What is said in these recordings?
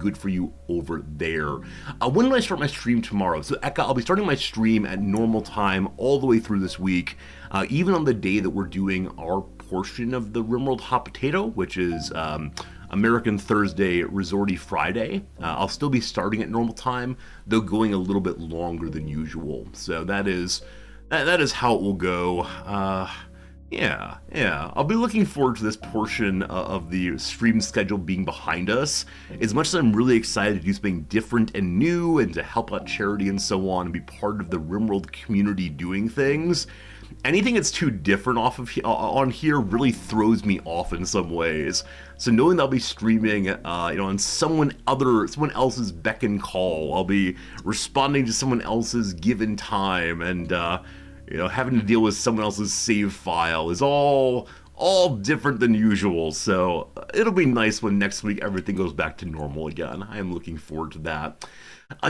good for you over there. When do I start my stream tomorrow? So Eka, I'll be starting my stream at normal time all the way through this week, even on the day that we're doing our portion of the Rimworld Hot Potato, which is American Thursday, Resorty Friday. I'll still be starting at normal time, though going a little bit longer than usual. So that is how it will go. Yeah. I'll be looking forward to this portion of the stream schedule being behind us. As much as I'm really excited to do something different and new and to help out charity and so on and be part of the Rimworld community doing things, anything that's too different on here really throws me off in some ways. So knowing that I'll be streaming, on someone else's beck and call, I'll be responding to someone else's given time, and having to deal with someone else's save file is all different than usual. So it'll be nice when next week everything goes back to normal again. I am looking forward to that.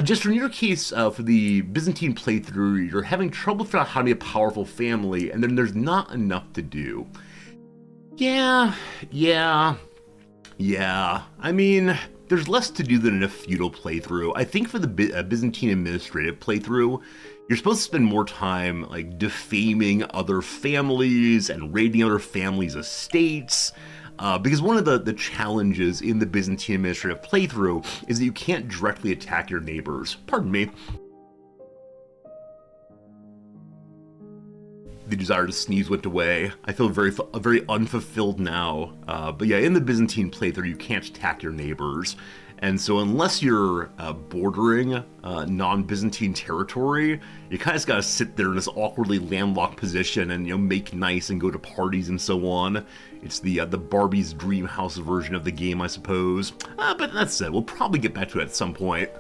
Just in your case, for the Byzantine playthrough, you're having trouble figuring out how to be a powerful family, and then there's not enough to do. Yeah. I mean, there's less to do than in a feudal playthrough. I think for the Byzantine administrative playthrough, you're supposed to spend more time like defaming other families and raiding other families' estates. Because one of the challenges in the Byzantine administrative playthrough is that you can't directly attack your neighbors. Pardon me. The desire to sneeze went away. I feel very unfulfilled now. But yeah, in the Byzantine playthrough, you can't attack your neighbors. And so unless you're bordering non-Byzantine territory, you kind of just gotta sit there in this awkwardly landlocked position and make nice and go to parties and so on. It's the Barbie's Dream House version of the game, I suppose. But that said, we'll probably get back to it at some point.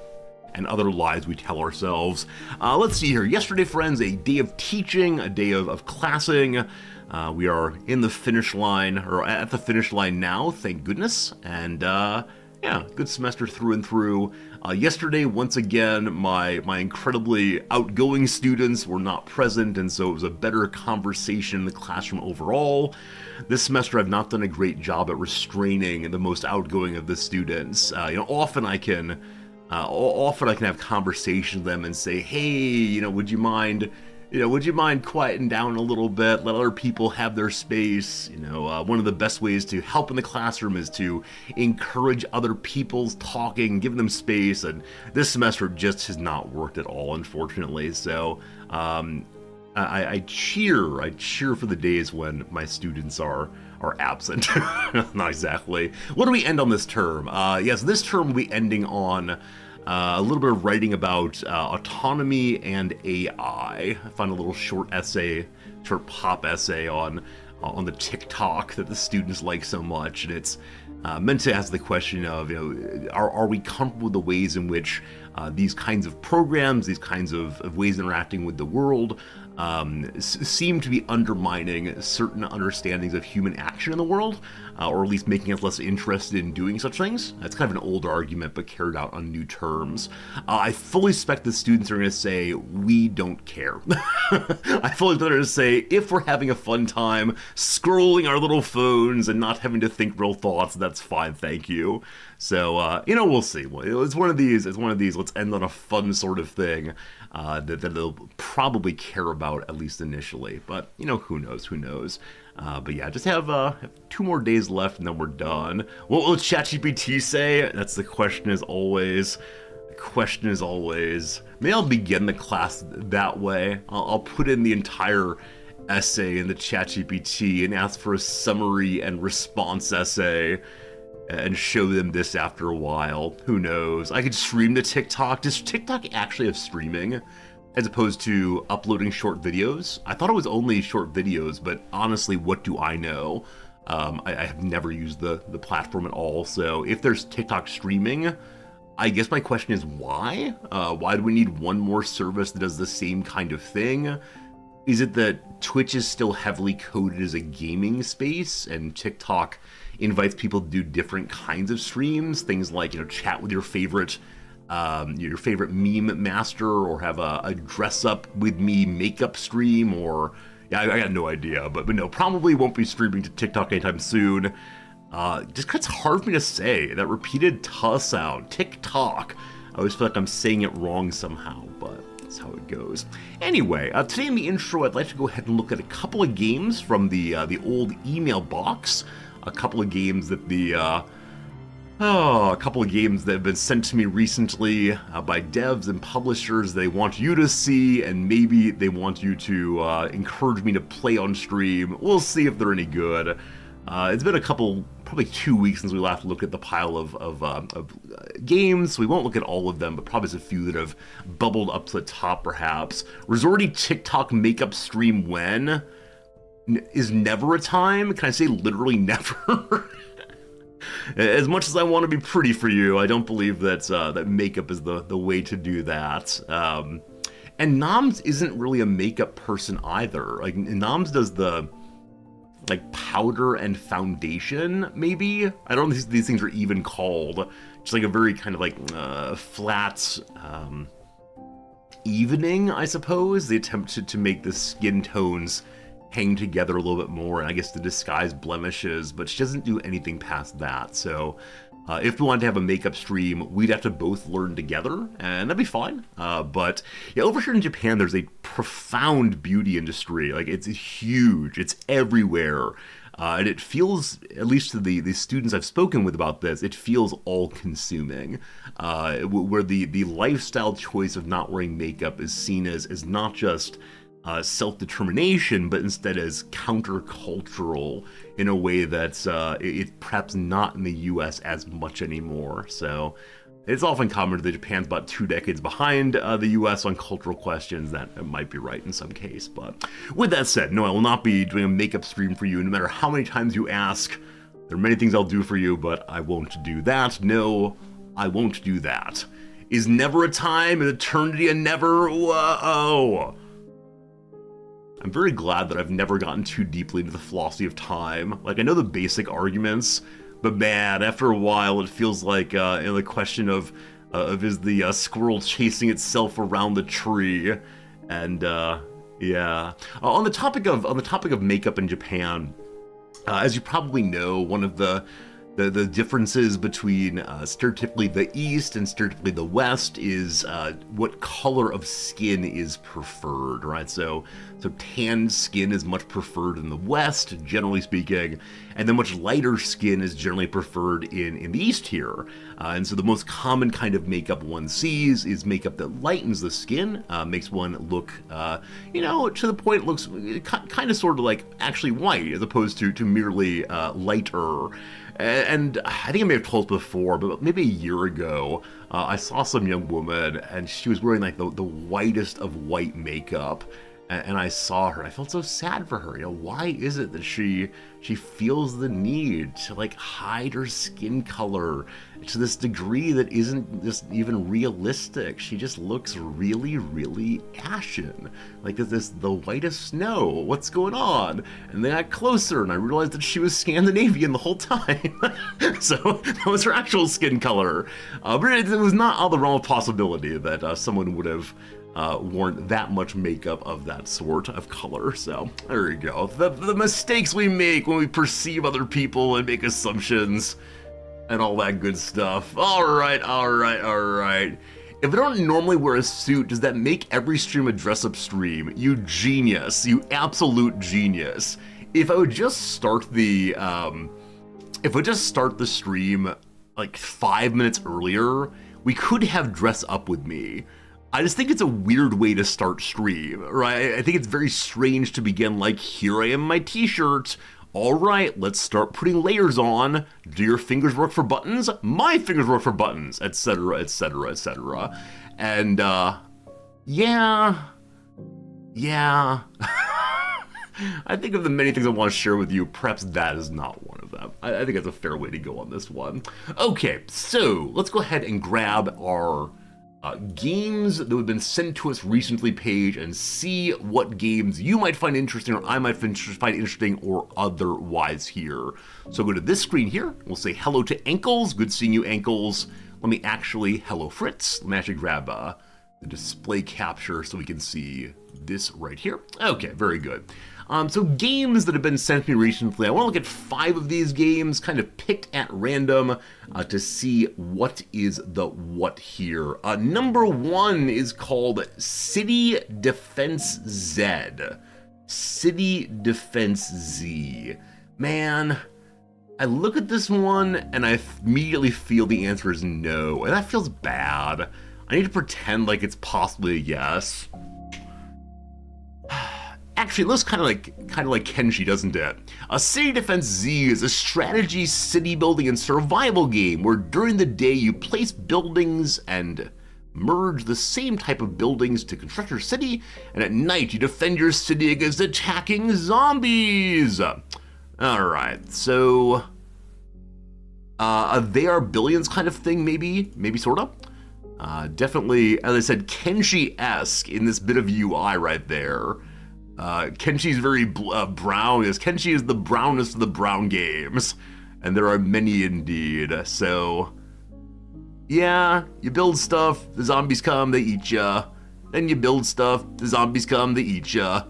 And other lies we tell ourselves. Let's see here. Yesterday, friends, a day of teaching, a day of classing. We are in the finish line, or at the finish line now, thank goodness. And yeah, good semester through and through. Yesterday, once again, my incredibly outgoing students were not present, and so it was a better conversation in the classroom overall. This semester, I've not done a great job at restraining the most outgoing of the students. Often I can have conversations with them and say, hey, would you mind quieting down a little bit, let other people have their space? One of the best ways to help in the classroom is to encourage other people's talking, give them space, and this semester just has not worked at all, unfortunately. So I cheer for the days when my students are absent. Not exactly. What do we end on this term? Yes, this term will be ending on a little bit of writing about autonomy and AI. I found a little short pop essay on the TikTok that the students like so much, and it's meant to ask the question of, are we comfortable with the ways in which these kinds of programs, these kinds of ways of interacting with the world, seem to be undermining certain understandings of human action in the world, or at least making us less interested in doing such things. That's kind of an old argument, but carried out on new terms. I fully suspect the students are going to say, we don't care. I fully expect they're going to say, if we're having a fun time scrolling our little phones and not having to think real thoughts, that's fine, thank you. So, we'll see. It's one of these, let's end on a fun sort of thing that they'll probably care about, at least initially. But, who knows. But yeah, just have 2 more days left and then we're done. What will ChatGPT say? That's the question as always. Maybe I'll begin the class that way. I'll put in the entire essay in the ChatGPT and ask for a summary and response essay and show them this after a while. Who knows? I could stream to TikTok. Does TikTok actually have streaming as opposed to uploading short videos? I thought it was only short videos, but honestly, what do I know? I have never used the platform at all, so if there's TikTok streaming, I guess my question is why? Why do we need one more service that does the same kind of thing? Is it that Twitch is still heavily coded as a gaming space and TikTok invites people to do different kinds of streams, things like, chat with your favorite meme master, or have a dress up with me makeup stream, or I got no idea, but no, probably won't be streaming to TikTok anytime soon. Just 'cause it's hard for me to say. That repeated "tuh" sound, tick-tock. I always feel like I'm saying it wrong somehow, but that's how it goes. Anyway, today in the intro, I'd like to go ahead and look at a couple of games from the old email box. A couple of games that a couple of games that have been sent to me recently by devs and publishers they want you to see, and maybe they want you to encourage me to play on stream. We'll see if they're any good. It's been probably 2 weeks since we last looked at the pile of games, so we won't look at all of them, but probably just a few that have bubbled up to the top, perhaps. Resorty TikTok makeup stream when? Is never a time? Can I say literally never? As much as I want to be pretty for you, I don't believe that that makeup is the way to do that. And Noms isn't really a makeup person either. Like, Noms does the powder and foundation, maybe? I don't think these things are even called. Just like a very kind of flat evening, I suppose. They attempt to make the skin tones hang together a little bit more, and I guess to disguise blemishes, but she doesn't do anything past that. So if we wanted to have a makeup stream, we'd have to both learn together, and that'd be fine. But yeah, over here in Japan, there's a profound beauty industry. Like, it's huge, it's everywhere. And it feels, at least to the students I've spoken with about this, it feels all-consuming. Where the lifestyle choice of not wearing makeup is seen as not just self-determination, but instead as countercultural in a way that's it's perhaps not in the US as much anymore. So it's often commented that Japan's about 2 decades behind the US on cultural questions. That might be right in some case. But with that said, no, I will not be doing a makeup stream for you no matter how many times you ask. There are many things I'll do for you, but I won't do that. No, I won't do that. Is never a time, an eternity a never? Whoa! I'm very glad that I've never gotten too deeply into the philosophy of time. Like, I know the basic arguments, but man, after a while it feels like the question of is the squirrel chasing itself around the tree, and yeah. On the topic of makeup in Japan, as you probably know, one of the differences between stereotypically the East and stereotypically the West is what color of skin is preferred, right? So tanned skin is much preferred in the West, generally speaking, and then much lighter skin is generally preferred in the East here. And so the most common kind of makeup one sees is makeup that lightens the skin, makes one look, to the point it looks kind of sort of like actually white as opposed to merely lighter. And I think I may have told this before, but maybe a year ago, I saw some young woman, and she was wearing like the whitest of white makeup, and I saw her, and I felt so sad for her. Why is it that she feels the need to like hide her skin color to this degree that isn't just even realistic? She just looks really, really ashen, like the white of snow. What's going on? And then I got closer, and I realized that she was Scandinavian the whole time. So that was her actual skin color. But it was not out of the realm of possibility that someone would have worn that much makeup of that sort of color. So there you go. The mistakes we make when we perceive other people and make assumptions and all that good stuff. All right. If I don't normally wear a suit, does that make every stream a dress-up stream? You genius. You absolute genius. If I would just start the stream like 5 minutes earlier, we could have dress up with me. I just think it's a weird way to start stream, right? I think it's very strange to begin like, here I am in my t-shirt. All right, let's start putting layers on. Do your fingers work for buttons? My fingers work for buttons, etc., etc., etc. And, yeah. I think of the many things I want to share with you, perhaps that is not one of them. I think that's a fair way to go on this one. Okay, so let's go ahead and grab our games that have been sent to us recently page and see what games you might find interesting or I might find interesting or otherwise here. So go to this screen here. We'll say hello to Ankles. Good seeing you, Ankles. Let me actually, hello Fritz. Let me actually grab the display capture so we can see this right here. Okay, very good. So games that have been sent to me recently, I want to look at 5 of these games, kind of picked at random, to see what is the what here. Number 1 is called City Defense Z. City Defense Z. Man, I look at this one and I immediately feel the answer is no, and that feels bad. I need to pretend like it's possibly a yes. Actually, it looks kind of like Kenshi, doesn't it? A City Defense Z is a strategy, city building, and survival game where during the day you place buildings and merge the same type of buildings to construct your city, and at night you defend your city against attacking zombies. Alright, so they are billions kind of thing, maybe sort of. Definitely, as I said, Kenshi-esque in this bit of UI right there. Kenshi's very brown. Kenshi is the brownest of the brown games, and there are many indeed. So, yeah, you build stuff, the zombies come, they eat ya. Then you build stuff, the zombies come, they eat ya.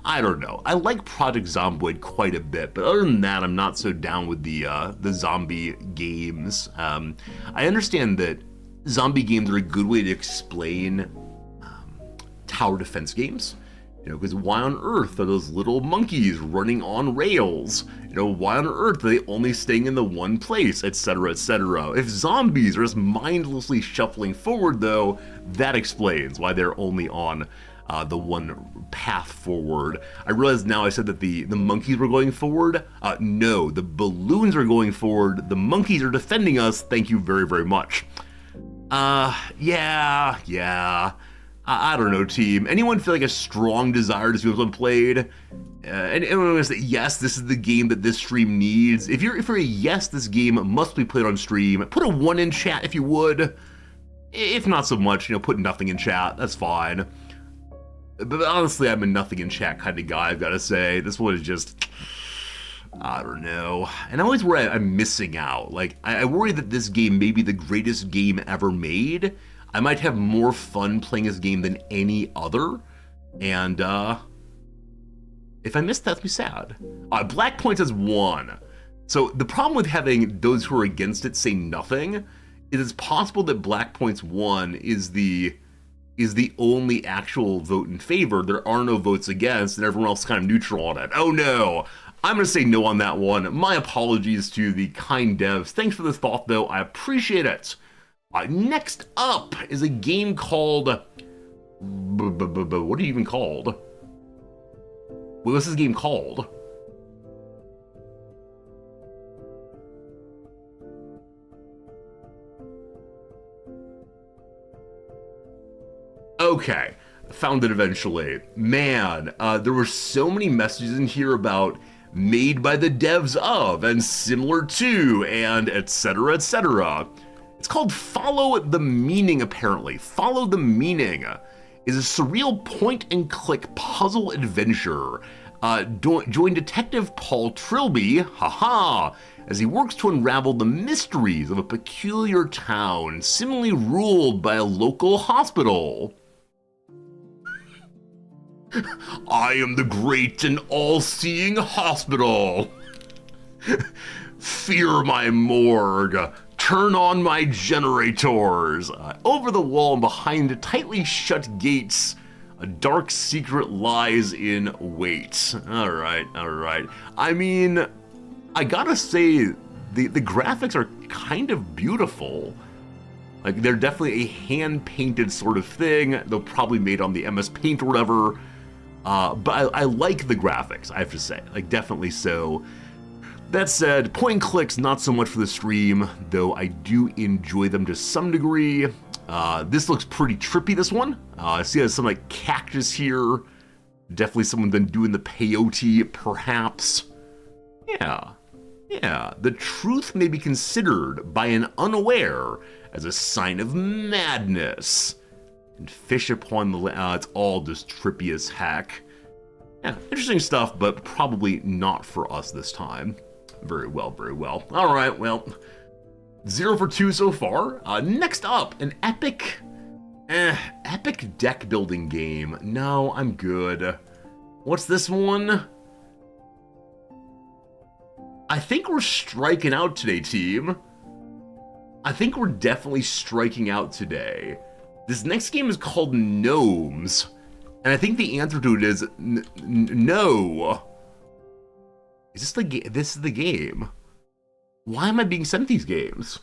I don't know. I like Project Zomboid quite a bit, but other than that, I'm not so down with the zombie games. I understand that zombie games are a good way to explain tower defense games. You know, because why on earth are those little monkeys running on rails? You know, why on earth are they only staying in the one place, etc., etc.? If zombies are just mindlessly shuffling forward, though, that explains why they're only on the one path forward. I realize now I said that the monkeys were going forward. No, the balloons are going forward. The monkeys are defending us. Thank you very, very much. Yeah. I don't know, team. Anyone feel like a strong desire to see what's played? And anyone wants to say, yes, this is the game that this stream needs? If you're a yes, this game must be played on stream, put a 1 in chat if you would. If not so much, you know, put nothing in chat. That's fine. But honestly, I'm a nothing in chat kind of guy, I've got to say. This one is just, I don't know. And I always worry I'm missing out. Like, I worry that this game may be the greatest game ever made. I might have more fun playing this game than any other, and if I miss that, that'd be sad. Black Point says 1. So the problem with having those who are against it say nothing is it's possible that Black Point's 1 is the only actual vote in favor. There are no votes against, and everyone else is kind of neutral on it. Oh no! I'm going to say no on that one. My apologies to the kind devs. Thanks for the thought, though. I appreciate it. Next up is a game called... What are you even called? What's this game called? Okay, found it eventually. Man, there were so many messages in here about made by the devs of, and similar to, and etc, etc. It's called Follow the Meaning, apparently. Follow the Meaning is a surreal point-and-click puzzle adventure. Join Detective Paul Trilby, as he works to unravel the mysteries of a peculiar town, seemingly ruled by a local hospital. I am the great and all-seeing hospital. Fear my morgue. Turn on my generators. Over the wall and behind the tightly shut gates, a dark secret lies in wait. All right. I mean, I gotta say, the graphics are kind of beautiful. Like, they're definitely a hand-painted sort of thing, though probably made on the MS Paint or whatever. But I like the graphics, I have to say. Like, definitely so. That said, point and clicks, not so much for the stream, though I do enjoy them to some degree. This looks pretty trippy, this one. I see there's some like cactus here. Definitely someone been doing the peyote, perhaps. Yeah. The truth may be considered by an unaware as a sign of madness. And fish upon the it's all just trippy as heck. Yeah, interesting stuff, but probably not for us this time. Very well. All right, well, 0 for 2 so far. Next up, an epic deck building game. No, I'm good. What's this one? I think we're striking out today, team. I think we're definitely striking out today. This next game is called Gnomes, and I think the answer to it is no. Is this the game? This is the game. Why am I being sent these games?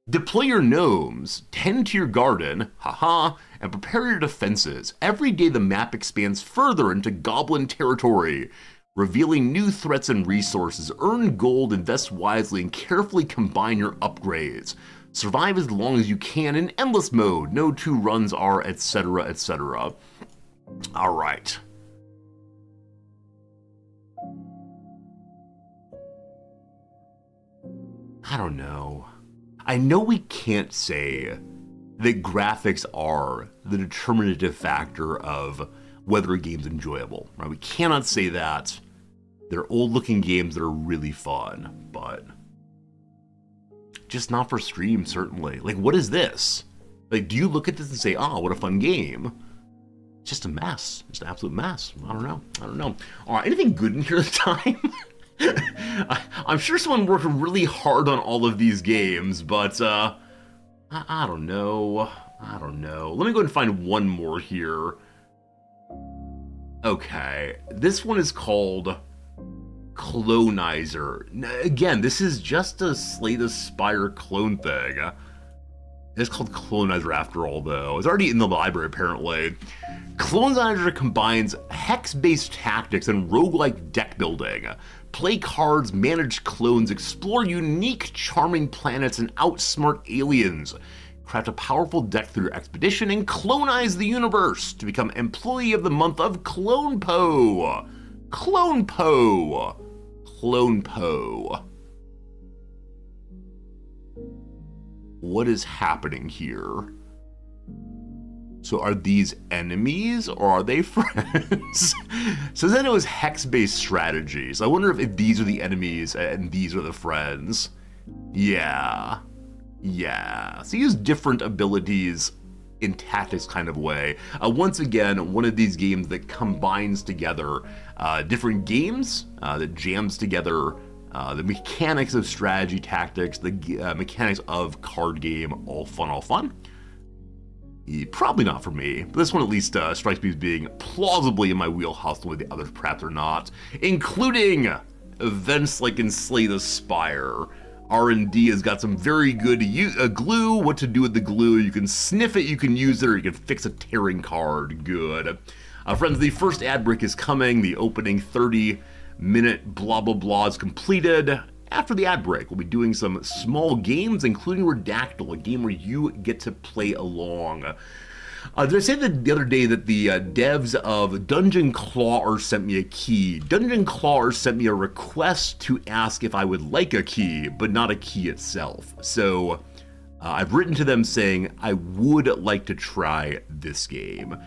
Deploy your gnomes, tend to your garden, haha, and prepare your defenses. Every day the map expands further into goblin territory, revealing new threats and resources. Earn gold, invest wisely, and carefully combine your upgrades. Survive as long as you can in endless mode. No two runs are, etc., etc. All right. I don't know. I know we can't say that graphics are the determinative factor of whether a game's enjoyable, right? We cannot say that. They're old-looking games that are really fun, but just not for stream, certainly. Like, what is this? Like, do you look at this and say, oh, what a fun game? It's just a mess. Just an absolute mess. I don't know. All right, anything good in here this time? I'm sure someone worked really hard on all of these games, but I don't know. Let me go ahead and find one more here. Okay, this one is called Clonizer. Again, this is just a Slay the Spire clone thing. It's called Clonizer after all, though. It's already in the library, apparently. Clonizer combines hex-based tactics and roguelike deck building. Play cards, manage clones, explore unique, charming planets, and outsmart aliens. Craft a powerful deck through your expedition and clonize the universe to become Employee of the Month of ClonePo. ClonePo. What is happening here? So are these enemies or are they friends? So then it was hex-based strategies. I wonder if these are the enemies and these are the friends. Yeah. So use different abilities in tactics kind of way. Once again, one of these games that combines together different games, that jams together the mechanics of strategy tactics, the mechanics of card game, all fun. Probably not for me, but this one at least strikes me as being plausibly in my wheelhouse the way the others perhaps are not, including events like in Slay the Spire. R&D has got some very good glue, what to do with the glue. You can sniff it, you can use it, or you can fix a tearing card. Good. Friends, the first ad break is coming. The opening 30-minute blah blah blah is completed. After the ad break, we'll be doing some small games, including Redactyl, a game where you get to play along. Did I say the other day that the devs of Dungeon Clawr sent me a key? Dungeon Clawr sent me a request to ask if I would like a key, but not a key itself. So I've written to them saying I would like to try this game.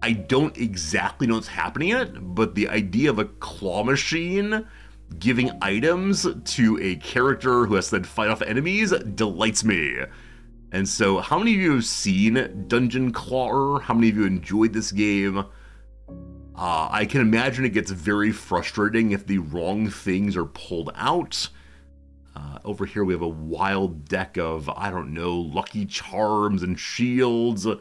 I don't exactly know what's happening in it, but the idea of a claw machine giving items to a character who has to then fight off enemies delights me. And so, how many of you have seen Dungeon Clawr? How many of you enjoyed this game? I can imagine it gets very frustrating if the wrong things are pulled out. Over here we have a wild deck of, I don't know, Lucky Charms and Shields. Do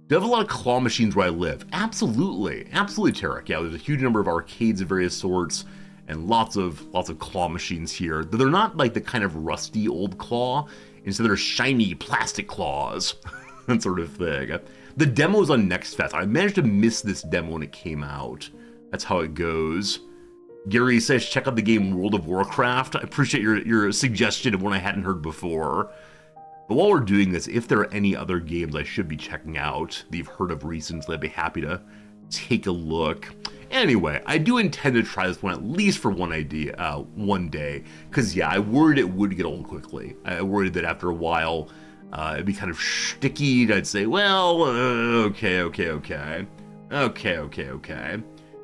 you have a lot of claw machines where I live? Absolutely, Tarek. Yeah, there's a huge number of arcades of various sorts, and lots of claw machines here. They're not like the kind of rusty old claw. Instead, they're shiny plastic claws, that sort of thing. The demo's on Next Fest. I managed to miss this demo when it came out. That's how it goes. Gary says, check out the game World of Warcraft. I appreciate your suggestion of one I hadn't heard before. But while we're doing this, if there are any other games I should be checking out that you've heard of recently, I'd be happy to take a look. Anyway, I do intend to try this one at least for one day, because yeah, I worried it would get old quickly. I worried that after a while, it'd be kind of sticky. I'd say, well, okay.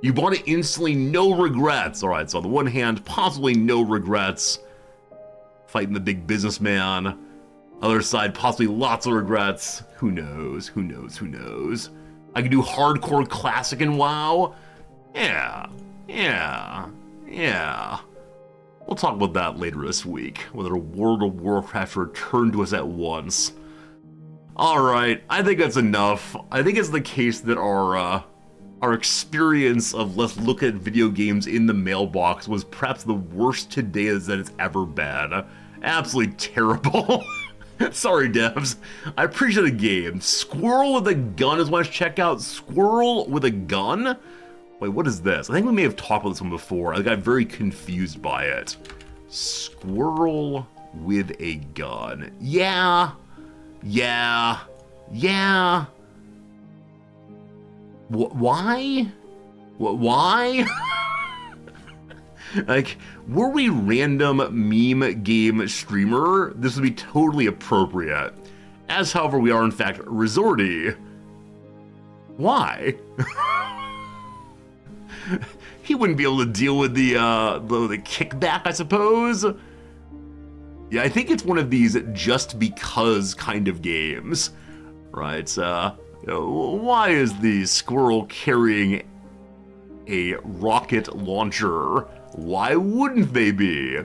You bought it instantly, no regrets. All right, so on the one hand, possibly no regrets, fighting the big businessman. Other side, possibly lots of regrets. Who knows? I can do hardcore classic and WoW. Yeah. We'll talk about that later this week, whether World of Warcraft returned to us at once. Alright, I think that's enough. I think it's the case that our experience of let's look at video games in the mailbox was perhaps the worst today that it's ever been. Absolutely terrible. Sorry, devs. I appreciate the game. Squirrel with a gun is what I should check out. Squirrel with a gun? Wait, what is this? I think we may have talked about this one before. I got very confused by it. Squirrel with a gun. Yeah. Why? Why? Like, were we random meme game streamer, this would be totally appropriate. As, however, we are in fact resorty. Why? He wouldn't be able to deal with the kickback, I suppose. Yeah, I think it's one of these just because kind of games, right? Why is the squirrel carrying a rocket launcher? Why wouldn't they be?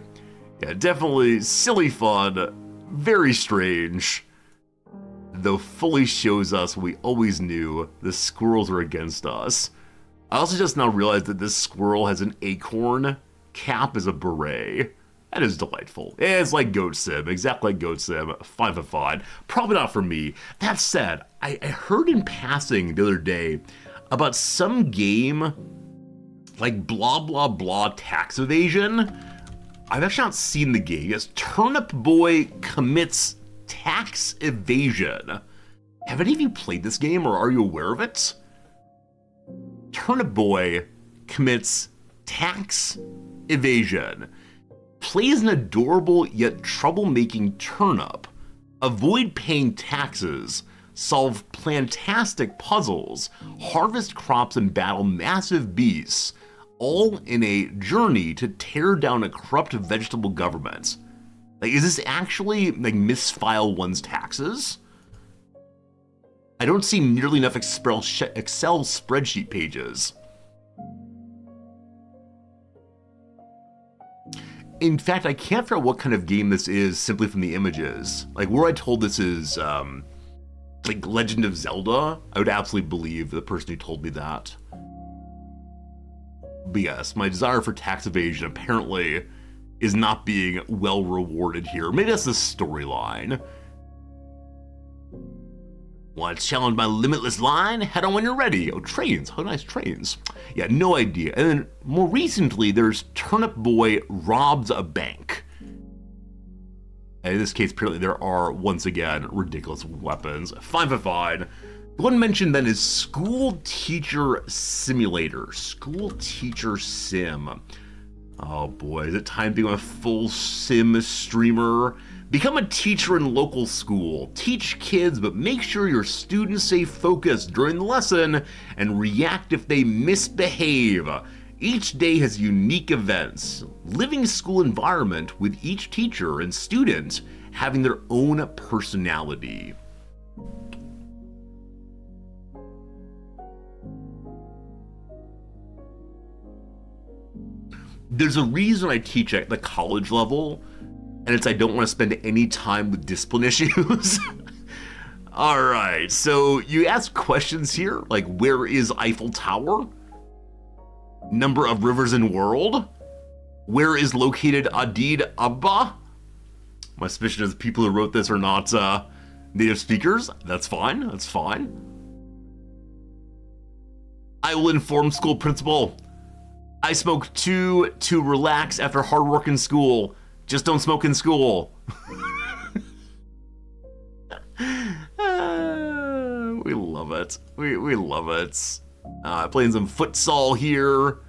Yeah, definitely silly fun, very strange. Though fully shows us we always knew the squirrels are against us. I also just now realized that this squirrel has an acorn cap as a beret. That is delightful. It's like Goat Sim, exactly like Goat Sim, fine for fun. Probably not for me. That said, I heard in passing the other day about some game like blah blah blah tax evasion. I've actually not seen the game. Yes, Turnip Boy commits tax evasion. Have any of you played this game or are you aware of it? Turnip Boy commits tax evasion. Plays an adorable yet troublemaking turnip, avoid paying taxes, solve plantastic puzzles, harvest crops and battle massive beasts, all in a journey to tear down a corrupt vegetable government. Like, is this actually like misfile one's taxes? I don't see nearly enough Excel spreadsheet pages. In fact, I can't figure out what kind of game this is simply from the images. Like, were I told this is, like Legend of Zelda, I would absolutely believe the person who told me that. But yes, my desire for tax evasion apparently is not being well rewarded here. Maybe that's the storyline. Want to challenge my limitless line? Head on when you're ready. Oh, trains. How nice trains. Yeah, no idea. And then more recently, there's Turnip Boy robs a bank. And in this case, apparently there are, once again, ridiculous weapons. Fine for fine. The one mentioned then is School Teacher Simulator. School Teacher Sim. Oh boy, is it time to become a full sim streamer? Become a teacher in local school. Teach kids, but make sure your students stay focused during the lesson and react if they misbehave. Each day has unique events. Living school environment with each teacher and student having their own personality. There's a reason I teach at the college level, and it's I don't want to spend any time with discipline issues. All right, so you ask questions here, like where is Eiffel Tower? Number of rivers in world? Where is located Addis Ababa? My suspicion is the people who wrote this are not native speakers. That's fine, that's fine. I will inform school principal. I smoke to relax after hard work in school. Just don't smoke in school. We love it. We love it. Playing some futsal here.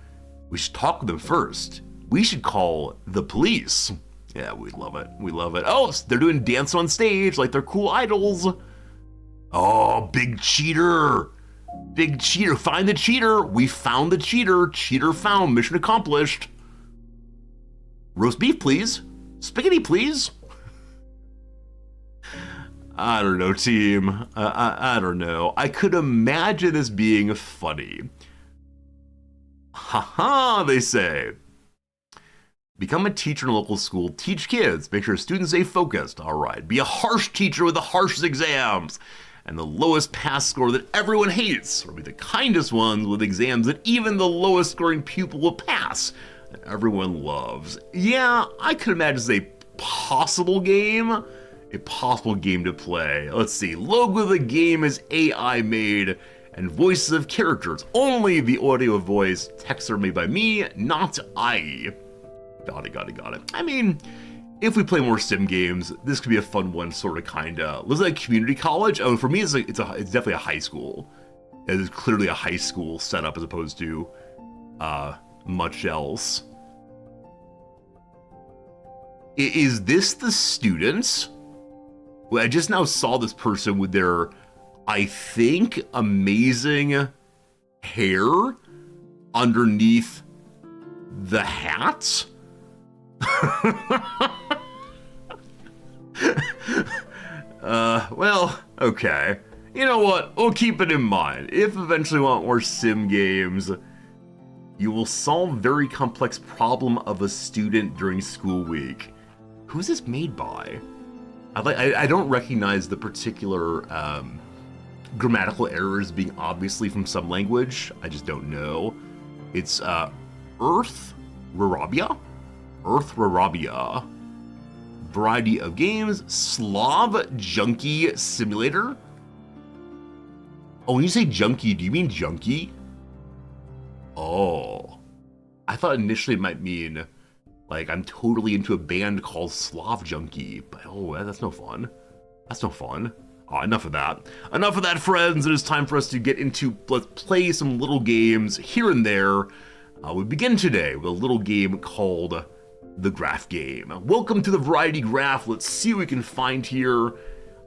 We should talk with them first. We should call the police. Yeah, we love it. We love it. Oh, they're doing dance on stage like they're cool idols. Oh, big cheater. Big cheater. Find the cheater. We found the cheater. Cheater found. Mission accomplished. Roast beef, please. Spaghetti, please. I don't know, team. I don't know. I could imagine this being funny. Haha, they say. Become a teacher in a local school. Teach kids. Make sure students stay focused. All right. Be a harsh teacher with the harshest exams and the lowest pass score that everyone hates. Or be the kindest ones with exams that even the lowest scoring pupil will pass and everyone loves. Yeah, I could imagine this is a possible game. A possible game to play. Let's see. Logo of the game is AI made and voices of characters. Only the audio voice. Texts are made by me, not I. Got it. I mean, if we play more sim games, this could be a fun one, sort of, kinda. Was it a community college? Oh, for me, it's definitely a high school. It is clearly a high school setup as opposed to much else. Is this the students? Well, I just now saw this person with their, I think, amazing hair underneath the hats. Well, okay. You know what? We'll keep it in mind. If eventually you want more sim games, you will solve very complex problem of a student during school week. Who's this made by? I don't recognize the particular grammatical errors being obviously from some language. I just don't know. It's Earth Rarabia? Earth Rarabia. Variety of games. Slav Junkie Simulator? Oh, when you say junkie, do you mean junkie? Oh. I thought initially it might mean, like, I'm totally into a band called Slav Junkie. But, oh, that's no fun. That's no fun. Oh, enough of that. Enough of that, friends. It is time for us to get into, let's play some little games here and there. We begin today with a little game called The Graph Game. Welcome to the Variety Graph. Let's see what we can find here.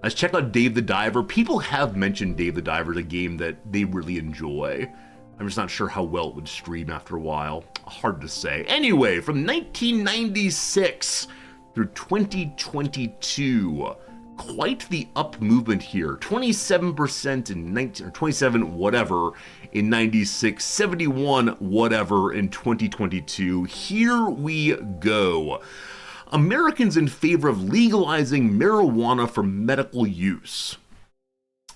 Let's check out Dave the Diver. People have mentioned Dave the Diver as a game that they really enjoy. I'm just not sure how well it would stream after a while. Hard to say. Anyway, from 1996 through 2022, quite the up movement here. 27% in 19, or 27 whatever in 96, 71 whatever in 2022. Here we go. Americans in favor of legalizing marijuana for medical use.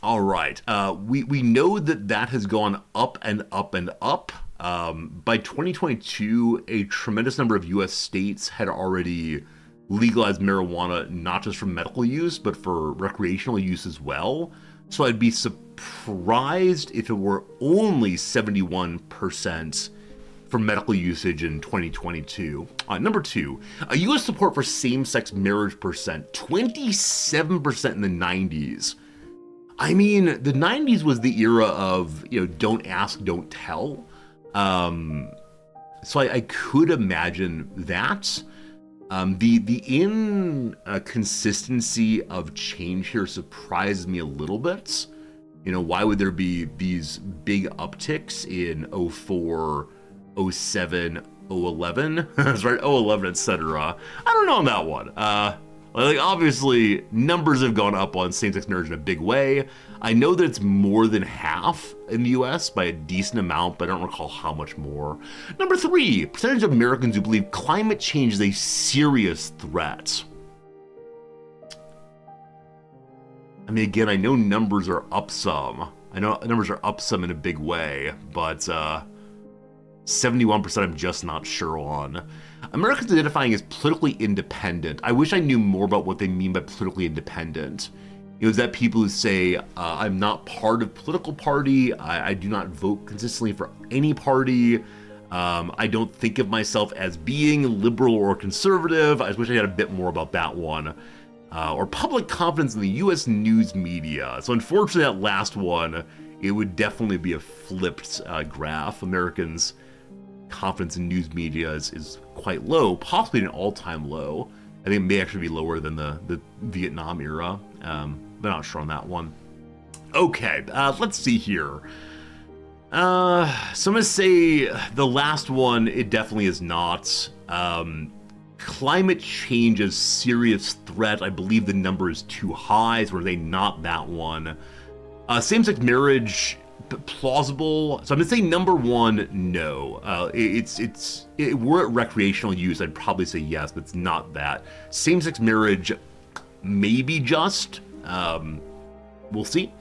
All right, we know that has gone up and up and up. By 2022, a tremendous number of U.S. states had already legalized marijuana, not just for medical use, but for recreational use as well. So I'd be surprised if it were only 71% for medical usage in 2022. Number two, U.S. support for same-sex marriage percent, 27% in the 90s. I mean, the 90s was the era of, don't ask, don't tell. So I could imagine that. The inconsistency of change here surprised me a little bit. Why would there be these big upticks in 04, 07, 011? That's right, 011, etc. I don't know on that one. Obviously, numbers have gone up on same-sex marriage in a big way. I know that it's more than half in the US by a decent amount, but I don't recall how much more. Number three, percentage of Americans who believe climate change is a serious threat. I mean, again, I know numbers are up some. I know numbers are up some in a big way, but 71% I'm just not sure on. Americans identifying as politically independent. I wish I knew more about what they mean by politically independent. Is that people who say, I'm not part of political party, I do not vote consistently for any party, I don't think of myself as being liberal or conservative. I wish I had a bit more about that one. Or public confidence in the US news media. So unfortunately that last one, it would definitely be a flipped graph. Americans' confidence in news media is quite low, possibly an all-time low. I think it may actually be lower than the Vietnam era, but not sure on that one. Okay, let's see here. So I'm gonna say the last one, it definitely is not. climate change is serious threat. I believe the number is too high, so are they not that one? Same-sex marriage, plausible. So I'm gonna say number one, no. Were it recreational use, I'd probably say yes, but it's not that. Same-sex marriage, maybe just. We'll see.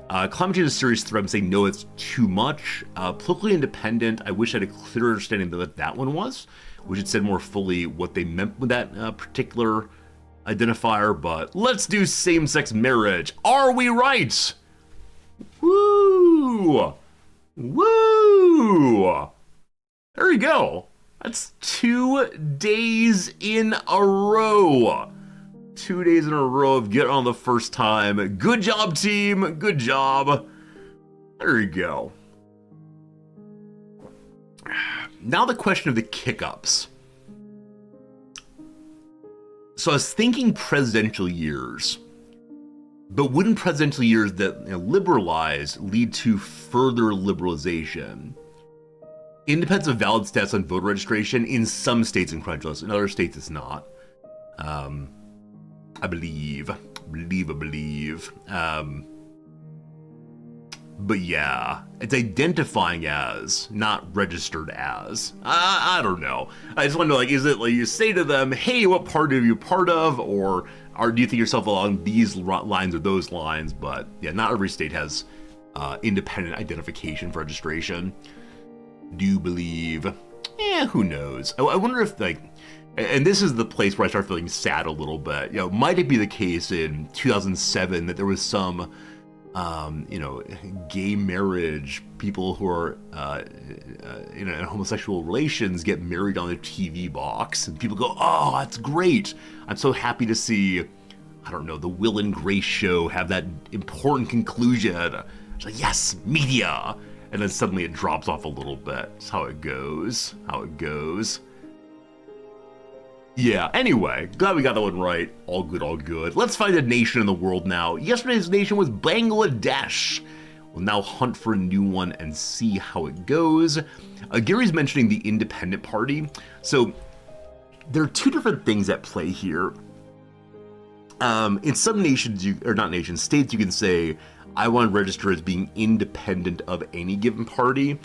Climate change is a serious threat. I'm saying no, it's too much. Politically independent, I wish I had a clearer understanding of what that one was. Wish it said more fully what they meant with that particular identifier, but let's do same-sex marriage. Are we right? Woo! Woo! There you go. That's 2 days in a row. 2 days in a row of getting on the first time. Good job, team. Good job. There you go. Now the question of the kick-ups. So I was thinking presidential years, but wouldn't presidential years that liberalize lead to further liberalization? Independence of valid status on voter registration in some states incredulous, in other states it's not. I believe. But yeah, it's identifying as, not registered as. I don't know. I just want to know, like, is it like you say to them, hey, what party are you part of? Or do you think yourself along these lines or those lines? But yeah, not every state has independent identification for registration. Do believe? Who knows? I wonder if, like, and this is the place where I start feeling sad a little bit. You know, might it be the case in 2007 that there was some gay marriage, people who are in homosexual relations get married on their TV box, and people go, oh, that's great. I'm so happy to see, I don't know, the Will and Grace show have that important conclusion. It's like, yes, media. And then suddenly it drops off a little bit. That's how it goes. Yeah, anyway, glad we got that one right. All good, all good. Let's find a nation in the world now. Yesterday's nation was Bangladesh. We'll now hunt for a new one and see how it goes. Gary's mentioning the Independent Party. So there are two different things at play here. In some nations, states, you can say, I want to register as being independent of any given party.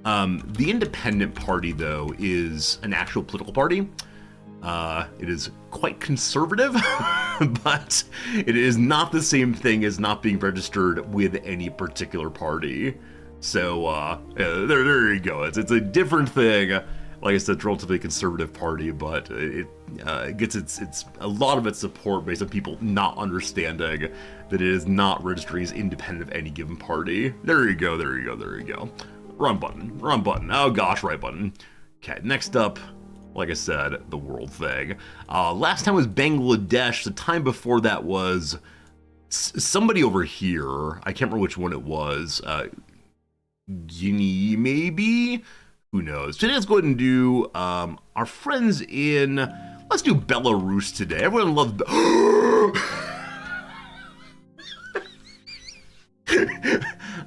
The Independent Party, though, is an actual political party. It is quite conservative, but it is not the same thing as not being registered with any particular party. So, there you go. It's a different thing. Like I said, it's a relatively conservative party, but it gets it's a lot of its support based on people not understanding that it is not registering as independent of any given party. There you go. Wrong button. Oh gosh, right button. Okay, next up. Like I said, the world thing. Last time was Bangladesh. The time before that was somebody over here. I can't remember which one it was. Guinea, maybe? Who knows? Today, let's go ahead and do our friends in... Let's do Belarus today. Everyone loves...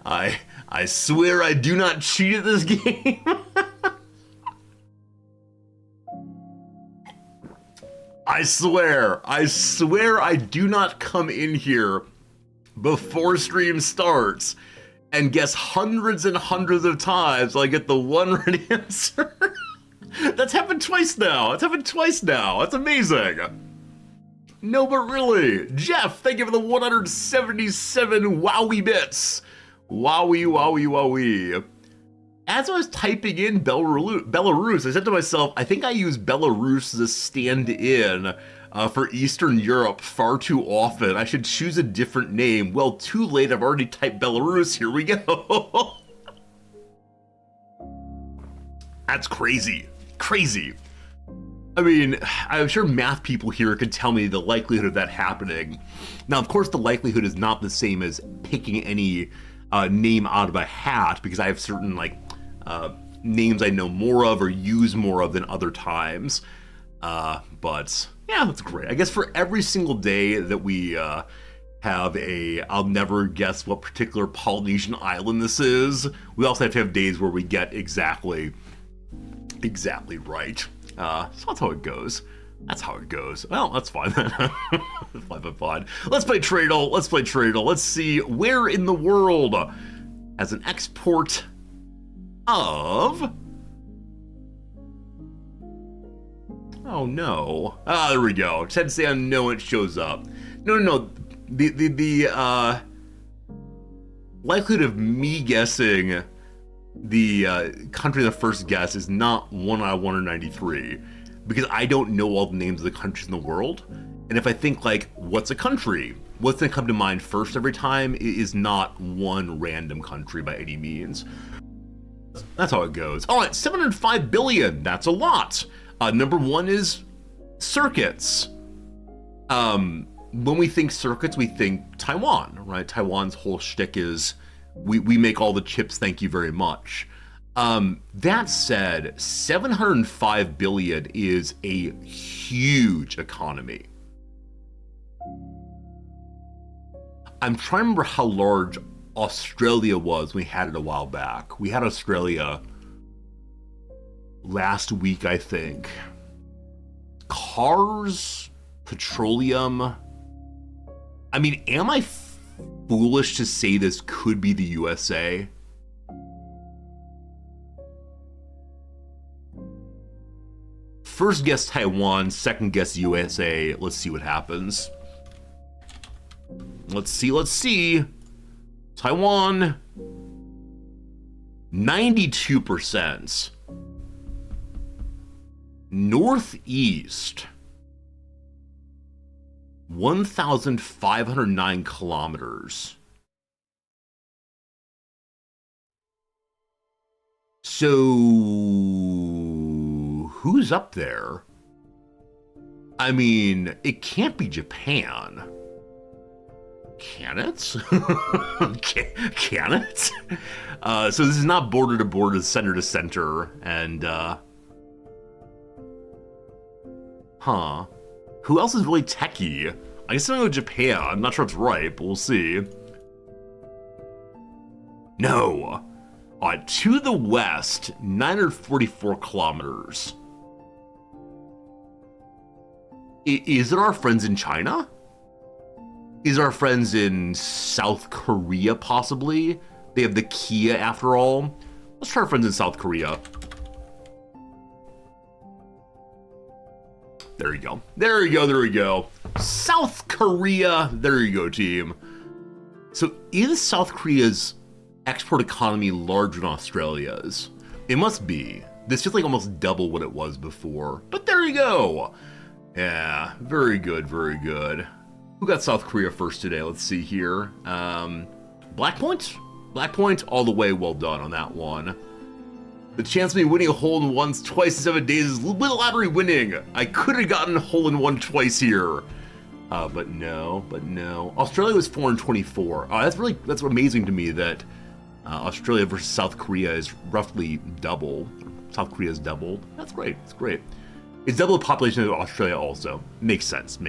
I swear I do not cheat at this game. I swear I do not come in here before stream starts and guess hundreds and hundreds of times till I get the one right answer. That's happened twice now. That's amazing. No, but really. Jeff, thank you for the 177 wowie bits. Wowie. As I was typing in Belarus, I said to myself, I think I use Belarus as a stand-in for Eastern Europe far too often. I should choose a different name. Well, too late. I've already typed Belarus. Here we go. That's crazy. I mean, I'm sure math people here could tell me the likelihood of that happening. Now, of course, the likelihood is not the same as picking any name out of a hat, because I have certain, names I know more of or use more of than other times. But yeah, that's great. I guess for every single day that we have I'll never guess what particular Polynesian island this is, we also have to have days where we get exactly right. So that's how it goes. That's how it goes. Well, that's fine then. Fine. Let's play Tradle. Let's see where in the world as an export of... Oh no. Ah, there we go. Just had to say unknown, it shows up. No. The likelihood of me guessing the country in the first guess is not 1 out of 193, because I don't know all the names of the countries in the world. And if I think like, what's a country? What's gonna come to mind first every time is not one random country by any means. That's how it goes. All right, 705 billion, that's a lot. Number one is circuits. When we think circuits, we think Taiwan, right? Taiwan's whole shtick is, we make all the chips, thank you very much. That said, 705 billion is a huge economy. I'm trying to remember how large Australia was when we had it a while back. We had Australia last week, I think. Cars, petroleum. I mean, am I foolish to say this could be the USA? First guess Taiwan, second guess USA. Let's see what happens. Let's see. Taiwan, 92%. Northeast, 1,509 kilometers. So, who's up there? I mean, it can't be Japan. Can it? Can it? So this is not border to border, center to center, and who else is really techie? I guess I'm gonna go Japan. I'm not sure it's right, but we'll see. No. To the west, 944 kilometers. Is it our friends in China? Is our friends in South Korea, possibly? They have the Kia, after all. Let's try our friends in South Korea. There we go. South Korea. There you go, team. So is South Korea's export economy larger than Australia's? It must be. This feels like almost double what it was before. But there you go. Yeah, very good. Who got South Korea first today? Let's see here. Blackpoint, all the way well done on that one. The chance of me winning a hole-in-ones twice in 7 days is with lottery winning. I could have gotten a hole-in-one twice here. But no. Australia was 424. That's amazing to me that Australia versus South Korea is roughly double. South Korea is doubled. That's great. It's double the population of Australia also. Makes sense.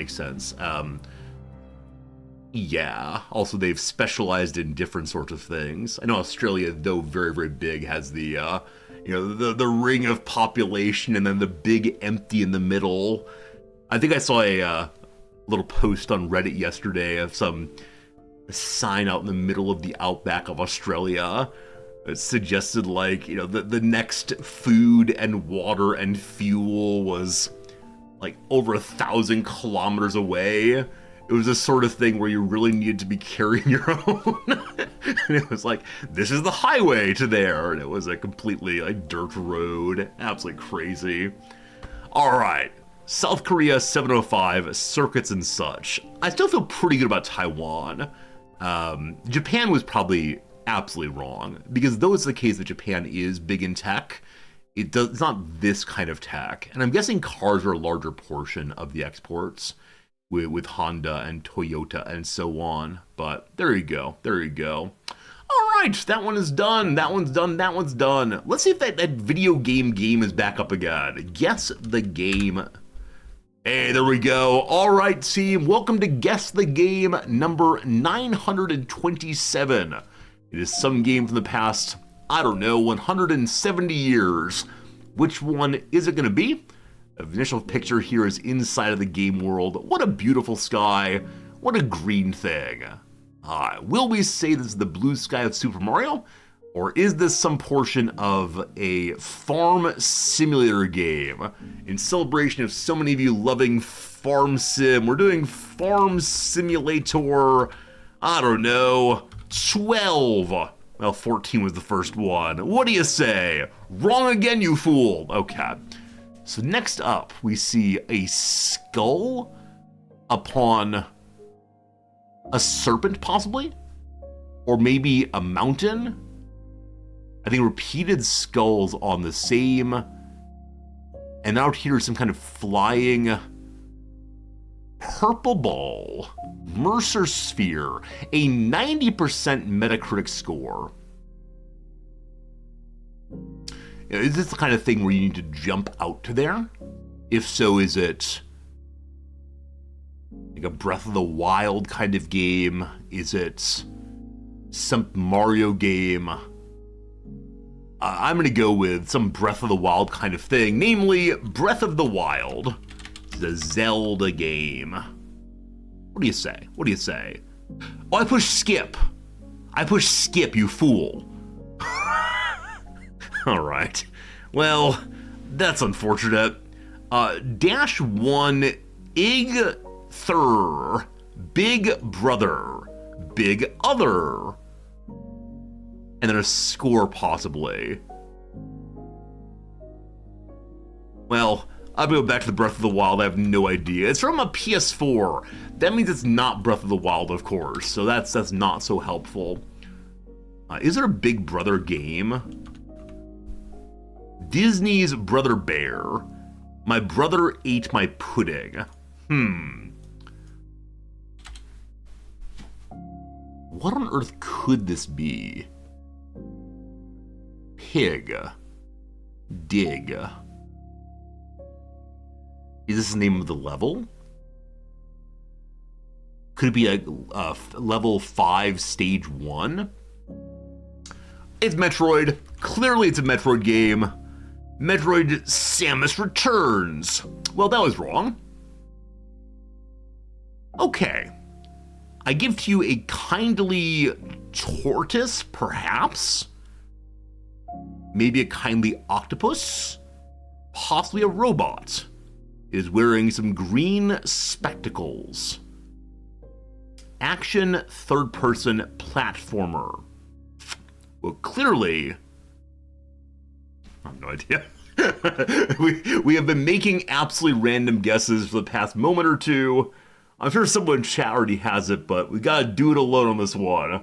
Yeah, also they've specialized in different sorts of things. I know Australia, though very, very big, has the, the ring of population and then the big empty in the middle. I think I saw a little post on Reddit yesterday of some sign out in the middle of the outback of Australia. It suggested the next food and water and fuel was like over 1,000 kilometers away. It was the sort of thing where you really needed to be carrying your own. And it was like, this is the highway to there. And it was a completely dirt road. Absolutely crazy. All right. South Korea, 705, circuits and such. I still feel pretty good about Taiwan. Japan was probably absolutely wrong, because though it's the case that Japan is big in tech, it's not this kind of tech. And I'm guessing cars are a larger portion of the exports. With Honda and Toyota and so on. But there you go. All right, that one is done. That one's done. Let's see if that video game is back up again. Guess the game. Hey, there we go. All right, team. Welcome to Guess the Game number 927. It is some game from the past, 170 years. Which one is it going to be? The initial picture here is inside of the game world. What a beautiful sky. What a green thing. Will we say this is the blue sky of Super Mario? Or is this some portion of a farm simulator game? In celebration of so many of you loving Farm Sim, we're doing Farm Simulator, I don't know, 12. Well, 14 was the first one. What do you say? Wrong again, you fool. Okay. So next up, we see a skull upon a serpent, possibly? Or maybe a mountain? I think repeated skulls on the same. And out here is some kind of flying purple ball. Mercer Sphere. A 90% Metacritic score. Is this the kind of thing where you need to jump out to there? If so, is it like a Breath of the Wild kind of game? Is it some Mario game? I'm going to go with some Breath of the Wild kind of thing, namely Breath of the Wild, the Zelda game. What do you say? What do you say? Oh, I pushed skip. I pushed skip, you fool. All right. Well, that's unfortunate. Dash 1, Ig Thur, Big Brother, Big Other. And then a score, possibly. Well, I'll go back to the Breath of the Wild. I have no idea. It's from a PS4. That means it's not Breath of the Wild, of course. So that's not so helpful. Is there a Big Brother game? Disney's Brother Bear. My brother ate my pudding. What on earth could this be? Pig. Dig. Is this the name of the level? Could it be a level 5, stage 1? It's Metroid. Clearly it's a Metroid game. Metroid Samus Returns. Well, that was wrong. Okay. I give to you a kindly tortoise, perhaps? Maybe a kindly octopus? Possibly a robot. It is wearing some green spectacles. Action third-person platformer. Well, clearly, I have no idea. we have been making absolutely random guesses for the past moment or two. I'm sure someone in chat already has it, but we gotta do it alone on this one.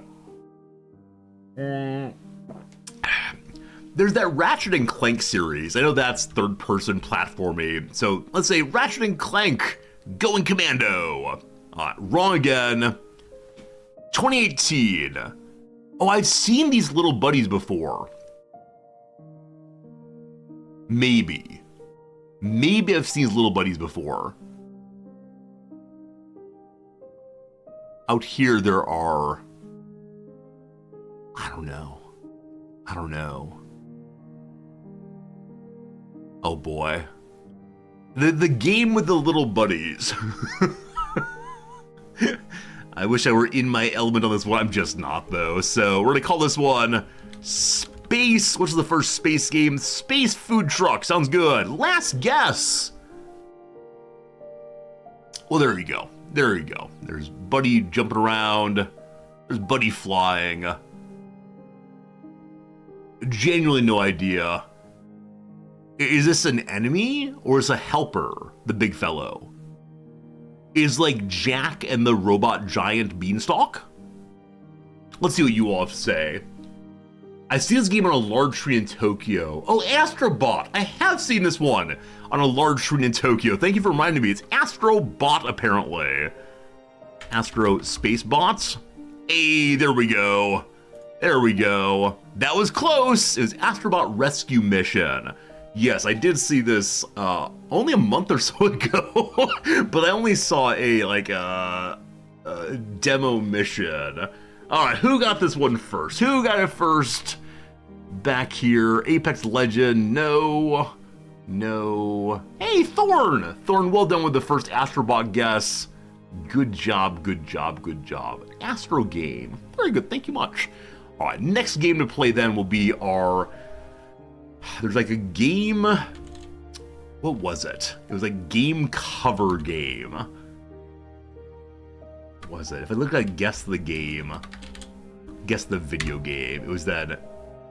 There's that Ratchet and Clank series. I know that's third-person platforming. So let's say Ratchet and Clank Going Commando. Wrong again. 2018. Oh, I've seen these little buddies before. Maybe I've seen these little buddies before. Out here there are, I don't know. Oh boy. The game with the little buddies. I wish I were in my element on this one. I'm just not, though. So we're gonna call this one Space. What's the first space game? Space Food Truck. Sounds good. Last guess. Well, there you go. There you go. There's Buddy jumping around. There's Buddy flying. Genuinely no idea. Is this an enemy or is it a helper, the big fellow? Is like Jack and the robot giant Beanstalk? Let's see what you all have to say. I see this game on a large screen in Tokyo. Oh, Astrobot. I have seen this one on a large screen in Tokyo. Thank you for reminding me. It's Astrobot, apparently. Astro Space Bots? Hey, there we go. There we go. That was close. It was Astrobot Rescue Mission. Yes, I did see this only a month or so ago, but I only saw a demo mission. All right, who got this one first? Who got it first? Back here, Apex Legend, no. No. Hey, Thorn! Thorn, well done with the first Astrobot guess. Good job, good job, good job. Astro game. Very good, thank you much. All right, next game to play then will be our... There's like a game... What was it? It was like game cover game. What was it? If I look at guess the game, guess the video game, it was then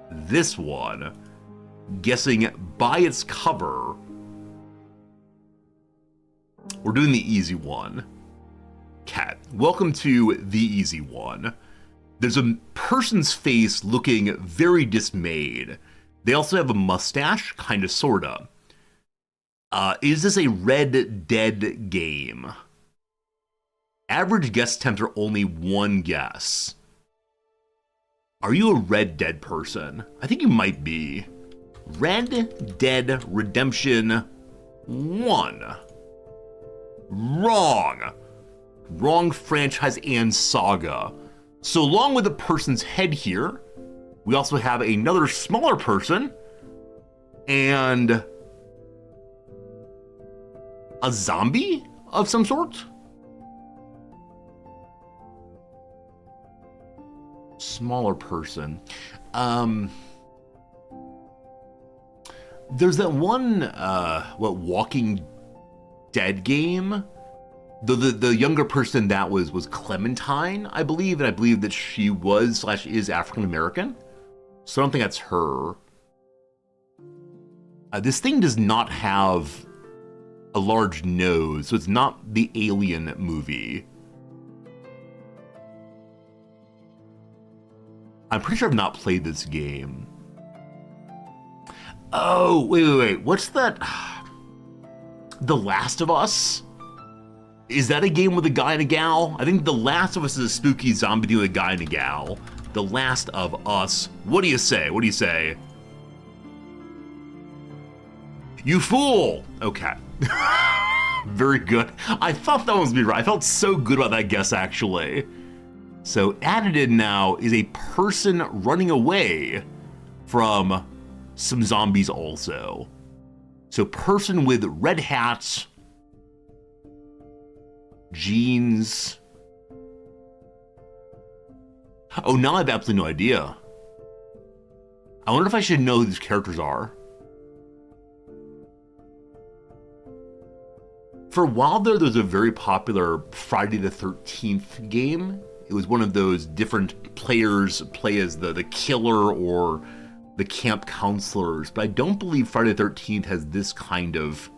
this one, guessing by its cover. We're doing the easy one. Cat, welcome to the easy one. There's a person's face looking very dismayed. They also have a mustache, kind of, sorta. Is this a Red Dead game? Average guess attempt are only one guess. Are you a Red Dead person? I think you might be. Red Dead Redemption 1. Wrong. Wrong franchise and saga. So along with the person's head here, we also have another smaller person and a zombie of some sort? Smaller person. There's that one, Walking Dead game? The younger person that was Clementine, I believe, and I believe that she was / is African American. So I don't think that's her. This thing does not have a large nose, so it's not the Alien movie. I'm pretty sure I've not played this game. Oh, wait. What's that? The Last of Us? Is that a game with a guy and a gal? I think The Last of Us is a spooky zombie deal with a guy and a gal. The Last of Us. What do you say? What do you say? You fool! Okay. Very good. I thought that was me right. I felt so good about that guess, actually. So added in now is a person running away from some zombies also. So person with red hats, jeans. Oh, now I have absolutely no idea. I wonder if I should know who these characters are. For a while there was a very popular Friday the 13th game. It was one of those different players play as the killer or the camp counselors, but I don't believe Friday the 13th has this kind of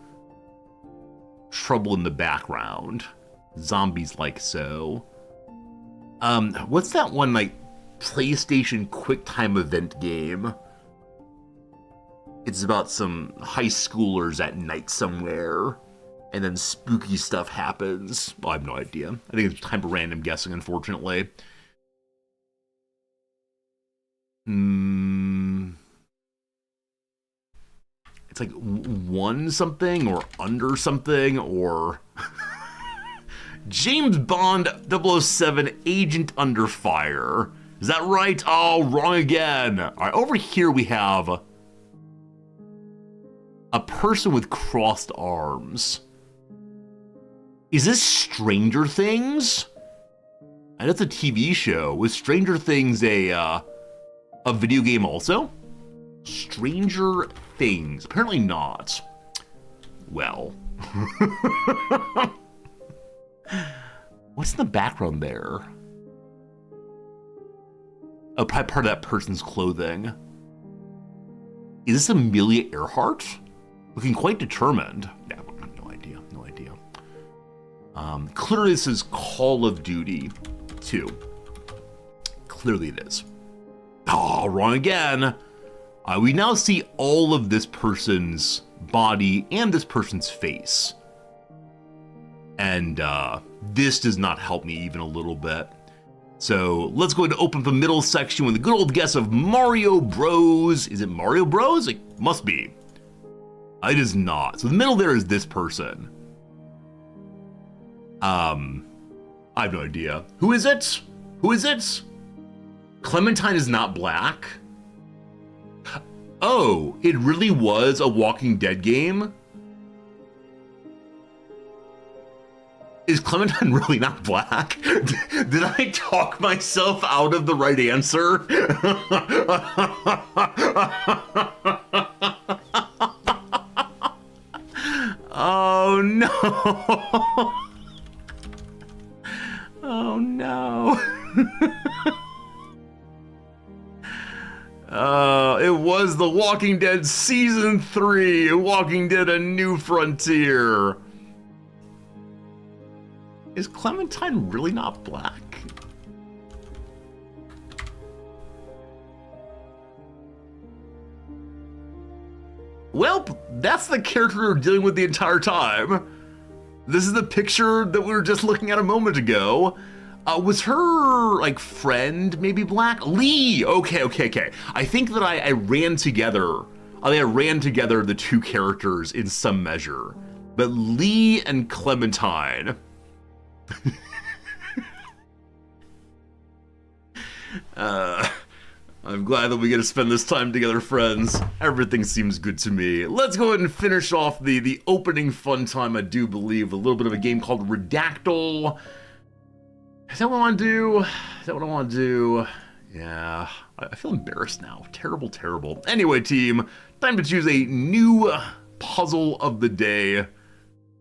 trouble in the background. Zombies like so. What's that one, like, PlayStation QuickTime event game? It's about some high schoolers at night somewhere, and then spooky stuff happens. Well, I have no idea. I think it's time for random guessing, unfortunately. It's like one something or under something or... James Bond 007 Agent Under Fire. Is that right? Oh, wrong again. All right, over here we have a person with crossed arms. Is this Stranger Things? And it's a TV show. Was Stranger Things a video game also? Stranger Things. Apparently not. Well. What's in the background there? Oh, probably part of that person's clothing. Is this Amelia Earhart? Looking quite determined. Yeah, no idea. Clearly this is Call of Duty 2. Clearly it is. Oh, wrong again. We now see all of this person's body and this person's face. And this does not help me even a little bit. So let's go ahead and open up the middle section with a good old guess of Mario Bros. Is it Mario Bros? It must be. It is not. So the middle there is this person. I have no idea. Who is it? Who is it? Clementine is not black. Oh, it really was a Walking Dead game? Is Clementine really not black? Did I talk myself out of the right answer? Oh no. Oh no. It was The Walking Dead Season 3, Walking Dead: A New Frontier. Is Clementine really not black? Well, that's the character we're dealing with the entire time. This is the picture that we were just looking at a moment ago. Was her, like, friend maybe black? Lee! Okay. I think that I ran together. I ran together the two characters in some measure. But Lee and Clementine. I'm glad that we get to spend this time together, friends. Everything seems good to me. Let's go ahead and finish off the opening fun time, I do believe, a little bit of a game called Redactyl. Is that what I want to do? Is that what I want to do? Yeah, I feel embarrassed now. Terrible. Anyway, team, time to choose a new puzzle of the day.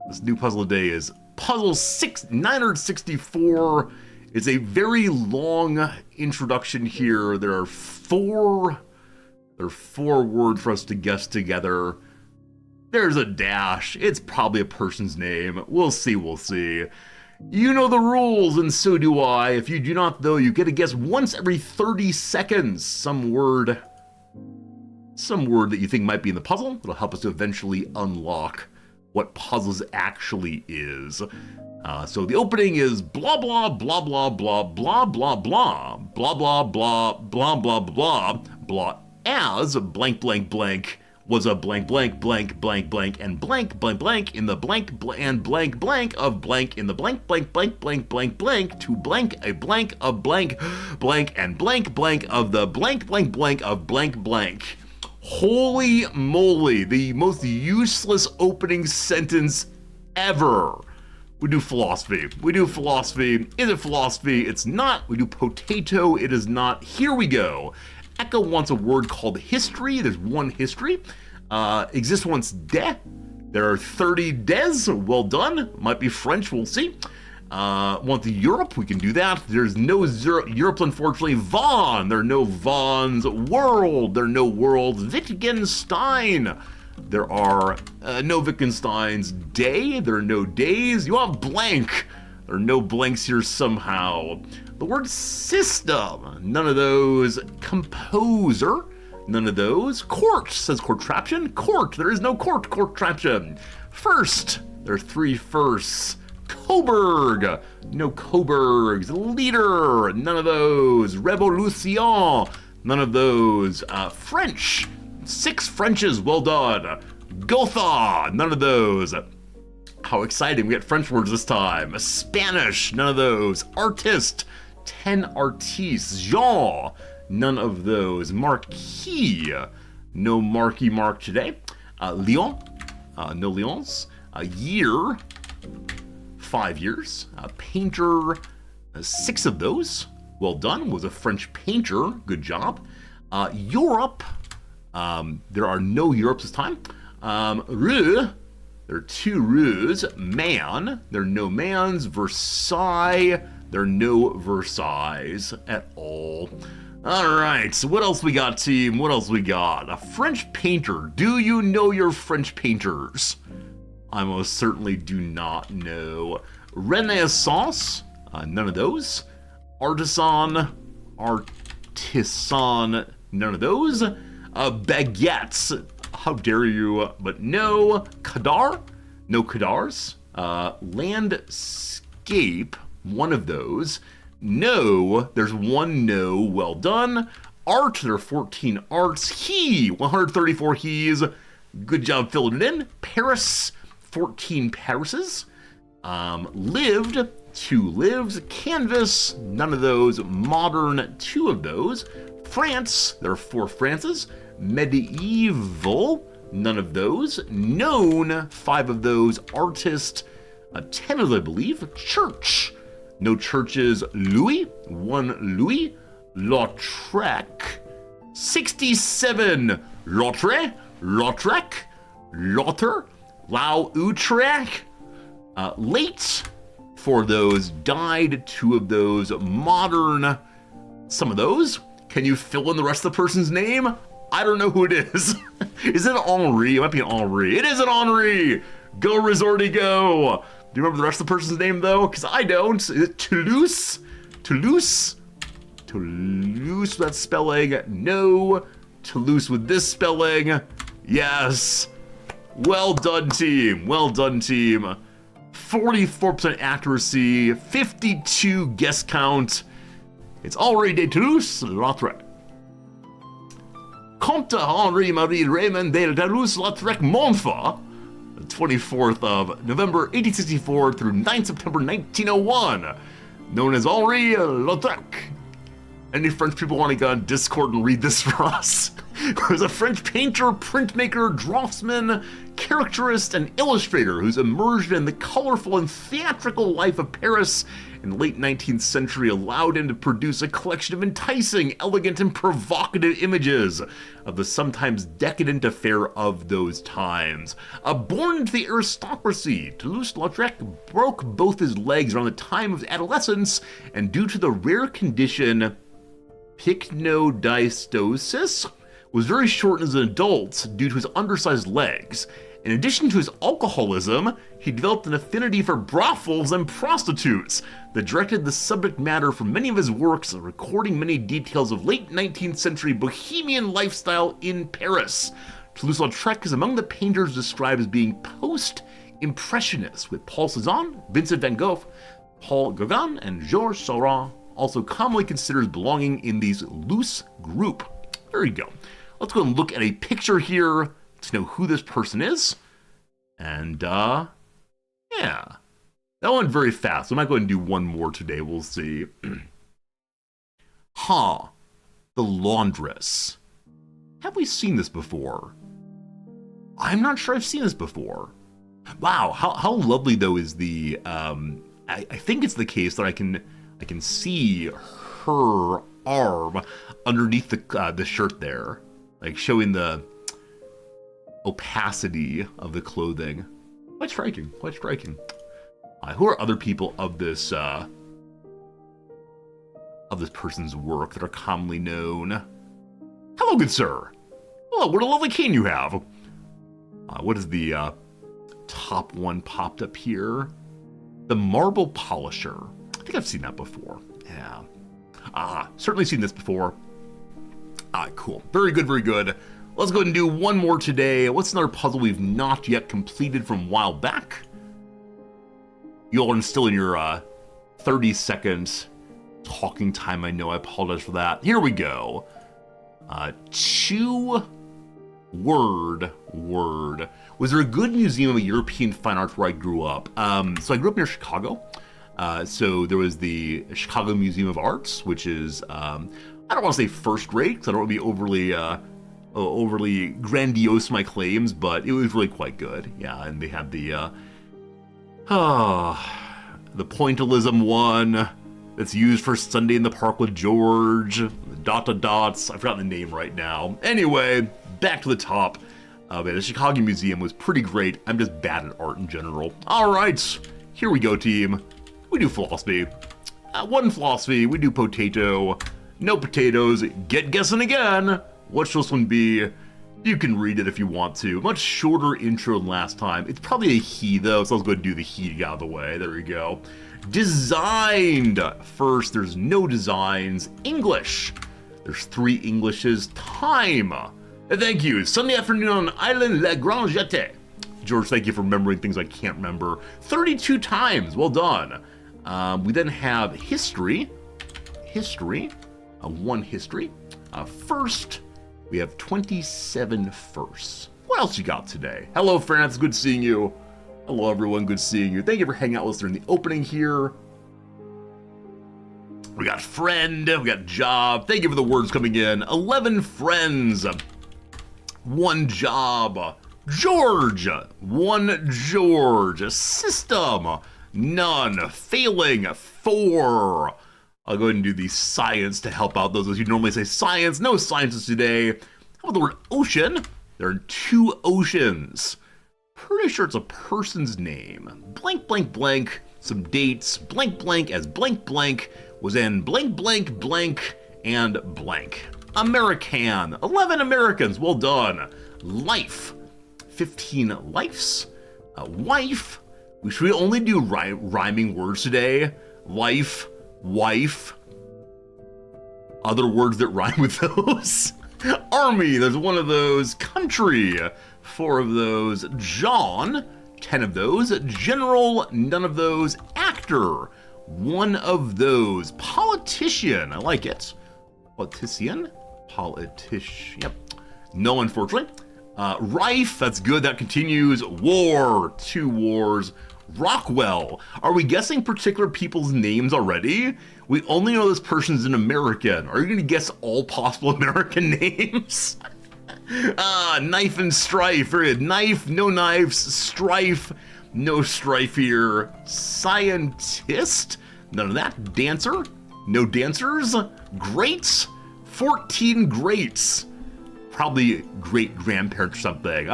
This new puzzle of the day is Puzzle 964. It's a very long introduction here. There are four words for us to guess together. There's a dash. It's probably a person's name. We'll see. You know the rules, and so do I. If you do not, though, you get to guess once every 30 seconds some word that you think might be in the puzzle. It'll help us to eventually unlock what puzzles actually is. So the opening is blah blah blah blah blah blah blah blah blah blah blah blah blah blah blah as blank blank blank was a blank blank blank blank blank and blank blank blank in the blank and blank blank of blank in the blank blank blank blank blank blank to blank a blank of blank blank and blank blank of the blank blank blank of blank blank. Holy moly, the most useless opening sentence ever. We do philosophy. Is it philosophy? It's not. We do potato. It is not. Here we go. Echo wants a word called history. There's one history. Exist once de. There are 30 des. Well done. Might be French. We'll see. Want the Europe? We can do that. There's no Europe, unfortunately. Vaughn. There are no Vaughns. World. There are no worlds. Wittgenstein. There are no Wittgensteins. Day. There are no days. You want blank. There are no blanks here somehow. The word system. None of those. Composer. None of those. Court. Says contraption. Court. There is no court. Contraption. First. There are 3 firsts. Coburg. No Coburgs. Leader. None of those. Revolution. None of those. French. 6 Frenches. Well done. Gotha. None of those. How exciting. We get French words this time. Spanish. None of those. Artist. 10 artistes. Jean. None of those. Marquis. No Marquis Mark today. Lyon. No Lyons. Year. 5 years. Painter. 6 of those. Well done. Was a French painter. Good job. Europe. There are no Europes this time. Rue. There are 2 rues. Man. There are no mans. Versailles. There are no Versailles at all. All right, so what else we got, team? What else we got? A French painter. Do you know your French painters? I most certainly do not know. Renaissance. None of those. Artisan. None of those. Baguettes. How dare you? But no. Kadar. No Kadars. Landscape. One of those. No. There's 1 no. Well done. Art. There are 14 arts. He. 134 he's. Good job filling it in. Paris. 14 Parises. Lived. 2 lives. Canvas. None of those. Modern. 2 of those. France. There are 4 Frances. Medieval, none of those. Known, 5 of those. Artist, 10 of them, I believe. Church, no churches. Louis, 1 Louis. Lautrec, 67. Lautre, Lautrec, Lauter, Utrecht. Late, 4 of those. Died, 2 of those. Modern, some of those. Can you fill in the rest of the person's name? I don't know who it is. Is it Henri? It might be an Henri. It isn't Henri! Go, Resorty, go! Do you remember the rest of the person's name, though? Because I don't. Is it Toulouse? Toulouse? Toulouse, that spelling. No. Toulouse with this spelling. Yes. Well done, team. Well done, team. 44% accuracy, 52 guess count. It's Henri de Toulouse-Lautrec. Comte Henri-Marie Raymond de Toulouse-Lautrec-Montfort, the 24th of November 1864 through 9 September 1901, known as Henri Lautrec. Any French people want to go on Discord and read this for us? He was a French painter, printmaker, draftsman, caricaturist, and illustrator whose immersion in the colorful and theatrical life of Paris in the late 19th century allowed him to produce a collection of enticing, elegant, and provocative images of the sometimes decadent affair of those times. Born into the aristocracy, Toulouse-Lautrec broke both his legs around the time of adolescence, and due to the rare condition pycnodysostiosis, was very short as an adult due to his undersized legs. In addition to his alcoholism, he developed an affinity for brothels and prostitutes that directed the subject matter for many of his works, recording many details of late 19th century bohemian lifestyle in Paris. Toulouse-Lautrec is among the painters described as being post-impressionist, with Paul Cézanne, Vincent van Gogh, Paul Gauguin, and Georges Seurat also commonly considered as belonging in these loose group. There you go. Let's go and look at a picture here to know who this person is. And, yeah. That went very fast. So I might go ahead and do one more today. We'll see. The laundress. Have we seen this before? I'm not sure I've seen this before. Wow, how lovely, though, is the... I think it's the case that I can see her arm underneath the shirt there, like showing the opacity of the clothing. Quite striking, quite striking. Who are other people of this person's work that are commonly known? Hello, good sir. Oh, what a lovely cane you have. What is the top one popped up here? The marble polisher. I think I've seen that before. Yeah. Certainly seen this before. Cool. Very good, very good. Let's go ahead and do one more today. What's another puzzle we've not yet completed from a while back? You all are still in your 30-second talking time, I know. I apologize for that. Here we go. Word. Was there a good museum of European fine art where I grew up? So I grew up near Chicago. So there was the Chicago Museum of Arts, which is, I don't want to say first rate, because I don't want to be overly grandiose in my claims, but it was really quite good. Yeah, and they had the pointillism one that's used for Sunday in the Park with George, the dots. I've forgotten the name right now. Anyway, back to the top. The Chicago Museum was pretty great. I'm just bad at art in general. All right, here we go, team. We do philosophy. One philosophy, we do potato. No potatoes, get guessing again. What should this one be? You can read it if you want to. Much shorter intro than last time. It's probably a he, though, so let's go ahead and do the he to get out of the way. There we go. Designed. First, there's no designs. English. There's 3 Englishes. Time. Thank you. Sunday afternoon on Island La Grande Jetée. George, thank you for remembering things I can't remember. 32 times. Well done. We then have history. One history. First, we have 27 firsts. What else you got today? Hello, France. Good seeing you. Hello, everyone. Good seeing you. Thank you for hanging out with us during the opening here. We got friend. We got job. Thank you for the words coming in. 11 friends. One job. George. One George. System. None. Failing. 4. I'll go ahead and do the science to help out those of you who normally say science. No sciences today. How about the word ocean? There are 2 oceans. Pretty sure it's a person's name. Blank, blank, blank. Some dates. Blank, blank as blank, blank was in blank, blank, blank, and blank. American. 11 Americans. Well done. Life. 15 lives. Wife. Should we only do rhyming words today? Life. Wife. Other words that rhyme with those. Army, there's 1 of those. Country, 4 of those. John, 10 of those. General, none of those. Actor, 1 of those. Politician, I like it. Politician, yep. No, unfortunately. Rife, that's good, that continues. War, 2 wars. Rockwell. Are we guessing particular people's names already? We only know this person's an American. Are you going to guess all possible American names? Knife and strife. Very good. Knife, no knives. Strife, no strife here. Scientist, none of that. Dancer, no dancers. Greats, 14 greats. Probably great-grandparents or something.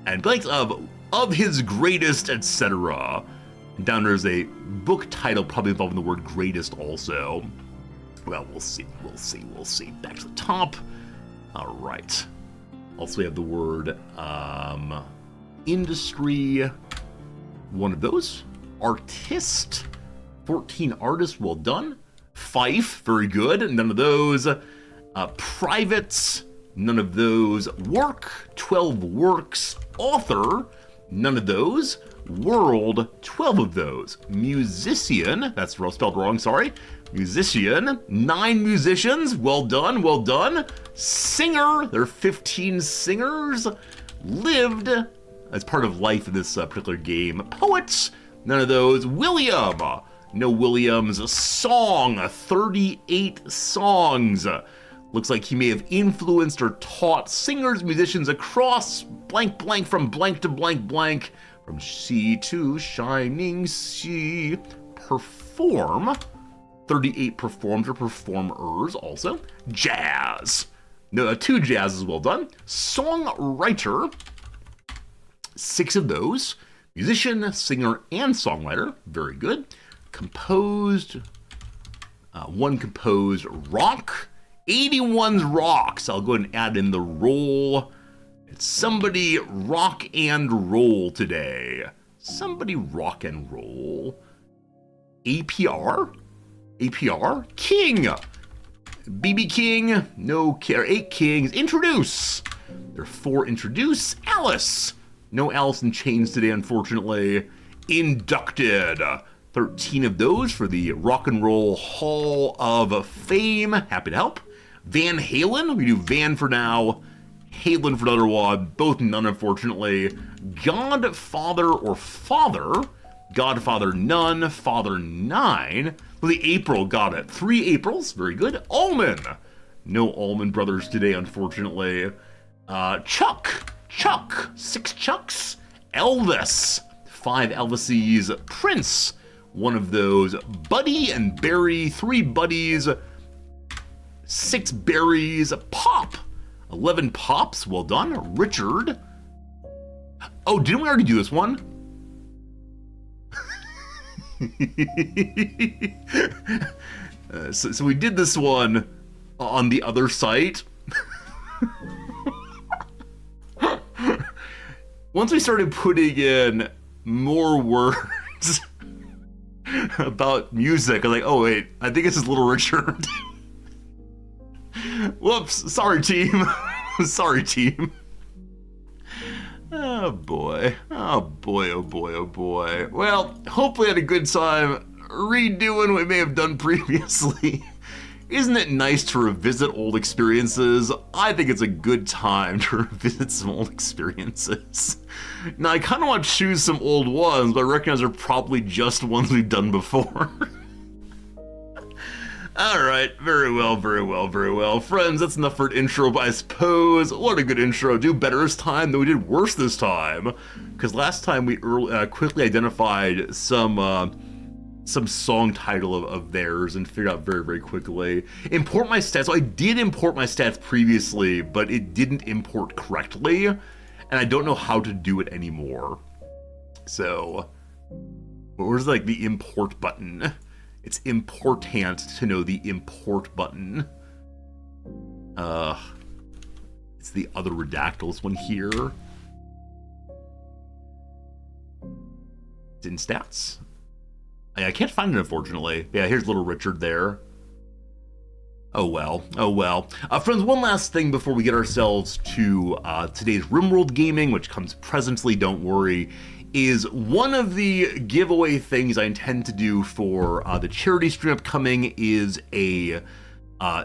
And blanks of his greatest, etc. Down there's a book title probably involving the word greatest also. Well, we'll see. Back to the top. All right. Also, we have the word industry. 1 of those. Artist. 14 artists. Well done. Fife. Very good. None of those. Privates. None of those. Work. 12 works. Author. None of those. World, 12 of those. Musician, that's spelled wrong, sorry. Musician, 9 musicians, well done, well done. Singer, there are 15 singers. Lived, as part of life in this particular game. Poets, none of those. William, no Williams. Song, 38 songs. Looks like he may have influenced or taught singers, musicians across blank, blank, from blank to blank, blank. From sea to shining sea. Perform. 38 performed or performers also. Jazz. No, 2 jazzes, well done. Songwriter. 6 of those. Musician, singer, and songwriter. Very good. Composed. 1 composed. Rock. 81's rocks. I'll go ahead and add in the roll. It's somebody rock and roll today. Somebody rock and roll. APR? King. BB King. No care. 8 kings. Introduce. There are 4 introduce. Alice. No Alice in Chains today, unfortunately. Inducted. 13 of those for the Rock and Roll Hall of Fame. Happy to help. Van Halen. We do Van for now. Halen for another one. Both none, unfortunately. Godfather or Father. Godfather none. Father 9. Well, the April got it. 3 Aprils. Very good. Allman. No Allman Brothers today, unfortunately. Chuck. 6 Chucks. Elvis. 5 Elvises. Prince. 1 of those. Buddy and Barry. 3 buddies. 6 berries. Pop. 11 pops. Well done. Richard. Oh, didn't we already do this one? So we did this one on the other site. Once we started putting in more words about music, I was like, oh wait, I think this is Little Richard. Whoops, sorry team. Sorry team. Oh boy, oh boy, oh boy, oh boy. Well, hopefully I had a good time redoing what we may have done previously. Isn't it nice to revisit old experiences? I think it's a good time to revisit some old experiences. Now, I kind of want to choose some old ones, but I recognize they're probably just ones we've done before. Alright, very well, very well, very well. Friends, that's enough for an intro, I suppose. What a good intro. Do better this time than we did worse this time. Because last time we quickly identified some song title of theirs and figured out very, very quickly. Import my stats. So I did import my stats previously, but it didn't import correctly. And I don't know how to do it anymore. So, where's like the import button? It's important to know the import button. It's the other redactals one here. It's in stats. I can't find it, unfortunately. Yeah, here's little Richard there. Oh well, oh well. Friends, one last thing before we get ourselves to today's Rimworld gaming, which comes presently, don't worry, is one of the giveaway things I intend to do for the charity stream upcoming is a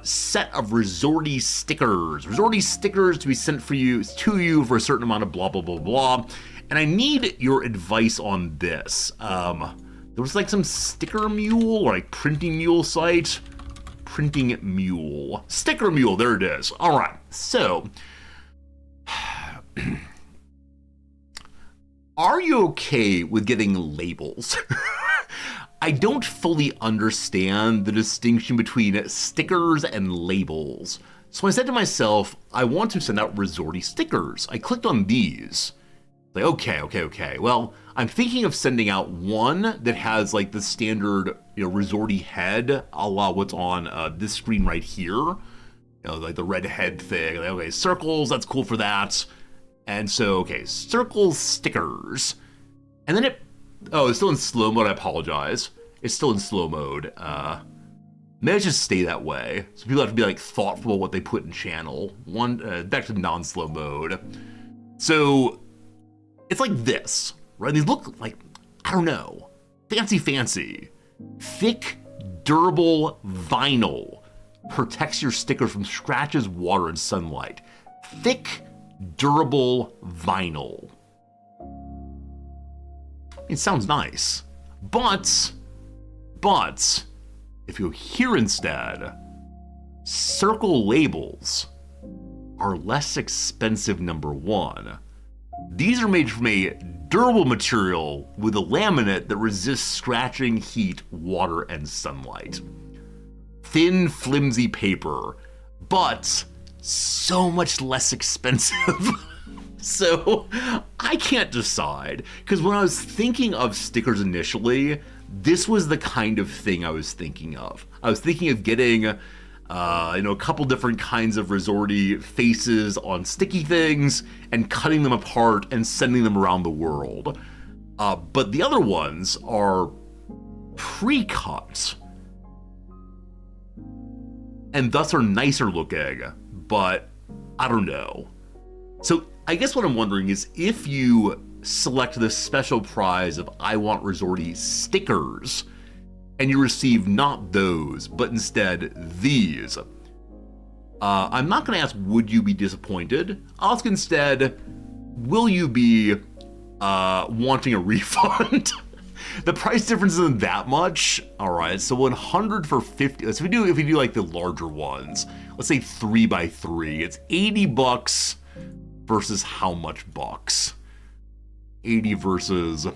set of Resorty stickers. Resorty stickers to be sent to you for a certain amount of blah, blah, blah, blah. And I need your advice on this. There was like some sticker mule or like printing mule site. Printing mule. Sticker mule, there it is. All right, so are you okay with getting labels? I don't fully understand the distinction between stickers and labels. So I said to myself, I want to send out Resorty stickers. I clicked on these. Like, okay. Well, I'm thinking of sending out one that has like the standard, Resorty head, a la what's on this screen right here. Like the red head thing. Like, okay, circles, that's cool for that. And so, okay, circle stickers. And then it's still in slow mode, I apologize. It's still in slow mode. Maybe I just stay that way. So people have to be like thoughtful about what they put in channel. Back to non-slow mode. So, it's like this, right? These look like, I don't know, fancy. Thick, durable vinyl protects your sticker from scratches, water, and sunlight. Thick, durable vinyl. It sounds nice, but if you hear instead, circle labels are less expensive, number one. These are made from a durable material with a laminate that resists scratching, heat, water, and sunlight. Thin, flimsy paper, but so much less expensive. So I can't decide, because when I was thinking of stickers initially, this was the kind of thing I was thinking of. I was thinking of getting a couple different kinds of Resorty faces on sticky things and cutting them apart and sending them around the world. But the other ones are pre-cut and thus are nicer looking, but I don't know. So I guess what I'm wondering is if you select the special prize of I Want Resorty stickers and you receive not those, but instead these, I'm not going to ask, would you be disappointed? I'll ask instead, will you be wanting a refund? The price difference isn't that much. All right, so 100 for 50. So if we do like the larger ones, let's say 3x3, it's $80 versus how much bucks? 80 versus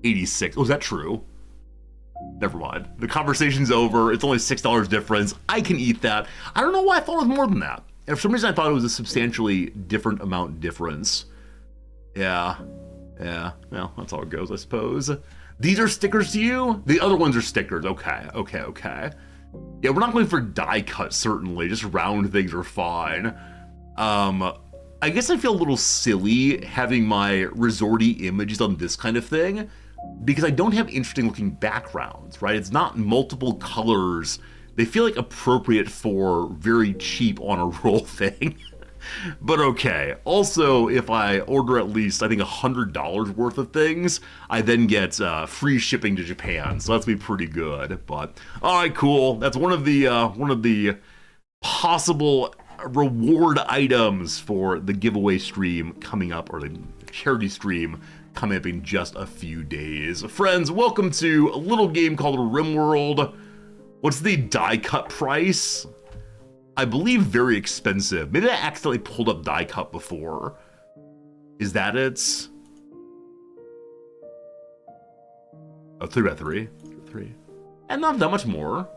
86. Oh, is that true? Never mind. The conversation's over. It's only $6 difference. I can eat that. I don't know why I thought it was more than that. And for some reason, I thought it was a substantially different amount difference. Yeah. Well, that's how it goes, I suppose. These are stickers to you? The other ones are stickers. Okay. Yeah, we're not going for die cut, certainly. Just round things are fine. I guess I feel a little silly having my Resorty images on this kind of thing because I don't have interesting looking backgrounds, right? It's not multiple colors. They feel like appropriate for very cheap on a roll thing. But okay. Also, if I order at least, I think $100 worth of things, I then get free shipping to Japan. So that's be pretty good. But all right, cool. That's one of the possible reward items for the giveaway stream coming up, or the charity stream coming up in just a few days. Friends, welcome to a little game called Rimworld. What's the die cut price? I believe very expensive. Maybe I accidentally pulled up die cut before. Is that it? Oh, 3x3. 3. And not that much more.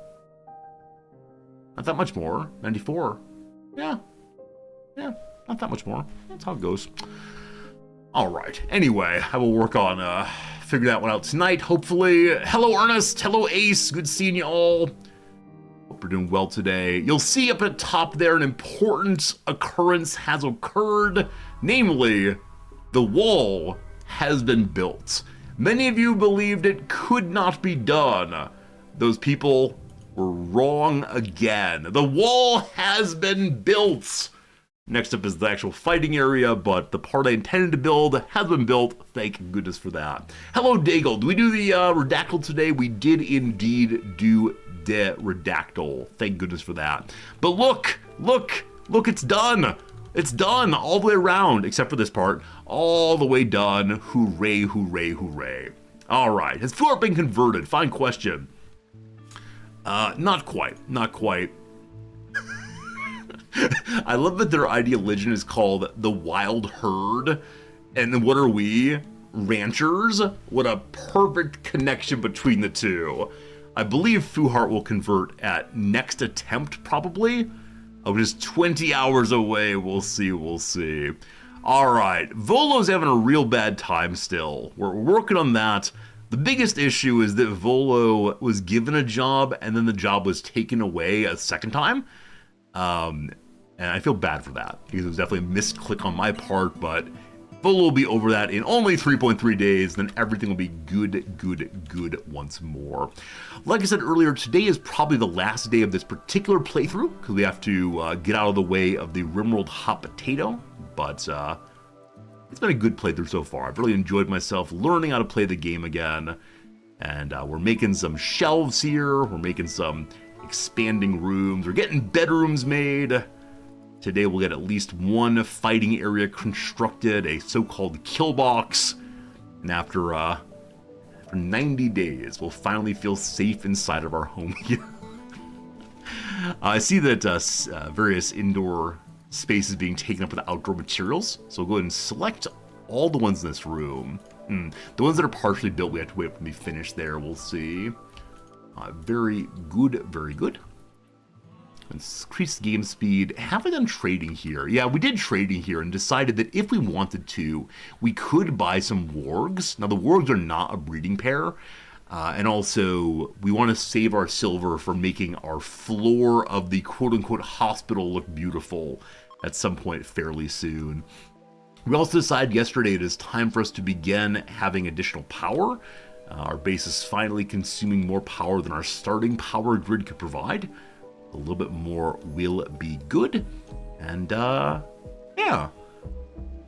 Not that much more. 94. Yeah. Yeah, not that much more. That's how it goes. Alright, anyway, I will work on figuring that one out tonight, hopefully. Hello, Ernest. Hello, Ace. Good seeing you all. Hope we're doing well today. You'll see up at the top there an important occurrence has occurred. Namely, the wall has been built. Many of you believed it could not be done. Those people were wrong again. The wall has been built. Next up is the actual fighting area, but the part I intended to build has been built. Thank goodness for that. Hello, Daigle. Do we do the Redactyl today? We did indeed do the Redactyl. Thank goodness for that. But look, it's done. It's done all the way around, except for this part. All the way done. Hooray, hooray, hooray. All right. Has Fuart been converted? Fine question. Not quite. I love that their ideal religion is called the Wild Herd. And then what are we? Ranchers? What a perfect connection between the two. I believe Fuhart will convert at next attempt, probably. Which is 20 hours away. We'll see. Alright, Volo's having a real bad time still. We're working on that. The biggest issue is that Volo was given a job and then the job was taken away a second time. And I feel bad for that, because it was definitely a misclick on my part, but Volo will be over that in only 3.3 days, then everything will be good once more. Like I said earlier, today is probably the last day of this particular playthrough, because we have to get out of the way of the Rimworld hot potato, but it's been a good playthrough so far. I've really enjoyed myself learning how to play the game again, and we're making some shelves here, we're making some expanding rooms, we're getting bedrooms made. Today we'll get at least one fighting area constructed, a so-called kill box, and after 90 days we'll finally feel safe inside of our home here. I see that various indoor spaces being taken up with outdoor materials, so we'll go ahead and select all the ones in this room. The ones that are partially built, we have to wait for them to be finished there, we'll see. Very good. Increase game speed. Have we done trading here? Yeah, we did trading here and decided that if we wanted to, we could buy some wargs. Now, the wargs are not a breeding pair. And also, we want to save our silver for making our floor of the quote-unquote hospital look beautiful at some point fairly soon. We also decided yesterday it is time for us to begin having additional power. Our base is finally consuming more power than our starting power grid could provide. A little bit more will be good. And, yeah.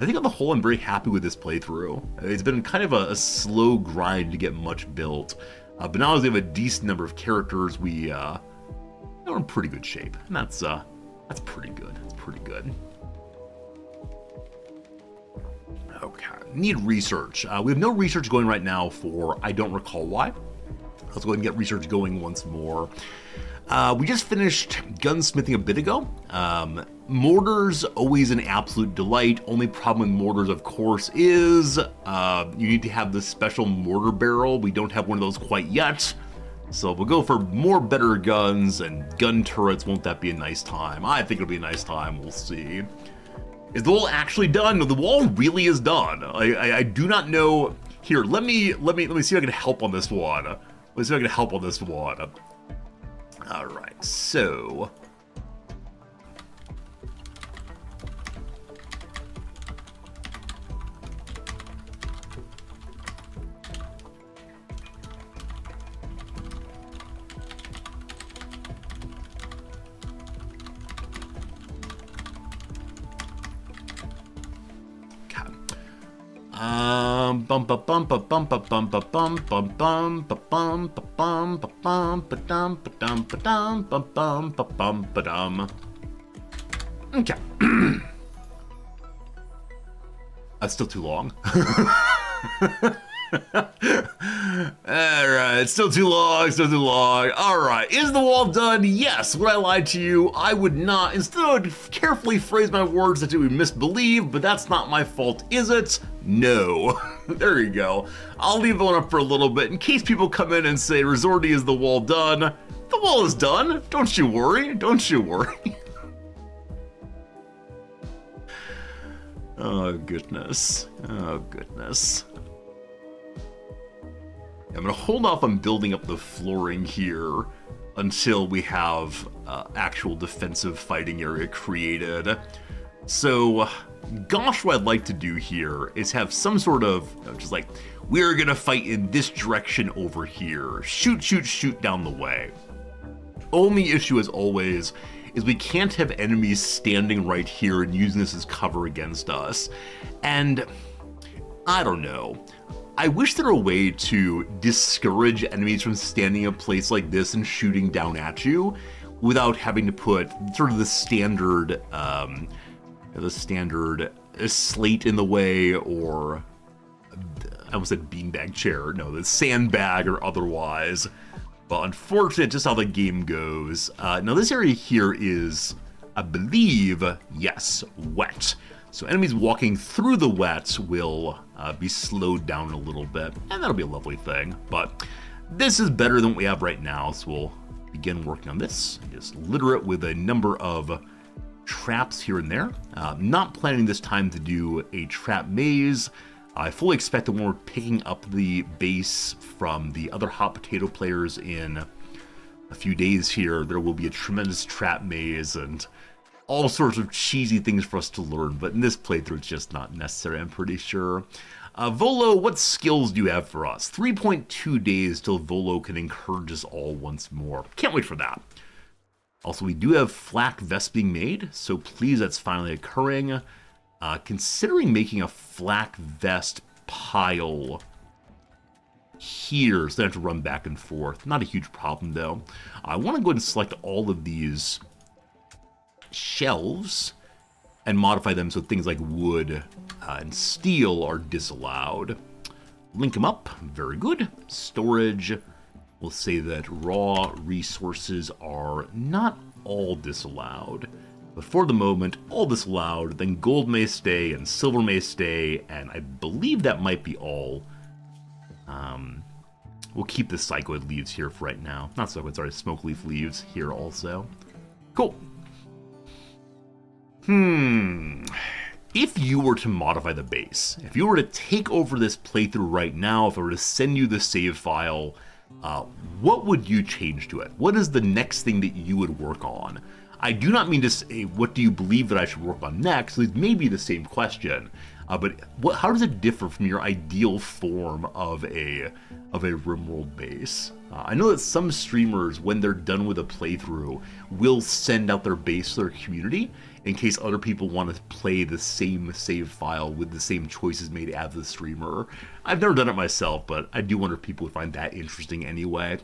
I think on the whole, I'm very happy with this playthrough. It's been kind of a slow grind to get much built. But now as we have a decent number of characters, we're in pretty good shape. And that's pretty good. That's pretty good. Okay. Need research. We have no research going right now for I don't recall why. Let's go ahead and get research going once more. We just finished gunsmithing a bit ago. Mortars, always an absolute delight. Only problem with mortars, of course, is you need to have this special mortar barrel. We don't have one of those quite yet. So we'll go for more better guns and gun turrets. Won't that be a nice time? I think it'll be a nice time. We'll see. Is the wall actually done? No, the wall really is done. I do not know. Here, let me see if I can help on this one. Let's see if I can help on this one. All right, so bum ba bum ba bum ba bum ba bum bum bum ba bum ba bum ba bum ba dum ba dum ba dum ba bum ba bum ba dum. Okay. That's still too long. Alright, still too long, still too long. Alright, is the wall done? Yes. Would I lie to you? I would not. Instead, I would carefully phrase my words that you would misbelieve, but that's not my fault, is it? No. There you go. I'll leave one up for a little bit in case people come in and say, Resorti, is the wall done? The wall is done. Don't you worry. Don't you worry. Oh, goodness. Oh, goodness. I'm going to hold off on building up the flooring here until we have actual defensive fighting area created. So, gosh, what I'd like to do here is have some sort of, just like, we're going to fight in this direction over here. Shoot, shoot, shoot down the way. Only issue, as always, is we can't have enemies standing right here and using this as cover against us. And, I don't know. I wish there were a way to discourage enemies from standing in a place like this and shooting down at you without having to put sort of the standard slate in the way, or I almost said beanbag chair, no, the sandbag or otherwise. But unfortunately, just how the game goes. Now this area here is, I believe, yes, wet. So enemies walking through the wet will be slowed down a little bit, and that'll be a lovely thing. But this is better than what we have right now, so we'll begin working on this. Just litter it with a number of traps here and there. Not planning this time to do a trap maze. I fully expect that when we're picking up the base from the other hot potato players in a few days here, there will be a tremendous trap maze and all sorts of cheesy things for us to learn, but in this playthrough it's just not necessary, I'm pretty sure. Volo, what skills do you have for us? 3.2 days till Volo can encourage us all once more. Can't wait for that. Also, we do have flak vests being made, so please, that's finally occurring. Considering making a flak vest pile here, so I have to run back and forth. Not a huge problem, though. I want to go ahead and select all of these shelves and modify them so things like wood and steel are disallowed. Link them up. Very good. Storage. We'll say that raw resources are not all disallowed, but for the moment, all disallowed. Then gold may stay and silver may stay, and I believe that might be all. We'll keep the psychoid leaves here for right now. Not psychoid, sorry, smoke leaf leaves here also. Cool. If you were to modify the base, if you were to take over this playthrough right now, if I were to send you the save file, what would you change to it? What is the next thing that you would work on? I do not mean to say, what do you believe that I should work on next? It may be the same question, but how does it differ from your ideal form of a Rimworld base? I know that some streamers, when they're done with a playthrough, will send out their base to their community in case other people want to play the same save file with the same choices made as the streamer. I've never done it myself, but I do wonder if people would find that interesting anyway.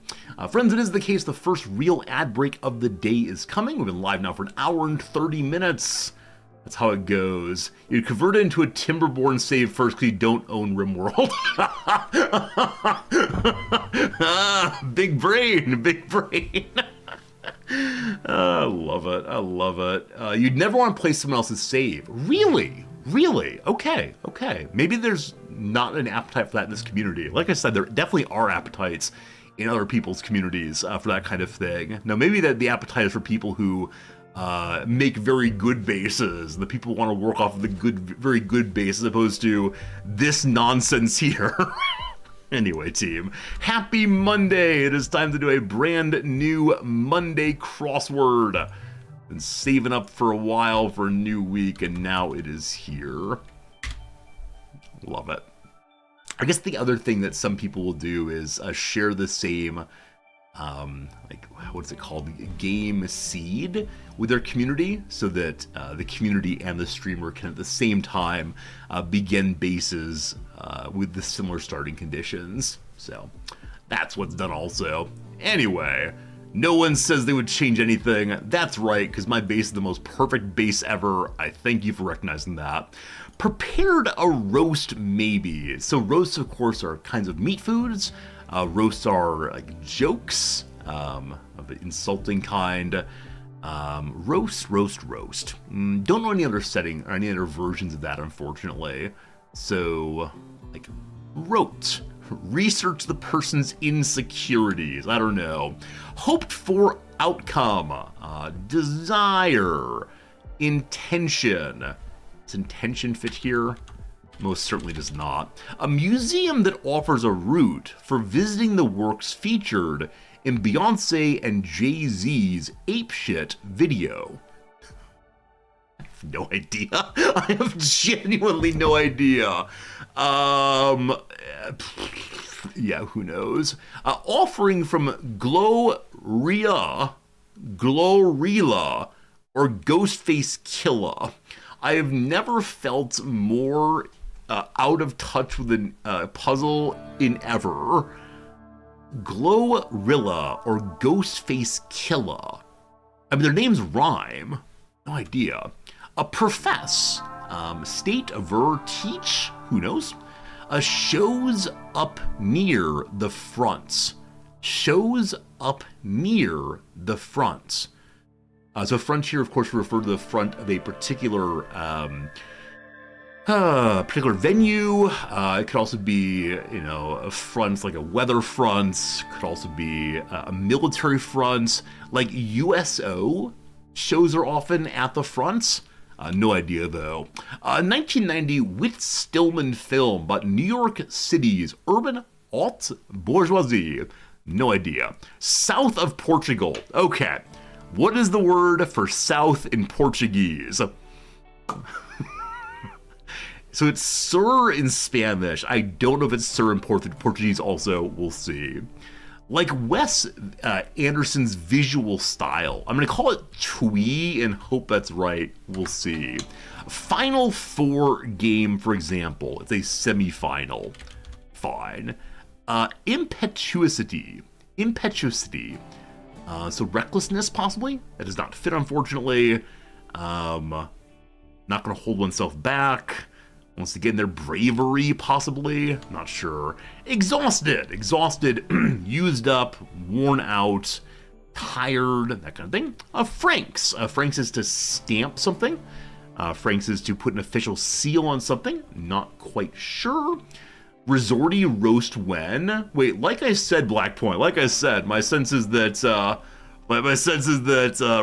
Friends, it is the case the first real ad break of the day is coming. We've been live now for an hour and 30 minutes. That's how it goes. You convert it into a Timberborn save first because you don't own Rimworld. Big brain, big brain. I love it. I love it. You'd never want to play someone else's save. Really? Really? Okay. Okay. Maybe there's not an appetite for that in this community. Like I said, there definitely are appetites in other people's communities for that kind of thing. Now, maybe that the appetite is for people who make very good bases. The people want to work off of the good, very good base as opposed to this nonsense here. Anyway, team, happy Monday. It is time to do a brand new Monday crossword. Been saving up for a while for a new week, and now it is here. Love it. I guess the other thing that some people will do is share the same, like, what's it called? Game seed with their community so that the community and the streamer can at the same time begin bases with the similar starting conditions. So that's what's done also. Anyway, No one says they would change anything. That's right, because my base is the most perfect base ever. I thank you for recognizing that. Prepared a roast, maybe. So roasts, of course, are kinds of meat foods. Roasts are like jokes of an insulting kind. Roast. Don't know any other setting or any other versions of that, unfortunately. So, like, rote. Research the person's insecurities. I don't know. Hoped for outcome. Desire. Intention. Does intention fit here? Most certainly does not. A museum that offers a route for visiting the works featured in Beyonce and Jay-Z's Apeshit video. I have no idea. I have genuinely no idea. Yeah, who knows? Offering from Glorilla, or Ghostface Killa. I have never felt more out of touch with a puzzle in ever. Glorilla or Ghostface Killa. I mean, their names rhyme. No idea. Profess. State, aver, teach. Who knows? Shows up near the fronts. Shows up near the fronts. So frontier, of course, refer to the front of a particular venue. It could also be, a front like a weather front. Could also be a military front. Like USO shows are often at the fronts. No idea though. 1990 Whit Stillman film about New York City's urban alt bourgeoisie. No idea. South of Portugal. Okay. What is the word for south in Portuguese? So it's sur in Spanish. I don't know if it's sur in Portuguese also. We'll see. Like Wes Anderson's visual style. I'm going to call it twee and hope that's right. We'll see. Final Four game, for example. It's a semi-final. Fine. Impetuosity. So recklessness, possibly? That does not fit, unfortunately. Not going to hold oneself back. Wants to get in their bravery, possibly. Not sure. Exhausted, used up, worn out, tired, that kind of thing. Franks. Franks is to stamp something. Franks is to put an official seal on something. Not quite sure. Resorty roast when? Wait, like I said, Black Point. Like I said, my sense is that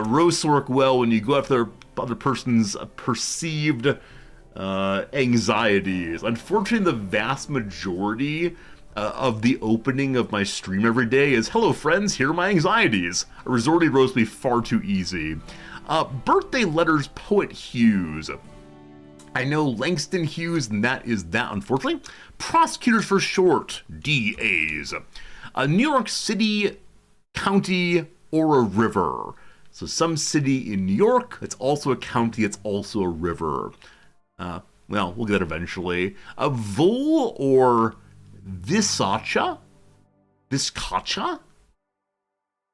roasts work well when you go after other person's perceived anxieties. Unfortunately, the vast majority of the opening of my stream every day is, hello friends, here are my anxieties. A resorty roast would be far too easy. Birthday letters, Poet Hughes. I know Langston Hughes, and that is that, unfortunately. Prosecutors for short, DAs. New York City, county, or a river. So some city in New York, it's also a county, it's also a river. Well, we'll get it eventually. A vole or viscacha?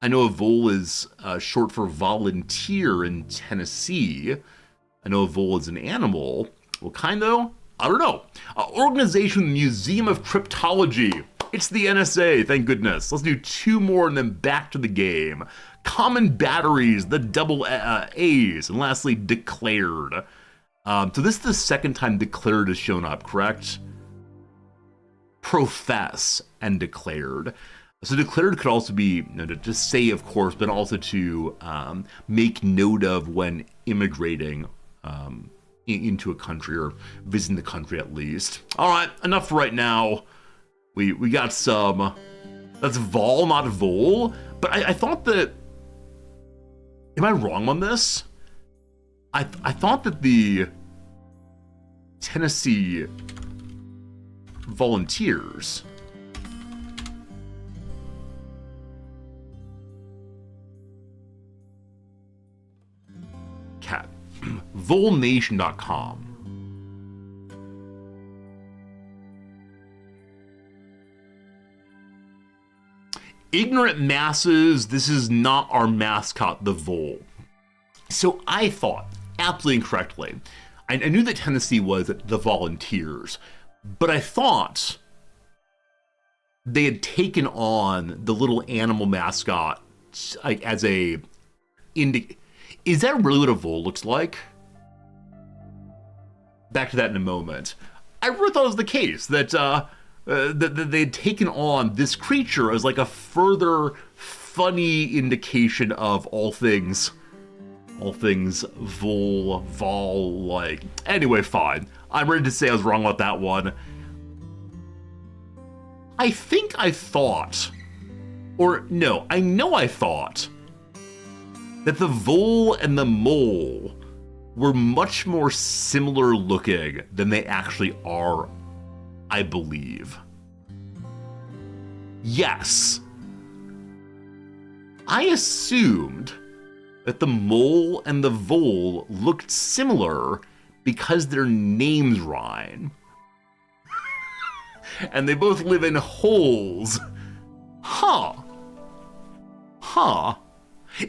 I know a vole is short for volunteer in Tennessee. I know a vole is an animal. What kind though? I don't know. Organization Museum of Cryptology. It's the NSA, thank goodness. Let's do two more and then back to the game. Common batteries, the double A's. And lastly, declared. So this is the second time declared has shown up, correct? Profess and declared. So declared could also be to say, of course, but also to make note of when immigrating into a country or visiting the country at least. All right, enough for right now. We got some. That's vol, not vole. But I thought that. Am I wrong on this? I thought that the Tennessee Volunteers cat volnation.com. Ignorant masses, this is not our mascot, the vole. So I thought, absolutely incorrectly, I knew that Tennessee was the Volunteers, but I thought they had taken on the little animal mascot like as a is that really what a vole looks like? Back to that in a moment. I really thought it was the case that that they had taken on this creature as like a further funny indication of all things vol like. Anyway, fine. I'm ready to say I was wrong about that one. I think I thought, or no, I know I thought that the vole and the mole were much more similar looking than they actually are, I believe. Yes. I assumed that the mole and the vole looked similar because their names rhyme. And they both live in holes. Huh.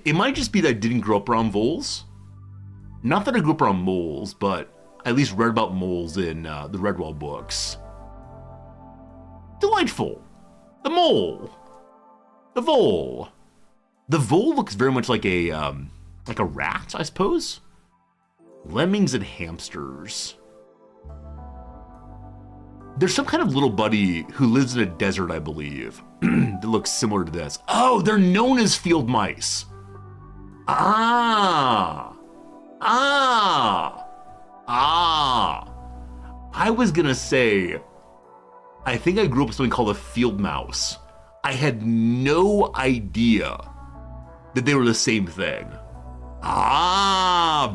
It might just be that I didn't grow up around voles. Not that I grew up around moles, but I at least read about moles in the Rimworld books. Delightful. The mole. The vole. The vole looks very much like a rat, I suppose. Lemmings and hamsters. There's some kind of little buddy who lives in a desert, I believe, that looks similar to this. Oh, they're known as field mice. I was gonna say, I think I grew up with something called a field mouse. I had no idea that they were the same thing.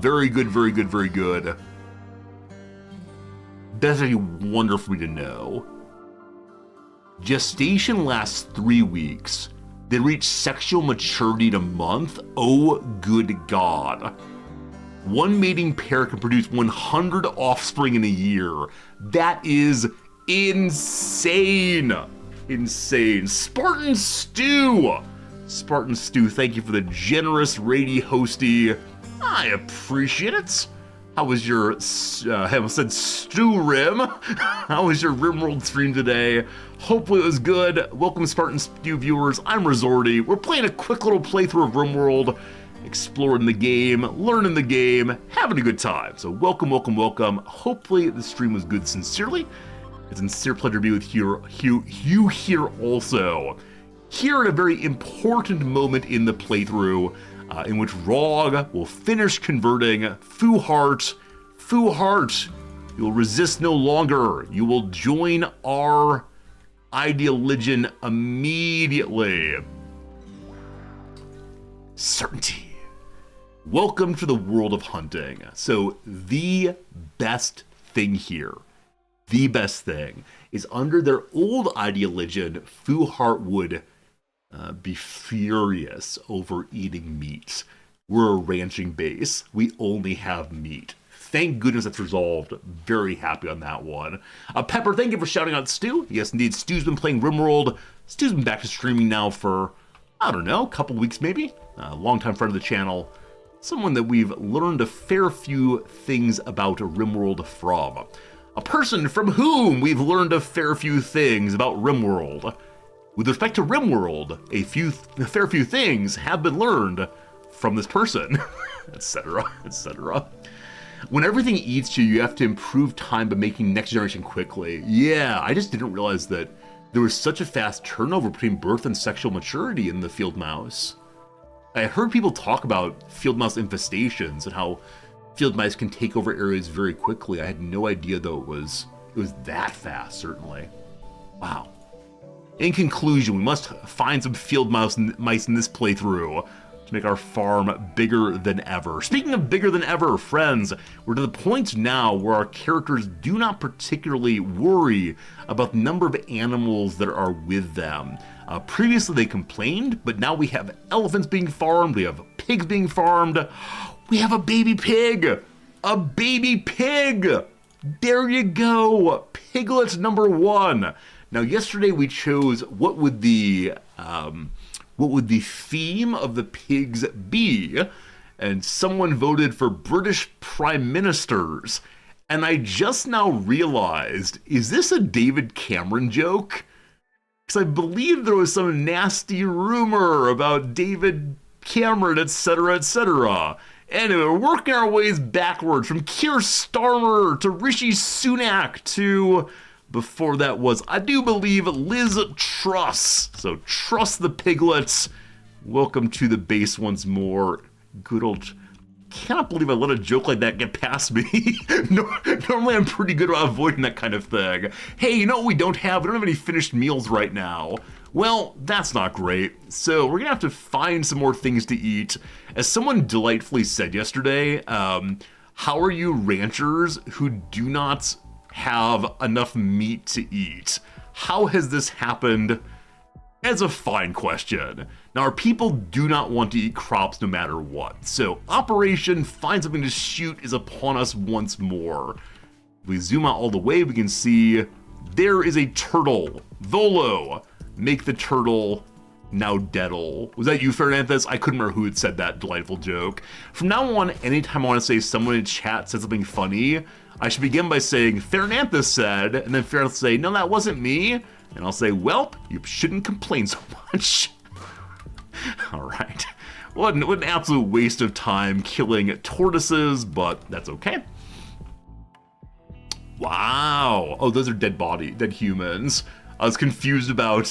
Very good, very good, very good. That's actually wonderful for me to know. Gestation lasts 3 weeks. They reach sexual maturity in a month. Oh, good God. One mating pair can produce 100 offspring in a year. That is insane. Insane. Spartan Stew, thank you for the generous raid hosty. I appreciate it. How was your, I almost said Stew Rim. How was your Rimworld stream today? Hopefully it was good. Welcome Spartan Stew viewers, I'm Resorty. We're playing a quick little playthrough of Rimworld, exploring the game, learning the game, having a good time. So welcome, welcome, welcome. Hopefully the stream was good sincerely. It's a sincere pleasure to be with you here also. Here at a very important moment in the playthrough, in which Rog will finish converting Fu Heart. Fu Heart, you will resist no longer. You will join our Ideologion immediately. Certainty. Welcome to the world of hunting. So the best thing here, the best thing, is under their old Ideologion, Fu Heart would be furious over eating meat. We're a ranching base. We only have meat. Thank goodness that's resolved. Very happy on that one. Pepper, thank you for shouting out Stu. Yes, indeed, Stu's been playing Rimworld. Stu's been back to streaming now for, I don't know, a couple weeks maybe. Longtime friend of the channel. Someone that we've learned a fair few things about Rimworld from. A person from whom we've learned a fair few things about Rimworld. With respect to Rimworld, a fair few things have been learned from this person, etc., etc. When everything eats you, you have to improve time by making next generation quickly. Yeah, I just didn't realize that there was such a fast turnover between birth and sexual maturity in the field mouse. I heard people talk about field mouse infestations and how field mice can take over areas very quickly. I had no idea though it was that fast, certainly. Wow. In conclusion, we must find some field mice in this playthrough to make our farm bigger than ever. Speaking of bigger than ever, friends, we're to the point now where our characters do not particularly worry about the number of animals that are with them. Previously they complained, but now we have elephants being farmed, we have pigs being farmed, we have a baby pig! A baby pig! There you go! Piglet number 1. Now, yesterday we chose what would the theme of the pigs be, and someone voted for British prime ministers. And I just now realized, is this a David Cameron joke? Because I believe there was some nasty rumor about David Cameron, etc., etc. Anyway, we're working our ways backwards from Keir Starmer to Rishi Sunak to, before that was, I do believe, Liz Truss. So Truss the piglets. Welcome to the base once more. Good old... Cannot believe I let a joke like that get past me. Normally I'm pretty good about avoiding that kind of thing. Hey, you know what we don't have? We don't have any finished meals right now. Well, that's not great. So we're gonna have to find some more things to eat. As someone delightfully said yesterday, how are you ranchers who do not have enough meat to eat? How has this happened? That's a fine question. Now, our people do not want to eat crops no matter what, so Operation Find Something to Shoot is upon us once more. If we zoom out all the way, we can see there is a turtle. Volo, make the turtle now deadle. Was that you, Fernandez? I couldn't remember who had said that delightful joke. From now on, anytime I want to say someone in chat said something funny, I should begin by saying, Fernandez said, and then Fernandez will say, no, that wasn't me. And I'll say, welp, you shouldn't complain so much. All right. What an absolute waste of time killing tortoises, but that's okay. Wow. Oh, those are dead humans. I was confused about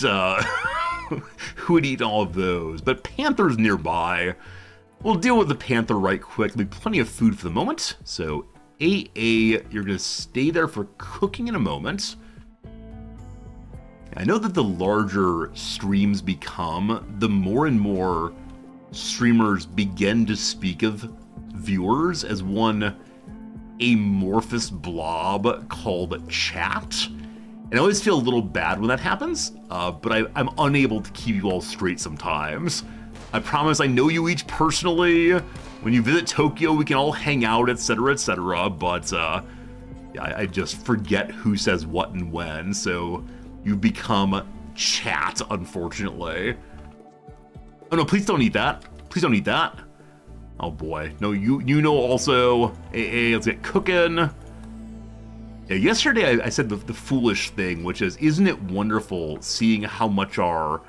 who would eat all of those, but panther's nearby. We'll deal with the panther right quick. There'll be plenty of food for the moment. So AA, you're gonna stay there for cooking in a moment. I know that the larger streams become, the more and more streamers begin to speak of viewers as one amorphous blob called chat. And I always feel a little bad when that happens, but I'm unable to keep you all straight sometimes. I promise I know you each personally. When you visit Tokyo, we can all hang out, etc., etc., but yeah, I just forget who says what and when, so you become chat, unfortunately. Oh no, please don't eat that. Please don't eat that. Oh boy. No, you know also. AA, let's get cooking. Yeah, yesterday I said the foolish thing, which is, isn't it wonderful seeing how much our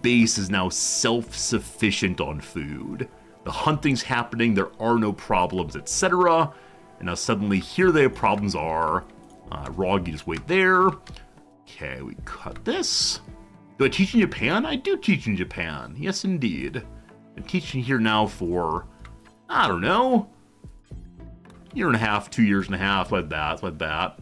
base is now self-sufficient on food? The hunting's happening, there are no problems, etc. And now suddenly here the problems are. Rog, you just wait there. Okay, we cut this. Do I teach in Japan? I do teach in Japan. Yes, indeed. I'm teaching here now for, I don't know, year and a half, 2 years and a half, like that.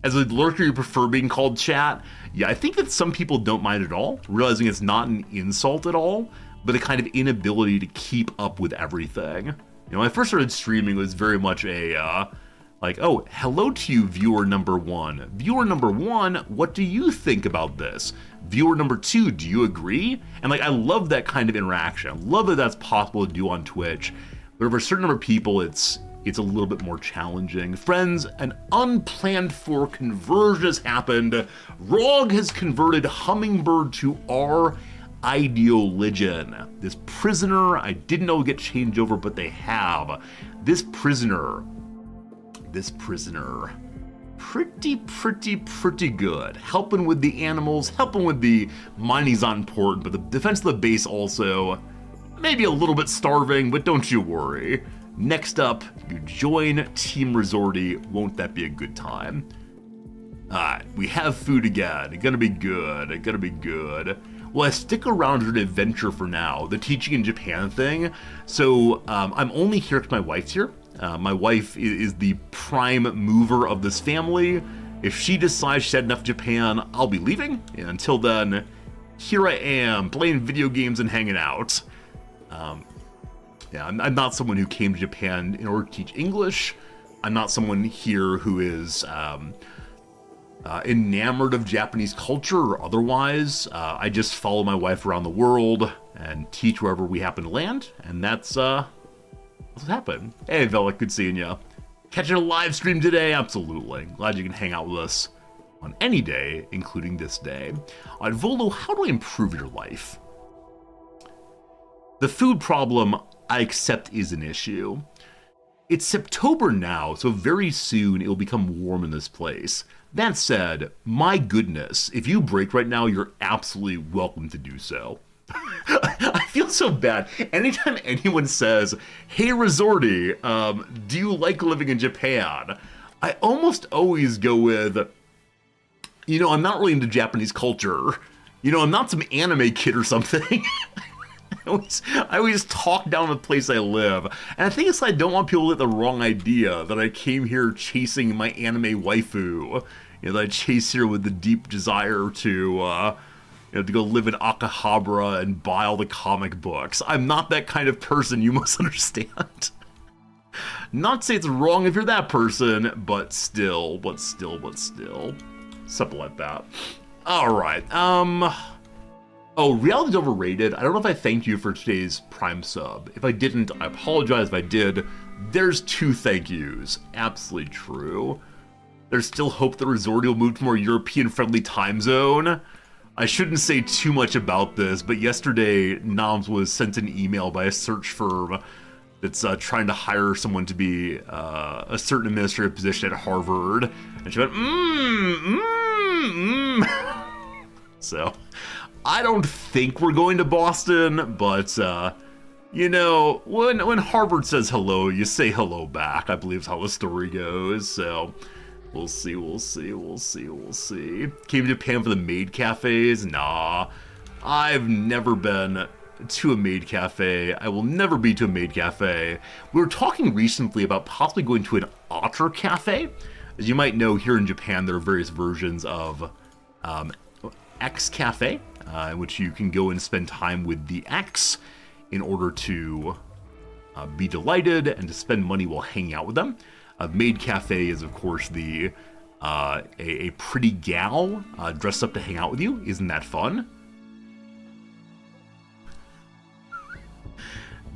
As a lurker, you prefer being called chat? Yeah, I think that some people don't mind at all, realizing it's not an insult at all, but a kind of inability to keep up with everything. You know, when I first started streaming, it was very much a, like, oh, hello to you, viewer number one. Viewer number one, what do you think about this? Viewer number two, do you agree? And like, I love that kind of interaction. I love that that's possible to do on Twitch. But for a certain number of people, it's a little bit more challenging. Friends, an unplanned for conversion has happened. Rog has converted Hummingbird to our ideologian. This prisoner, I didn't know would get changed over, but they have. This prisoner, pretty good. Helping with the animals, helping with the mining's not important, but the defense of the base also, maybe a little bit starving, but don't you worry. Next up, you join Team Resorty. Won't that be a good time? Alright, we have food again. It's gonna be good. Well, I stick around for an adventure for now, the teaching in Japan thing. So I'm only here because my wife's here. My wife is the prime mover of this family. If she decides she's had enough Japan, I'll be leaving. And until then, here I am, playing video games and hanging out. Yeah, I'm not someone who came to Japan in order to teach English. I'm not someone here who is enamored of Japanese culture or otherwise. I just follow my wife around the world and teach wherever we happen to land. And that's what happened. Hey, Velik, good seeing ya. Catching a live stream today? Absolutely. Glad you can hang out with us on any day, including this day. Volo, how do I improve your life? The food problem, I accept, is an issue. It's September now, so very soon it will become warm in this place. That said, my goodness, if you break right now, you're absolutely welcome to do so. I feel so bad. Anytime anyone says, hey Resorty, do you like living in Japan? I almost always go with, I'm not really into Japanese culture. I'm not some anime kid or something. I always talk down the place I live. And I think it's like I don't want people to get the wrong idea that I came here chasing my anime waifu. That I chase here with the deep desire to go live in Akihabara and buy all the comic books. I'm not that kind of person, you must understand. Not to say it's wrong if you're that person, but still. Something like that. Alright, Oh, reality's overrated. I don't know if I thanked you for today's Prime sub. If I didn't, I apologize. If I did, there's 2 thank yous. Absolutely true. There's still hope that Resorty will move to a more European-friendly time zone. I shouldn't say too much about this, but yesterday, Noms was sent an email by a search firm that's trying to hire someone to be a certain administrative position at Harvard. And she went, So, I don't think we're going to Boston, but, when Harvard says hello, you say hello back, I believe is how the story goes, so we'll see. Came to Japan for the maid cafes? Nah, I've never been to a maid cafe. I will never be to a maid cafe. We were talking recently about possibly going to an otter cafe. As you might know, here in Japan, there are various versions of X Cafe, in which you can go and spend time with the X in order to be delighted and to spend money while hanging out with them. Maid Cafe is, of course, a pretty gal dressed up to hang out with you. Isn't that fun?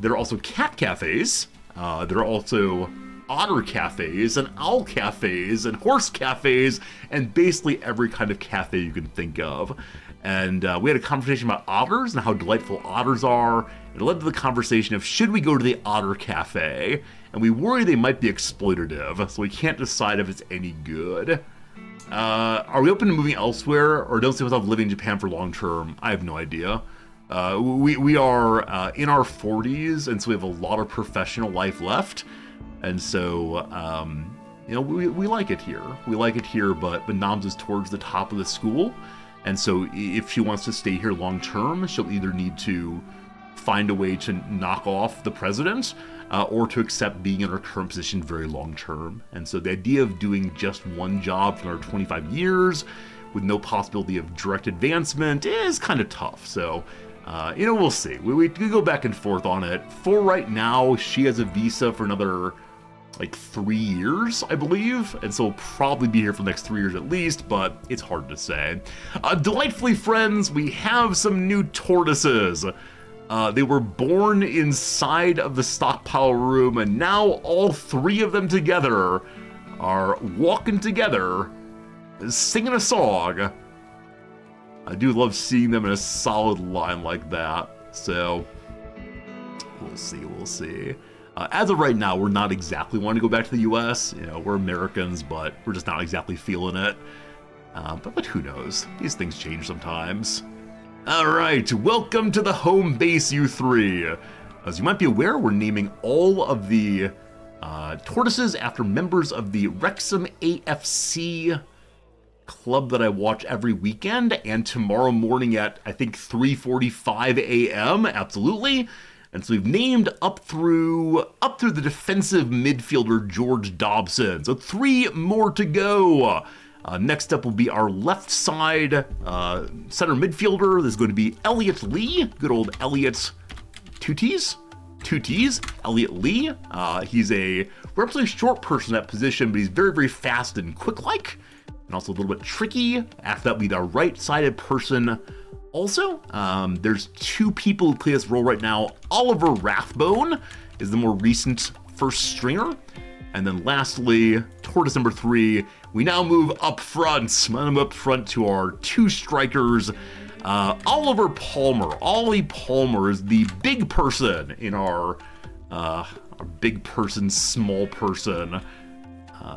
There are also cat cafes. There are also otter cafes and owl cafes and horse cafes and basically every kind of cafe you can think of. And we had a conversation about otters and how delightful otters are. It led to the conversation of should we go to the otter cafe? And we worry they might be exploitative, so we can't decide if it's any good. Are we open to moving elsewhere, or don't see ourselves living in Japan for long term? I have no idea. We are in our 40s, and so we have a lot of professional life left. And so, we like it here. We like it here, but Noms is towards the top of the school. And so if she wants to stay here long term, she'll either need to find a way to knock off the president or to accept being in her current position very long term. And so the idea of doing just one job for another 25 years with no possibility of direct advancement is kind of tough. So, we'll see. We go back and forth on it. For right now, she has a visa for another 3 years, I believe, and so we'll probably be here for the next 3 years at least, but it's hard to say. Delightfully friends, we have some new tortoises. They were born inside of the stockpile room, and now all 3 of them together are walking together, singing a song. I do love seeing them in a solid line like that, so we'll see. As of right now, we're not exactly wanting to go back to the US. We're Americans, but we're just not exactly feeling it. But who knows? These things change sometimes. Alright, welcome to the home base, you 3. As you might be aware, we're naming all of the tortoises after members of the Wrexham AFC club that I watch every weekend, and tomorrow morning at, I think, 3:45 a.m., absolutely. And so we've named up through the defensive midfielder George Dobson. So 3 more to go. Next up will be our left side center midfielder. There's going to be Elliot Lee, good old Elliot two T's, Elliot Lee. He's a relatively short person at that position, but he's very, very fast and quick-like, and also a little bit tricky. After that will be the right-sided person. Also, there's 2 people who play this role right now. Oliver Rathbone is the more recent first stringer. And then lastly, tortoise number 3, we now move up front. Up front to our 2 strikers. Oliver Palmer. Ollie Palmer is the big person in our big person, small person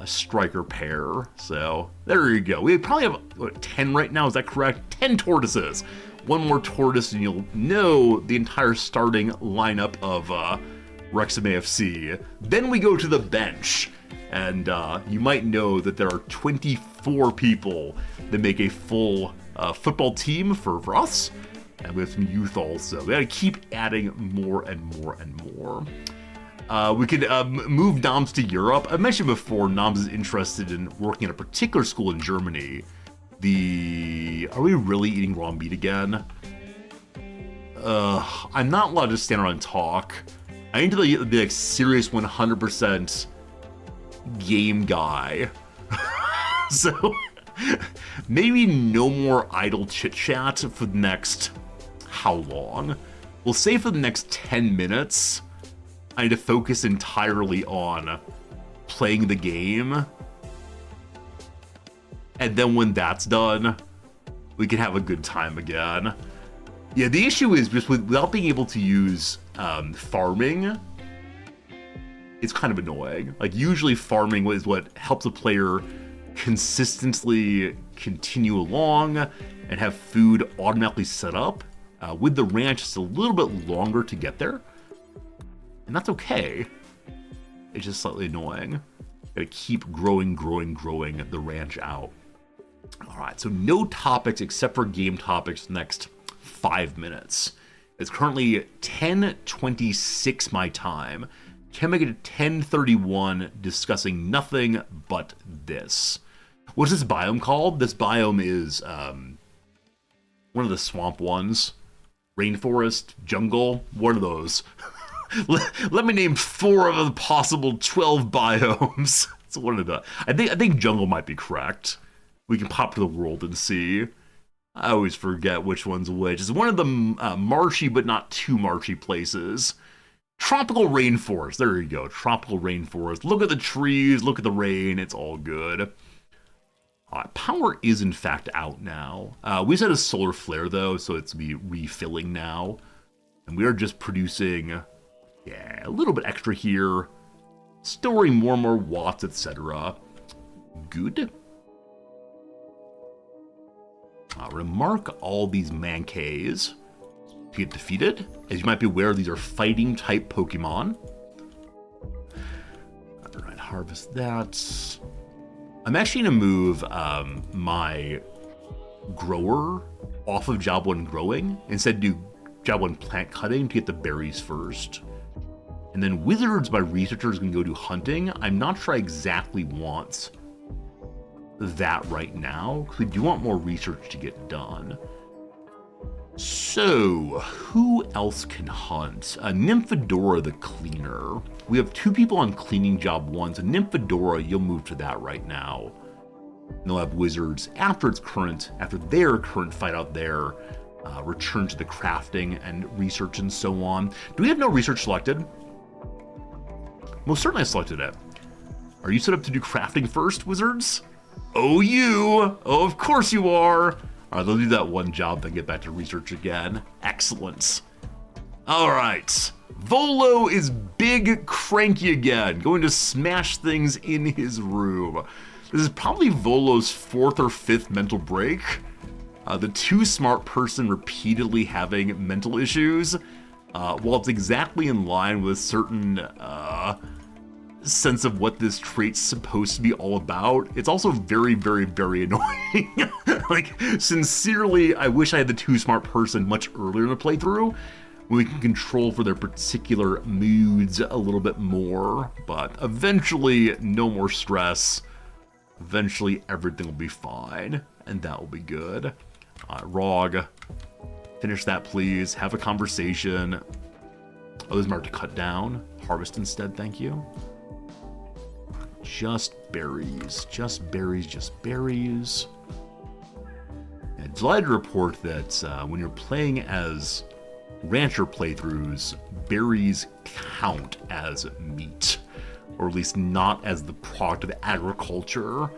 striker pair. So there you go. We probably have 10 right now. Is that correct? 10 tortoises. One more tortoise and you'll know the entire starting lineup of Wrexham AFC. Then we go to the bench, and you might know that there are 24 people that make a full football team for us, and we have some youth also. We gotta keep adding more and more and more. We could move Noms to Europe. I mentioned before, Noms is interested in working at a particular school in Germany. Are we really eating raw meat again? I'm not allowed to stand around and talk. I need to be like serious 100% game guy. So maybe no more idle chit chat for the next, how long? We'll say for the next 10 minutes. I need to focus entirely on playing the game. And then when that's done, we can have a good time again. Yeah, the issue is just without being able to use farming, it's kind of annoying. Like, usually farming is what helps a player consistently continue along and have food automatically set up. With the ranch, it's a little bit longer to get there. And that's okay. It's just slightly annoying. Gotta keep growing the ranch out. Alright, so no topics except for game topics next 5 minutes. It's currently 10:26 my time. Can make it 10:31 discussing nothing but this. What's this biome called? This biome is one of the swamp ones. Rainforest, jungle, one of those. Let me name 4 of the possible 12 biomes. It's one of the. I think jungle might be correct. We can pop to the world and see. I always forget which one's which. It's one of the marshy but not too marshy places. Tropical rainforest. There you go. Tropical rainforest. Look at the trees. Look at the rain. It's all good. Power is in fact out now. We just had a solar flare though, so it's be refilling now, and we are just producing, a little bit extra here, storing more and more watts, etc. Good. Remark all these Mankeys to get defeated. As you might be aware, these are fighting type Pokemon. Alright, harvest that. I'm actually going to move my grower off of job 1 growing. Instead do job 1 plant cutting to get the berries first. And then wizards, my researcher is going to go do hunting. I'm not sure I exactly want that right now, because we do want more research to get done. So, who else can hunt? Nymphadora the cleaner. We have 2 people on cleaning job 1, so Nymphadora, you'll move to that right now. And they'll have wizards after their current fight out there, return to the crafting and research and so on. Do we have no research selected? Most certainly I selected it. Are you set up to do crafting first, wizards? Oh, you! Oh, of course you are! Alright, they'll do that one job, then get back to research again. Excellent. Alright. Volo is big cranky again, going to smash things in his room. This is probably Volo's 4th or 5th mental break. The too smart person repeatedly having mental issues, while it's exactly in line with a certain sense of what this trait's supposed to be all about, it's also very, very, very annoying. Like, sincerely, I wish I had the too smart person much earlier in the playthrough, when we can control for their particular moods a little bit more, but eventually, no more stress. Eventually, everything will be fine, and that will be good. Rog, finish that, please. Have a conversation. Oh, this marked to cut down. Harvest instead, thank you. Just berries. Just berries, just berries. Yeah, delighted to report that when you're playing as rancher playthroughs, berries count as meat. or at least not as the product of agriculture.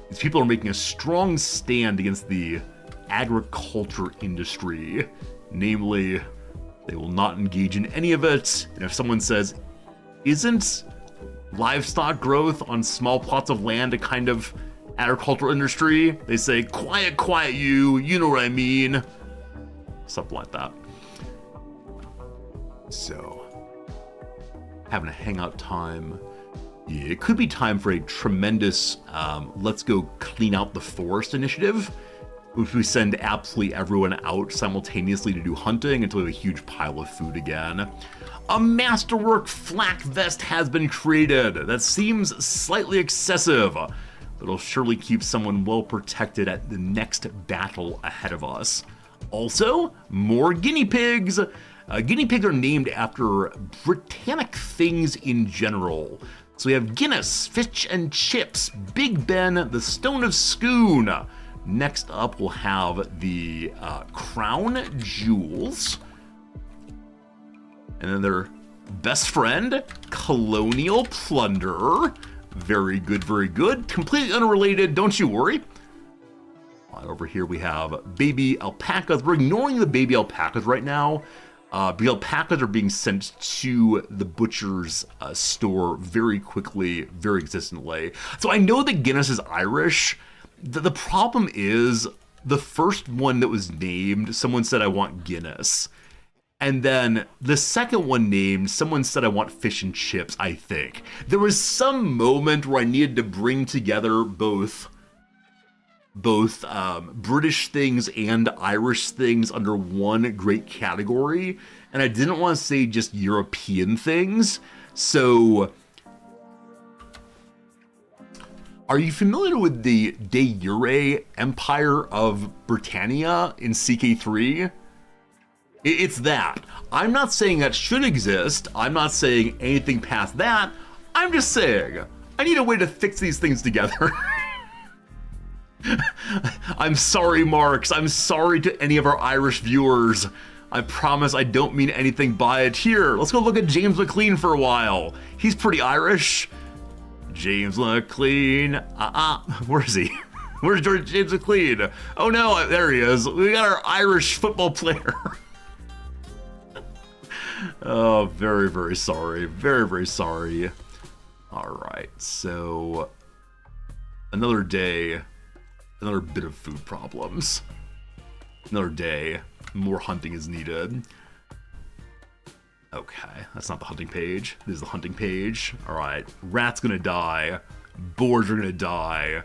These people are making a strong stand against the agriculture industry. Namely, they will not engage in any of it. And if someone says, isn't livestock growth on small plots of land a kind of agricultural industry? They say, quiet, quiet, you know what I mean. Something like that. So, having a hangout time. Yeah, it could be time for a tremendous let's go clean out the forest initiative, which we send absolutely everyone out simultaneously to do hunting until we have a huge pile of food again. A masterwork flak vest has been created. That seems slightly excessive, but it'll surely keep someone well protected at the next battle ahead of us. Also, more guinea pigs. Guinea pigs are named after Britannic things in general. So we have Guinness, Fish and Chips, Big Ben, the Stone of Scone. Next up, we'll have the Crown Jewels. And then their best friend, Colonial Plunder. Very good, very good. Completely unrelated, don't you worry. Over here we have baby alpacas. We're ignoring the baby alpacas right now. The alpacas are being sent to the butcher's store very quickly, very consistently. So I know that Guinness is Irish. The problem is the first one that was named, someone said, I want Guinness. And then the second one named, someone said, I want fish and chips, I think. There was some moment where I needed to bring together both British things and Irish things under one great category, and I didn't want to say just European things. So, are you familiar with the de jure Empire of Britannia in CK3? It's that. I'm not saying that should exist. I'm not saying anything past that. I'm just saying I need a way to fix these things together. I'm sorry, Marks. I'm sorry to any of our Irish viewers. I promise I don't mean anything by it. Here, let's go look at James McLean for a while. He's pretty Irish. James McLean. Where is he? Where's James McLean? Oh no, there he is. We got our Irish football player. Oh, very, very sorry. Very, very sorry. All right, so another day. Another bit of food problems. Another day. More hunting is needed. Okay, that's not the hunting page. This is the hunting page. Alright, rat's gonna die. Boars are gonna die.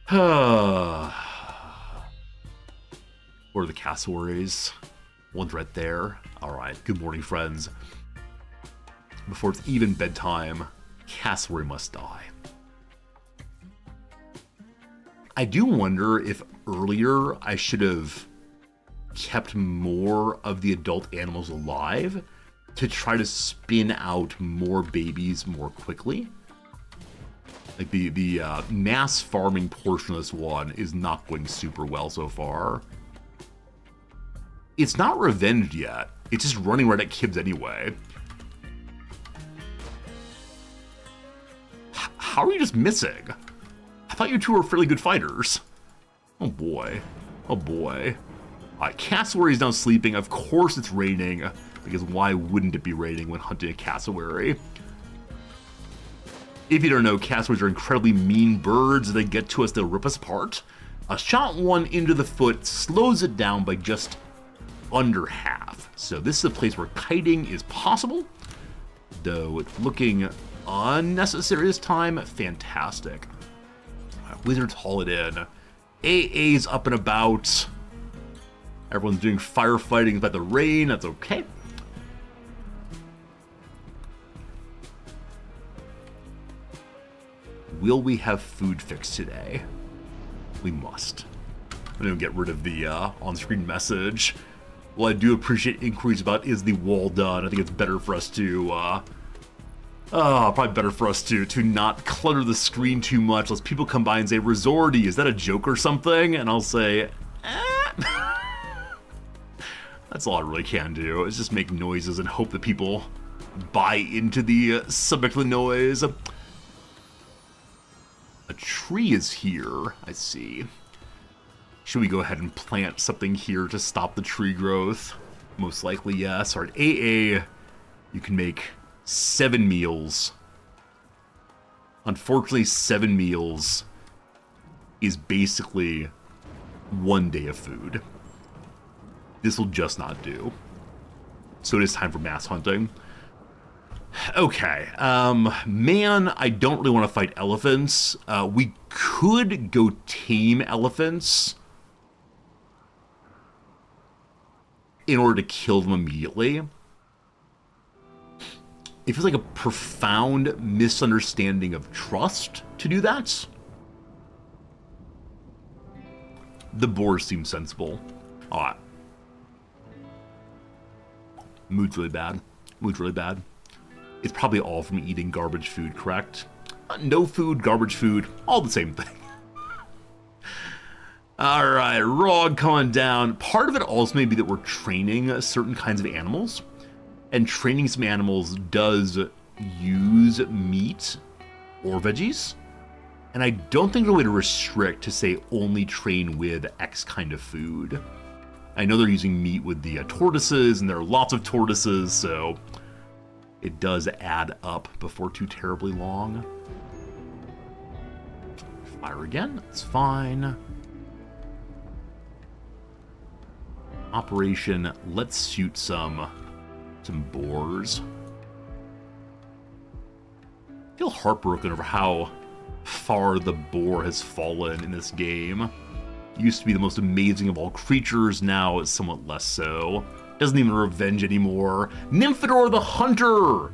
What are the cassowaries? One's right there. Alright, good morning, friends. Before it's even bedtime, cassowary must die. I do wonder if earlier I should have kept more of the adult animals alive to try to spin out more babies more quickly. Like the mass farming portion of this one is not going super well so far. It's not revenged yet. It's just running right at Kibbs anyway. How are you just missing? I thought you two were fairly good fighters. Oh boy. Oh boy. Alright, cassowary is now sleeping. Of course it's raining, because why wouldn't it be raining when hunting a cassowary? If you don't know, cassowaries are incredibly mean birds. If they get to us, they'll rip us apart. A shot one into the foot slows it down by just under half. So this is a place where kiting is possible, though it's looking unnecessary this time. Fantastic. Wizards haul it in. AA's up and about. Everyone's doing firefighting by the rain. That's okay. Will we have food fixed today? We must. I'm going to get rid of the on-screen message. Well, I do appreciate inquiries about is the wall done. I think it's better for us to probably better for us to not clutter the screen too much, lest people come by and say, Resorty, is that a joke or something? And I'll say, That's all I really can do, is just make noises and hope that people buy into the subject of the noise. A tree is here, I see. Should we go ahead and plant something here to stop the tree growth? Most likely, yes. All right, AA, you can make 7 meals. Unfortunately, 7 meals is basically 1 day of food. This will just not do. So it is time for mass hunting. Okay, man, I don't really want to fight elephants. We could go tame elephants in order to kill them immediately. It feels like a profound misunderstanding of trust to do that. The boars seem sensible. Alright. Mood's really bad. Mood's really bad. It's probably all from eating garbage food, correct? No food, garbage food, all the same thing. Alright, Rog coming down. Part of it also may be that we're training certain kinds of animals. And training some animals does use meat or veggies. And I don't think there's a way to restrict to say only train with X kind of food. I know they're using meat with the tortoises, and there are lots of tortoises, so it does add up before too terribly long. Fire again, that's fine. Operation, let's shoot some boars. I feel heartbroken over how far the boar has fallen in this game. Used to be the most amazing of all creatures, now it's somewhat less so. Doesn't even revenge anymore. Nymphadora the Hunter!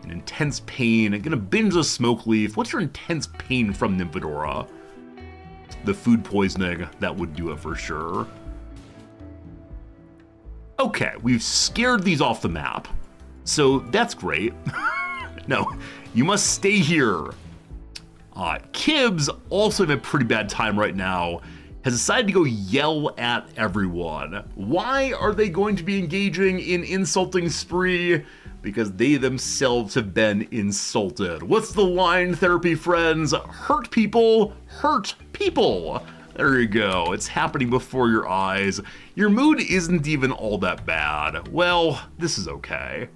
In intense pain, gonna binge a smoke leaf. What's your intense pain from Nymphadora? The food poisoning, that would do it for sure. Okay, we've scared these off the map. So that's great. No, you must stay here. Kibbs, also having a pretty bad time right now, has decided to go yell at everyone. Why are they going to be engaging in insulting spree? Because they themselves have been insulted. What's the line, therapy friends? Hurt people, hurt people. There you go, it's happening before your eyes. Your mood isn't even all that bad. Well, this is okay.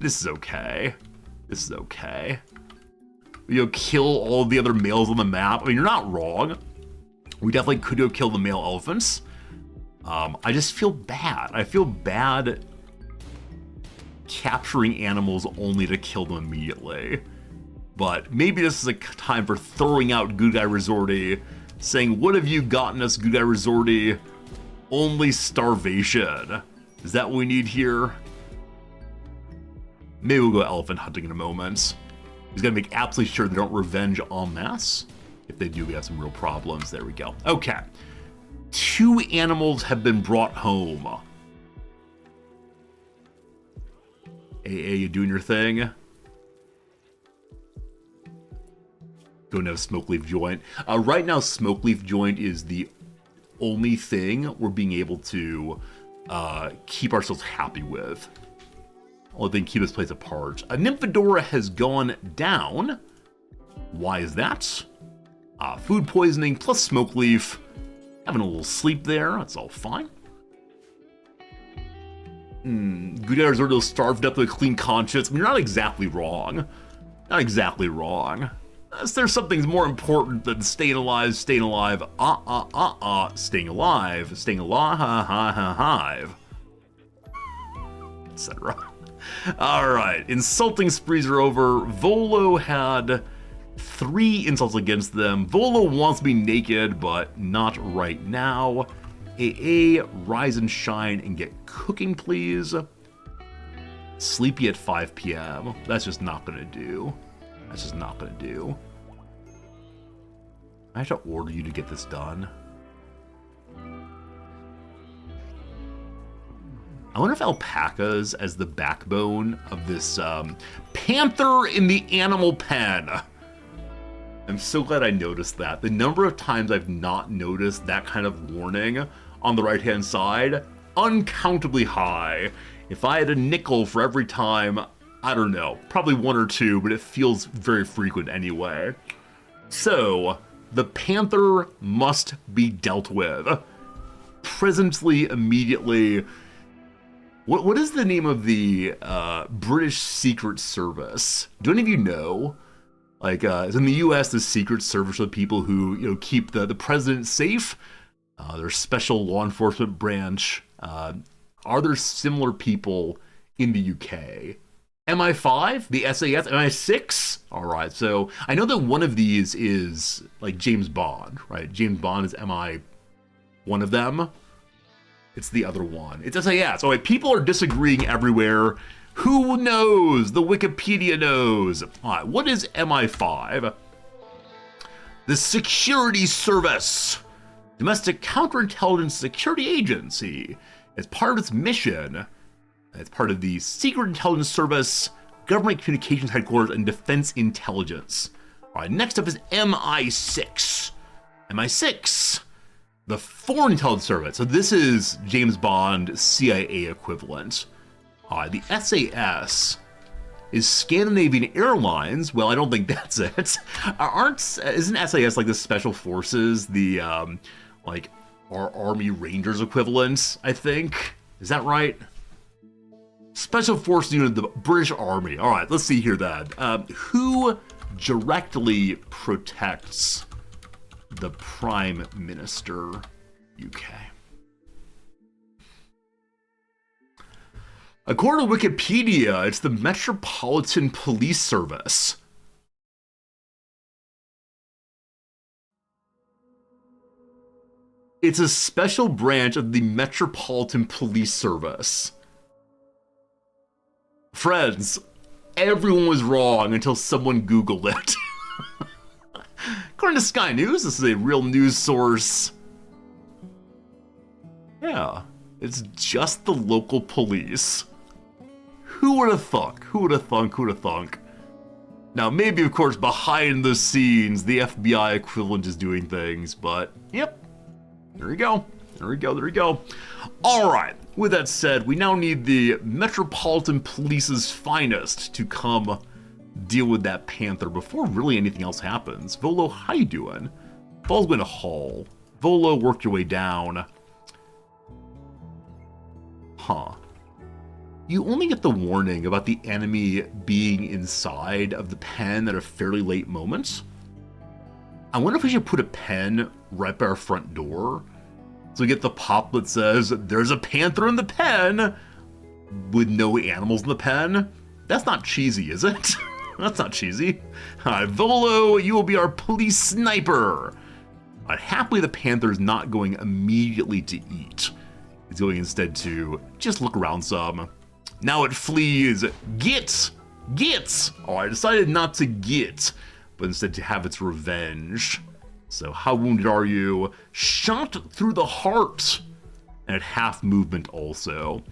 This is okay. This is okay. You know, kill all the other males on the map. I mean, you're not wrong. We definitely could go kill the male elephants. I just feel bad. I feel bad capturing animals only to kill them immediately. But maybe this is a time for throwing out Good Guy Resorty, saying, what have you gotten us, Good Guy Resorty? Only starvation. Is that what we need here? Maybe we'll go elephant hunting in a moment. He's gonna make absolutely sure they don't revenge en masse. If they do, we have some real problems. There we go. Okay. 2 animals have been brought home. AA, you doing your thing? Go now, Smoke Leaf Joint. Right now, Smoke Leaf Joint is the only thing we're being able to keep ourselves happy with. Only thing keep this place apart. Nymphadora has gone down. Why is that? Food poisoning plus Smoke Leaf. Having a little sleep there. That's all fine. Good Guy Resort will starve to death with a clean conscience. I mean, you're not exactly wrong. Not exactly wrong. There's something more important than staying alive, staying alive, staying alive, staying alive, etc. Alright, insulting sprees are over. Volo had 3 insults against them. Volo wants to be naked, but not right now. AA, rise and shine and get cooking, please. Sleepy at 5 p.m. That's just not gonna do. That's just not gonna do. I have to order you to get this done. I wonder if alpacas as the backbone of this panther in the animal pen. I'm so glad I noticed that. The number of times I've not noticed that kind of warning on the right-hand side, uncountably high. If I had a nickel for every time I don't know, probably one or two, but it feels very frequent anyway. So, the Panther must be dealt with. Presently, immediately. What is the name of the British Secret Service? Do any of you know? Like, in the U.S., the Secret Service are the people who, keep the president safe. Their special law enforcement branch. Are there similar people in the UK? MI5, the SAS, MI6? All right, so I know that one of these is like James Bond, right? James Bond is MI one of them. It's the other one. It's SAS. All right, people are disagreeing everywhere. Who knows? The Wikipedia knows. All right, what is MI5? The Security Service, domestic counterintelligence security agency. As part of its mission, it's part of the Secret Intelligence Service, Government Communications Headquarters, and Defense Intelligence. All right, next up is MI6. MI6, the Foreign Intelligence Service. So this is James Bond CIA equivalent. All right, the SAS is Scandinavian Airlines. Well, I don't think that's it. Isn't SAS like the Special Forces, the our Army Rangers equivalent, I think? Is that right? Special Forces Unit of the British Army. All right, let's see here then. Who directly protects the Prime Minister, UK? According to Wikipedia, it's the Metropolitan Police Service. It's a special branch of the Metropolitan Police Service. Friends, everyone was wrong until someone Googled it. According to Sky News, this is a real news source. Yeah, it's just the local police. Who would have thunk? Who would have thunk? Who would have thunk? Now, maybe, of course, behind the scenes, the FBI equivalent is doing things, but yep. There we go. There we go. There we go. All right. With that said, we now need the Metropolitan Police's finest to come deal with that Panther before really anything else happens. Volo, how you doing? Ball's going to Hall. Volo, work your way down. Huh. You only get the warning about the enemy being inside of the pen at a fairly late moment. I wonder if we should put a pen right by our front door so we get the pop that says, there's a panther in the pen with no animals in the pen. That's not cheesy, is it? That's not cheesy. Volo, you will be our police sniper. Happily, the panther is not going immediately to eat. It's going instead to just look around some. Now it flees. Get! Oh, I decided not to get, but instead to have its revenge. So how wounded are you? Shot through the heart. And at half movement also.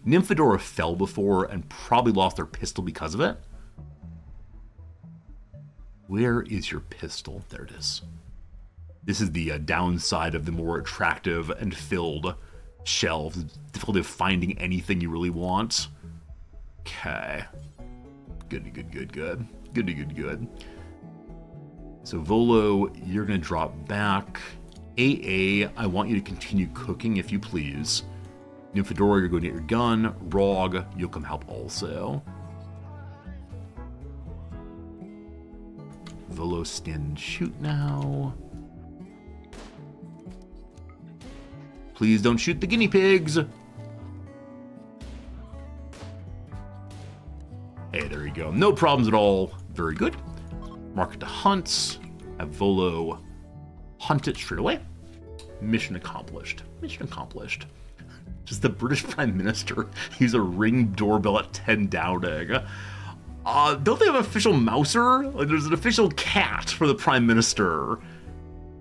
Nymphadora fell before and probably lost their pistol because of it. Where is your pistol? There it is. This is the downside of the more attractive and filled shelves. Difficulty of finding anything you really want. Okay. Good. So Volo, you're gonna drop back. AA, I want you to continue cooking if you please. Nymphadora, you're going to get your gun. Rog, you'll come help also. Volo, stand and shoot now. Please don't shoot the guinea pigs. Hey, there you go. No problems at all. Very good. Mark it to hunt. Have Volo hunt it straight away. Mission accomplished. Just the British Prime Minister use a Ring doorbell at 10 Downing. Don't they have an official mouser? Like, there's an official cat for the Prime Minister.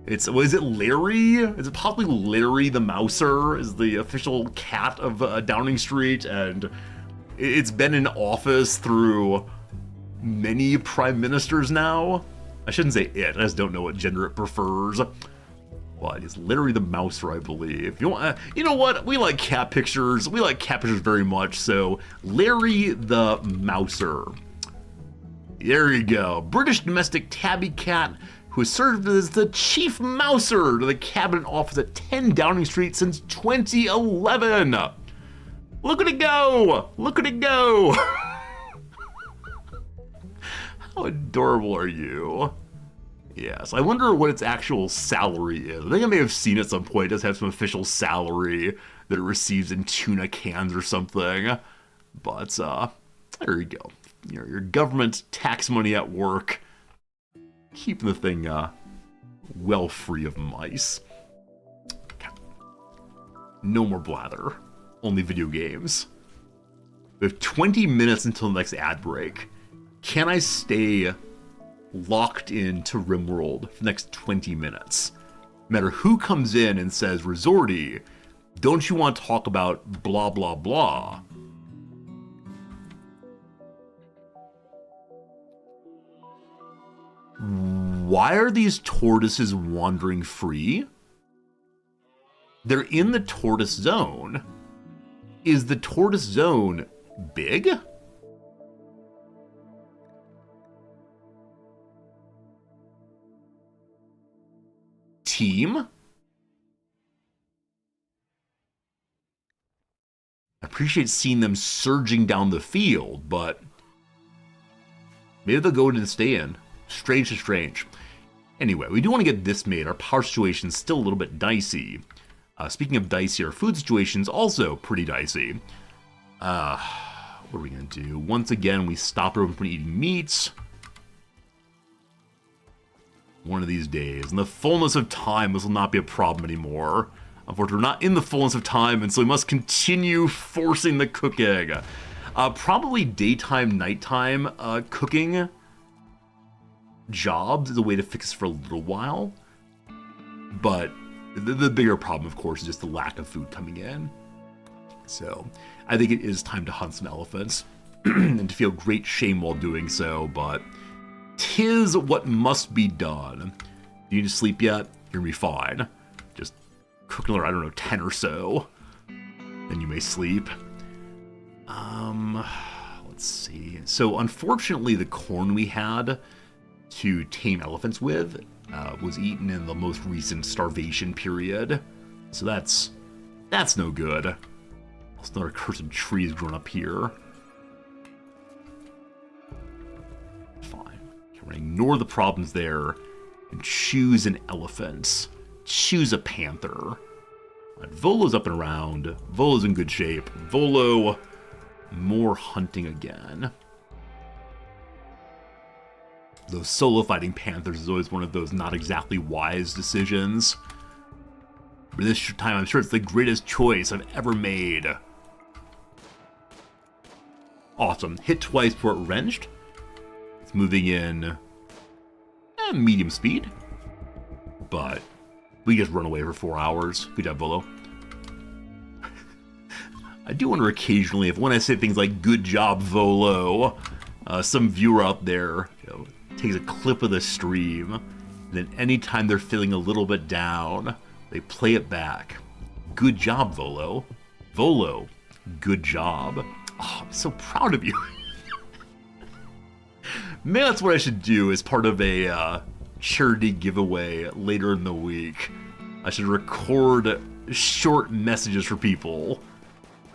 Is it Larry? Is it possibly Larry the Mouser is the official cat of Downing Street? And it's been in office through many prime ministers now. I shouldn't say it, I just don't know what gender it prefers. But it's Larry the Mouser, I believe. You know what? We like cat pictures. We like cat pictures very much. So Larry the Mouser. There you go. British domestic tabby cat who has served as the chief mouser to the cabinet office at 10 Downing Street since 2011. Look at it go! Look at it go! How adorable are you? Yes, I wonder what its actual salary is. I think I may have seen at some point it does have some official salary that it receives in tuna cans or something. But, there you go. Your government tax money at work. Keeping the thing, well free of mice. No more blather. Only video games. We have 20 minutes until the next ad break. Can I stay locked into Rimworld for the next 20 minutes? No matter who comes in and says, Resorty, don't you want to talk about blah blah blah? Why are these tortoises wandering free? They're in the tortoise zone. Is the tortoise zone big? Team? I appreciate seeing them surging down the field, but maybe they'll go into the stand. Strange to strange. Anyway, we do want to get this made. Our power situation's still a little bit dicey. Speaking of dicey, our food situation's also pretty dicey. What are we going to do? Once again, we stop everyone from eating meats. One of these days. In the fullness of time, this will not be a problem anymore. Unfortunately, we're not in the fullness of time, and so we must continue forcing the cooking. Probably daytime, nighttime cooking jobs is a way to fix this for a little while. But the bigger problem, of course, is just the lack of food coming in. So I think it is time to hunt some elephants and to feel great shame while doing so, but 'tis what must be done. Do you need to sleep yet? You're gonna be fine. Just cook another, I don't know, 10 or so. Then you may sleep. Let's see. So unfortunately, the corn we had to tame elephants with was eaten in the most recent starvation period. So that's no good. There's another cursed trees growing up here. Fine. Okay, we're gonna ignore the problems there and choose an elephant. Choose a panther. Right, Volo's up and around. Volo's in good shape. Volo, more hunting again. Those solo fighting panthers is always one of those not exactly wise decisions. But this time, I'm sure it's the greatest choice I've ever made. Awesome. Hit twice before it wrenched. It's moving in medium speed. But we just run away for 4 hours. Good job, Volo. I do wonder occasionally if when I say things like "good job, Volo," some viewer out there, takes a clip of the stream, and then anytime they're feeling a little bit down, they play it back. Good job, Volo. Volo, good job. Oh, I'm so proud of you. Maybe that's what I should do as part of a charity giveaway later in the week. I should record short messages for people.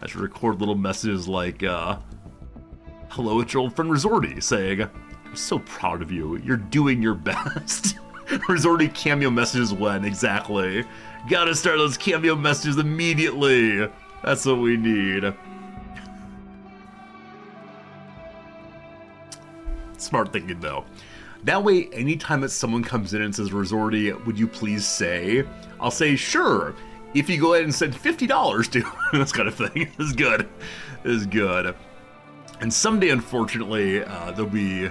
I should record little messages like, hello, it's your old friend Resorty, saying, I'm so proud of you. You're doing your best. Resorty cameo messages when? Exactly. Gotta start those cameo messages immediately. That's what we need. Smart thinking, though. That way, anytime that someone comes in and says, Resorty, would you please say? I'll say, sure. If you go ahead and send $50 to this kind of thing. This is good. This is good. And someday, unfortunately, there'll be,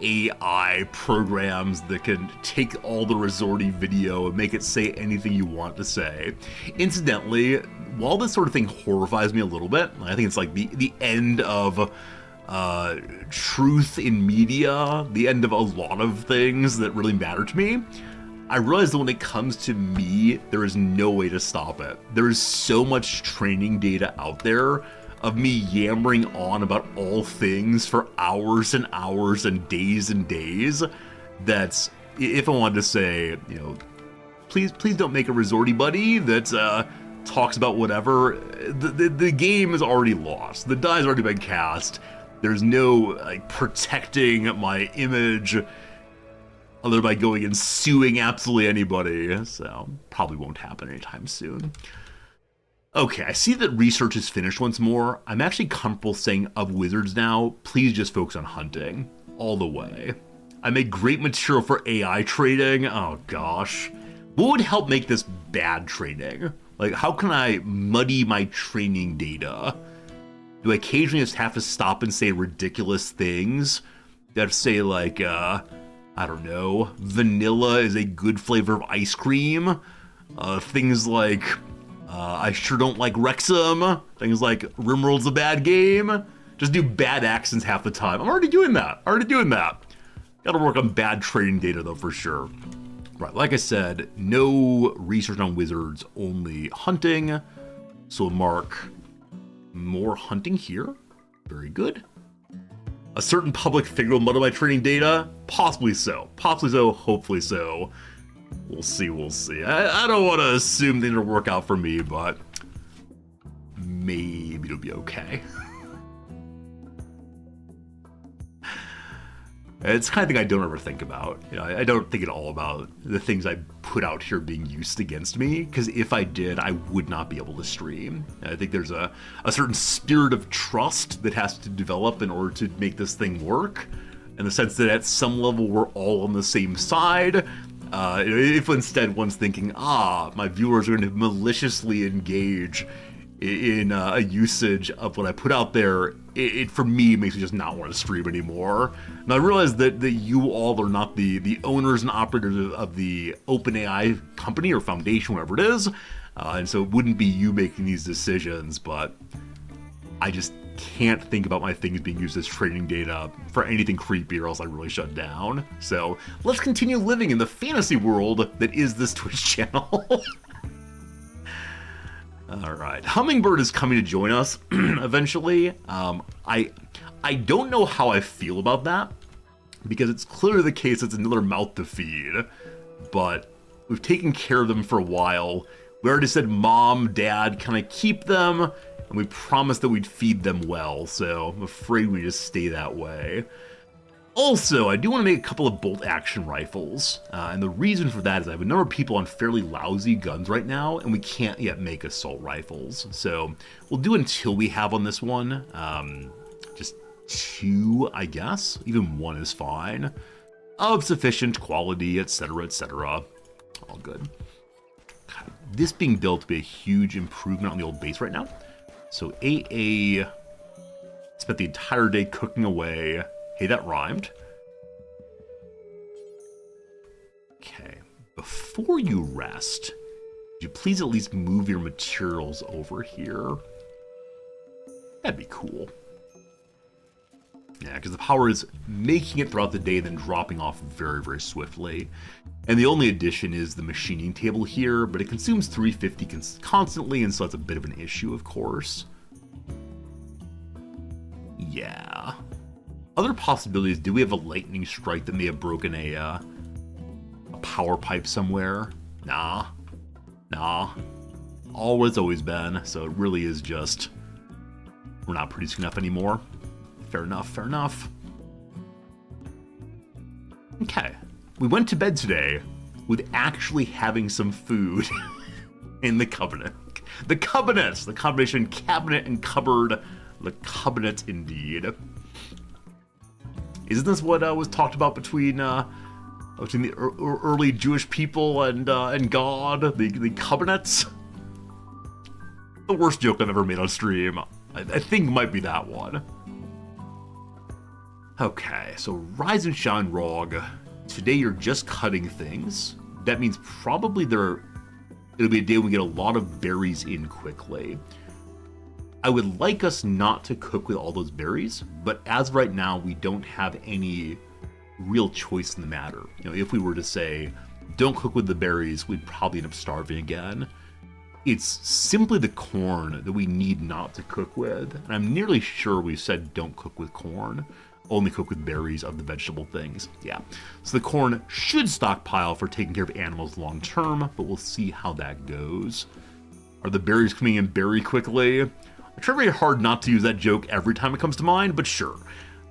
AI programs that can take all the Resorty video and make it say anything you want to say. Incidentally, while this sort of thing horrifies me a little bit, I think it's like the end of truth in media, the end of a lot of things that really matter to me. I realize that when it comes to me, there is no way to stop it. There is so much training data out there of me yammering on about all things for hours and hours and days that if I wanted to say, you know, please don't make a resorty buddy that talks about whatever, the game is already lost. The die's already been cast. There's no like protecting my image other by going and suing absolutely anybody, so probably won't happen anytime soon. Okay, I see that research is finished once more. I'm actually comfortable saying of wizards now, please just focus on hunting, all the way. I make great material for AI trading, oh gosh. What would help make this bad trading? Like, how can I muddy my training data? Do I occasionally just have to stop and say ridiculous things? Do I have to say like, I don't know, vanilla is a good flavor of ice cream? Things like, I sure don't like Wrexham. Things like, Rimworld's a bad game. Just do bad accents half the time. I'm already doing that. Gotta work on bad trading data though, for sure. Right, like I said, no research on wizards, only hunting. So mark more hunting here. Very good. A certain public figure will muddle my training data? Possibly so, hopefully so. We'll see. I don't want to assume things will work out for me, but maybe it'll be okay. It's the kind of thing I don't ever think about. You know, I don't think at all about the things I put out here being used against me, because if I did, I would not be able to stream. I think there's a certain spirit of trust that has to develop in order to make this thing work, in the sense that at some level we're all on the same side. If instead one's thinking, my viewers are going to maliciously engage in a usage of what I put out there, it for me makes me just not want to stream anymore. Now I realize that you all are not the owners and operators of the OpenAI company or foundation, whatever it is, and so it wouldn't be you making these decisions, but I just can't think about my things being used as training data for anything creepy or else I really shut down. So let's continue living in the fantasy world that is this Twitch channel. All right, Hummingbird is coming to join us eventually. I don't know how I feel about that, because it's clearly the case it's another mouth to feed, but we've taken care of them for a while. We already said mom, dad, can I keep them? And we promised that we'd feed them well, so I'm afraid we just stay that way. Also, I do want to make a couple of bolt action rifles, and the reason for that is I have a number of people on fairly lousy guns right now, and we can't yet make assault rifles. So we'll do until we have on this one, just 2, I guess. Even 1 is fine. Of sufficient quality, etc., etc. All good. This being built to be a huge improvement on the old base right now. So AA spent the entire day cooking away. Hey, that rhymed. Okay, before you rest, could you please at least move your materials over here? That'd be cool. Yeah, because the power is making it throughout the day, then dropping off very, very swiftly. And the only addition is the machining table here, but it consumes 350 constantly, and so that's a bit of an issue, of course. Yeah. Other possibilities, do we have a lightning strike that may have broken a power pipe somewhere? Nah. Always been, so it really is just, we're not producing enough anymore. Fair enough. Okay, we went to bed today with actually having some food in the cabinet. The combination cabinet and cupboard, the cabinet indeed. Isn't this what was talked about between the early Jewish people and God, the covenants? The worst joke I've ever made on stream. I think might be that one. Okay, so Rise and Shine Rog. Today you're just cutting things. That means probably it'll be a day when we get a lot of berries in quickly. I would like us not to cook with all those berries, but as right now, we don't have any real choice in the matter. You know, if we were to say, don't cook with the berries, we'd probably end up starving again. It's simply the corn that we need not to cook with. And I'm nearly sure we said don't cook with corn. Only cook with berries of the vegetable things. Yeah. So the corn should stockpile for taking care of animals long term, but we'll see how that goes. Are the berries coming in very quickly? I try very hard not to use that joke every time it comes to mind, but sure.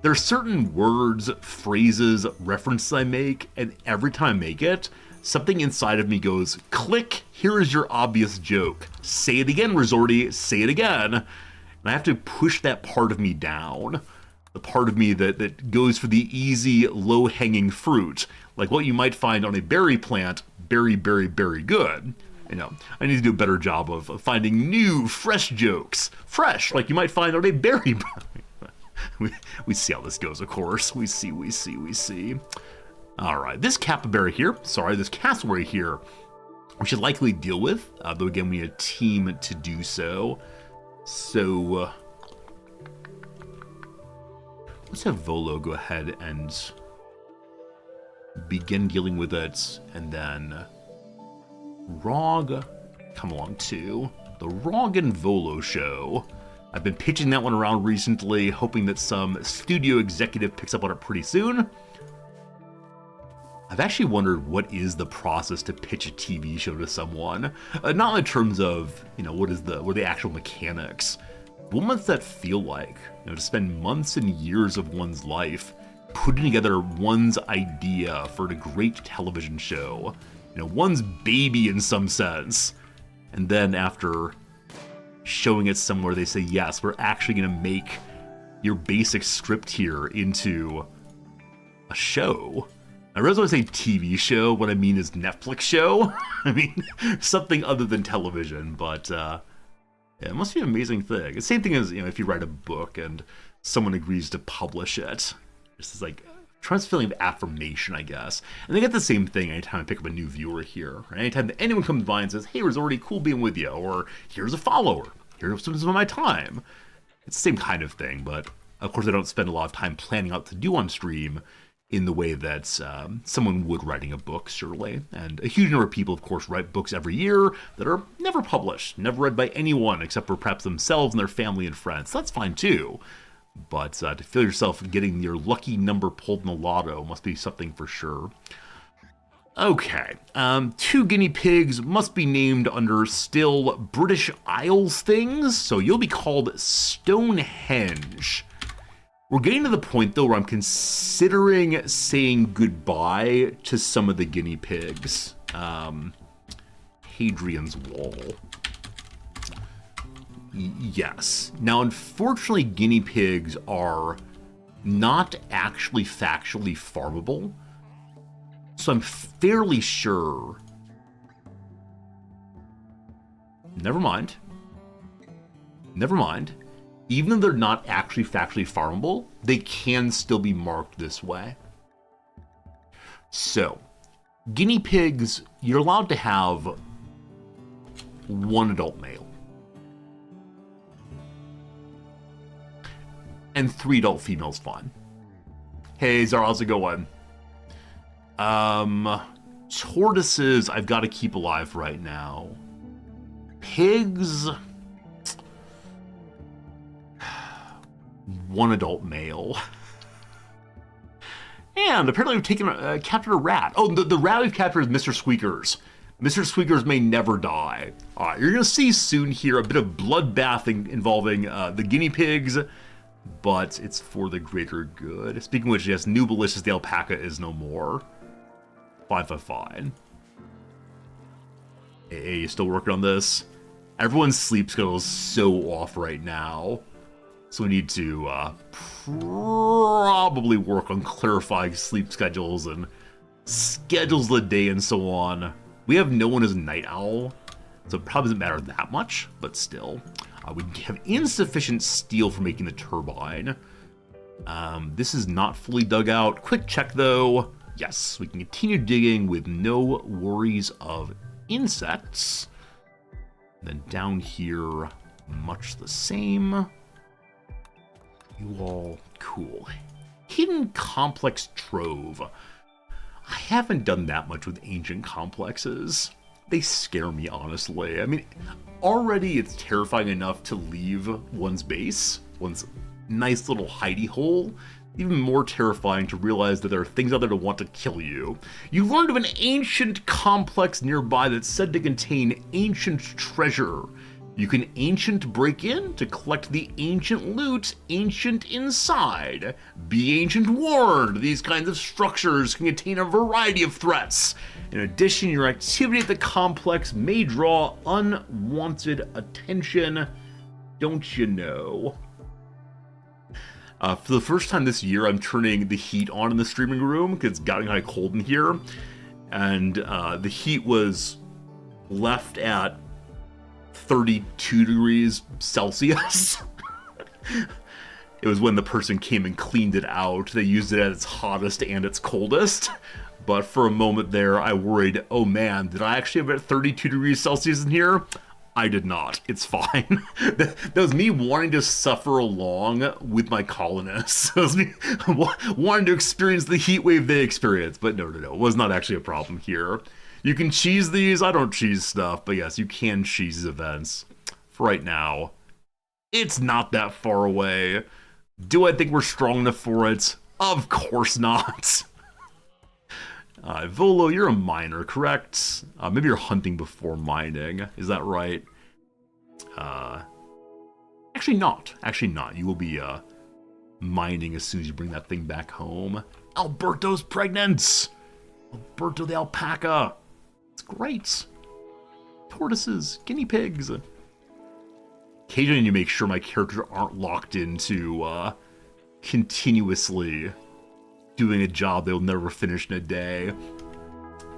There are certain words, phrases, references I make, and every time I make it, something inside of me goes, click, here is your obvious joke. Say it again, Resorty, say it again. And I have to push that part of me down. The part of me that goes for the easy, low-hanging fruit. Like what you might find on a berry plant, very, very, very good. You know, I need to do a better job of finding new, fresh jokes. Fresh, like you might find on a berry plant. We see how this goes, of course. We see. All right, this capybara here, this cassowary here, we should likely deal with, though again, we need a team to do so. So, let's have Volo go ahead and begin dealing with it, and then Rog come along too. The Rog and Volo show. I've been pitching that one around recently, hoping that some studio executive picks up on it pretty soon. I've actually wondered what is the process to pitch a TV show to someone. Not in terms of, what are the actual mechanics. What must that feel like? To spend months and years of one's life putting together one's idea for a great television show. One's baby in some sense. And then after showing it somewhere, they say, yes, we're actually going to make your basic script here into a show. I realize when I say TV show, what I mean is Netflix show. I mean, something other than television, but yeah, it must be an amazing thing. It's the same thing as, if you write a book and someone agrees to publish it. It's just like tremendous feeling of affirmation, I guess. And they get the same thing anytime I pick up a new viewer here. Or anytime that anyone comes by and says, hey, it was already cool being with you, or here's a follower, here's some of my time. It's the same kind of thing, but of course I don't spend a lot of time planning out to do on stream in the way that someone would writing a book, surely. And a huge number of people, of course, write books every year that are never published, never read by anyone except for perhaps themselves and their family and friends. So that's fine too. But to feel yourself getting your lucky number pulled in the lotto must be something for sure. Okay, 2 guinea pigs must be named under still British Isles things, so you'll be called Stonehenge. We're getting to the point, though, where I'm considering saying goodbye to some of the guinea pigs. Hadrian's Wall. Yes. Now, unfortunately, guinea pigs are not actually factually farmable. So I'm fairly sure... Never mind. Even though they're not actually factually farmable, they can still be marked this way. So, guinea pigs, you're allowed to have 1 adult male. And 3 adult females, fine. Hey, Zara, how's it going? Tortoises, I've got to keep alive right now. Pigs... 1 adult male. And apparently we've captured a rat. Oh, the rat we've captured is Mr. Squeakers. Mr. Squeakers may never die. You're going to see soon here a bit of bloodbath involving the guinea pigs, but it's for the greater good. Speaking of which, yes, Nubalicious the alpaca is no more. Fine. Hey, you still working on this? Everyone's sleep schedule is so off right now. So we need to probably work on clarifying sleep schedules and schedules of the day and so on. We have no one as a night owl, so it probably doesn't matter that much, but still. We have insufficient steel for making the turbine. This is not fully dug out. Quick check though. Yes, we can continue digging with no worries of insects. And then down here, much the same. You all cool. Hidden complex trove. I haven't done that much with ancient complexes. They scare me, honestly. I mean, already it's terrifying enough to leave one's base, one's nice little hidey hole. Even more terrifying to realize that there are things out there to want to kill you. You learned of an ancient complex nearby that's said to contain ancient treasure. You can ancient break in to collect the ancient loot ancient inside. Be ancient warned. These kinds of structures can contain a variety of threats. In addition, your activity at the complex may draw unwanted attention. Don't you know? For the first time this year, I'm turning the heat on in the streaming room because it's getting kind of cold in here. And the heat was left at 32 degrees Celsius. It was when the person came and cleaned it out. They used it at its hottest and its coldest. But for a moment there, I worried, oh man, did I actually have it at 32 degrees Celsius in here? I did not. It's fine. That was me wanting to suffer along with my colonists. That was me wanting to experience the heat wave they experienced. But no. It was not actually a problem here. You can cheese these. I don't cheese stuff. But yes, you can cheese these events. For right now, it's not that far away. Do I think we're strong enough for it? Of course not. Volo, you're a miner, correct? Maybe you're hunting before mining. Is that right? Actually not. Actually not. You will be mining as soon as you bring that thing back home. Alberto's pregnant! Alberto the alpaca. It's great. Tortoises, guinea pigs. Occasionally I need to make sure my characters aren't locked into continuously doing a job they'll never finish in a day.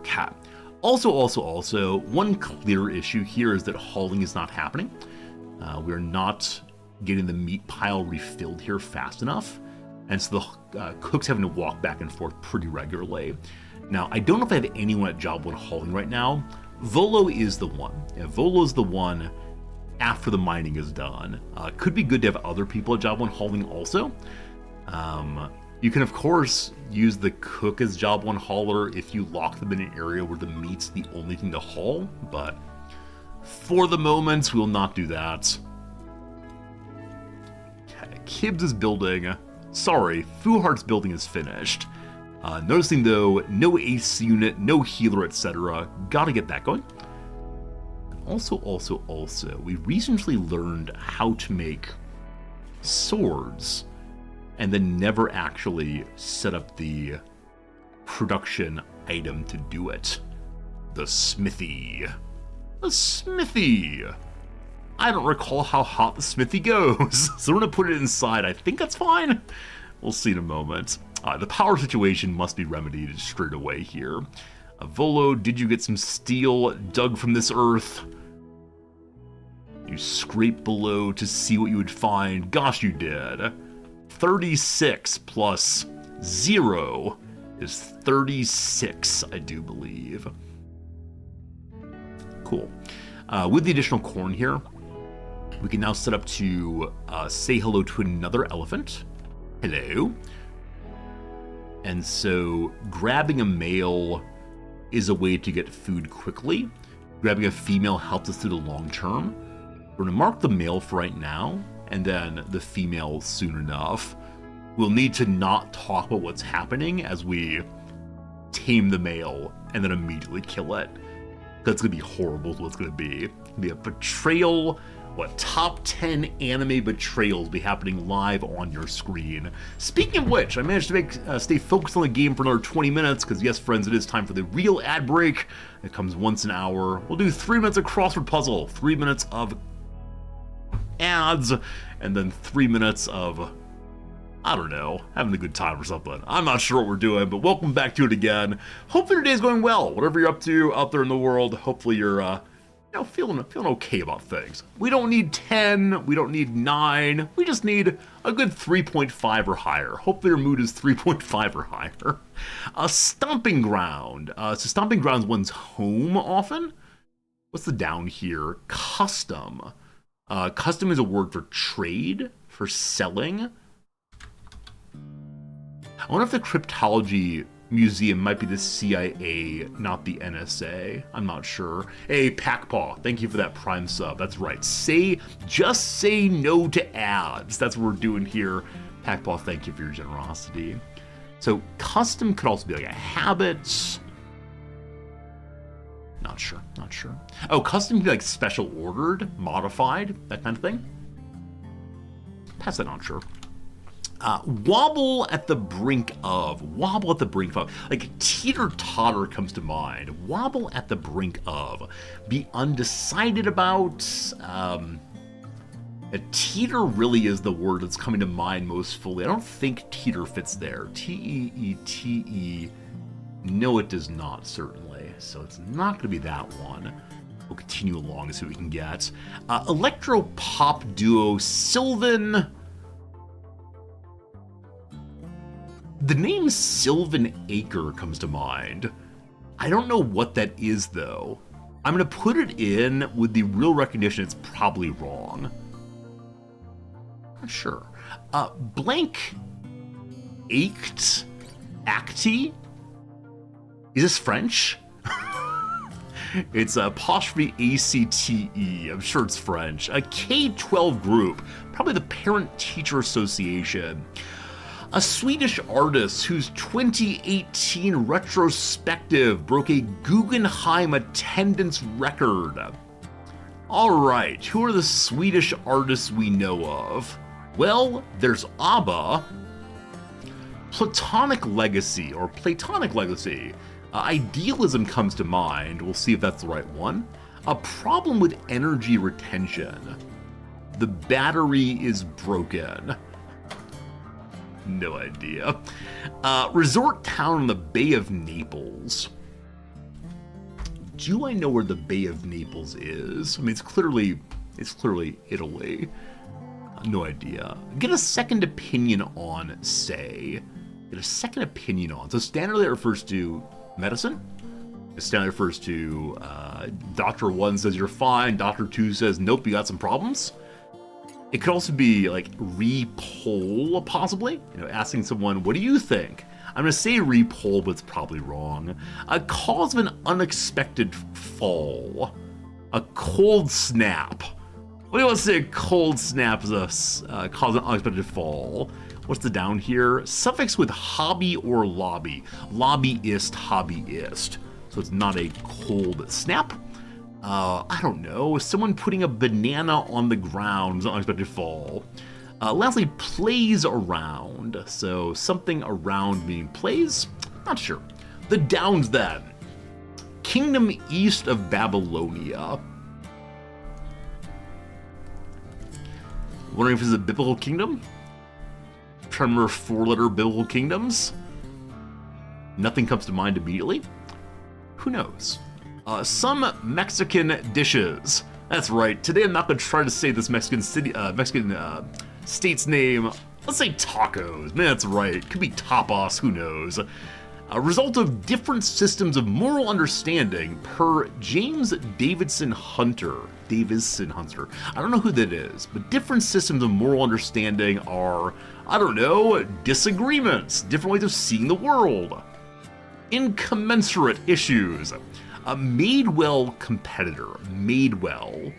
Cat. Also, one clear issue here is that hauling is not happening. We're not getting the meat pile refilled here fast enough, and so the cook's having to walk back and forth pretty regularly. Now, I don't know if I have anyone at Job 1 hauling right now. Volo is the one. Yeah, Volo's the one after the mining is done. Could be good to have other people at Job 1 hauling also. You can, of course, use the cook as Job 1 hauler if you lock them in an area where the meat's the only thing to haul, but for the moment, we'll not do that. Okay, Kibbs is building. Sorry, Fuhart's building is finished. Noticing, though, no ace unit, no healer, etc. Gotta get that going. Also, we recently learned how to make swords, and then never actually set up the production item to do it. The smithy. The smithy! I don't recall how hot the smithy goes, so we're gonna put it inside. I think that's fine. We'll see in a moment. The power situation must be remedied straight away here. Volo, did you get some steel dug from this earth? You scrape below to see what you would find. Gosh, you did. 36 plus 0 is 36, I do believe. Cool. With the additional corn here, we can now set up to say hello to another elephant. Hello. And so grabbing a male is a way to get food quickly. Grabbing a female helps us through the long term. We're going to mark the male for right now, and then the female soon enough. We'll need to not talk about what's happening as we tame the male and then immediately kill it. That's going to be horrible is what it's going to be. It's going to be a betrayal. What, top 10 anime betrayals be happening live on your screen. Speaking of which, I managed to stay focused on the game for another 20 minutes, because yes, friends, it is time for the real ad break. It comes once an hour. We'll do 3 minutes of crossword puzzle, 3 minutes of ads, and then 3 minutes of, I don't know, having a good time or something. I'm not sure what we're doing, but welcome back to it again. Hopefully your day's going well. Whatever you're up to out there in the world, hopefully you're feeling okay about things. We don't need 10, we don't need 9, we just need a good 3.5 or higher. Hopefully your mood is 3.5 or higher. A stomping ground. So stomping ground's one's home often. What's the down here? Custom. Custom is a word for trade, for selling. I wonder if the cryptology museum might be the CIA, not the NSA. I'm not sure. Hey, Packpaw, thank you for that Prime sub. That's right. Just say no to ads. That's what we're doing here. Packpaw, thank you for your generosity. So custom could also be like a habit. Not sure. Oh, custom could be like special ordered, modified, that kind of thing. Pass that on, sure. Wobble at the brink of. Like teeter-totter comes to mind. Wobble at the brink of. Be undecided about. A teeter really is the word that's coming to mind most fully. I don't think teeter fits there. T-E-E-T-E. No, it does not, certainly. So it's not going to be that one. We'll continue along and see what we can get. Electro-pop duo Sylvan. The name Sylvan Acre comes to mind. I don't know what that is, though. I'm going to put it in with the real recognition it's probably wrong. Not sure. Blank Acti? Is this French? It's apostrophe A-C-T-E. I'm sure it's French. A K-12 group, probably the Parent Teacher Association. A Swedish artist whose 2018 retrospective broke a Guggenheim attendance record. All right, who are the Swedish artists we know of? Well, there's ABBA, Platonic Legacy. Idealism comes to mind. We'll see if that's the right one. A problem with energy retention. The battery is broken. No idea. Resort town in the Bay of Naples. Do I know where the Bay of Naples is? I mean, it's clearly Italy. No idea. Get a second opinion on, say. So standard that refers to medicine. Standard refers to Doctor 1 says you're fine, Doctor 2 says nope, you got some problems. It could also be like re-poll, possibly. Asking someone, what do you think? I'm going to say re-poll, but it's probably wrong. A cause of an unexpected fall. A cold snap. What do you want to say a cold snap is a cause of an unexpected fall? What's the down here? Suffix with hobby or lobby. Hobbyist. So it's not a cold snap. I don't know. Someone putting a banana on the ground is an unexpected fall. Lastly, plays around. So something around meaning plays? Not sure. The downs then. Kingdom east of Babylonia. Wondering if this is a biblical kingdom? Trying to remember 4-letter biblical kingdoms? Nothing comes to mind immediately? Who knows? Some Mexican dishes. That's right. Today I'm not going to try to say this Mexican state's name. Let's say tacos. Man, that's right. Could be tapas. Who knows? A result of different systems of moral understanding per James Davison Hunter. I don't know who that is, but different systems of moral understanding are, I don't know, disagreements, different ways of seeing the world, incommensurate issues. A Madewell competitor. Madewell.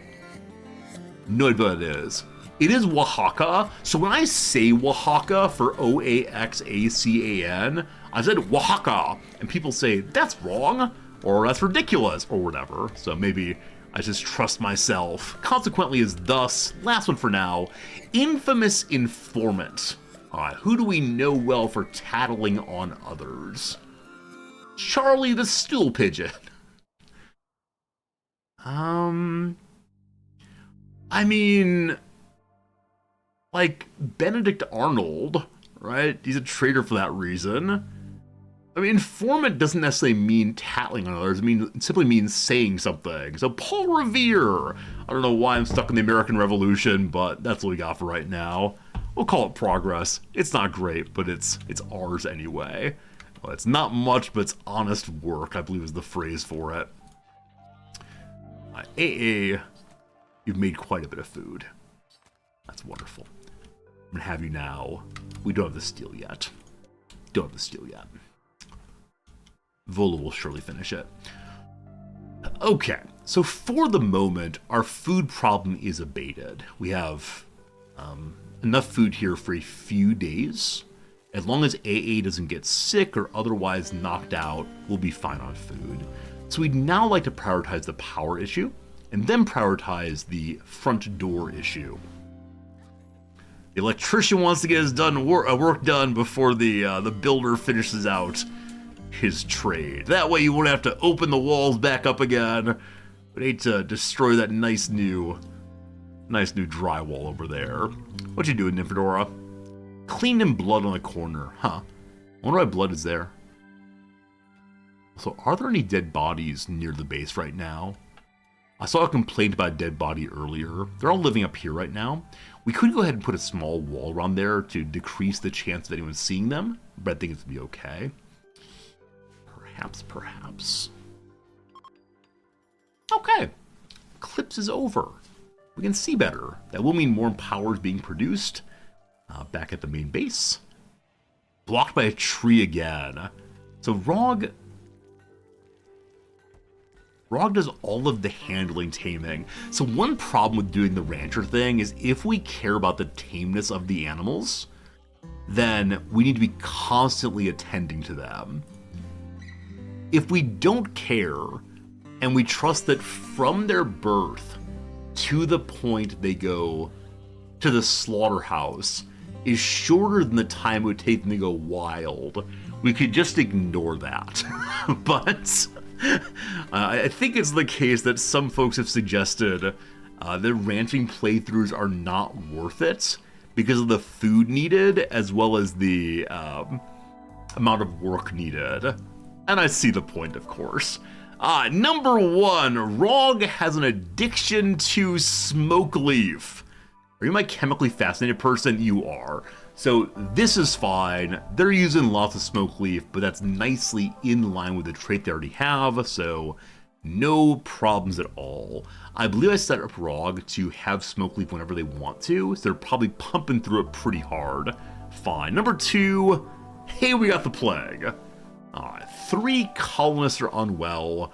No idea what it is. It is Oaxaca. So when I say Oaxaca for Oaxacan, I said Oaxaca. And people say, that's wrong, or that's ridiculous, or whatever. So maybe I just trust myself. Consequently is thus, last one for now, infamous informant. Who do we know well for tattling on others? Charlie the stool pigeon. I mean, like Benedict Arnold, right? He's a traitor for that reason. I mean, informant doesn't necessarily mean tattling on others. It simply means saying something. So Paul Revere. I don't know why I'm stuck in the American Revolution, but that's what we got for right now. We'll call it progress. It's not great, but it's ours anyway. Well, it's not much, but it's honest work, I believe is the phrase for it. AA, you've made quite a bit of food. That's wonderful. I'm gonna have you now. We don't have the steel yet. Volo will surely finish it. Okay, so for the moment, our food problem is abated. We have enough food here for a few days. As long as AA doesn't get sick or otherwise knocked out, we'll be fine on food. So we'd now like to prioritize the power issue, and then prioritize the front door issue. The electrician wants to get his work done before the builder finishes out his trade. That way you won't have to open the walls back up again. But hate to destroy that nice new drywall over there. What you doing, Nymphadora? Clean in blood on the corner, huh? I wonder why blood is there. So, are there any dead bodies near the base right now? I saw a complaint about a dead body earlier. They're all living up here right now. We could go ahead and put a small wall around there to decrease the chance of anyone seeing them, but I think it's gonna be okay. Perhaps. Okay. Eclipse is over. We can see better. That will mean more power is being produced. Back at the main base. Blocked by a tree again. So Rog does all of the handling taming. So one problem with doing the rancher thing is if we care about the tameness of the animals, then we need to be constantly attending to them. If we don't care, and we trust that from their birth to the point they go to the slaughterhouse is shorter than the time it would take them to go wild, we could just ignore that. But I think it's the case that some folks have suggested that ranching playthroughs are not worth it because of the food needed as well as the amount of work needed. And I see the point, of course. Number 1, Rog has an addiction to smoke leaf. Are you my chemically fascinated person? You are. So this is fine. They're using lots of smoke leaf, but that's nicely in line with the trait they already have, so no problems at all. I believe I set up Rog to have smoke leaf whenever they want to, so they're probably pumping through it pretty hard. Fine. Number 2, hey, we got the plague. 3 colonists are unwell.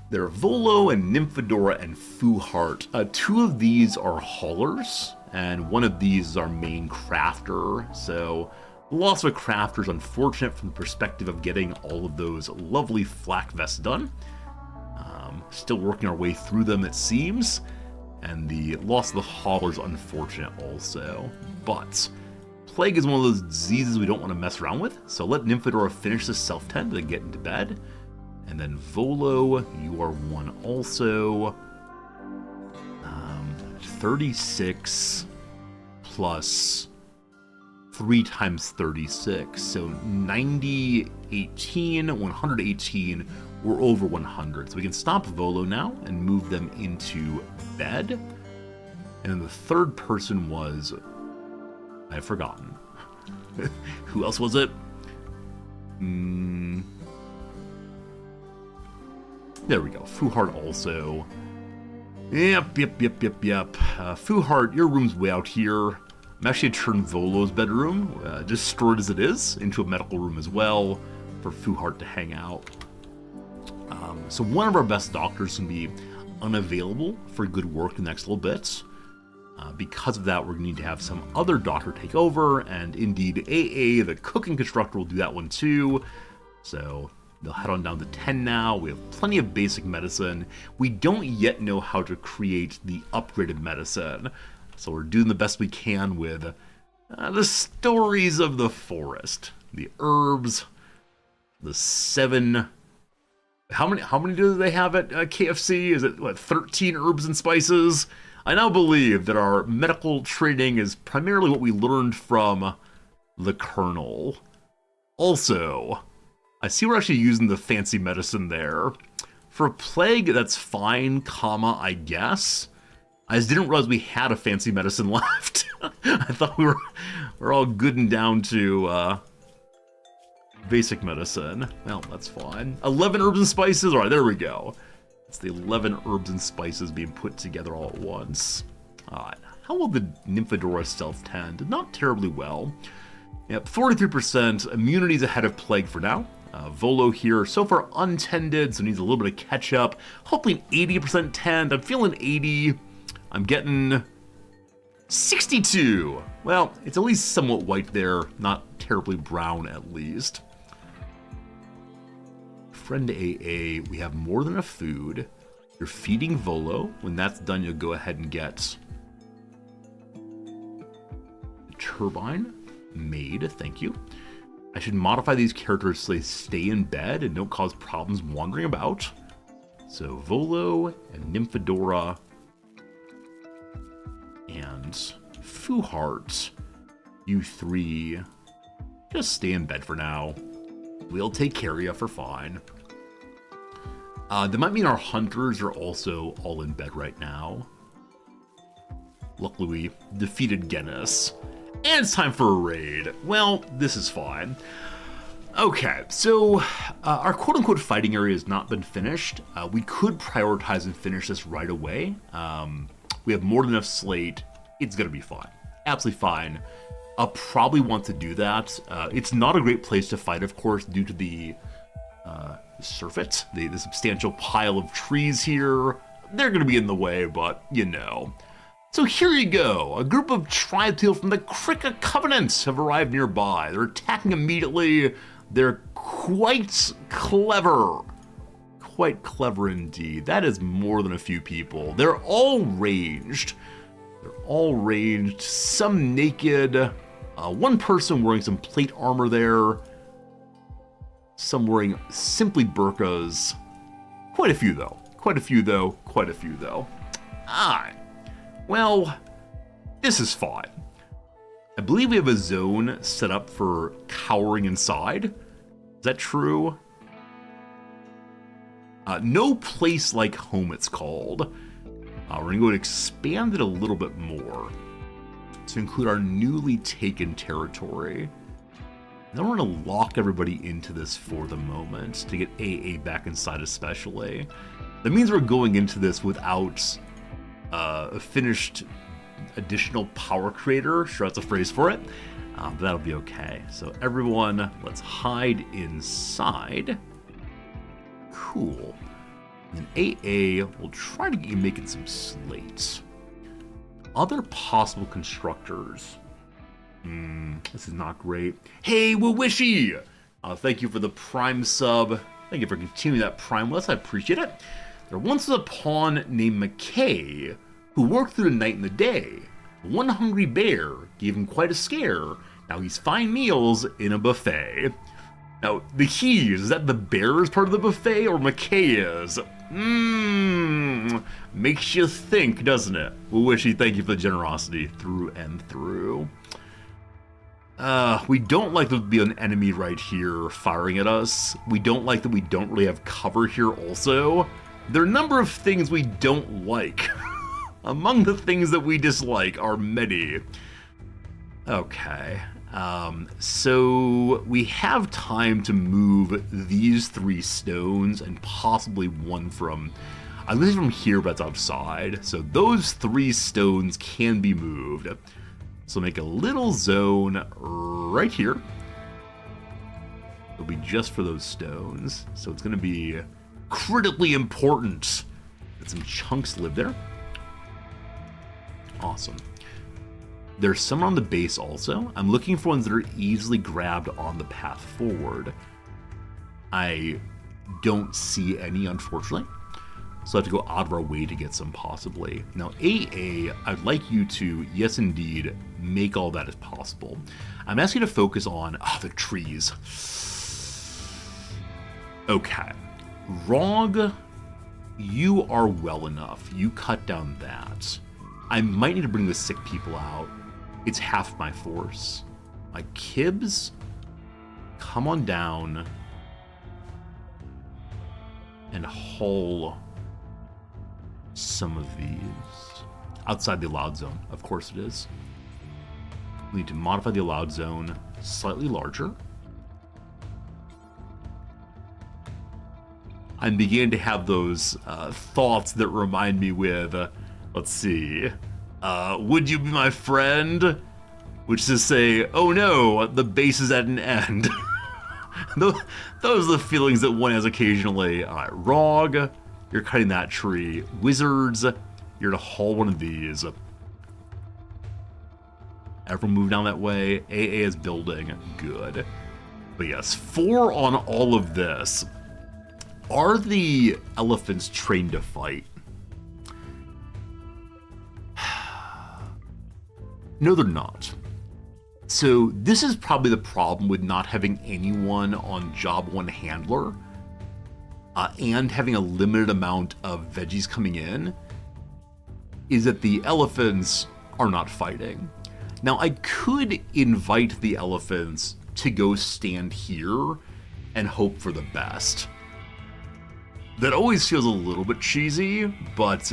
They're Volo and Nymphadora and Fuhart. 2 of these are haulers, and 1 of these is our main crafter. So the loss of a crafter is unfortunate from the perspective of getting all of those lovely flak vests done. Still working our way through them, it seems. And the loss of the hauler is unfortunate also. But plague is one of those diseases we don't want to mess around with, so let Nymphadora finish the self-tend and get into bed. And then Volo, you are 1 also. 36 plus 3 times 36, so 90, 18, 118, we're over 100. So we can stop Volo now and move them into bed. And then the third person was... I've forgotten. Who else was it? There we go. Fuhart also. Yep. Fuhart, your room's way out here. I'm actually going to turn Volo's bedroom, destroyed as it is, into a medical room as well for Fuhart to hang out. So one of our best doctors can be unavailable for good work in the next little bit. Because of that, we're going to need to have some other doctor take over, and indeed AA, the cooking constructor, will do that one too. So they'll head on down to 10 now. We have plenty of basic medicine. We don't yet know how to create the upgraded medicine, so we're doing the best we can with the stories of the forest, the herbs, the 7... How many do they have at KFC? Is it, what, 13 herbs and spices? I now believe that our medical training is primarily what we learned from the Colonel. Also, I see we're actually using the fancy medicine there. For a plague, that's fine, I guess. I just didn't realize we had a fancy medicine left. I thought we're all good and down to basic medicine. Well, that's fine. 11 herbs and spices. All right, there we go. It's the 11 herbs and spices being put together all at once. How will the Nymphadora self-tend? Not terribly well. Yep, 43%. Immunity's ahead of plague for now. Volo here, so far untended, so needs a little bit of catch up. Hopefully an 80% tend. I'm feeling 80. I'm getting 62. Well, it's at least somewhat white there, not terribly brown at least. Friend AA, we have more than enough food. You're feeding Volo. When that's done, you'll go ahead and get the turbine made. Thank you. I should modify these characters so they stay in bed and don't cause problems wandering about. So Volo and Nymphadora and Fuhart, you three, just stay in bed for now. We'll take care of you for fine. That might mean our hunters are also all in bed right now. Luckily, we defeated Genis. And it's time for a raid. Well, this is fine. Okay, so our quote-unquote fighting area has not been finished. We could prioritize and finish this right away. We have more than enough slate. It's going to be fine. Absolutely fine. I'll probably want to do that. It's not a great place to fight, of course, due to the surfeit, the substantial pile of trees here. They're going to be in the way, but you know. So here you go. A group of tribespeople from the Krika Covenant have arrived nearby. They're attacking immediately. They're quite clever. Quite clever indeed. That is more than a few people. They're all ranged. They're all ranged. Some naked. One person wearing some plate armor there. Some wearing simply burqas. Quite a few though. Quite a few though. Quite a few though. Ah. Well, this is fine. I believe we have a zone set up for cowering inside. Is that true? No place like home, it's called. We're going to go and expand it a little bit more to include our newly taken territory. Then we're going to lock everybody into this for the moment to get AA back inside especially. That means we're going into this without a finished additional power creator. Sure, that's a phrase for it. But that'll be okay. So everyone, let's hide inside. Cool. And AA will try to get you making some slates. Other possible constructors. This is not great. Hey, Wawishy! Thank you for the Prime sub. Thank you for continuing that Prime with us. I appreciate it. There once was a pawn named McKay who worked through the night and the day. One hungry bear gave him quite a scare. Now he's fine meals in a buffet. Now, the key is that the bear is part of the buffet or McKay is? Makes you think, doesn't it? Wishy, thank you for the generosity through and through. We don't like there to be an enemy right here firing at us. We don't like that we don't really have cover here also. There are a number of things we don't like. Among the things that we dislike are many. Okay. So we have time to move these 3 stones and possibly one from, at least from here, but that's outside. So those 3 stones can be moved. So make a little zone right here. It'll be just for those stones. So it's going to be critically important that some chunks live there. Awesome. There's some on the base also. I'm looking for ones that are easily grabbed on the path forward. I don't see any, unfortunately. So I have to go out of our way to get some, possibly. Now, AA, I'd like you to, yes indeed, make all that as possible. I'm asking you to focus on, the trees. Okay. Rog, you are well enough. You cut down that. I might need to bring the sick people out. It's half my force. My Kibs, come on down and haul some of these. Outside the allowed zone, of course it is. We need to modify the allowed zone slightly larger. I'm beginning to have those thoughts that remind me with, let's see, would you be my friend? Which is to say, oh no, the base is at an end. those are the feelings that one has occasionally. All right, Rog, you're cutting that tree. Wizards, you're to haul one of these. Everyone move down that way. AA is building. Good. But yes, 4 on all of this. Are the elephants trained to fight? No, they're not. So this is probably the problem with not having anyone on job 1 handler and having a limited amount of veggies coming in, is that the elephants are not fighting. Now, I could invite the elephants to go stand here and hope for the best. That always feels a little bit cheesy, but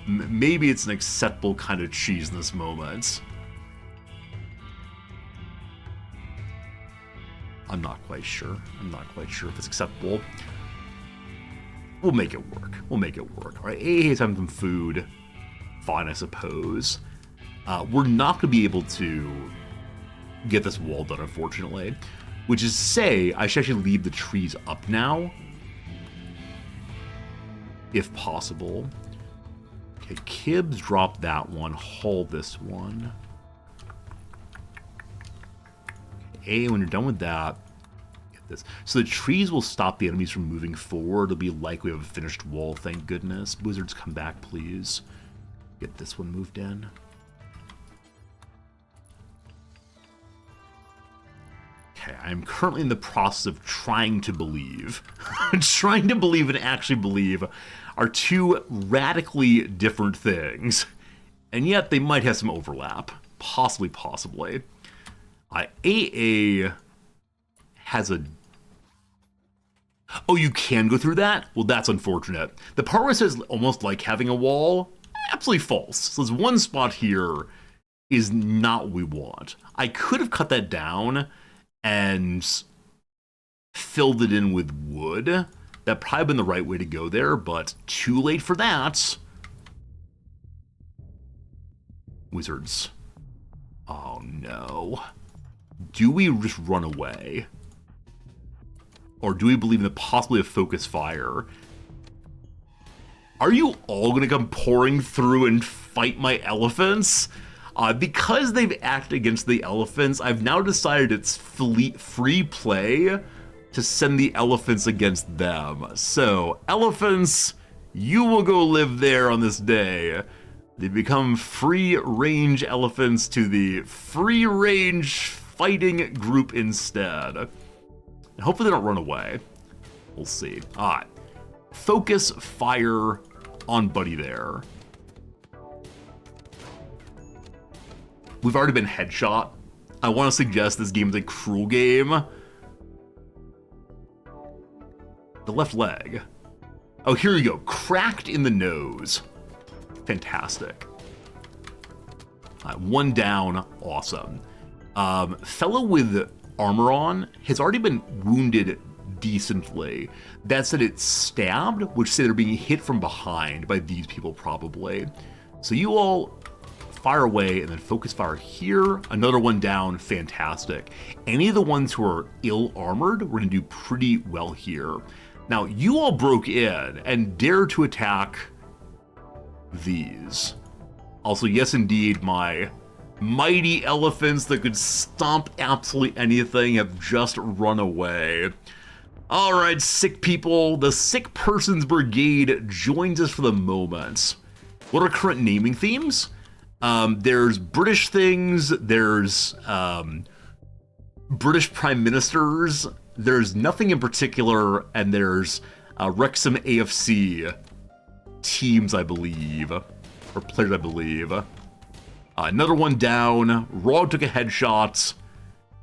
maybe it's an acceptable kind of cheese in this moment. I'm not quite sure. I'm not quite sure if it's acceptable. We'll make it work. We'll make it work. All right, AA is having some food. Fine, I suppose. We're not going to be able to get this wall done, unfortunately. Which is to say, I should actually leave the trees up now. If possible. Okay, Kibbs, drop that one. Haul this one. Okay, when you're done with that, get this. So the trees will stop the enemies from moving forward. It'll be like we have a finished wall, thank goodness. Wizards, come back, please. Get this one moved in. Okay, I'm currently in the process of trying to believe. Trying to believe and actually believe are 2 radically different things. And yet they might have some overlap. Possibly. AA has a... Oh, you can go through that? Well, that's unfortunate. The part where it says almost like having a wall, absolutely false. So there's one spot here is not what we want. I could have cut that down and filled it in with wood. That probably been the right way to go there, but too late for that. Wizards. Oh no. Do we just run away? Or do we believe in the possibility of focus fire? Are you all gonna come pouring through and fight my elephants? Because they've acted against the elephants, I've now decided it's free play to send the elephants against them. So, elephants, you will go live there on this day. They become free-range elephants to the free-range fighting group instead. And hopefully they don't run away. We'll see. Alright. Focus fire on Buddy there. We've already been headshot. I want to suggest this game is a cruel game. The left leg. Oh, here you go. Cracked in the nose. Fantastic. One down. Awesome. Fellow with armor on has already been wounded decently. That said, it's stabbed, which say they're being hit from behind by these people probably. So you all fire away and then focus fire here. Another one down. Fantastic. Any of the ones who are ill armored, we're going to do pretty well here. Now, you all broke in and dare to attack these. Also, yes, indeed, my mighty elephants that could stomp absolutely anything have just run away. All right, sick people. The Sick Persons Brigade joins us for the moment. What are current naming themes? There's British things, there's British prime ministers, there's nothing in particular, and there's Wrexham AFC teams, I believe, or players, I believe. Another one down. Rog took a headshot.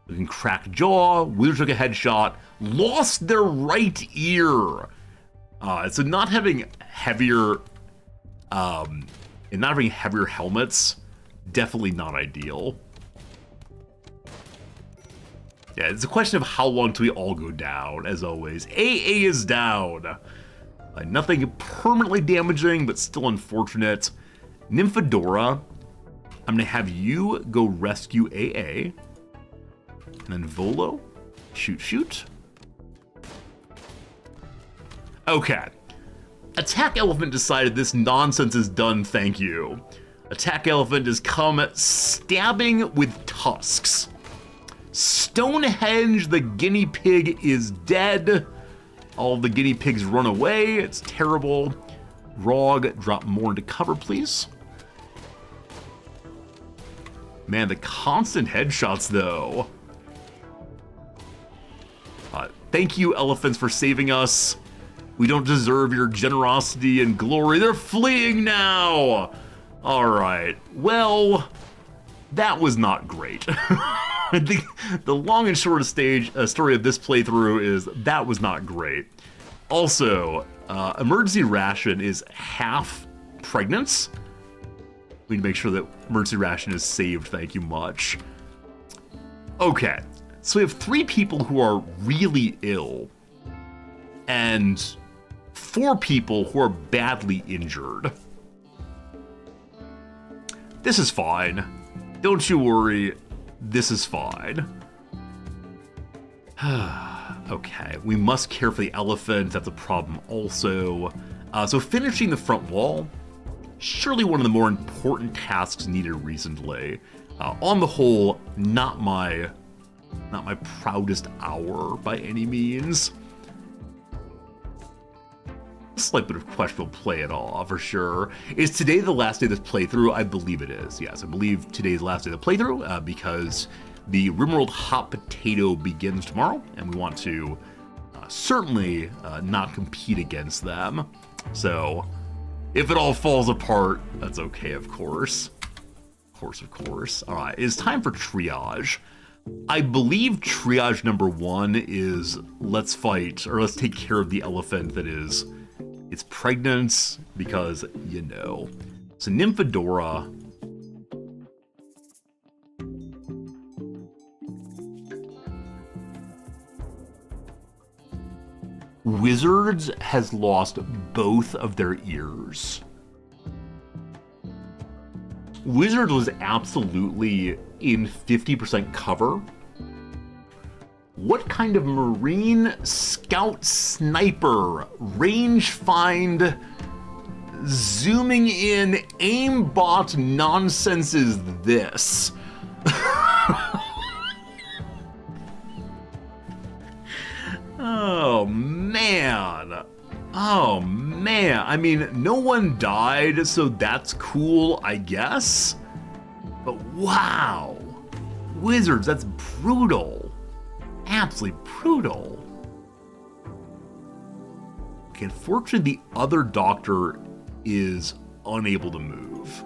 We can crack jaw. Wheeler took a headshot. Lost their right ear. So not having heavier, and not having heavier helmets, definitely not ideal. Yeah, it's a question of how long till we all go down, as always. AA is down. Nothing permanently damaging, but still unfortunate. Nymphadora, I'm going to have you go rescue AA. And then Volo, Shoot, shoot. Okay. Attack Elephant decided this nonsense is done, thank you. Attack Elephant has come stabbing with tusks. Stonehenge, the guinea pig, is dead. All of the guinea pigs run away. It's terrible. Rog, drop more into cover, please. Man, the constant headshots, though. Thank you, elephants, for saving us. We don't deserve your generosity and glory. They're fleeing now! Alright, well, that was not great. I think the long and short story of this playthrough is that was not great. Also, emergency ration is half pregnant. We need to make sure that emergency ration is saved, thank you much. Okay, so we have 3 people who are really ill, and 4 people who are badly injured. This is fine. Don't you worry, this is fine. Okay, we must care for the elephant, that's a problem also. So finishing the front wall, surely one of the more important tasks needed recently. On the whole, not my proudest hour by any means. A slight bit of questionable play at all, for sure. Is today the last day of this playthrough? I believe it is, yes. I believe today's the last day of the playthrough because the Rimworld Hot Potato begins tomorrow, and we want to certainly not compete against them. So, if it all falls apart, that's okay, of course. Of course. All right, it's time for triage. I believe triage number 1 is let's fight, or let's take care of the elephant that is, it's pregnant, because, you know. So Nymphadora. Wizards has lost both of their ears. Wizard was absolutely in 50% cover. What kind of Marine Scout Sniper range find zooming in aimbot nonsense is this? Oh man. Oh man. I mean, no one died, so that's cool, I guess. But wow. Wizards, that's brutal. Absolutely brutal. Okay, unfortunately, the other doctor is unable to move.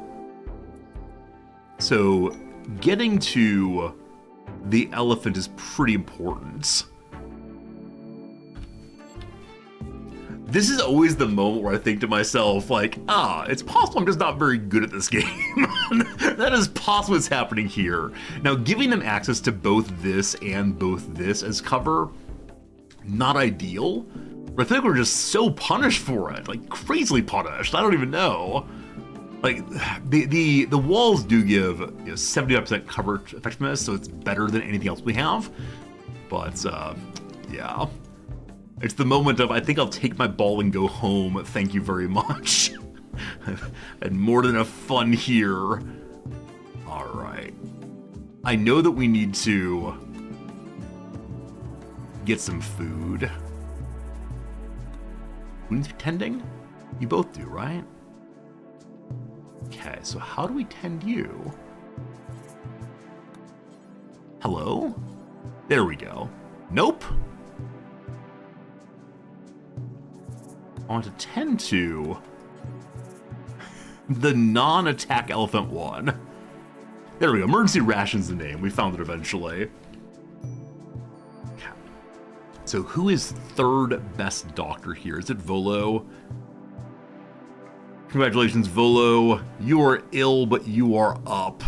So, getting to the elephant is pretty important. This is always the moment where I think to myself, like, it's possible I'm just not very good at this game. That is possible what's happening here. Now, giving them access to both this and both this as cover, not ideal. But I think we're just so punished for it, like crazily punished. I don't even know. Like, the walls do give 75% cover effectiveness, so it's better than anything else we have. But, yeah. It's the moment of, I think I'll take my ball and go home, thank you very much. I've had more than enough fun here. Alright. I know that we need to get some food. Who needs tending? You both do, right? Okay, so how do we tend you? Hello? There we go. Nope. I want to tend to the non-attack elephant one. There we go. Emergency ration's the name. We found it eventually. Okay. So who is third best doctor here? Is it Volo? Congratulations, Volo. You are ill, but you are up.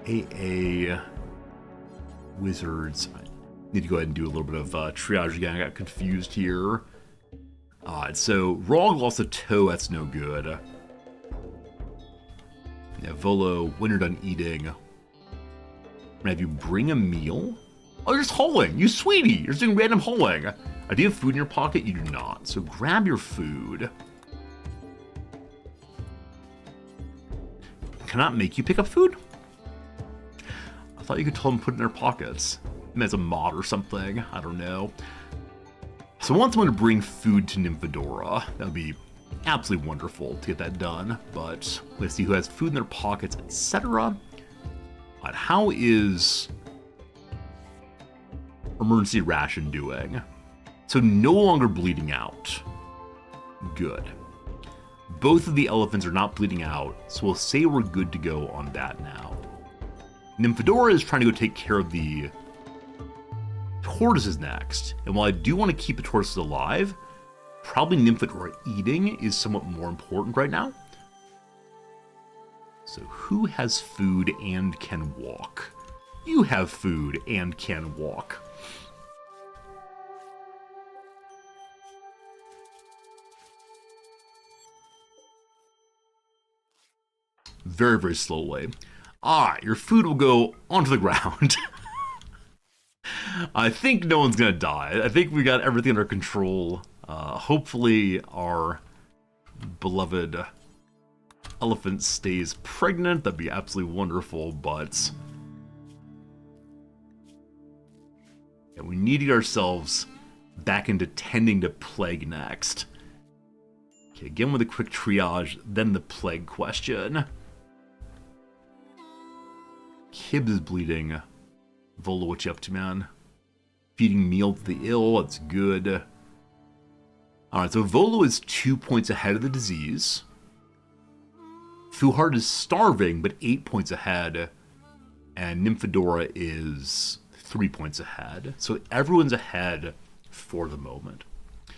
AA Wizards. Need to go ahead and do a little bit of triage again. I got confused here. So Rog lost a toe. That's no good. Yeah, Volo, when you're done eating, gonna have you bring a meal. Oh, you're just hauling. You sweetie. You're just doing random hauling. Do you have food in your pocket? You do not. So grab your food. Cannot make you pick up food? I thought you could tell them to put it in their pockets. Maybe as a mod or something. I don't know. So I want someone to bring food to Nymphadora. That would be absolutely wonderful to get that done. But let's see who has food in their pockets, etc. But how is emergency ration doing? So no longer bleeding out. Good. Both of the elephants are not bleeding out, so we'll say we're good to go on that now. Nymphadora is trying to go take care of the tortoises next, and while I do want to keep the tortoises alive, probably Nymphadora eating is somewhat more important right now. So who has food and can walk? You have food and can walk. Very, very slowly. Alright, your food will go onto the ground. I think no one's gonna die. I think we got everything under control. Hopefully our beloved elephant stays pregnant. That'd be absolutely wonderful, but yeah, we need to get ourselves back into tending to plague next. Okay, again with a quick triage, then the plague question. Kib is bleeding. Volo, what you up to, man? Feeding meal to the ill, that's good. Alright, so Volo is 2 points ahead of the disease. Fuhard is starving, but 8 points ahead. And Nymphadora is 3 points ahead. So everyone's ahead for the moment.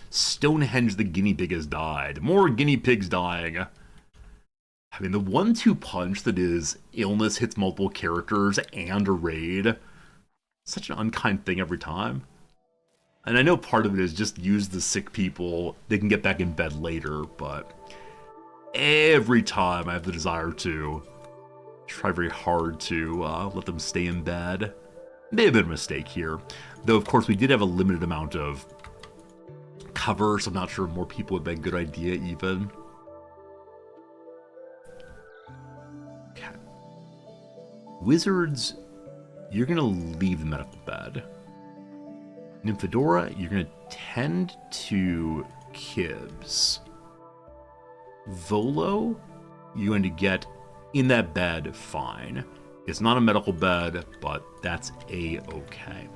Stonehenge the guinea pig has died. More guinea pigs dying. I mean, the 1-2 punch that is illness hits multiple characters and a raid. Such an unkind thing every time. And I know part of it is just use the sick people. They can get back in bed later, but every time I have the desire to try very hard to let them stay in bed. May have been a mistake here. Though, of course, we did have a limited amount of cover, so I'm not sure more people would be a good idea even. Wizards, you're going to leave the medical bed. Nymphadora, you're going to tend to Kibs. Volo, you're going to get in that bed fine. It's not a medical bed, but that's a-okay.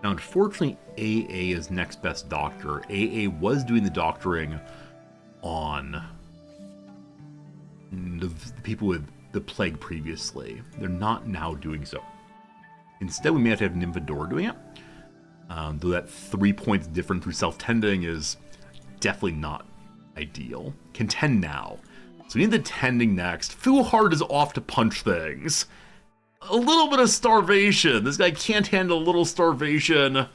Now, unfortunately, AA is next best doctor. AA was doing the doctoring on the people with the plague previously. They're not now doing so. Instead, we may have to have Nymphadora doing it. Though that 3 points different through self-tending is definitely not ideal. Can tend now. So we need the tending next. Fuhard is off to punch things. A little bit of starvation. This guy can't handle a little starvation.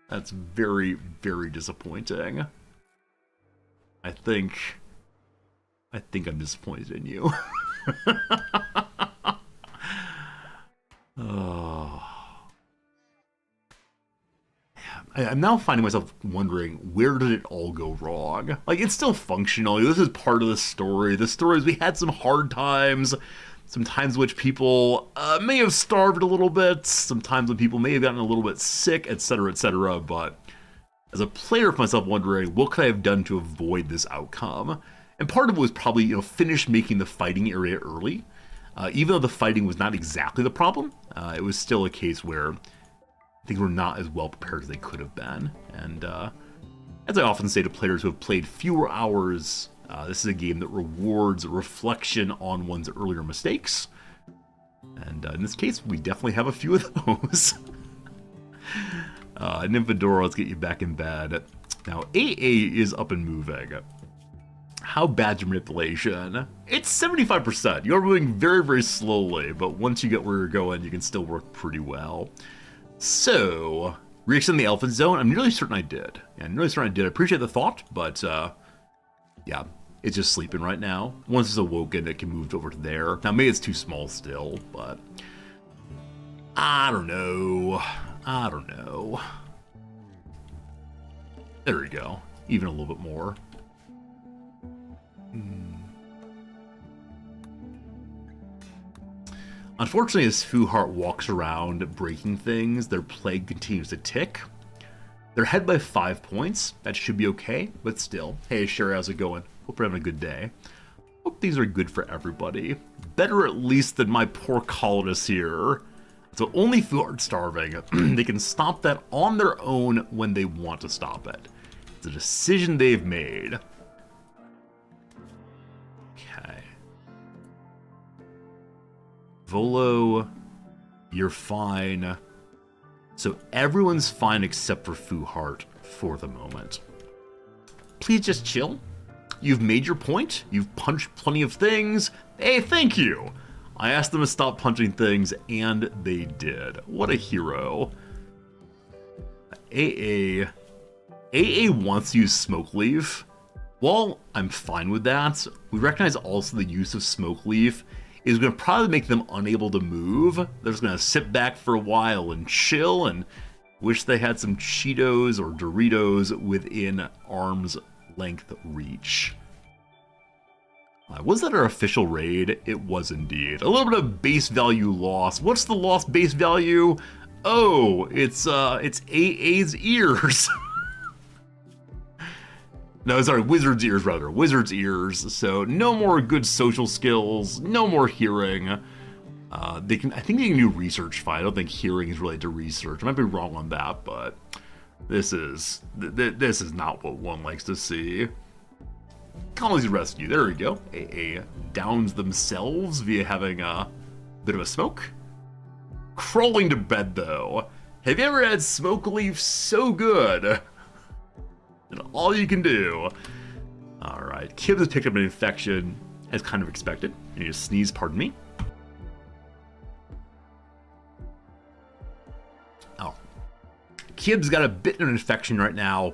That's very, very disappointing. I think I'm disappointed in you. Oh. I'm now finding myself wondering, where did it all go wrong? Like, it's still functional. This is part of the story. The story is we had some hard times. Some times which people may have starved a little bit. Sometimes when people may have gotten a little bit sick, etc., etc. But as a player, for myself wondering, what could I have done to avoid this outcome? And part of it was probably, finish making the fighting area early. Even though the fighting was not exactly the problem, it was still a case where things were not as well prepared as they could have been. And as I often say to players who have played fewer hours, this is a game that rewards reflection on one's earlier mistakes. And in this case, we definitely have a few of those. Nymphadora, let's get you back in bed. Now, AA is up and moving. How bad's your manipulation? It's 75%. You're moving very, very slowly, but once you get where you're going, you can still work pretty well. So, reaction in the Elephant Zone? I'm nearly certain I did. Yeah, I'm nearly certain I did. I appreciate the thought, but yeah. It's just sleeping right now. Once it's awoken, it can move over to there. Now, maybe it's too small still, but I don't know. I don't know. There we go. Even a little bit more. Unfortunately, as Fuhart walks around breaking things, their plague continues to tick. They're ahead by 5 points. That should be okay, but still. Hey, Sherry, how's it going? Hope you're having a good day. Hope these are good for everybody. Better at least than my poor colonists here. So only Fuhart's starving. They can stop that on their own when they want to stop it. It's a decision they've made. Okay. Volo, you're fine. So everyone's fine except for Fuhart for the moment. Please just chill. You've made your point. You've punched plenty of things. Hey, thank you. I asked them to stop punching things, and they did. What a hero. AA wants to use Smoke Leaf. Well, I'm fine with that. We recognize also the use of Smoke Leaf is going to probably make them unable to move. They're just going to sit back for a while and chill and wish they had some Cheetos or Doritos within arm's length reach. Was that our official raid? It was indeed. A little bit of base value loss. What's the lost base value? Oh, it's AA's ears. No, sorry, Wizard's ears rather. Wizard's ears. So no more good social skills. No more hearing. I think they can do research fine. I don't think hearing is related to research. I might be wrong on that, but this is not what one likes to see. Colonies rescue. There we go. AA downs themselves via having a bit of a smoke. Crawling to bed though. Have you ever had Smoke Leaf so good? And all you can do. Alright, Kib has picked up an infection as kind of expected. You need to sneeze, pardon me. Oh. Kib's got a bit of an infection right now.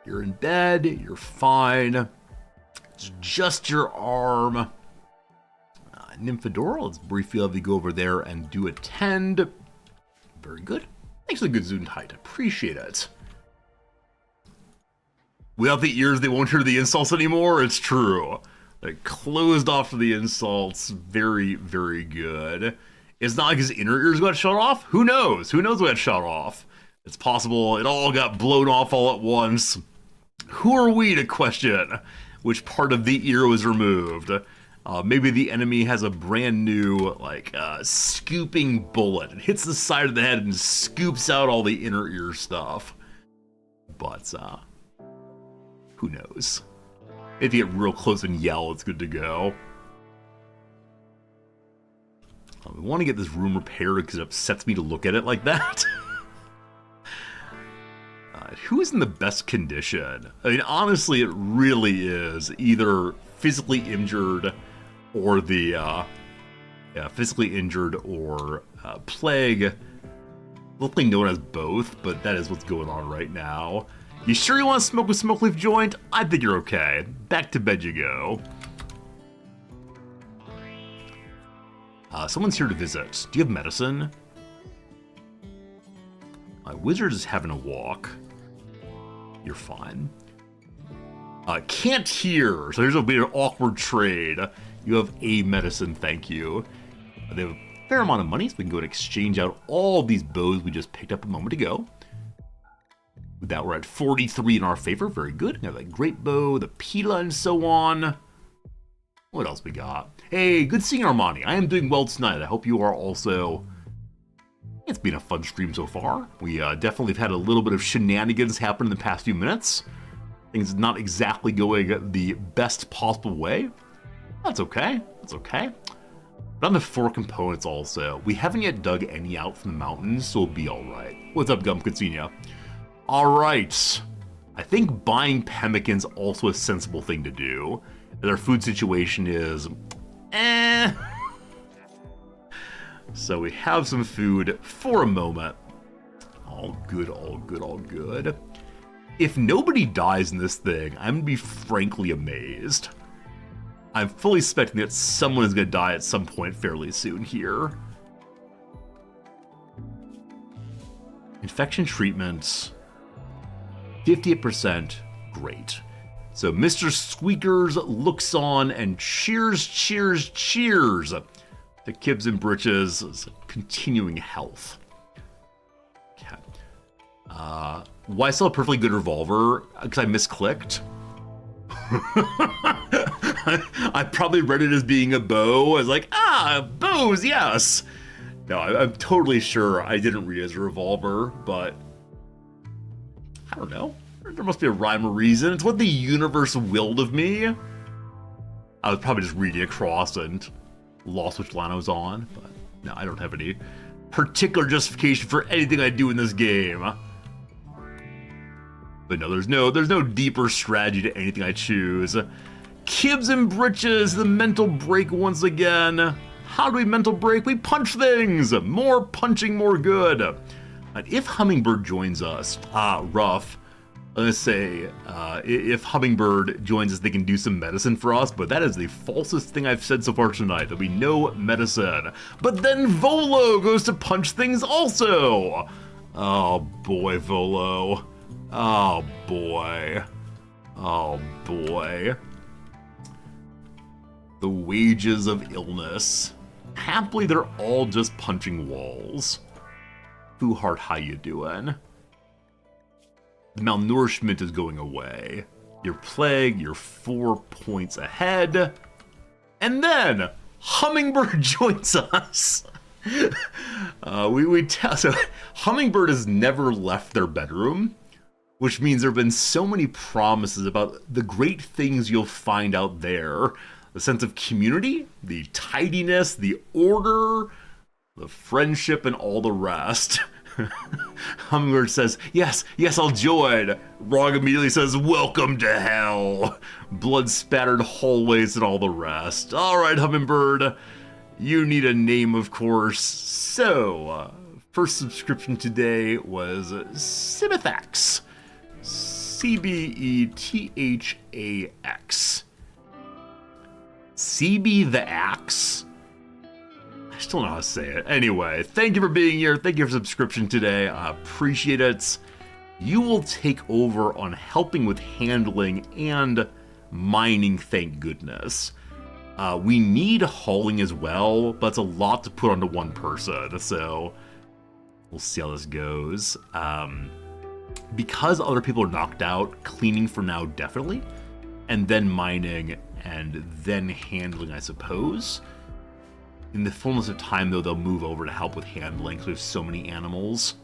You're in bed, you're fine. It's just your arm. Nymphadora, let's briefly have you go over there and do attend. Very good. Thanks for the good Gesundheit. Appreciate it. Without the ears, they won't hear the insults anymore. It's true. They closed off to the insults. Very, very good. It's not like his inner ears got shut off. Who knows? Who knows what got shut off? It's possible it all got blown off all at once. Who are we to question which part of the ear was removed? Maybe the enemy has a brand new, scooping bullet. It hits the side of the head and scoops out all the inner ear stuff. But, who knows? If you get real close and yell, it's good to go. We want to get this room repaired because it upsets me to look at it like that. Who is in the best condition? I mean, honestly, it really is either physically injured or physically injured or plague. Luckily known as both, but that is what's going on right now. You sure you want to smoke a Smoke Leaf joint? I think you're okay. Back to bed you go. Someone's here to visit. Do you have medicine? My wizard is having a walk. You're fine. Can't hear, so there's a bit of awkward trade. You have a medicine, thank you. They have a fair amount of money, so we can go and exchange out all these bows we just picked up a moment ago. With that, we're at 43 in our favor. Very good. We have that great bow, the Pila, and so on. What else we got? Hey, good seeing Armani. I am doing well tonight. I hope you are also. It's been a fun stream so far. We definitely have had a little bit of shenanigans happen in the past few minutes. Things not exactly going the best possible way. That's okay. That's okay. But on the 4 components also, we haven't yet dug any out from the mountains, so we'll be alright. What's up, Gum? Good seeing ya. Alright. I think buying pemmican's also a sensible thing to do. And our food situation is So we have some food for a moment. All good, all good, all good. If nobody dies in this thing, I'm gonna be frankly amazed. I'm fully expecting that someone is gonna die at some point fairly soon here. Infection treatments, 58%, great. So Mr. Squeakers looks on and cheers, cheers, cheers to Kibs and Britches' continuing health. Okay. Why still a perfectly good revolver? Because I misclicked. I probably read it as being a bow. I was like, bows, yes. No, I'm totally sure I didn't read it as a revolver, but I don't know. There must be a rhyme or reason. It's what the universe willed of me. I was probably just reading across and lost which line I was on, but no, I don't have any particular justification for anything I do in this game. But no, there's no deeper strategy to anything I choose. Kibs and Britches, the mental break once again. How do we mental break? We punch things! More punching, more good. And if Hummingbird joins us, rough. I'm gonna say, if Hummingbird joins us, they can do some medicine for us, but that is the falsest thing I've said so far tonight. There'll be no medicine. But then Volo goes to punch things also! Oh boy, Volo. Oh boy. Oh boy. The wages of illness. Happily, they're all just punching walls. Fooheart, how you doing? The malnourishment is going away. Your plague, you're 4 points ahead. And then, Hummingbird joins us. So Hummingbird has never left their bedroom, which means there have been so many promises about the great things you'll find out there. The sense of community, the tidiness, the order, the friendship, and all the rest. Hummingbird says, yes, I'll join. Rog immediately says, welcome to hell. Blood-spattered hallways and all the rest. All right, Hummingbird, you need a name, of course. So, first subscription today was Cibethax. Cbethax. CB the Axe? I still don't know how to say it. Anyway, thank you for being here. Thank you for subscription today. I appreciate it. You will take over on helping with handling and mining, thank goodness. We need hauling as well, but it's a lot to put onto one person, so we'll see how this goes. Because other people are knocked out, cleaning for now definitely, and then mining, and then handling, I suppose. In the fullness of time, though, they'll move over to help with handling, because we have so many animals.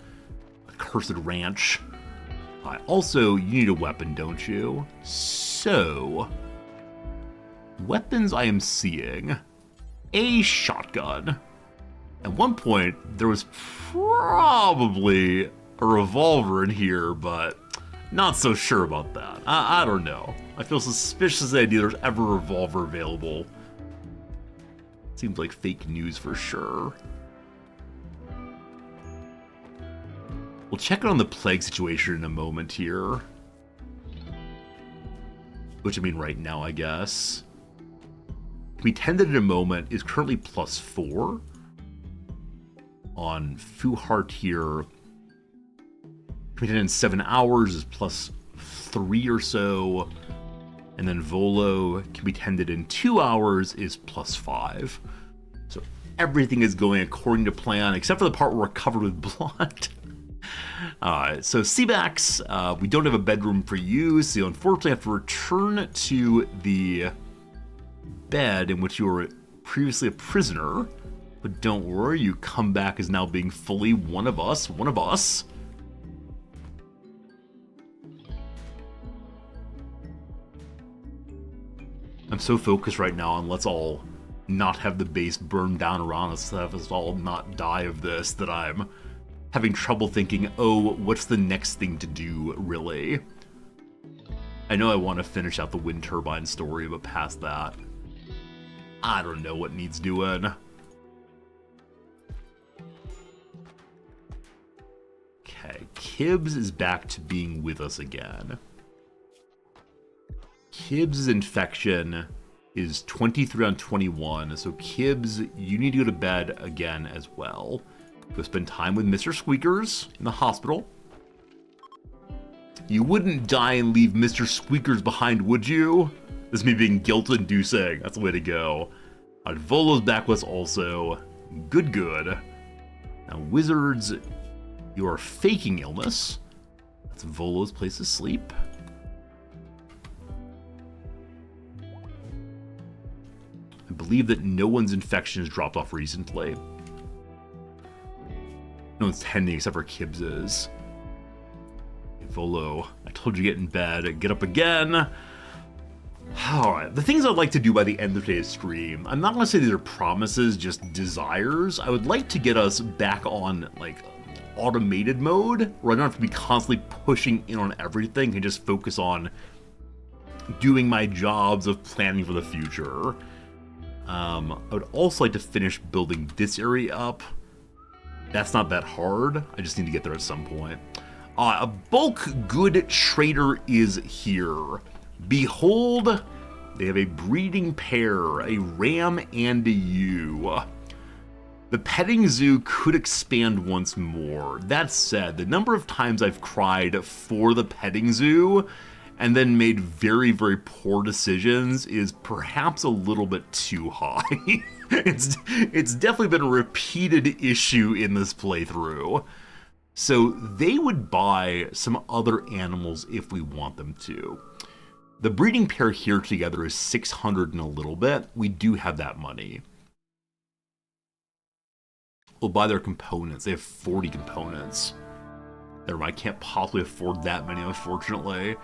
A cursed ranch. Also, you need a weapon, don't you? So, weapons I am seeing. A shotgun. At one point, there was probably a revolver in here, but not so sure about that. I don't know. I feel suspicious of the idea there's ever a revolver available. Seems like fake news for sure. We'll check on the plague situation in a moment here. Which I mean right now, I guess. We tended in a moment is currently +4. On Fooheart here, completed in 7 hours is +3 or so, and then Volo can be tended in 2 hours is +5. So everything is going according to plan, except for the part where we're covered with blood. So Cbax, we don't have a bedroom for you, so you unfortunately have to return to the bed in which you were previously a prisoner. But don't worry, you come back as now being fully one of us. I'm so focused right now on let's all not have the base burn down around us, have us all not die of this, that I'm having trouble thinking, oh, what's the next thing to do, really? I know I want to finish out the wind turbine story, but past that, I don't know what needs doing. Okay, Kibbs is back to being with us again. Kibbs' infection is 23 on 21, so Kibbs, you need to go to bed again as well. Go spend time with Mr. Squeakers in the hospital. You wouldn't die and leave Mr. Squeakers behind, would you? This is me being guilt-inducing. That's the way to go. Alright, Volo's back with us also. Good, good. Now, Wizards, you are faking illness. That's Volo's place to sleep. I believe that no one's infection has dropped off recently. No one's tending except for Kibbs's. Volo, I told you to get in bed. Get up again. Alright, the things I'd like to do by the end of today's stream, I'm not going to say these are promises, just desires. I would like to get us back on, like, automated mode, where I don't have to be constantly pushing in on everything and just focus on doing my jobs of planning for the future. I would also like to finish building this area up. That's not that hard. I just need to get there at some point. A bulk good trader is here. Behold, they have a breeding pair, a ram and a ewe. The petting zoo could expand once more. That said, the number of times I've cried for the petting zoo and then made very, very poor decisions is perhaps a little bit too high. It's definitely been a repeated issue in this playthrough. So they would buy some other animals if we want them to. The breeding pair here together is 600 and a little bit. We do have that money. We'll buy their components. They have 40 components. I can't possibly afford that many, unfortunately.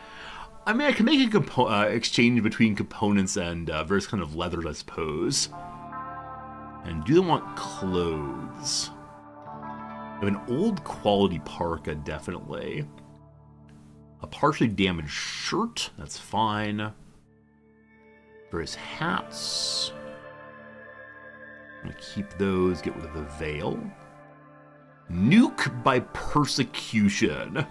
I mean, I can make a exchange between components and various kind of leathers, I suppose. And do they want clothes? I have an old quality parka, definitely. A partially damaged shirt, that's fine. Various hats. I'm gonna keep those, get rid of the veil. Nuke by persecution.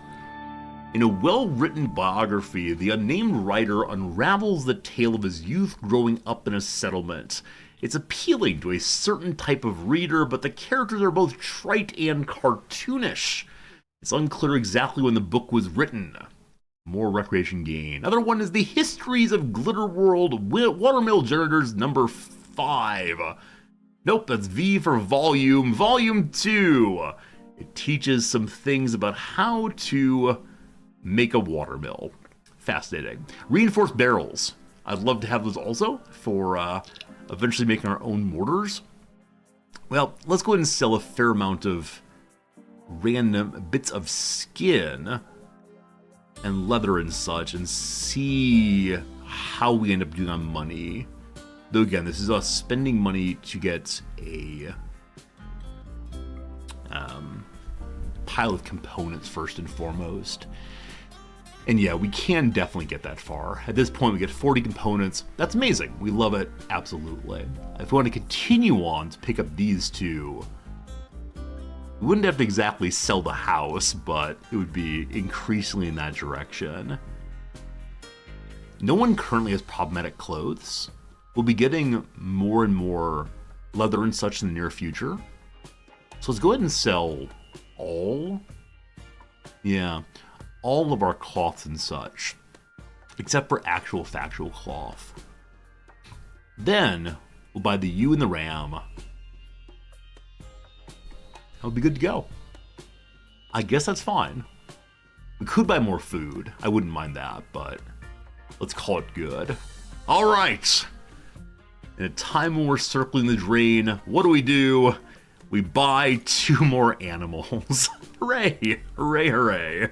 In a well-written biography, the unnamed writer unravels the tale of his youth growing up in a settlement. It's appealing to a certain type of reader, but the characters are both trite and cartoonish. It's unclear exactly when the book was written. More recreation gain. Another one is The Histories of Glitterworld Watermill Generators number 5. Nope, that's V for volume. Volume 2. It teaches some things about how to make a watermill. Fascinating. Reinforced barrels. I'd love to have those also for eventually making our own mortars. Well, let's go ahead and sell a fair amount of random bits of skin and leather and such and see how we end up doing on money. Though again, this is us spending money to get a pile of components first and foremost. And yeah, we can definitely get that far. At this point, we get 40 components. That's amazing. We love it, absolutely. If we want to continue on to pick up these two, we wouldn't have to exactly sell the house, but it would be increasingly in that direction. No one currently has problematic clothes. We'll be getting more and more leather and such in the near future. So let's go ahead and sell all of our cloths and such, except for actual factual cloth. Then we'll buy the ewe and the ram. That'll be good to go. I guess that's fine. We could buy more food. I wouldn't mind that, but let's call it good. All right. In a time when we're circling the drain, what do? We buy 2 more animals. Hooray! Hooray, hooray.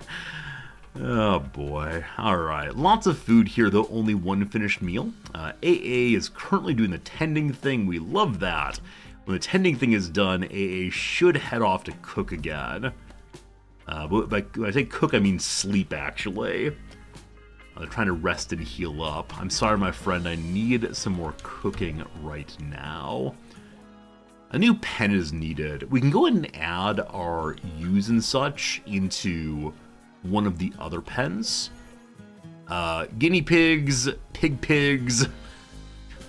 Oh boy. Alright. Lots of food here, though only one finished meal. AA is currently doing the tending thing. We love that. When the tending thing is done, AA should head off to cook again. But when I say cook, I mean sleep, actually. They're trying to rest and heal up. I'm sorry, my friend. I need some more cooking right now. A new pen is needed. We can go ahead and add our ewes and such into one of the other pens. Guinea pigs, pigs.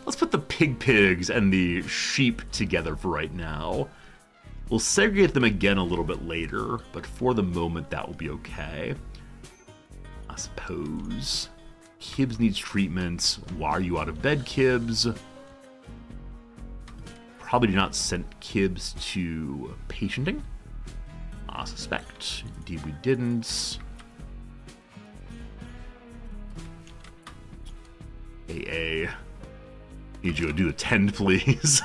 Let's put the pigs and the sheep together for right now. We'll segregate them again a little bit later, but for the moment that will be okay. I suppose. Kibbs needs treatment. Why are you out of bed, Kibbs? Probably did not send Kibbs to patienting. I suspect. Indeed we didn't. AA. Need you to do the 10, please.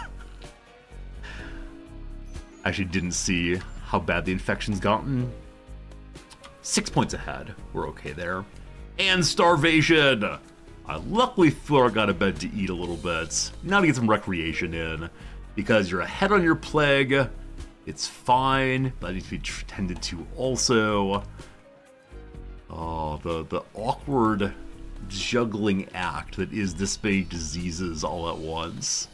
Actually didn't see how bad the infection's gotten. 6 points ahead. We're okay there. And starvation! Luckily Flora got a bed to eat a little bit. Now to get some recreation in. Because you're ahead on your plague. It's fine. That needs to be tended to also. Oh, the awkward juggling act that is this many diseases all at once.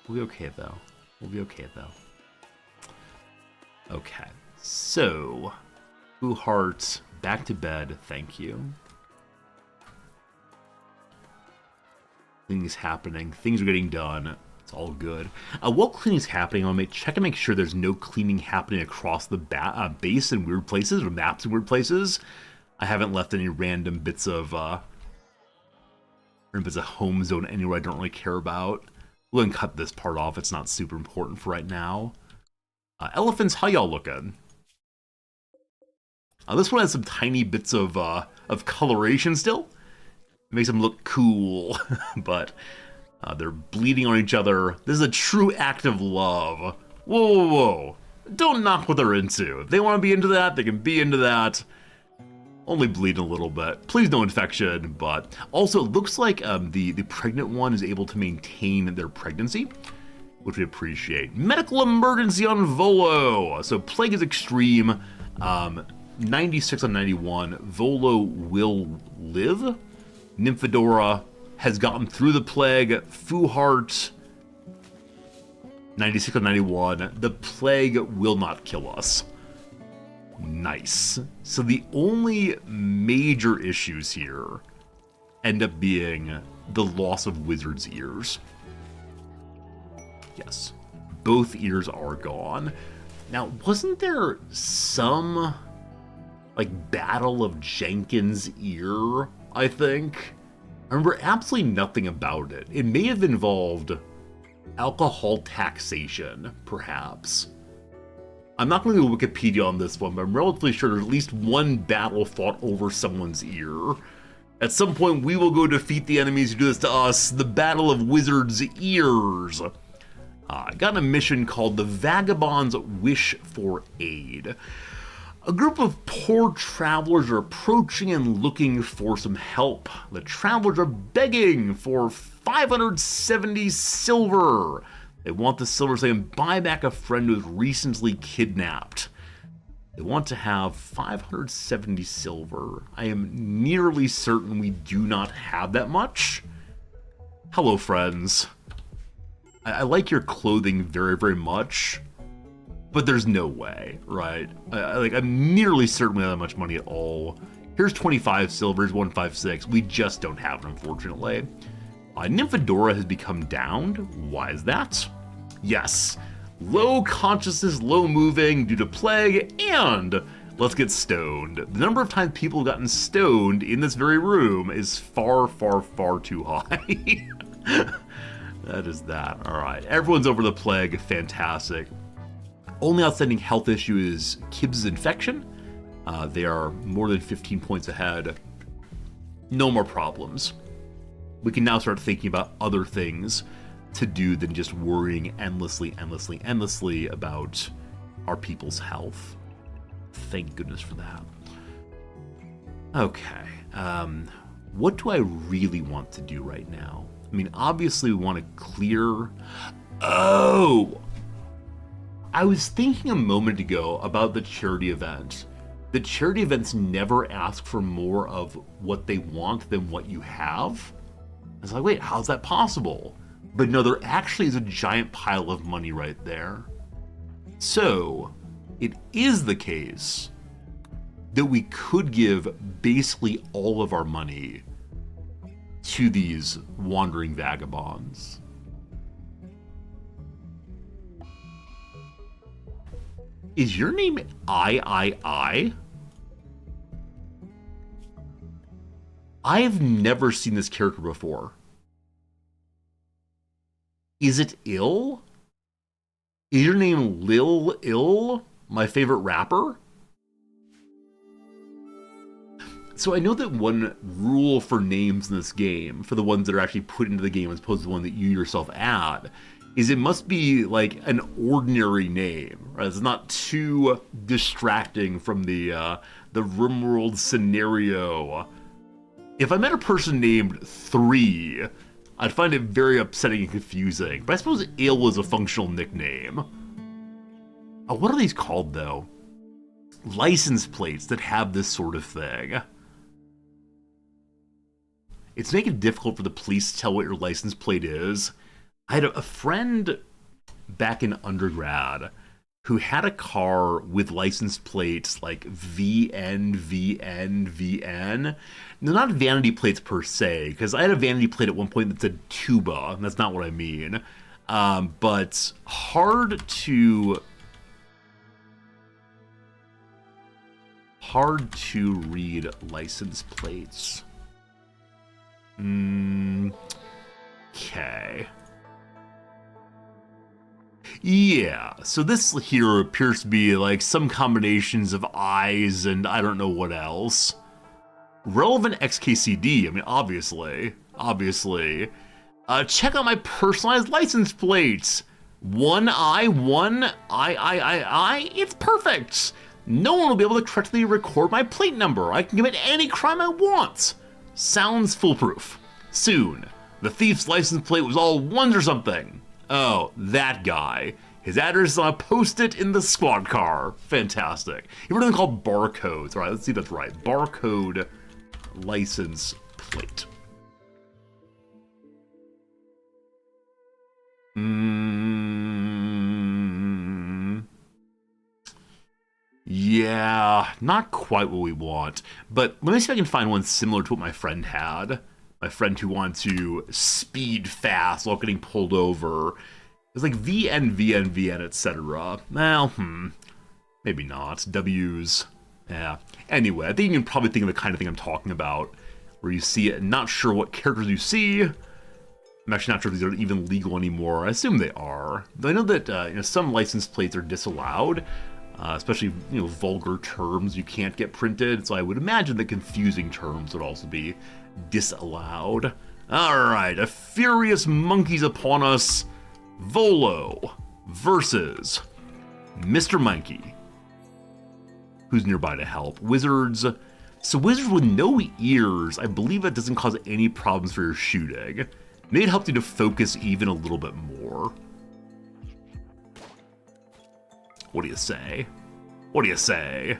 We'll be okay though. We'll be okay though. Okay, so Heart, back to bed, thank you. Things happening, things are getting done. It's all good. While cleaning's happening, I'll check and make sure there's no cleaning happening across the base in weird places, or maps in weird places. I haven't left any random bits of home zone anywhere I don't really care about. We'll go and cut this part off. It's not super important for right now. Elephants, how y'all looking? This one has some tiny bits of coloration still. It makes them look cool, but they're bleeding on each other. This is a true act of love. Whoa, whoa, whoa. Don't knock what they're into. If they want to be into that, they can be into that. Only bleeding a little bit. Please no infection, but also it looks like the pregnant one is able to maintain their pregnancy, which we appreciate. Medical emergency on Volo. So plague is extreme. 96 on 91. Volo will live. Nymphadora has gotten through the plague. Fuhart, 96 on 91. The plague will not kill us. Nice. So the only major issues here end up being the loss of Wizard's ears. Yes, both ears are gone. Now, wasn't there some, like, Battle of Jenkins' ear, I think? I remember absolutely nothing about it. It may have involved alcohol taxation, perhaps. I'm not going to go Wikipedia on this one, but I'm relatively sure there's at least one battle fought over someone's ear. At some point, we will go defeat the enemies who do this to us. The Battle of Wizards' Ears. I got a mission called The Vagabond's Wish for Aid. A group of poor travelers are approaching and looking for some help. The travelers are begging for 570 silver. They want the silver so they can buy back a friend who was recently kidnapped. They want to have 570 silver. I am nearly certain we do not have that much. Hello, friends. I like your clothing very, very much, but there's no way, right? I'm nearly certain we don't have that much money at all. Here's 25 silver, here's 156. We just don't have it, unfortunately. Nymphadora has become downed. Why is that? Yes, low consciousness, low moving due to plague, and let's get stoned. The number of times people have gotten stoned in this very room is far, far, far too high. That is that. All right, everyone's over the plague. Fantastic. Only outstanding health issue is Kibbs' infection. They are more than 15 points ahead. No more problems. We can now start thinking about other things to do than just worrying endlessly about our people's health. Thank goodness for that. Okay, what do I really want to do right now? I mean, obviously we want to clear... Oh! I was thinking a moment ago about the charity event. The charity events never ask for more of what they want than what you have. I was like, wait, how's that possible? But no, there actually is a giant pile of money right there. So, it is the case that we could give basically all of our money to these wandering vagabonds. Is your name I? I've never seen this character before. Is it Ill? Is your name Lil Ill, my favorite rapper? So I know that one rule for names in this game, for the ones that are actually put into the game as opposed to the one that you yourself add, is it must be like an ordinary name, right? It's not too distracting from the Rimworld scenario. If I met a person named 3, I'd find it very upsetting and confusing, but I suppose Ill is a functional nickname. What are these called, though? License plates that have this sort of thing. It's making it difficult for the police to tell what your license plate is. I had a friend back in undergrad who had a car with license plates like VN. They're not vanity plates per se, because I had a vanity plate at one point that said tuba, and that's not what I mean. But hard to read license plates. Okay. Yeah, so this here appears to be like some combinations of eyes and I don't know what else. Relevant XKCD, I mean, obviously. Check out my personalized license plates. One eye, it's perfect. No one will be able to correctly record my plate number. I can commit any crime I want. Sounds foolproof. Soon, the thief's license plate was all ones or something. Oh, that guy. His address is on a post-it in the squad car. Fantastic. You ever heard of them called barcodes? All right, let's see if that's right. Barcode license plate. Yeah, not quite what we want. But let me see if I can find one similar to what my friend had. My friend who wanted to speed fast while getting pulled over. It was like VN, etc. Well, maybe not. W's. Yeah. Anyway, I think you can probably think of the kind of thing I'm talking about, where you see it and not sure what characters you see. I'm actually not sure if these are even legal anymore. I assume they are. Though I know that some license plates are disallowed, especially vulgar terms you can't get printed. So I would imagine that confusing terms would also be disallowed. Alright, a furious monkey's upon us. Volo versus Mr. Monkey, who's nearby to help. Wizards. So wizards with no ears, I believe that doesn't cause any problems for your shooting. Maybe it helps you to focus even a little bit more. What do you say? What do you say?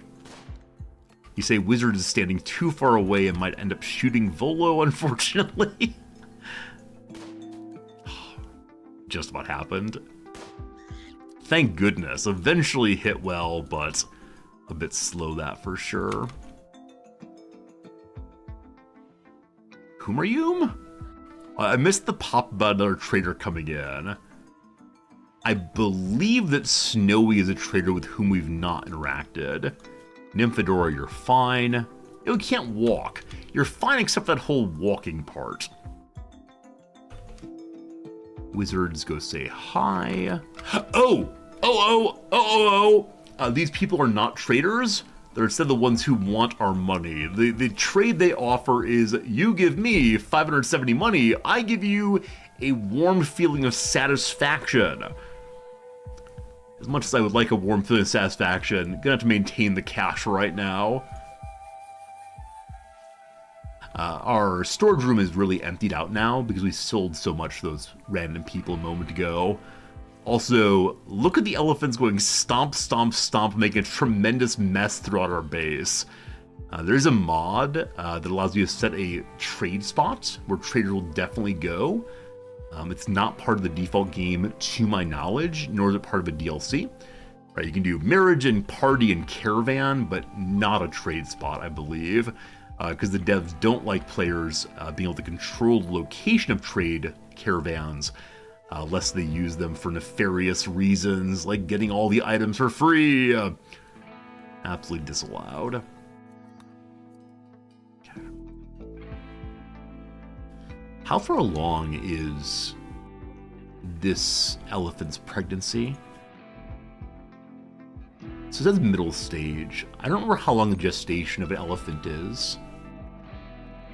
You say wizard is standing too far away and might end up shooting Volo, unfortunately. Just about happened. Thank goodness. Eventually hit well, but a bit slow that for sure. Whom are you? I missed the pop about another trader coming in. I believe that Snowy is a trader with whom we've not interacted. Nymphadora, you're fine. You can't walk. You're fine except that whole walking part. Wizards, go say hi. These people are not traders. They're instead the ones who want our money. The trade they offer is you give me 570 money, I give you a warm feeling of satisfaction. As much as I would like a warm feeling of satisfaction, gonna have to maintain the cash right now. Our storage room is really emptied out now because we sold so much to those random people a moment ago. Also, look at the elephants going stomp, stomp, stomp, making a tremendous mess throughout our base. There's a mod that allows you to set a trade spot where traders will definitely go. It's not part of the default game to my knowledge, nor is it part of a DLC. Right, you can do marriage and party and caravan, but not a trade spot, I believe, because the devs don't like players being able to control the location of trade caravans, lest they use them for nefarious reasons, like getting all the items for free. Absolutely disallowed. Okay. How far along is this elephant's pregnancy? So it says middle stage. I don't remember how long the gestation of an elephant is.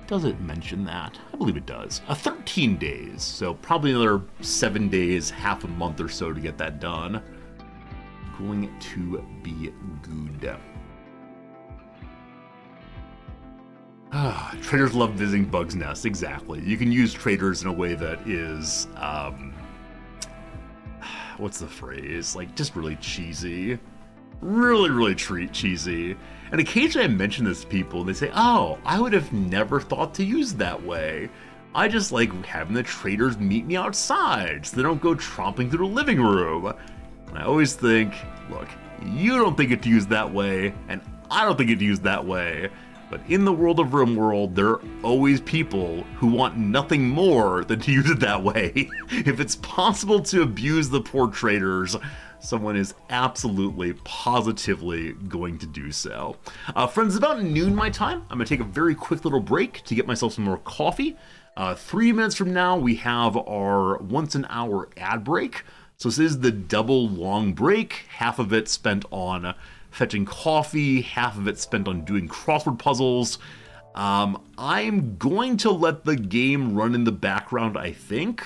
Does it mention that? I believe it does. 13 days, so probably another 7 days, half a month or so to get that done. Going to be good. Traders love visiting Bug's Nest, exactly. You can use traders in a way that is, what's the phrase? Like, just really cheesy. Really cheesy. And occasionally I mention this to people and they say, oh, I would have never thought to use that way. I just like having the traders meet me outside so they don't go tromping through the living room. And I always think, look, you don't think it's used that way, and I don't think it's used that way. But in the world of Rimworld, there are always people who want nothing more than to use it that way. If it's possible to abuse the poor traders, someone is absolutely, positively going to do so. Friends, it's about noon my time. I'm going to take a very quick little break to get myself some more coffee. 3 minutes from now, we have our once-an-hour ad break. So this is the double long break, half of it spent on fetching coffee, half of it spent on doing crossword puzzles. I'm going to let the game run in the background, I think.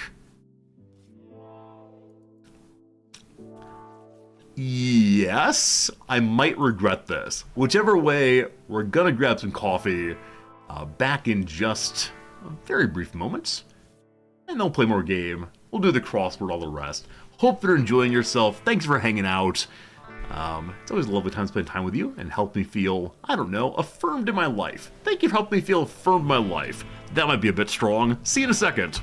Yes, I might regret this. Whichever way, we're gonna grab some coffee back in just a very brief moments. And then we'll play more game. We'll do the crossword, all the rest. Hope you're enjoying yourself. Thanks for hanging out. It's always a lovely time to spend time with you and help me feel, I don't know, affirmed in my life. Thank you for helping me feel affirmed in my life. That might be a bit strong. See you in a second.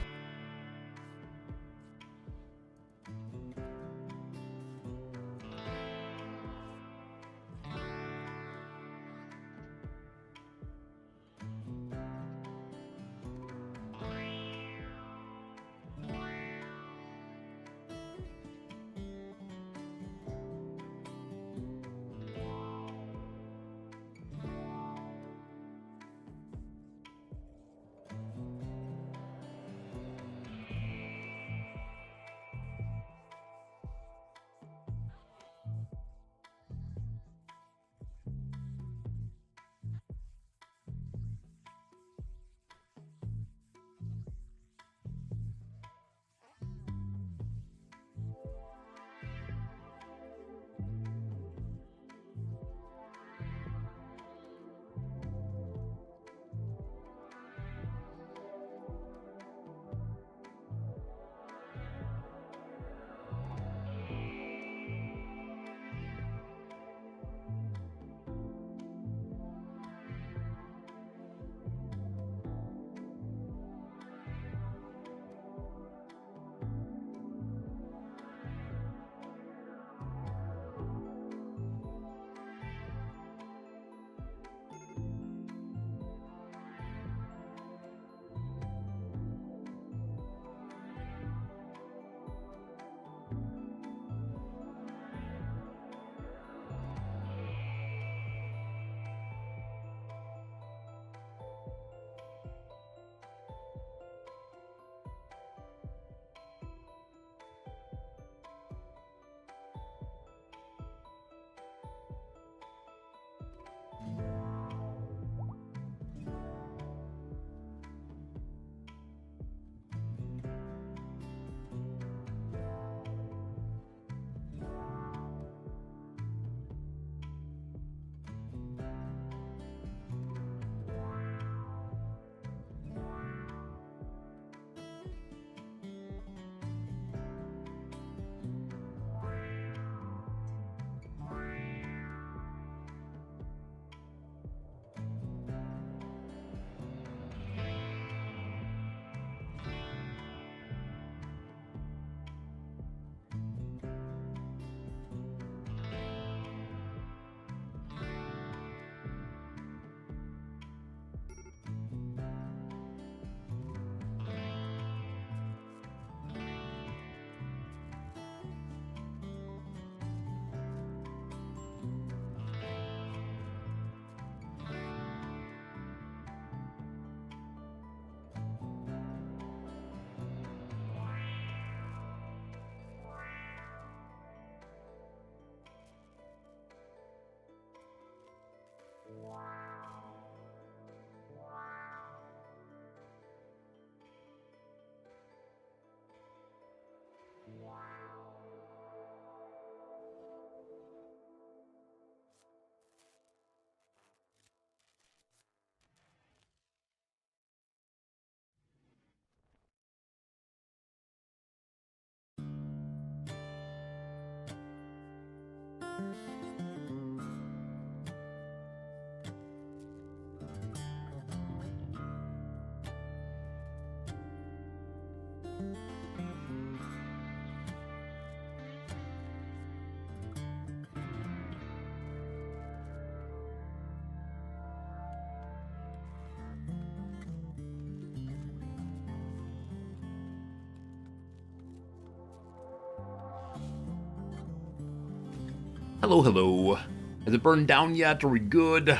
Hello, hello. Has it burned down yet? Are we good?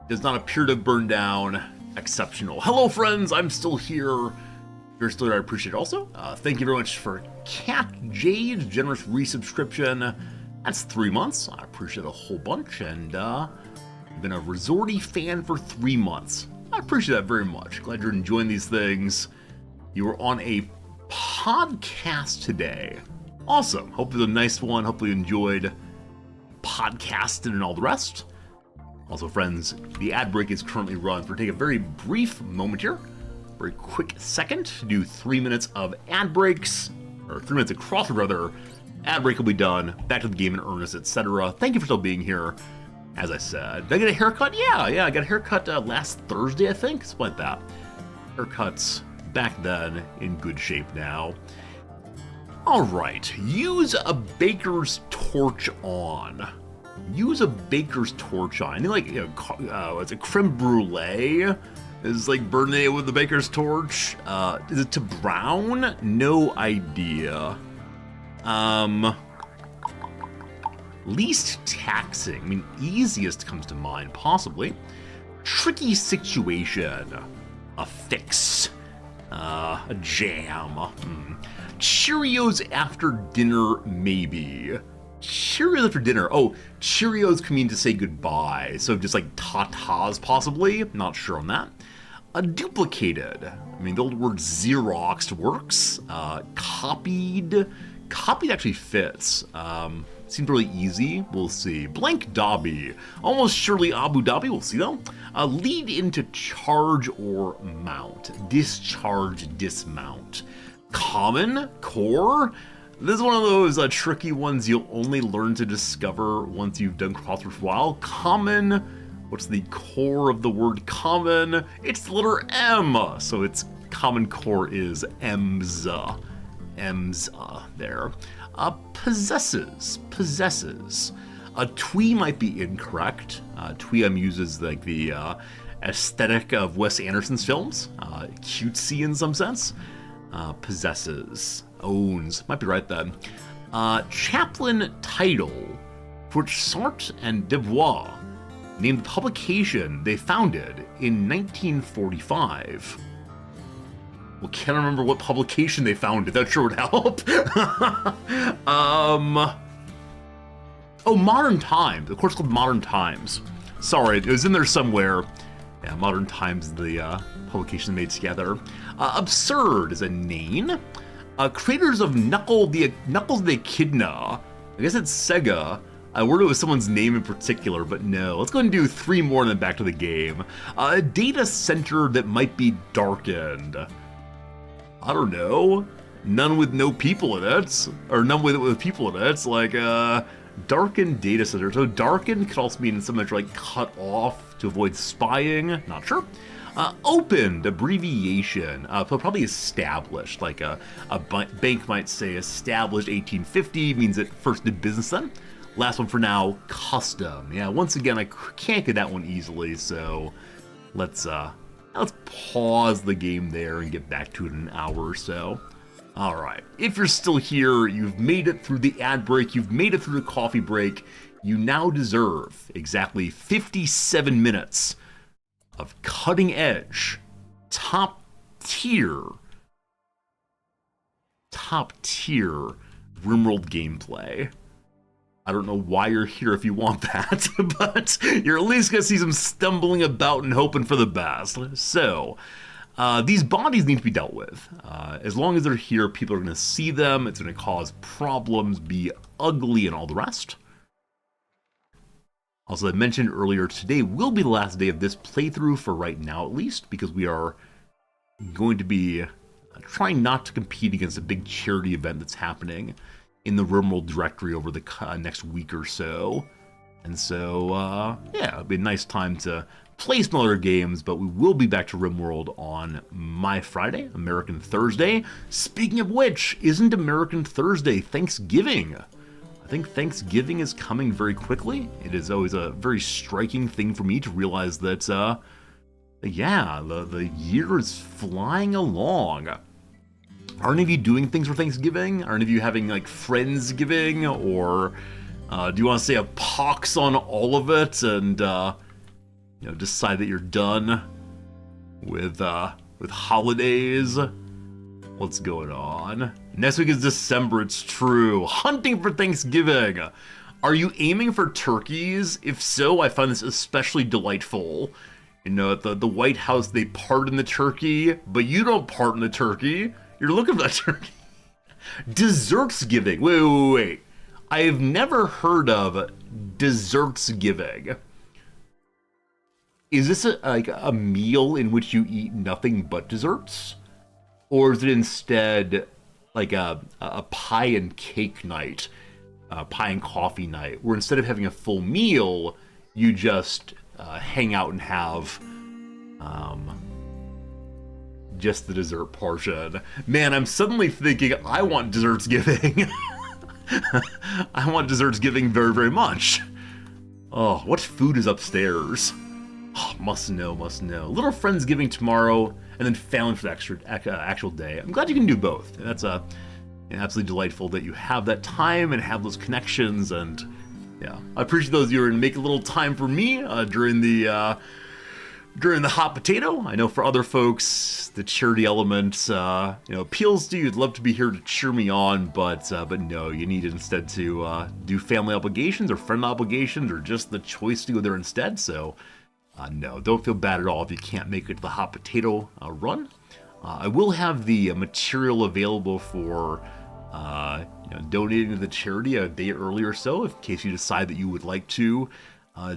Does not appear to burn down. Exceptional. Hello, friends. I'm still here. If you're still here, I appreciate it also. Thank you very much for Cat Jade's generous resubscription. That's 3 months. I appreciate it a whole bunch. And you've been a Resorty fan for 3 months. I appreciate that very much. Glad you're enjoying these things. You were on a podcast today. Awesome. Hope it was a nice one. Hopefully you enjoyed podcasting and all the rest. Also, friends, the ad break is currently run. We're taking a very brief moment here. Very quick second to do 3 minutes of ad breaks. Or 3 minutes of crossword, rather. Ad break will be done. Back to the game in earnest, etc. Thank you for still being here. As I said, did I get a haircut? Yeah, I got a haircut last Thursday, I think. Something like that. Haircuts back then in good shape now. Alright, use a baker's torch on. Use a baker's torch on. Like, it's a creme brulee. Is like burning it with the baker's torch. Is it to brown? No idea. Least taxing. I mean, easiest comes to mind, possibly. Tricky situation. A fix. A jam. Cheerios after dinner, maybe. Cheerios after dinner. Oh, Cheerios can mean to say goodbye. So just like tatas, possibly. Not sure on that. Duplicated. I mean, the old word Xeroxed works. Copied. Copied actually fits. Seems really easy. We'll see. Blank Dobby. Almost surely Abu Dhabi. We'll see though. Lead into charge or mount. Discharge, dismount. Common, core. This is one of those tricky ones you'll only learn to discover once you've done crosswords for a while. Common, what's the core of the word common? It's the letter M, so its common core is emza. Emza there. Possesses. Twee might be incorrect. Twee uses like the aesthetic of Wes Anderson's films. Cutesy in some sense. Possesses, owns, might be right then. Chaplain title, for which Sartre and Dubois named the publication they founded in 1945. Well, can't remember what publication they founded. That sure would help. Oh, Modern Times. Of course, it's called Modern Times. Sorry, it was in there somewhere. Yeah, Modern Times, the publication made together. Absurd is a name. Creators of Knuckles the Echidna. I guess it's Sega. I wondered it was someone's name in particular, but no. Let's go and do 3 more and then back to the game. A data center that might be darkened. I don't know. None with no people in it. Or none with people in it. It's like darkened data center. So darkened could also mean something like cut off to avoid spying. Not sure. Opened, abbreviation, but probably established, like a bank might say established 1850, means it first did business then. Last one for now, custom. Yeah, once again, I can't get that one easily, so let's pause the game there and get back to it in an hour or so. All right, if you're still here, you've made it through the ad break, you've made it through the coffee break, you now deserve exactly 57 minutes of cutting edge, top tier Rimworld gameplay. I don't know why you're here if you want that, but you're at least gonna see some stumbling about and hoping for the best. So, these bodies need to be dealt with. As long as they're here, people are gonna see them, it's gonna cause problems, be ugly, and all the rest. Also, I mentioned earlier, today will be the last day of this playthrough for right now at least, because we are going to be trying not to compete against a big charity event that's happening in the Rimworld directory over the next week or so. And so, yeah, it'll be a nice time to play some other games, but we will be back to Rimworld on my Friday, American Thursday. Speaking of which, isn't American Thursday Thanksgiving? I think Thanksgiving is coming very quickly. It is always a very striking thing for me to realize that, yeah, the year is flying along. Are any of you doing things for Thanksgiving? Are any of you having, like, Friendsgiving? Or do you want to say a pox on all of it and, you know, decide that you're done with holidays? What's going on? Next week is December, it's true. Hunting for Thanksgiving. Are you aiming for turkeys? If so, I find this especially delightful. You know, at the White House, they pardon the turkey, but you don't pardon the turkey. You're looking for that turkey. Dessertsgiving. Wait. I have never heard of dessertsgiving. Is this like a meal in which you eat nothing but desserts? Or is it instead like a pie and cake night, pie and coffee night, where instead of having a full meal, you just hang out and have just the dessert portion? Man, I'm suddenly thinking I want dessertsgiving. I want dessertsgiving very, very much. Oh, what food is upstairs? Oh, must know. Little Friendsgiving tomorrow, and then family for the actual day. I'm glad you can do both. That's absolutely delightful that you have that time and have those connections. And yeah, I appreciate those of you who are going to make a little time for me during the hot potato. I know for other folks, the charity element, appeals to you. You'd love to be here to cheer me on, but no, you need instead to do family obligations or friend obligations or just the choice to go there instead. So. No, don't feel bad at all if you can't make it to the hot potato run. I will have the material available for donating to the charity a day early or so, in case you decide that you would like to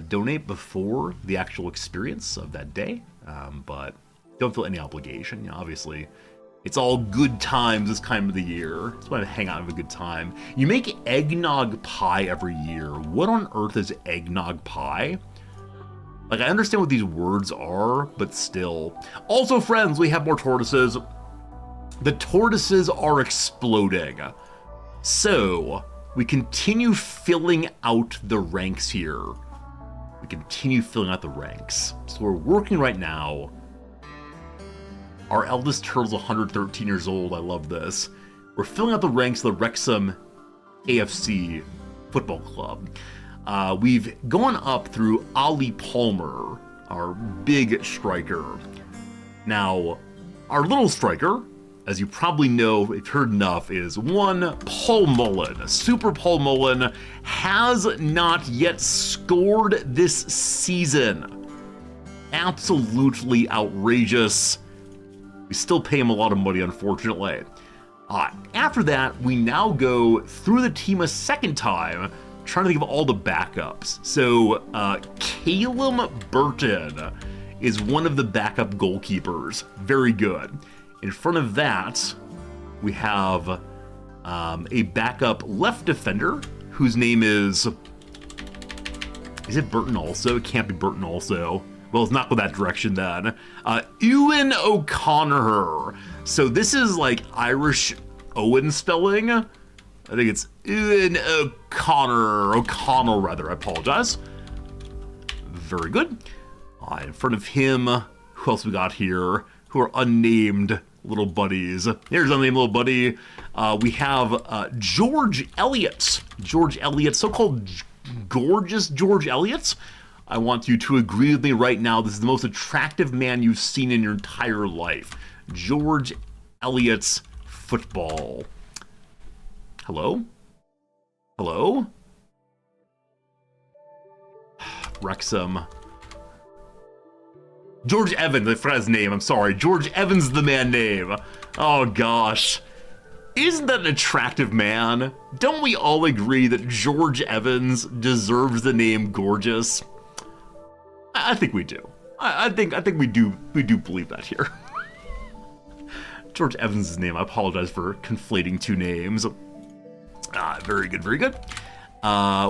donate before the actual experience of that day. But don't feel any obligation. You know, obviously, it's all good times this time of the year. Just want to hang out and have a good time. You make eggnog pie every year. What on earth is eggnog pie? Like, I understand what these words are, but still. Also, friends, we have more tortoises. The tortoises are exploding. So, we continue filling out the ranks here. We continue filling out the ranks. So we're working right now. Our eldest turtle's 113 years old. I love this. We're filling out the ranks of the Wrexham AFC Football Club. We've gone up through Ollie Palmer, our big striker. Now, our little striker, as you probably know, if you've heard enough, is one Paul Mullen. Super Paul Mullen has not yet scored this season. Absolutely outrageous. We still pay him a lot of money, unfortunately. After that, we now go through the team a second time, trying to think of all the backups. So, Calum Burton is one of the backup goalkeepers. Very good. In front of that, we have a backup left defender whose name is it Burton also? It can't be Burton also. Well, let's not go that direction then. Ewan O'Connor. So this is like Irish Owen spelling. I think it's Ewan O'Connell rather, I apologize. Very good. In front of him, who else we got here? Who are unnamed little buddies. Here's an unnamed little buddy. We have George Eliot. George Eliot, so-called gorgeous George Eliot. I want you to agree with me right now. This is the most attractive man you've seen in your entire life. George Eliot's football. Hello? Hello? Wrexham. George Evans, I forgot his name, I'm sorry. George Evans, the man name. Oh gosh. Isn't that an attractive man? Don't we all agree that George Evans deserves the name gorgeous? I think we do. I think we do believe that here. George Evans' name, I apologize for conflating two names. Very good, very good.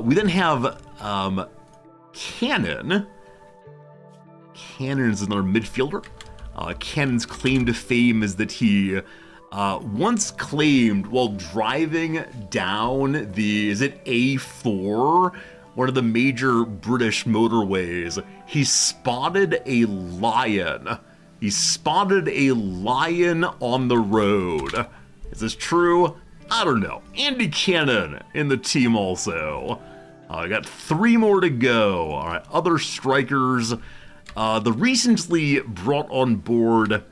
We then have Cannon. Cannon is another midfielder. Cannon's claim to fame is that he once claimed while driving down the, is it A4? One of the major British motorways, he spotted a lion. He spotted a lion on the road. Is this true? I don't know. Andy Cannon in the team also. I got 3 more to go. All right, other strikers. The recently brought on board...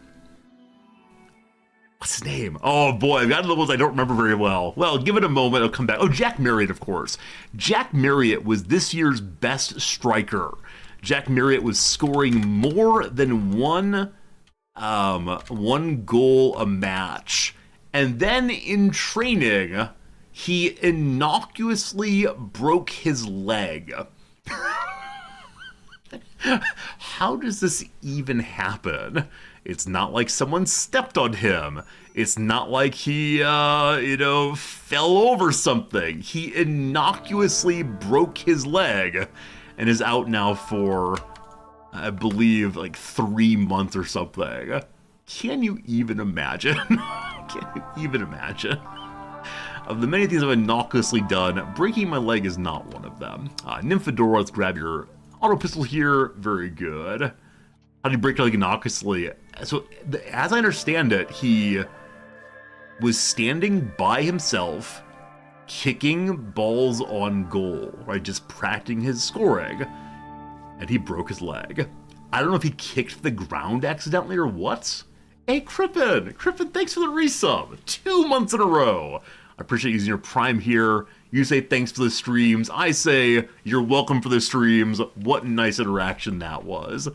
What's his name? Oh boy, I've got the ones I don't remember very well. Well, give it a moment, it'll come back. Oh, Jack Marriott, of course. Jack Marriott was this year's best striker. Jack Marriott was scoring more than one goal a match. And then in training, he innocuously broke his leg. How does this even happen? It's not like someone stepped on him. It's not like he, fell over something. He innocuously broke his leg and is out now for, I believe, like 3 months or something. Can you even imagine? Can you even imagine? Of the many things I've innocuously done, breaking my leg is not one of them. Nymphadora, let's grab your auto pistol here. Very good. How did he break your leg innocuously? So, as I understand it, he was standing by himself, kicking balls on goal, right? Just practicing his scoring, and he broke his leg. I don't know if he kicked the ground accidentally or what. Hey, Crippen, thanks for the resub. 2 months in a row. I appreciate using your Prime here. You say thanks for the streams. I say you're welcome for the streams. What nice interaction that was.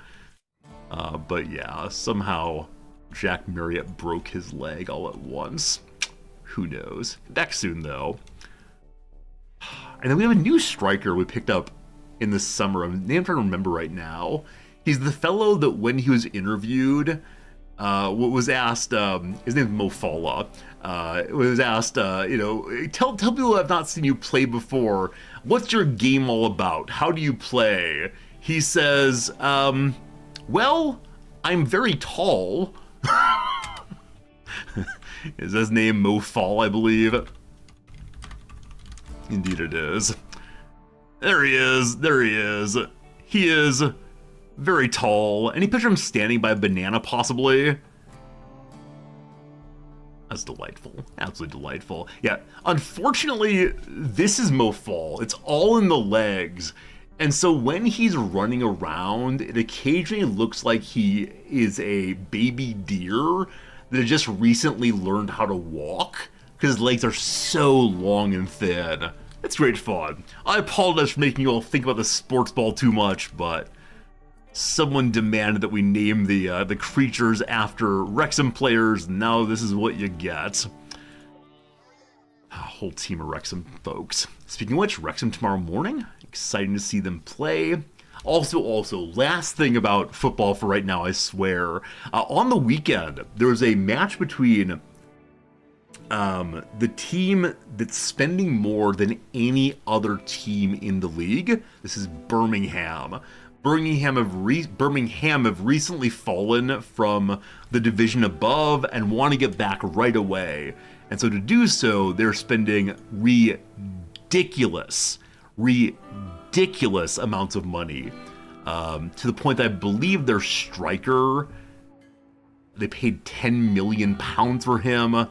But yeah, somehow Jack Marriott broke his leg all at once. Who knows? Back soon, though. And then we have a new striker we picked up in the summer. I'm trying to remember right now. He's the fellow that when he was interviewed, was asked, his name is Mo Fala, was asked, tell people I've not seen you play before, what's your game all about? How do you play? He says, well, I'm very tall. Is his name Mo Fala, I believe? Indeed it is. There he is. He is very tall. Any picture of him standing by a banana, possibly? That's delightful. Absolutely delightful. Yeah, unfortunately, this is Mo Fall. It's all in the legs. And so when he's running around, it occasionally looks like he is a baby deer that had just recently learned how to walk, because his legs are so long and thin. It's great fun. I apologize for making you all think about the sports ball too much, but someone demanded that we name the creatures after Wrexham players. Now this is what you get. A whole team of Wrexham folks. Speaking of which, Wrexham tomorrow morning. Exciting to see them play. Also, last thing about football for right now, I swear. On the weekend, there was a match between the team that's spending more than any other team in the league. This is Birmingham. Birmingham have recently fallen from the division above and want to get back right away. And so to do so, they're spending ridiculous amounts of money. To the point that I believe their striker, they paid £10 million for him,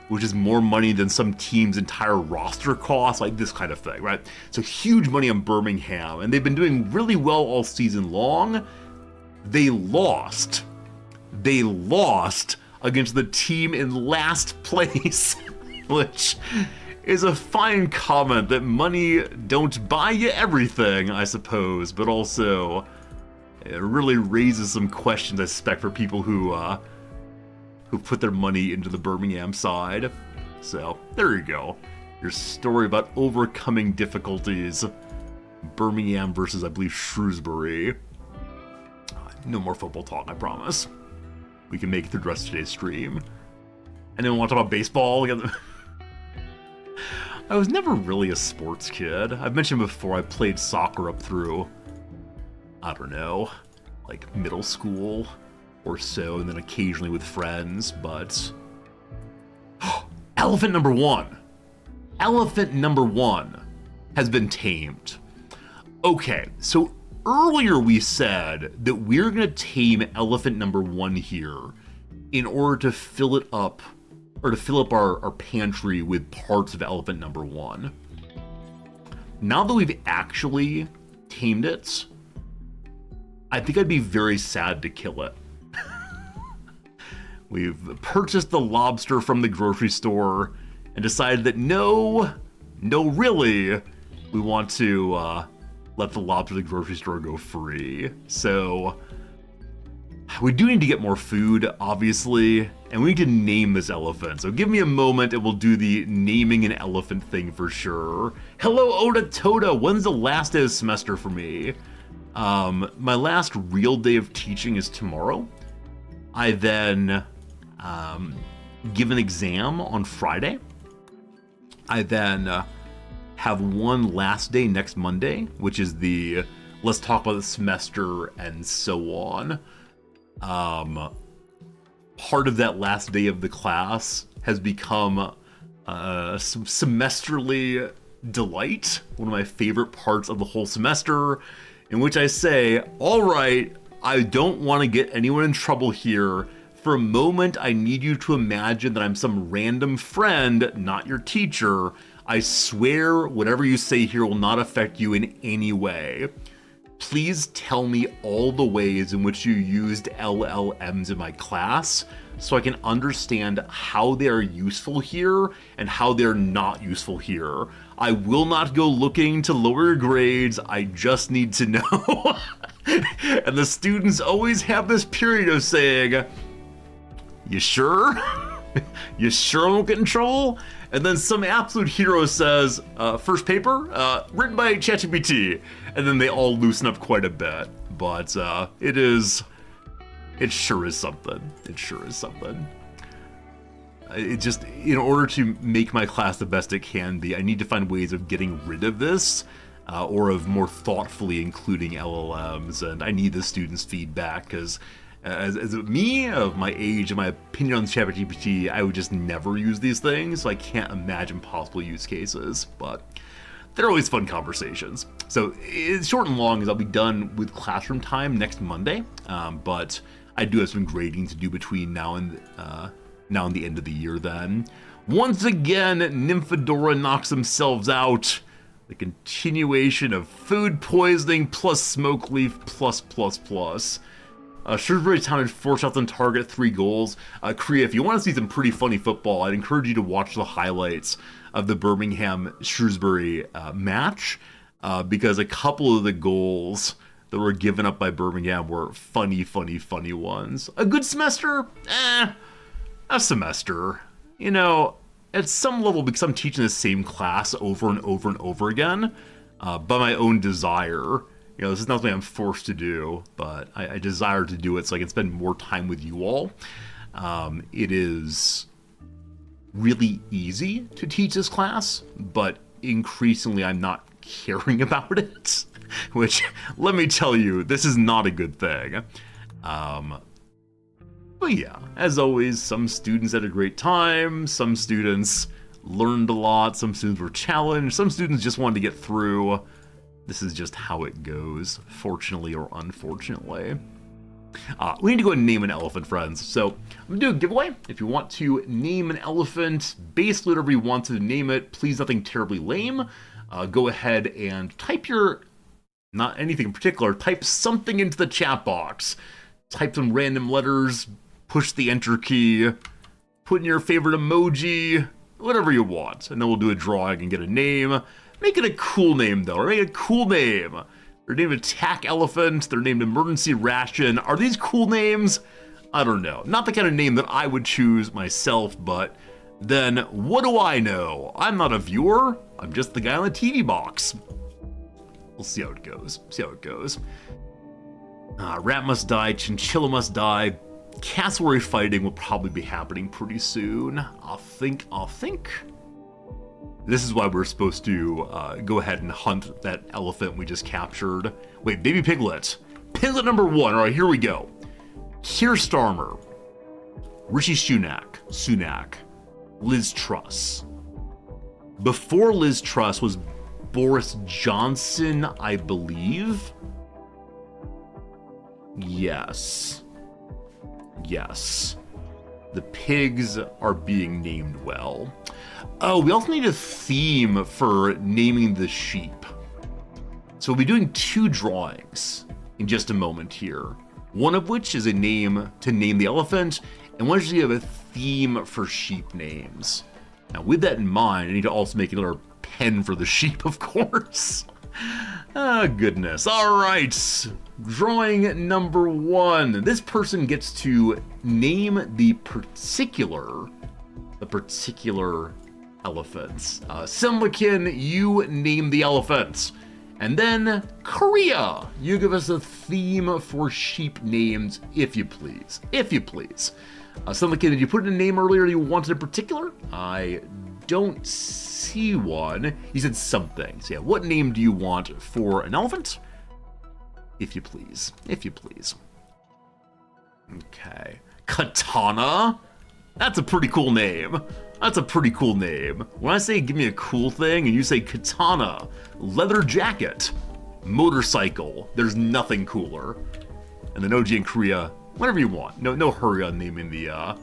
which is more money than some team's entire roster costs, like this kind of thing, right? So huge money on Birmingham, and they've been doing really well all season long. They lost against the team in last place, which is a fine comment that money don't buy you everything, I suppose, but also it really raises some questions, I suspect, for people who put their money into the Birmingham side. So, there you go. Your story about overcoming difficulties. Birmingham versus, I believe, Shrewsbury. No more football talk, I promise. We can make it through the rest of today's stream. Anyone want to talk about baseball? I was never really a sports kid. I've mentioned before I played soccer up through, I don't know, like middle school or so, and then occasionally with friends, but... Elephant number one! Elephant number one has been tamed. Okay, so earlier we said that we're gonna tame elephant number one here in order to fill it up, or to fill up our pantry with parts of elephant number one. Now that we've actually tamed it, I think I'd be very sad to kill it. We've purchased the lobster from the grocery store and decided that no, really, we want to let the lobster at the grocery store go free. So we do need to get more food, obviously, and we need to name this elephant. So give me a moment and we'll do the naming an elephant thing for sure. Hello, Oda Toda. When's the last day of the semester for me? My last real day of teaching is tomorrow. I then give an exam on Friday. I then have one last day next Monday, which is the let's talk about the semester and so on. Part of that last day of the class has become semesterly delight, one of my favorite parts of the whole semester, in which I say, all right, I don't want to get anyone in trouble here. For a moment, I need you to imagine that I'm some random friend, not your teacher. I swear whatever you say here will not affect you in any way. Please tell me all the ways in which you used LLMs in my class so I can understand how they are useful here and how they're not useful here. I will not go looking to lower your grades, I just need to know. And the students always have this period of saying, you sure? You sure I won't get in trouble? And then some absolute hero says, first paper, written by ChatGPT. And then they all loosen up quite a bit. But it sure is something. It sure is something. It just, in order to make my class the best it can be, I need to find ways of getting rid of this, or of more thoughtfully including LLMs. And I need the students' feedback, because as me, of my age and my opinion on ChatGPT, I would just never use these things, so I can't imagine possible use cases, but they're always fun conversations. So it's short and long is I'll be done with classroom time next Monday, but I do have some grading to do between now and the end of the year then. Once again, Nymphadora knocks themselves out. The continuation of food poisoning plus smoke leaf plus. Shrewsbury Town had 4 shots on target, 3 goals. Korea, if you want to see some pretty funny football, I'd encourage you to watch the highlights of the Birmingham-Shrewsbury match, because a couple of the goals that were given up by Birmingham were funny ones. A good semester? A semester. You know, at some level, because I'm teaching the same class over and over again, by my own desire. You know, this is not something I'm forced to do, but I desire to do it so I can spend more time with you all. It is really easy to teach this class, but increasingly I'm not caring about it, which, let me tell you, this is not a good thing. But yeah, as always, some students had a great time, some students learned a lot, some students were challenged, some students just wanted to get through. This is just how it goes, fortunately or unfortunately. We need to go and name an elephant, friends. So I'm gonna do a giveaway. If you want to name an elephant, basically whatever you want to name it, please nothing terribly lame. Go ahead and type your, not anything in particular, type something into the chat box. Type some random letters, push the enter key, put in your favorite emoji, whatever you want. And then we'll do a drawing and get a name. Make it a cool name, though. Make it a cool name. They're named Attack Elephant. They're named Emergency Ration. Are these cool names? I don't know. Not the kind of name that I would choose myself, but then what do I know? I'm not a viewer. I'm just the guy on the TV box. We'll see how it goes. Rat must die. Chinchilla must die. Cassowary fighting will probably be happening pretty soon. I'll think. This is why we're supposed to go ahead and hunt that elephant we just captured. Wait, baby piglet. Piglet number 1. All right, here we go. Keir Starmer, Rishi Sunak, Liz Truss. Before Liz Truss was Boris Johnson, I believe. Yes. The pigs are being named well. Oh, we also need a theme for naming the sheep. So we'll be doing 2 drawings in just a moment here. One of which is a name to name the elephant, and one is you have a theme for sheep names. Now, with that in mind, I need to also make another pen for the sheep, of course. Ah, goodness. All right. Drawing number 1. This person gets to name the particular elephants. Simlikin, you name the elephants. And then, Korea, you give us a theme for sheep names, if you please. Simlikin, did you put in a name earlier you wanted in particular? I don't see one. You said something. So yeah, what name do you want for an elephant? If you please. Okay. Katana? That's a pretty cool name. When I say give me a cool thing and you say katana, leather jacket, motorcycle, there's nothing cooler. And then OG in Korea, whatever you want. No hurry on naming the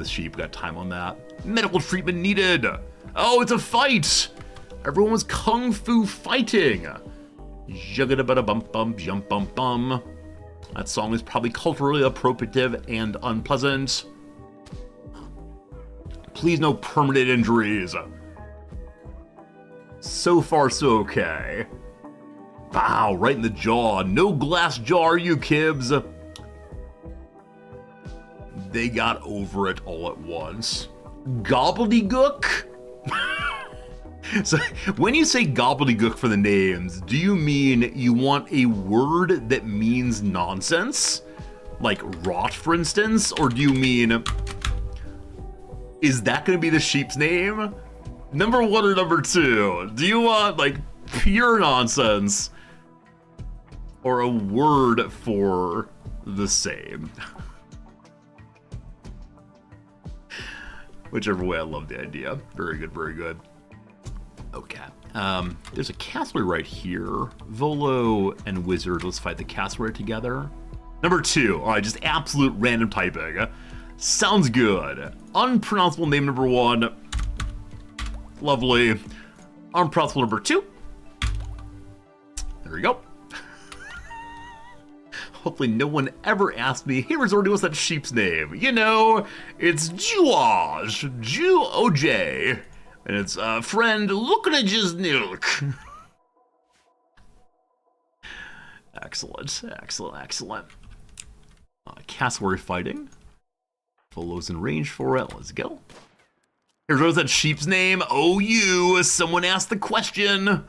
sheep. Got time on that. Medical treatment needed. Oh, it's a fight. Everyone was kung fu fighting. Jugga bada bump bump jump bump bum. That song is probably culturally appropriative and unpleasant. Please, no permanent injuries. So far, so okay. Wow, right in the jaw. No glass jaw, you kibs. They got over it all at once. Gobbledygook? So, when you say gobbledygook for the names, do you mean you want a word that means nonsense? Like rot, for instance? Or do you mean... Is that going to be the sheep's name? Number 1 or number 2? Do you want, like, pure nonsense? Or a word for the same? Whichever way, I love the idea. Very good. Okay. There's a cassowary right here. Volo and Wizard, let's fight the cassowary together. Number 2. All right, just absolute random typing. Sounds good. Unpronounceable name number 1. Lovely. Unpronounceable number 2. There we go. Hopefully no one ever asked me, hey Resorty, what's that sheep's name? You know, it's Juaj. Ju-O-J. And it's friend looking at just milk. Excellent. Cassowary fighting. Volo's in range for it. Let's go. Here's that sheep's name. OU. Someone asked the question.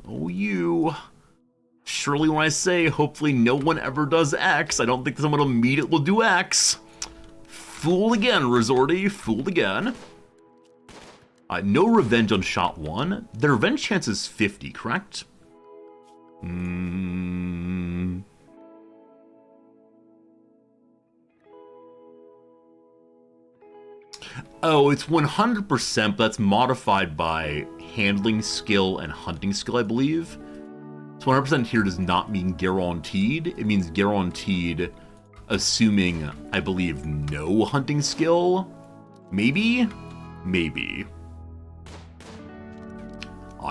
OU. Surely when I say hopefully no one ever does X, I don't think someone immediately will do X. Fooled again, Resorty. Fooled again. No revenge on shot 1. The revenge chance is 50, correct? Oh, it's 100%, but that's modified by handling skill and hunting skill, I believe. So 100% here does not mean guaranteed. It means guaranteed, assuming, I believe, no hunting skill. Maybe?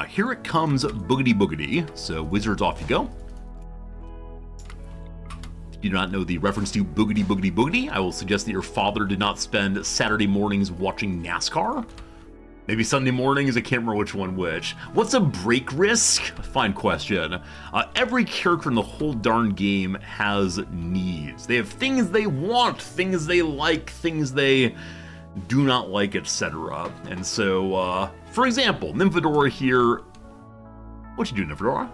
Here it comes, boogity boogity. So wizards, off you go. If you do not know the reference to boogity boogity boogity, I will suggest that your father did not spend Saturday mornings watching NASCAR. Maybe Sunday mornings, I can't remember which one which. What's a break risk? Fine question. Every character in the whole darn game has needs. They have things they want, things they like, things they do not like, etc. And so, for example, Nymphadora here. What you do, Nymphadora?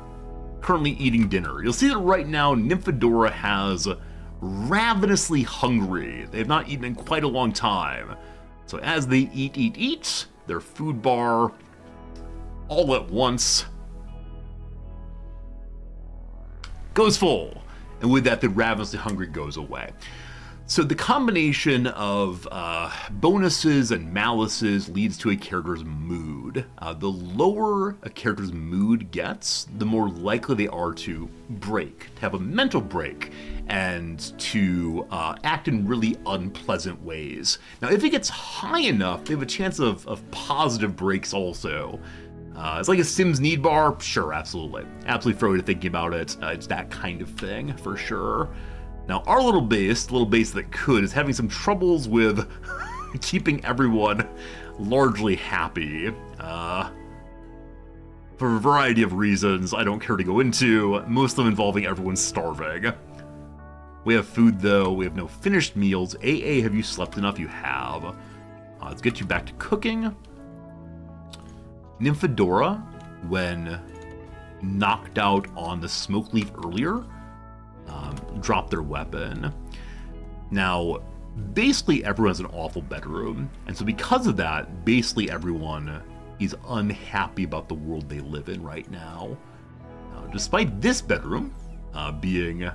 Currently eating dinner. You'll see that right now, Nymphadora has ravenously hungry. They have not eaten in quite a long time. So as they eat, their food bar, all at once. Goes full. And with that, the ravenously hungry goes away. So the combination of bonuses and malices leads to a character's mood. The lower a character's mood gets, the more likely they are to break, to have a mental break, and to act in really unpleasant ways. Now, if it gets high enough, they have a chance of positive breaks also. It's like a Sims need bar? Sure, absolutely. Absolutely throw it thinking about it. It's that kind of thing, for sure. Now, our little base that could, is having some troubles with keeping everyone largely happy. For a variety of reasons I don't care to go into, most of them involving everyone starving. We have food, though. We have no finished meals. AA, have you slept enough? You have. Let's get you back to cooking. Nymphadora, when knocked out on the smoke leaf earlier, dropped their weapon. Now, basically everyone has an awful bedroom, and so because of that, basically everyone is unhappy about the world they live in right now. Despite this bedroom being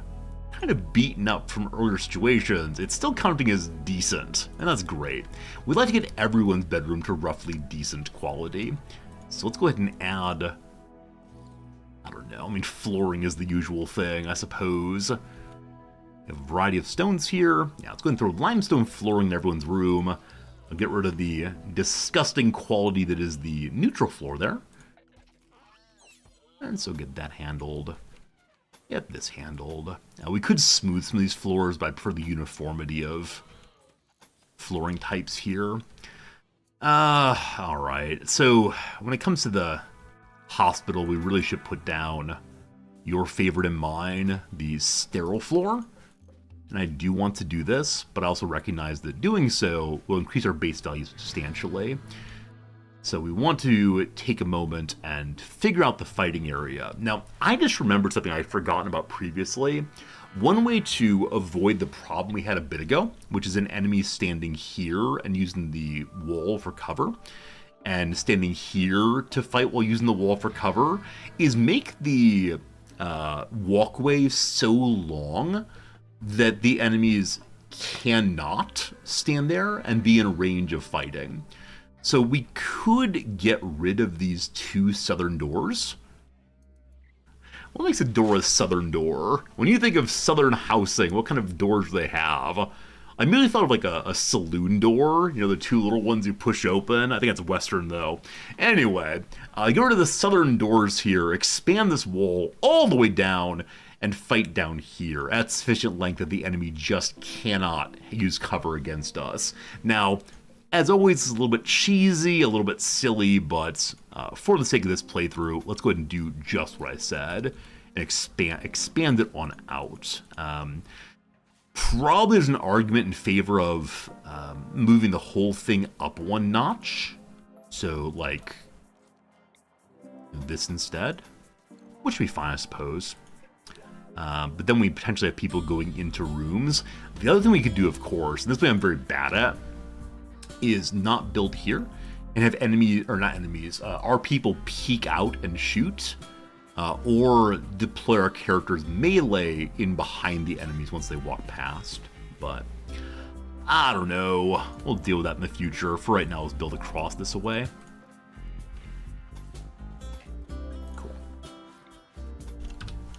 kind of beaten up from earlier situations, it's still counting as decent, and that's great. We'd like to get everyone's bedroom to roughly decent quality. So let's go ahead and add, I don't know, I mean, flooring is the usual thing, I suppose. We have a variety of stones here. Yeah, let's go ahead and throw limestone flooring in everyone's room. I'll get rid of the disgusting quality that is the neutral floor there. And so get that handled. Get this handled. Now, we could smooth some of these floors, but I prefer the uniformity of flooring types here. Alright. So, when it comes to the hospital, we really should put down your favorite and mine, the sterile floor. And I do want to do this, but I also recognize that doing so will increase our base value substantially. So we want to take a moment and figure out the fighting area. Now, I just remembered something I'd forgotten about previously. One way to avoid the problem we had a bit ago, which is an enemy standing here and using the wall for cover, and standing here to fight while using the wall for cover, is make the walkway so long that the enemies cannot stand there and be in range of fighting. So we could get rid of these two southern doors. What makes a door a southern door? When you think of southern housing, what kind of doors do they have? I immediately thought of like a saloon door, you know, the two little ones you push open. I think that's western though. Anyway, get rid of the southern doors here, expand this wall all the way down, and fight down here at sufficient length that the enemy just cannot use cover against us. Now, as always, it's a little bit cheesy, a little bit silly, but for the sake of this playthrough, let's go ahead and do just what I said and expand it on out. Probably there's an argument in favor of moving the whole thing up one notch. So, like, this instead, which would be fine, I suppose. But then we potentially have people going into rooms. The other thing we could do, of course, and this way I'm very bad at, is not build here and have enemies, or not enemies, our people peek out and shoot, or deploy our characters melee in behind the enemies once they walk past. But I don't know. We'll deal with that in the future. For right now, let's build across this away. Cool.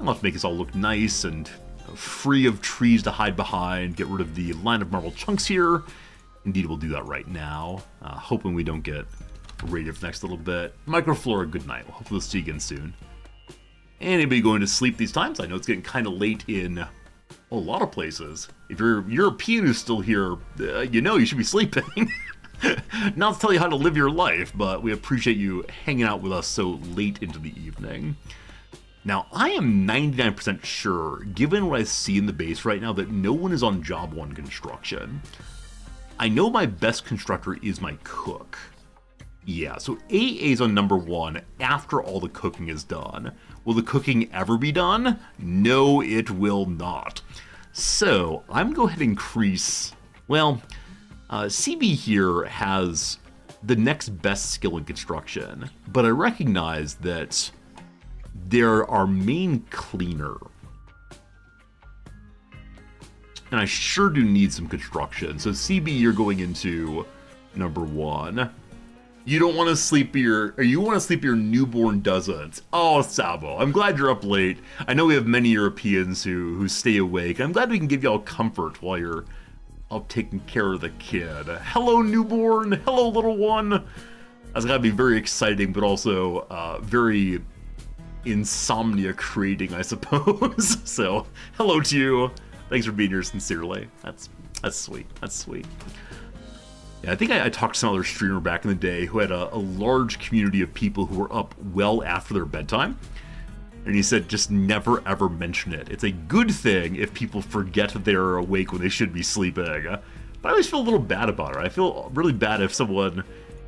I'll have to make this all look nice and free of trees to hide behind. Get rid of the line of marble chunks here. Indeed, we'll do that right now, hoping we don't get raided for the next little bit. Microflora, good night. We'll hopefully we'll see you again soon. Anybody going to sleep these times? I know it's getting kind of late in a lot of places. If you're European who's still here, you know you should be sleeping. Not to tell you how to live your life, but we appreciate you hanging out with us so late into the evening. Now, I am 99% sure, given what I see in the base right now, that no one is on job 1 construction. I know my best constructor is my cook. Yeah, so AA is on number 1 after all the cooking is done. Will the cooking ever be done? No, it will not. So, I'm going to go ahead and increase... Well, CB here has the next best skill in construction, but I recognize that they're our main cleaner. And I sure do need some construction. So CB, you're going into number 1. You don't want to sleep your, or you want to sleep your newborn doesn't. Oh, Sabo, I'm glad you're up late. I know we have many Europeans who stay awake. I'm glad we can give you all comfort while you're up taking care of the kid. Hello, newborn. Hello, little one. That's gotta be very exciting, but also very insomnia creating, I suppose. So, hello to you. Thanks for being here sincerely. That's sweet. That's sweet. Yeah, I think I talked to some other streamer back in the day who had a large community of people who were up well after their bedtime. And he said, just never ever mention it. It's a good thing if people forget that they're awake when they should be sleeping. But I always feel a little bad about it. I feel really bad if someone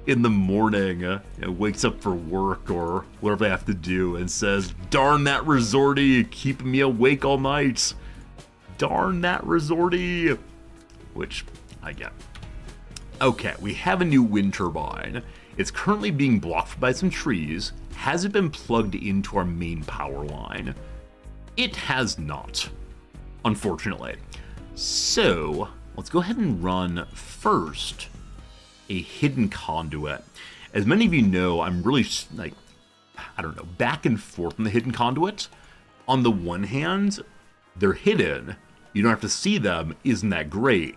in the morning wakes up for work or whatever they have to do and says, darn that resorty, keeping me awake all night. Darn that resorty. Which I get. Okay, we have a new wind turbine. It's currently being blocked by some trees. Has it been plugged into our main power line? It has not, unfortunately. So, let's go ahead and run first a hidden conduit. As many of you know, I'm really, like, I don't know, back and forth on the hidden conduit. On the one hand, they're hidden. You don't have to see them. Isn't that great?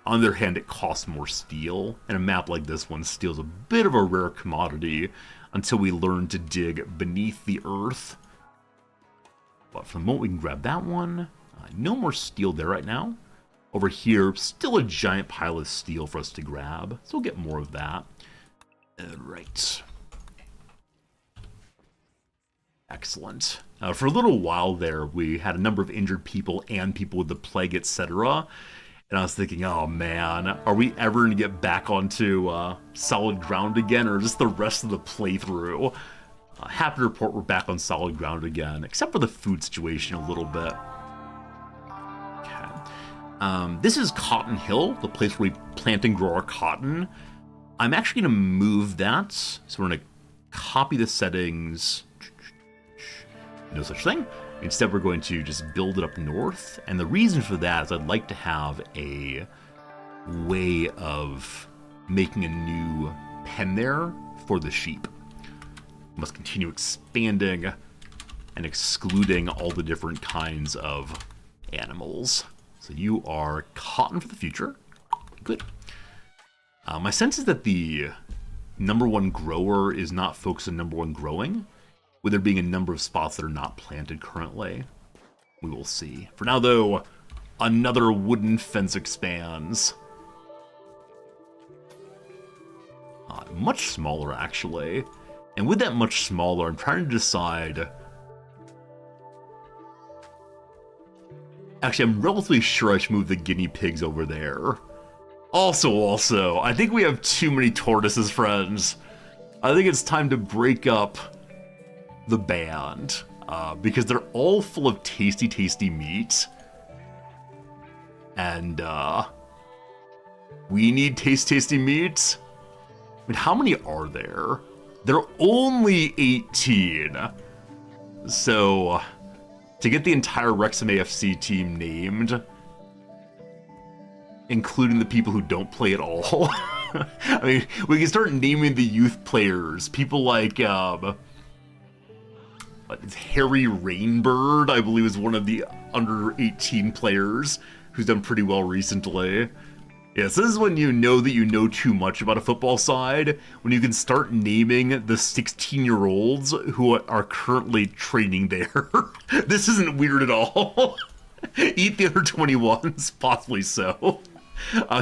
On the other hand, it costs more steel, and a map like this one, steel's a bit of a rare commodity until we learn to dig beneath the earth. But for the moment, we can grab that one. No more steel there right now. Over here, still a giant pile of steel for us to grab, so we'll get more of that. Right. Excellent. For a little while there, we had a number of injured people and people with the plague, etc. And I was thinking, oh man, are we ever going to get back onto solid ground again, or just the rest of the playthrough? Happy to report we're back on solid ground again, except for the food situation a little bit. Okay. This is Cotton Hill, the place where we plant and grow our cotton. I'm actually going to move that, so we're going to copy the settings. No such thing. Instead, we're going to just build it up north. And the reason for that is I'd like to have a way of making a new pen there for the sheep. We must continue expanding and excluding all the different kinds of animals. So you are cotton for the future. Good. My sense is that the number 1 grower is not focused on number 1 growing, with there being a number of spots that are not planted currently. We will see. For now, though, another wooden fence expands. Much smaller, actually. And with that much smaller, I'm trying to decide... Actually, I'm relatively sure I should move the guinea pigs over there. Also, I think we have too many tortoises, friends. I think it's time to break up the band, because they're all full of tasty meat, and we need tasty meat. I mean, how many are there? There are only 18, so to get the entire Wrexham AFC team named, including the people who don't play at all. I mean, we can start naming the youth players, people like it's Harry Rainbird, I believe, is one of the under 18 players who's done pretty well recently. Yes, this is when you know that you know too much about a football side, when you can start naming the 16-year-olds who are currently training there. This isn't weird at all. Eat the other 21s, possibly so.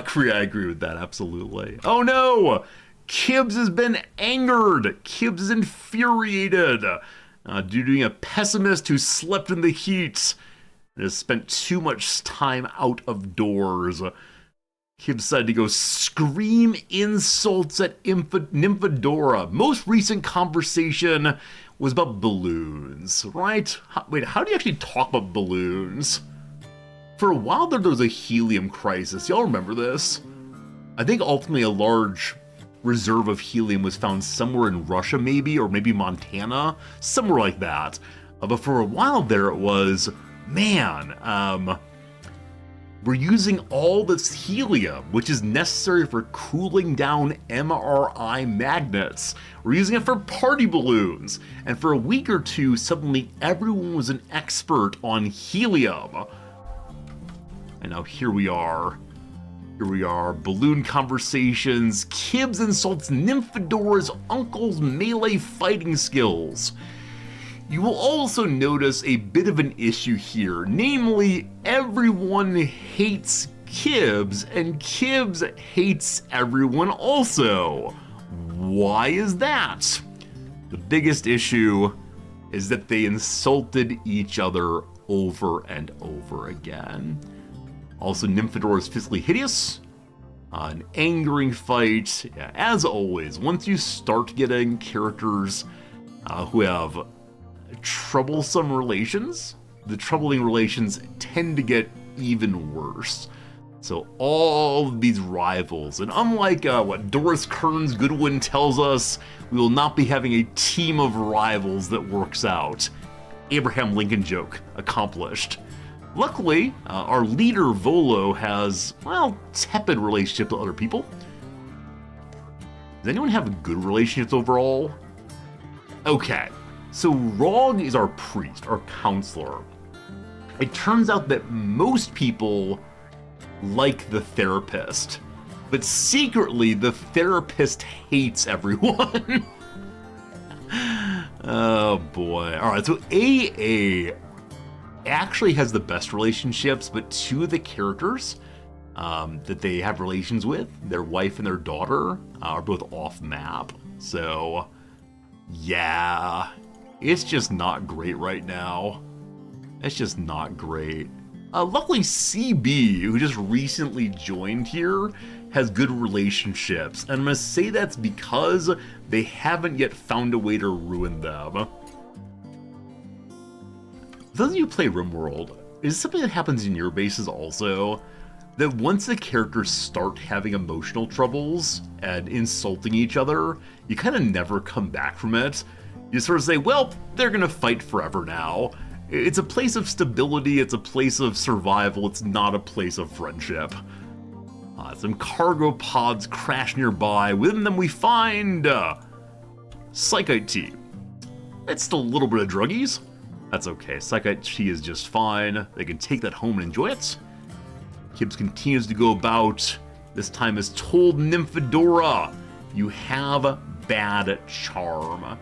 Korea, I agree with that, absolutely. Oh no! Kibbs has been angered! Kibbs is infuriated! Due to being a pessimist who slept in the heat and has spent too much time out of doors. He decided to go scream insults at Nymphadora. Most recent conversation was about balloons, right? Wait, how do you actually talk about balloons? For a while there was a helium crisis. Y'all remember this? I think ultimately a large reserve of helium was found somewhere in Russia, maybe, or maybe Montana, somewhere like that. But for a while there, it was, man, we're using all this helium, which is necessary for cooling down MRI magnets. We're using it for party balloons. And for a week or two, suddenly everyone was an expert on helium. And now here we are. Here we are, balloon conversations. Kibbs insults Nymphadora's uncle's melee fighting skills. You will also notice a bit of an issue here, namely, everyone hates Kibbs, and Kibbs hates everyone also. Why is that? The biggest issue is that they insulted each other over and over again. Also, Nymphadora is physically hideous. An angering fight. Yeah, as always, once you start getting characters who have troublesome relations, the troubling relations tend to get even worse. So all of these rivals, and unlike what Doris Kearns Goodwin tells us, we will not be having a team of rivals that works out. Abraham Lincoln joke accomplished. Luckily, our leader Volo has, well, tepid relationships with other people. Does anyone have good relationships overall? Okay. So Rog is our priest, our counselor. It turns out that most people like the therapist, but secretly the therapist hates everyone. Oh boy. Alright, so AA actually has the best relationships, but two of the characters that they have relations with, their wife and their daughter, are both off map. So, yeah. It's just not great right now. It's just not great. Luckily, CB, who just recently joined here, has good relationships. And I'm going to say that's because they haven't yet found a way to ruin them. Those of you who play Rimworld, is something that happens in your bases also? That once the characters start having emotional troubles and insulting each other, you kind of never come back from it. You sort of say, well, they're gonna fight forever now. It's a place of stability, it's a place of survival, it's not a place of friendship. Some cargo pods crash nearby. Within them we find Psychite Tea. It's still a little bit of druggies. That's okay, Psychite Tea is just fine. They can take that home and enjoy it. Kibbs continues to go about. This time has told Nymphadora, you have bad charm.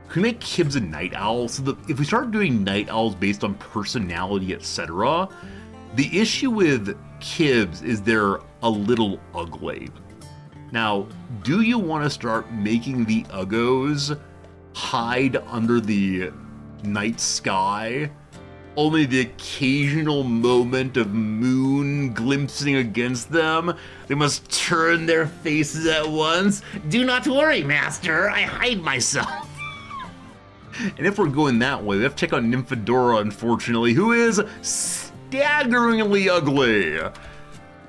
Can we make Kibbs a night owl so that if we start doing night owls based on personality, etc., the issue with Kibbs is they're a little ugly. Now, do you want to start making the uggos hide under the night sky? Only the occasional moment of moon glimpsing against them, they must turn their faces at once. Do not worry, master, I hide myself. And if we're going that way, we have to check out Nymphadora, unfortunately, who is staggeringly ugly.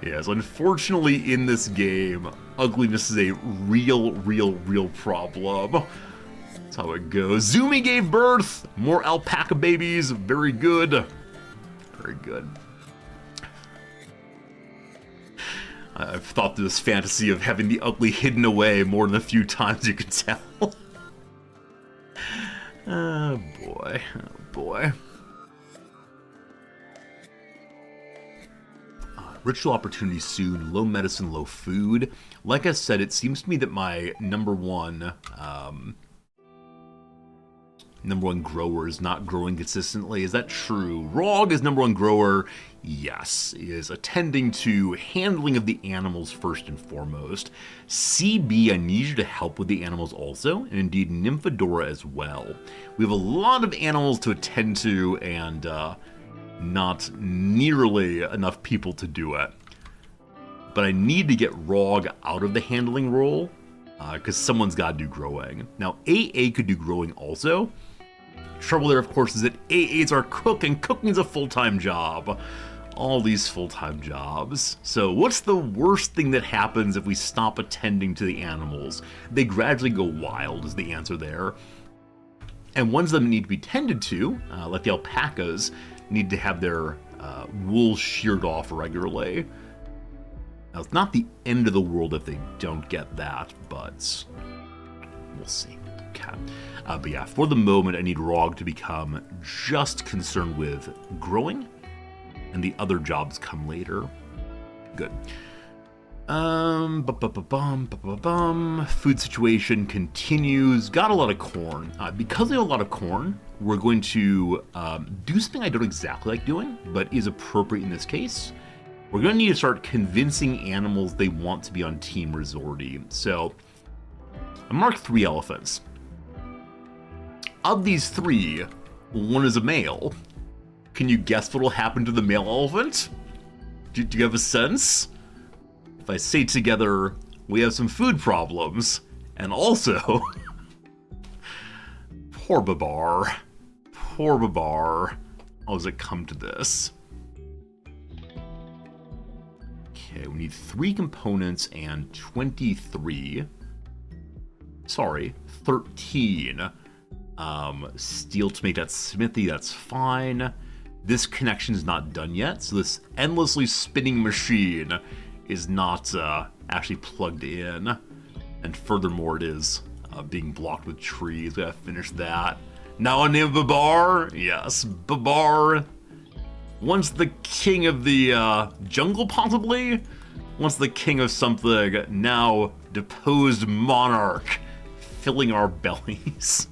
Yes, unfortunately in this game, ugliness is a real problem. That's how it goes. Zumi gave birth, more alpaca babies, very good. Very good. I've thought through this fantasy of having the ugly hidden away more than a few times you can tell. Oh boy, oh boy. Ritual opportunity soon, low medicine, low food. Like I said, it seems to me that my number one grower is not growing consistently. Is that true? Rog is number one grower. Yes, is attending to handling of the animals first and foremost. CB, I need you to help with the animals also, and indeed Nymphadora as well. We have a lot of animals to attend to and not nearly enough people to do it. But I need to get Rog out of the handling role because someone's got to do growing. Now, AA could do growing also. Trouble there, of course, is that AA's our cook, and cooking is a full-time job. All these full-time jobs. So what's the worst thing that happens if we stop attending to the animals? They gradually go wild is the answer there. And ones of them need to be tended to, like the alpacas, need to have their wool sheared off regularly. Now, it's not the end of the world if they don't get that, but we'll see. Okay. But yeah, for the moment, I need Rog to become just concerned with growing, and the other jobs come later. Good. Food situation continues. Got a lot of corn. Because we have a lot of corn, we're going to do something I don't exactly like doing, but is appropriate in this case. We're going to need to start convincing animals they want to be on Team Resorty. So, I marked 3 elephants. Of these 3, one is a male. Can you guess what will happen to the male elephant? Do you have a sense? If I say together, we have some food problems, and also, poor Babar. Poor Babar. How does it come to this? Okay, we need 3 components and 23. Sorry, 13. Steel to make that smithy, that's fine. This connection is not done yet, so this endlessly spinning machine is not actually plugged in. And furthermore, it is being blocked with trees. We gotta finish that. Now a name Babar? Yes, Babar. Once the king of the jungle, possibly? Once the king of something, now deposed monarch, filling our bellies.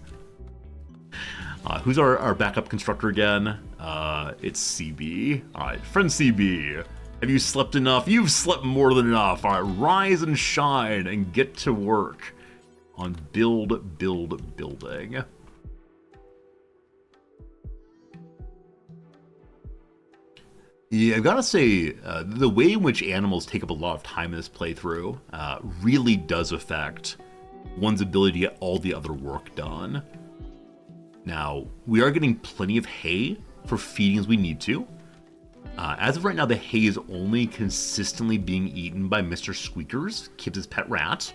Who's our backup constructor again? It's CB. Alright, friend CB. Have you slept enough? You've slept more than enough. Alright, rise and shine and get to work on building. Yeah, I've got to say, the way in which animals take up a lot of time in this playthrough really does affect one's ability to get all the other work done. Now, we are getting plenty of hay for feeding as we need to. As of right now, the hay is only consistently being eaten by Mr. Squeakers, Kibbs' pet rat.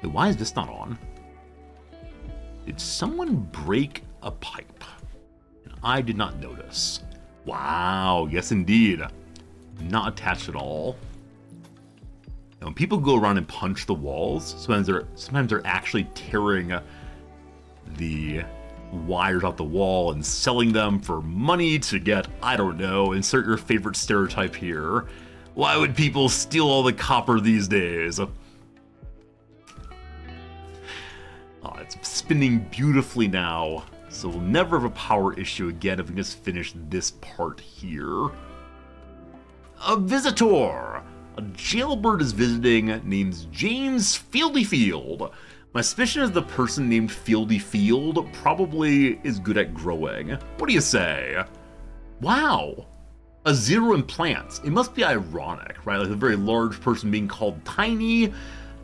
Wait, why is this not on? Did someone break a pipe? And I did not notice. Wow, yes indeed. Not attached at all. And when people go around and punch the walls, sometimes they're actually tearing the wires out the wall and selling them for money to get, I don't know, insert your favorite stereotype here. Why would people steal all the copper these days? It's spinning beautifully now, so we'll never have a power issue again if we just finish this part here. A visitor! A jailbird is visiting, named James Fieldy Field. My suspicion is the person named Fieldy Field probably is good at growing. What do you say? Wow! A 0 in plants. It must be ironic, right? Like a very large person being called tiny,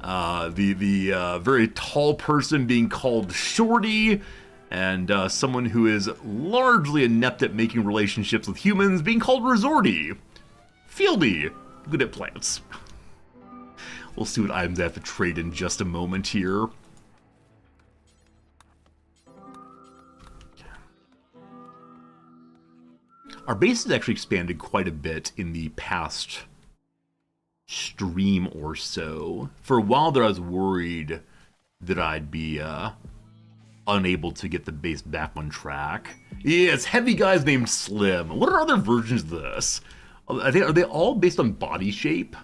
the very tall person being called shorty, and someone who is largely inept at making relationships with humans being called resorty. Fieldy, good at plants. We'll see what items I have to trade in just a moment here. Our base has actually expanded quite a bit in the past stream or so. For a while there, I was worried that I'd be unable to get the base back on track. Yeah, it's heavy guys named Slim. What are other versions of this? Are they all based on body shape?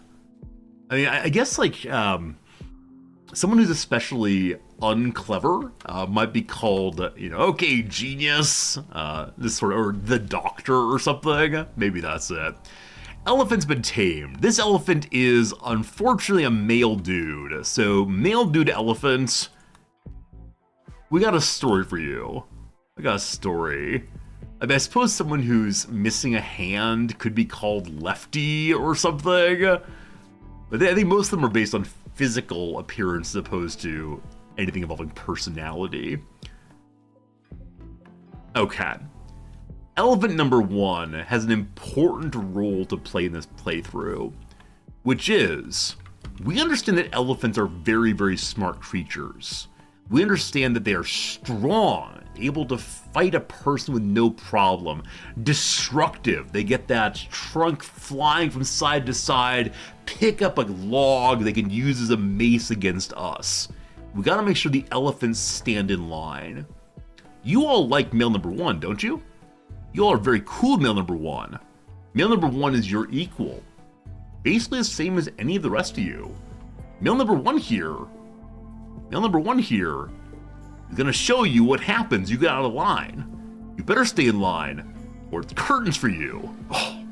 I mean, I guess like someone who's especially unclever might be called, okay, genius, this sort of, or the doctor or something. Maybe that's it. Elephant's been tamed. This elephant is unfortunately a male dude. So male dude elephant, we got a story for you. I got a story. I mean, I suppose someone who's missing a hand could be called Lefty or something. But I think most of them are based on physical appearance as opposed to anything involving personality. Okay. Elephant number 1 has an important role to play in this playthrough, which is, we understand that elephants are very, very smart creatures. We understand that they are strong, able to fight a person with no problem, destructive. They get that trunk flying from side to side, pick up a log they can use as a mace against us. We gotta make sure the elephants stand in line. You all like male number 1, don't you? You all are very cool, male number 1. Male number 1 is your equal. Basically the same as any of the rest of you. Male number 1 here is gonna show you what happens you get out of line. You better stay in line, or it's curtains for you. Oh,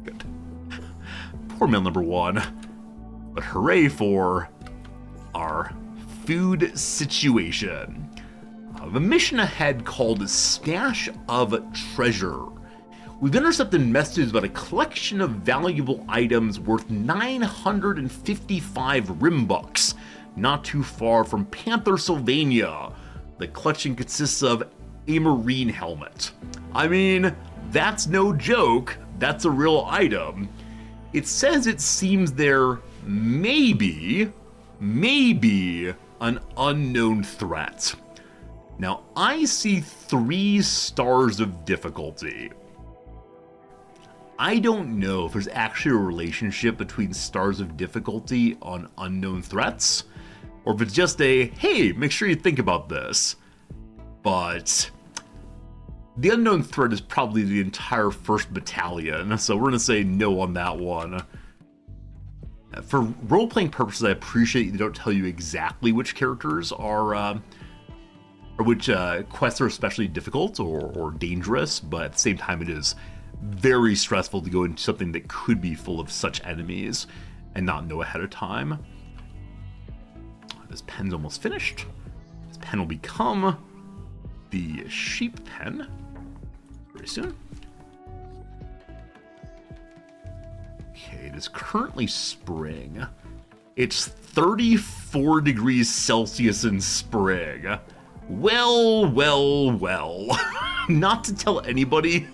good. Poor male number 1. But hooray for our food situation. I have a mission ahead called Stash of Treasure. We've intercepted messages about a collection of valuable items worth 955 Rimbucks, not too far from Panther, Sylvania. The collection consists of a marine helmet. I mean, that's no joke, that's a real item. It says it seems there may be an unknown threat. Now, I see 3 stars of difficulty. I don't know if there's actually a relationship between stars of difficulty on unknown threats, or if it's just a, hey, make sure you think about this. But the unknown threat is probably the entire 1st Battalion, so we're gonna say no on that one. For role-playing purposes, I appreciate they don't tell you exactly which characters are, or which quests are especially difficult or dangerous, but at the same time it is very stressful to go into something that could be full of such enemies and not know ahead of time. This pen's almost finished. This pen will become the sheep pen very soon. Okay, it is currently spring. It's 34 degrees Celsius in spring. Well. Not to tell anybody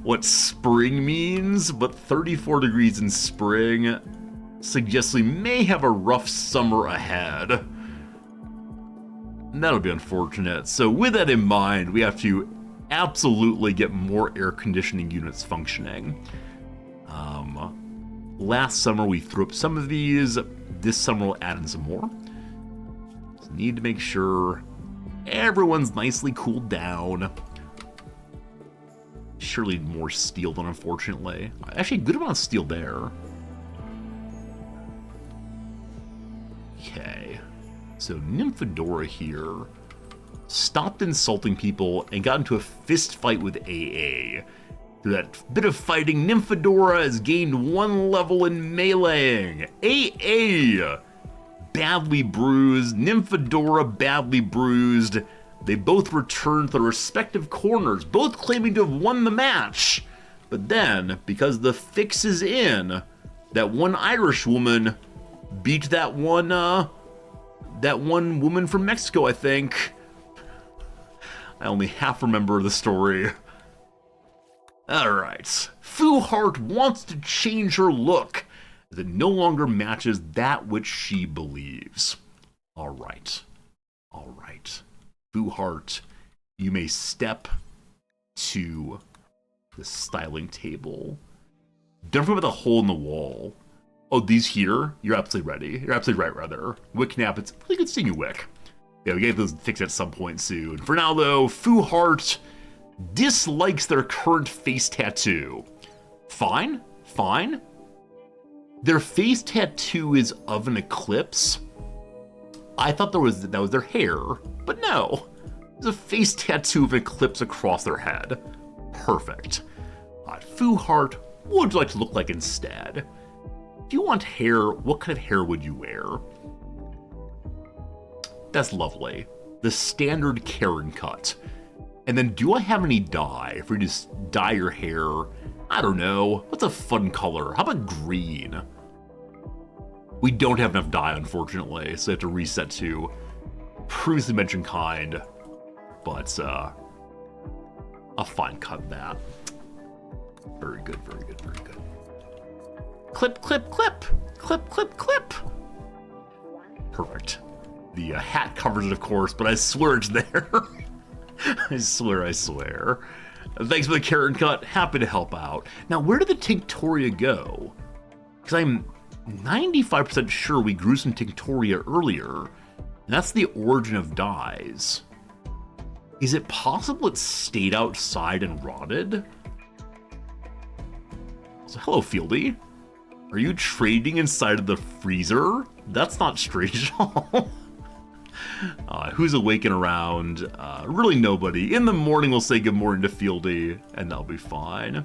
what spring means, but 34 degrees in spring suggests we may have a rough summer ahead. And that'll be unfortunate. So with that in mind, we have to absolutely get more air conditioning units functioning. Last summer we threw up some of these. This summer we'll add in some more. Just need to make sure everyone's nicely cooled down. Surely more steel than unfortunately. Actually, a good amount of steel there. Okay. So Nymphadora here stopped insulting people and got into a fist fight with AA. Through that bit of fighting, Nymphadora has gained 1 level in meleeing. AA! Badly bruised, Nymphadora badly bruised. They both return to their respective corners, both claiming to have won the match. But then, because the fix is in, that one Irish woman beat that one woman from Mexico, I think. I only half remember the story. Alright. Fu Heart wants to change her look, as it no longer matches that which she believes. Alright. Fu Heart, you may step to the styling table. Don't forget about the hole in the wall. Oh, these here? You're absolutely ready. You're absolutely right, rather. Wicknap, it's really good seeing you, Wick. Yeah, we get those fixed at some point soon. For now, though, Fu Heart dislikes their current face tattoo. Fine. Their face tattoo is of an eclipse. I thought that was their hair, but no. There's a face tattoo of an eclipse across their head. Perfect. Fu Heart, what would you like to look like instead? If you want hair, what kind of hair would you wear? That's lovely. The standard Karen cut. And then do I have any dye? If we just dye your hair, I don't know. What's a fun color? How about green? We don't have enough dye, unfortunately, so I have to reset to previously mentioned kind. But, I'll fine cut that. Very good, very good, very good. Clip, clip, clip. Clip, clip, clip. Perfect. The hat covers it, of course, but I swear it's there. I swear. Thanks for the carrot cut. Happy to help out. Now, where did the Tinctoria go? Because I'm 95% sure we grew some Tinctoria earlier, and that's the origin of dyes. Is it possible it stayed outside and rotted? So, hello, Fieldy. Are you trading inside of the freezer? That's not strange at all. Who's awake and around? Really nobody. In the morning, we'll say good morning to Fieldy, and that'll be fine.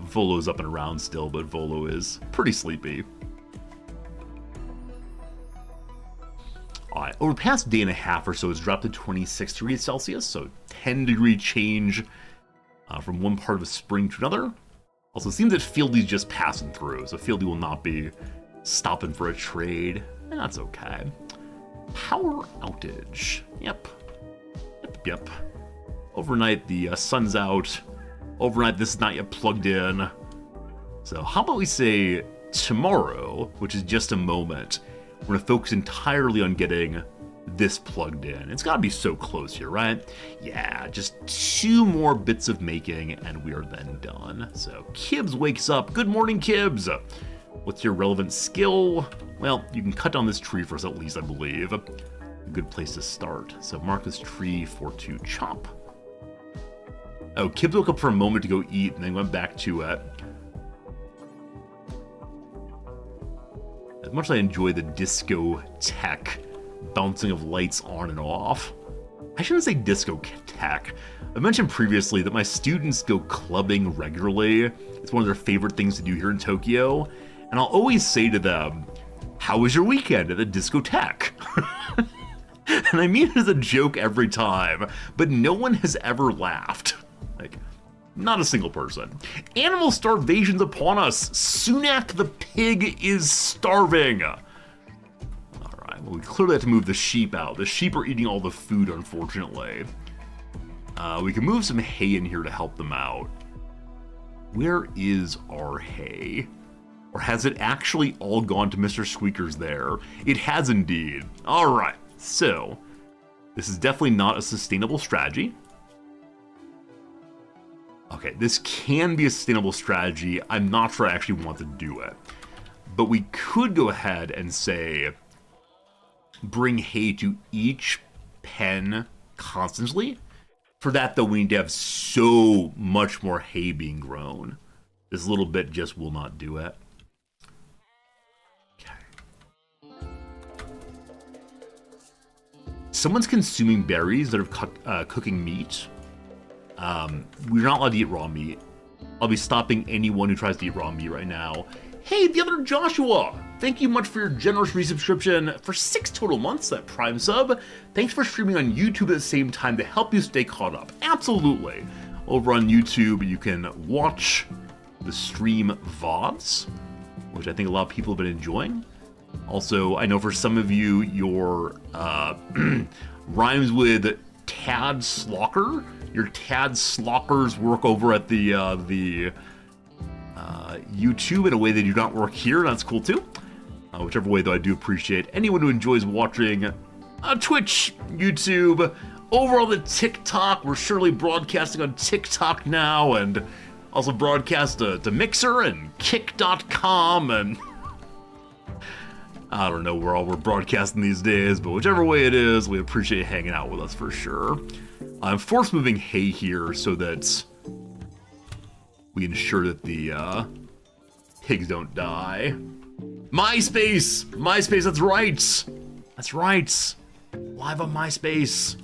Volo's up and around still, but Volo is pretty sleepy. Over the past day and a half or so, it's dropped to 26 degrees Celsius, so 10-degree change from one part of the spring to another. Also, it seems that Fieldy's just passing through, so Fieldy will not be stopping for a trade, and that's okay. Power outage. Yep. Overnight, the sun's out. Overnight, this is not yet plugged in. So how about we say tomorrow, which is just a moment, we're going to focus entirely on getting this plugged in. It's got to be so close here, right? Yeah, just 2 more bits of making, and we are then done. So Kibbs wakes up. Good morning, Kibbs. What's your relevant skill? Well, you can cut down this tree for us at least, I believe. A good place to start. So mark this tree for to chop. Oh, Kibbs woke up for a moment to go eat and then went back to it. As much as I enjoy the disco tech bouncing of lights on and off, I shouldn't say disco tech. I mentioned previously that my students go clubbing regularly. It's one of their favorite things to do here in Tokyo. And I'll always say to them, how was your weekend at the discotheque? And I mean it as a joke every time, but no one has ever laughed. Like, not a single person. Animal starvation's upon us. Sunak the pig is starving. All right, well, we clearly have to move the sheep out. The sheep are eating all the food, unfortunately. We can move some hay in here to help them out. Where is our hay? Or has it actually all gone to Mr. Squeaker's there? It has indeed. All right, so this is definitely not a sustainable strategy. Okay, this can be a sustainable strategy. I'm not sure I actually want to do it. But we could go ahead and say, bring hay to each pen constantly. For that, though, we need to have so much more hay being grown. This little bit just will not do it. Someone's consuming berries that are cooking meat. We're not allowed to eat raw meat. I'll be stopping anyone who tries to eat raw meat right now. Hey, the other Joshua! Thank you much for your generous resubscription for 6 total months, that Prime sub. Thanks for streaming on YouTube at the same time to help you stay caught up. Absolutely. Over on YouTube, you can watch the stream VODs, which I think a lot of people have been enjoying. Also, I know for some of you, your rhymes with Tad Slocker. Your Tad Slockers work over at the YouTube in a way they do not work here. That's cool too. Whichever way, though, I do appreciate anyone who enjoys watching Twitch, YouTube, over on the TikTok. We're surely broadcasting on TikTok now, and also broadcast to Mixer and Kick.com, and I don't know where all we're broadcasting these days, but whichever way it is, we appreciate hanging out with us for sure. I'm force moving hay here so that we ensure that the pigs don't die. MySpace! MySpace, that's right! That's right! Live on MySpace.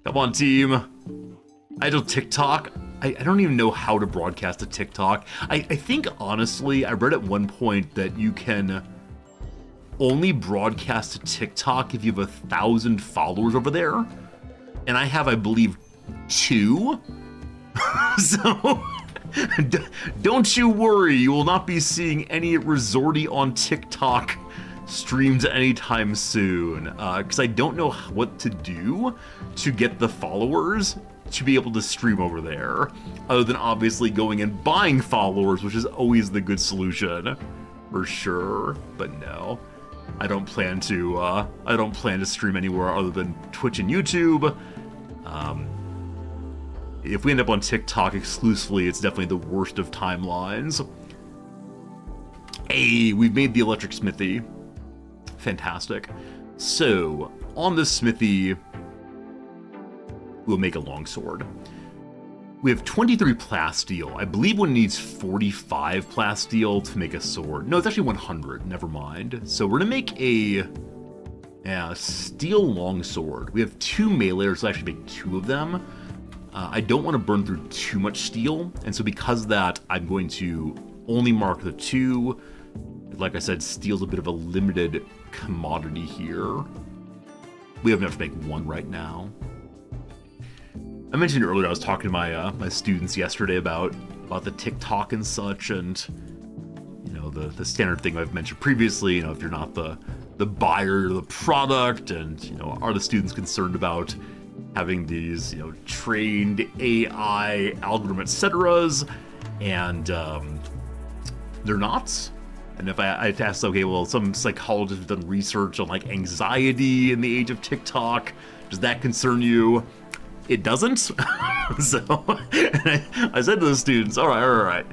Come on, team. I do TikTok. I don't even know how to broadcast to TikTok. I think, honestly, I read at one point that you can only broadcast to TikTok if you have 1,000 followers over there. And I have, I believe, 2. So, don't you worry. You will not be seeing any resorty on TikTok streams anytime soon, because I don't know what to do to get the followers to be able to stream over there, other than obviously going and buying followers, which is always the good solution, for sure. But no, I don't plan to stream anywhere other than Twitch and YouTube. If we end up on TikTok exclusively, it's definitely the worst of timelines. Hey, we've made the electric smithy. Fantastic. So, on the smithy, we'll make a longsword. We have 23 plasteel. I believe one needs 45 plasteel to make a sword. No, it's actually 100. Never mind. So we're gonna make a steel longsword. We have 2 meleeers, so I actually make 2 of them. I don't want to burn through too much steel, and so because of that, I'm going to only mark the 2. Like I said, steel's a bit of a limited commodity here. We have enough to make 1 right now. I mentioned earlier I was talking to my students yesterday about the TikTok and such, and you know the standard thing I've mentioned previously. You know, if you're not the buyer of the product, and you know, are the students concerned about having these, you know, trained AI algorithm, etc's, and they're not. And if I asked, okay, well, some psychologists have done research on like anxiety in the age of TikTok. Does that concern you? It doesn't. So I said to the students, all right.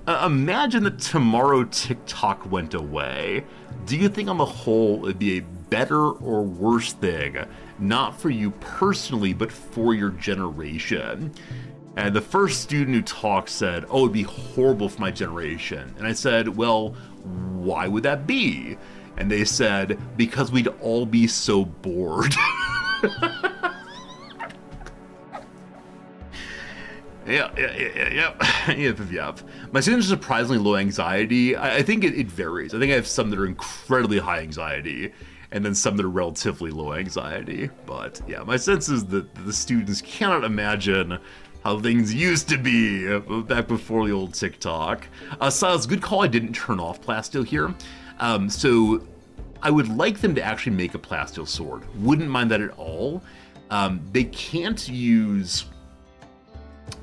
Imagine that tomorrow TikTok went away. Do you think on the whole it'd be a better or worse thing? Not for you personally, but for your generation. And the first student who talked said, oh, it'd be horrible for my generation. And I said, well, why would that be? And they said, because we'd all be so bored. Yep. My students are surprisingly low anxiety. I think it varies. I think I have some that are incredibly high anxiety, and then some that are relatively low anxiety. But yeah, my sense is that the students cannot imagine how things used to be back before the old TikTok. Silas, good call. I didn't turn off plasteel here. So I would like them to actually make a plasteel sword. Wouldn't mind that at all. They can't use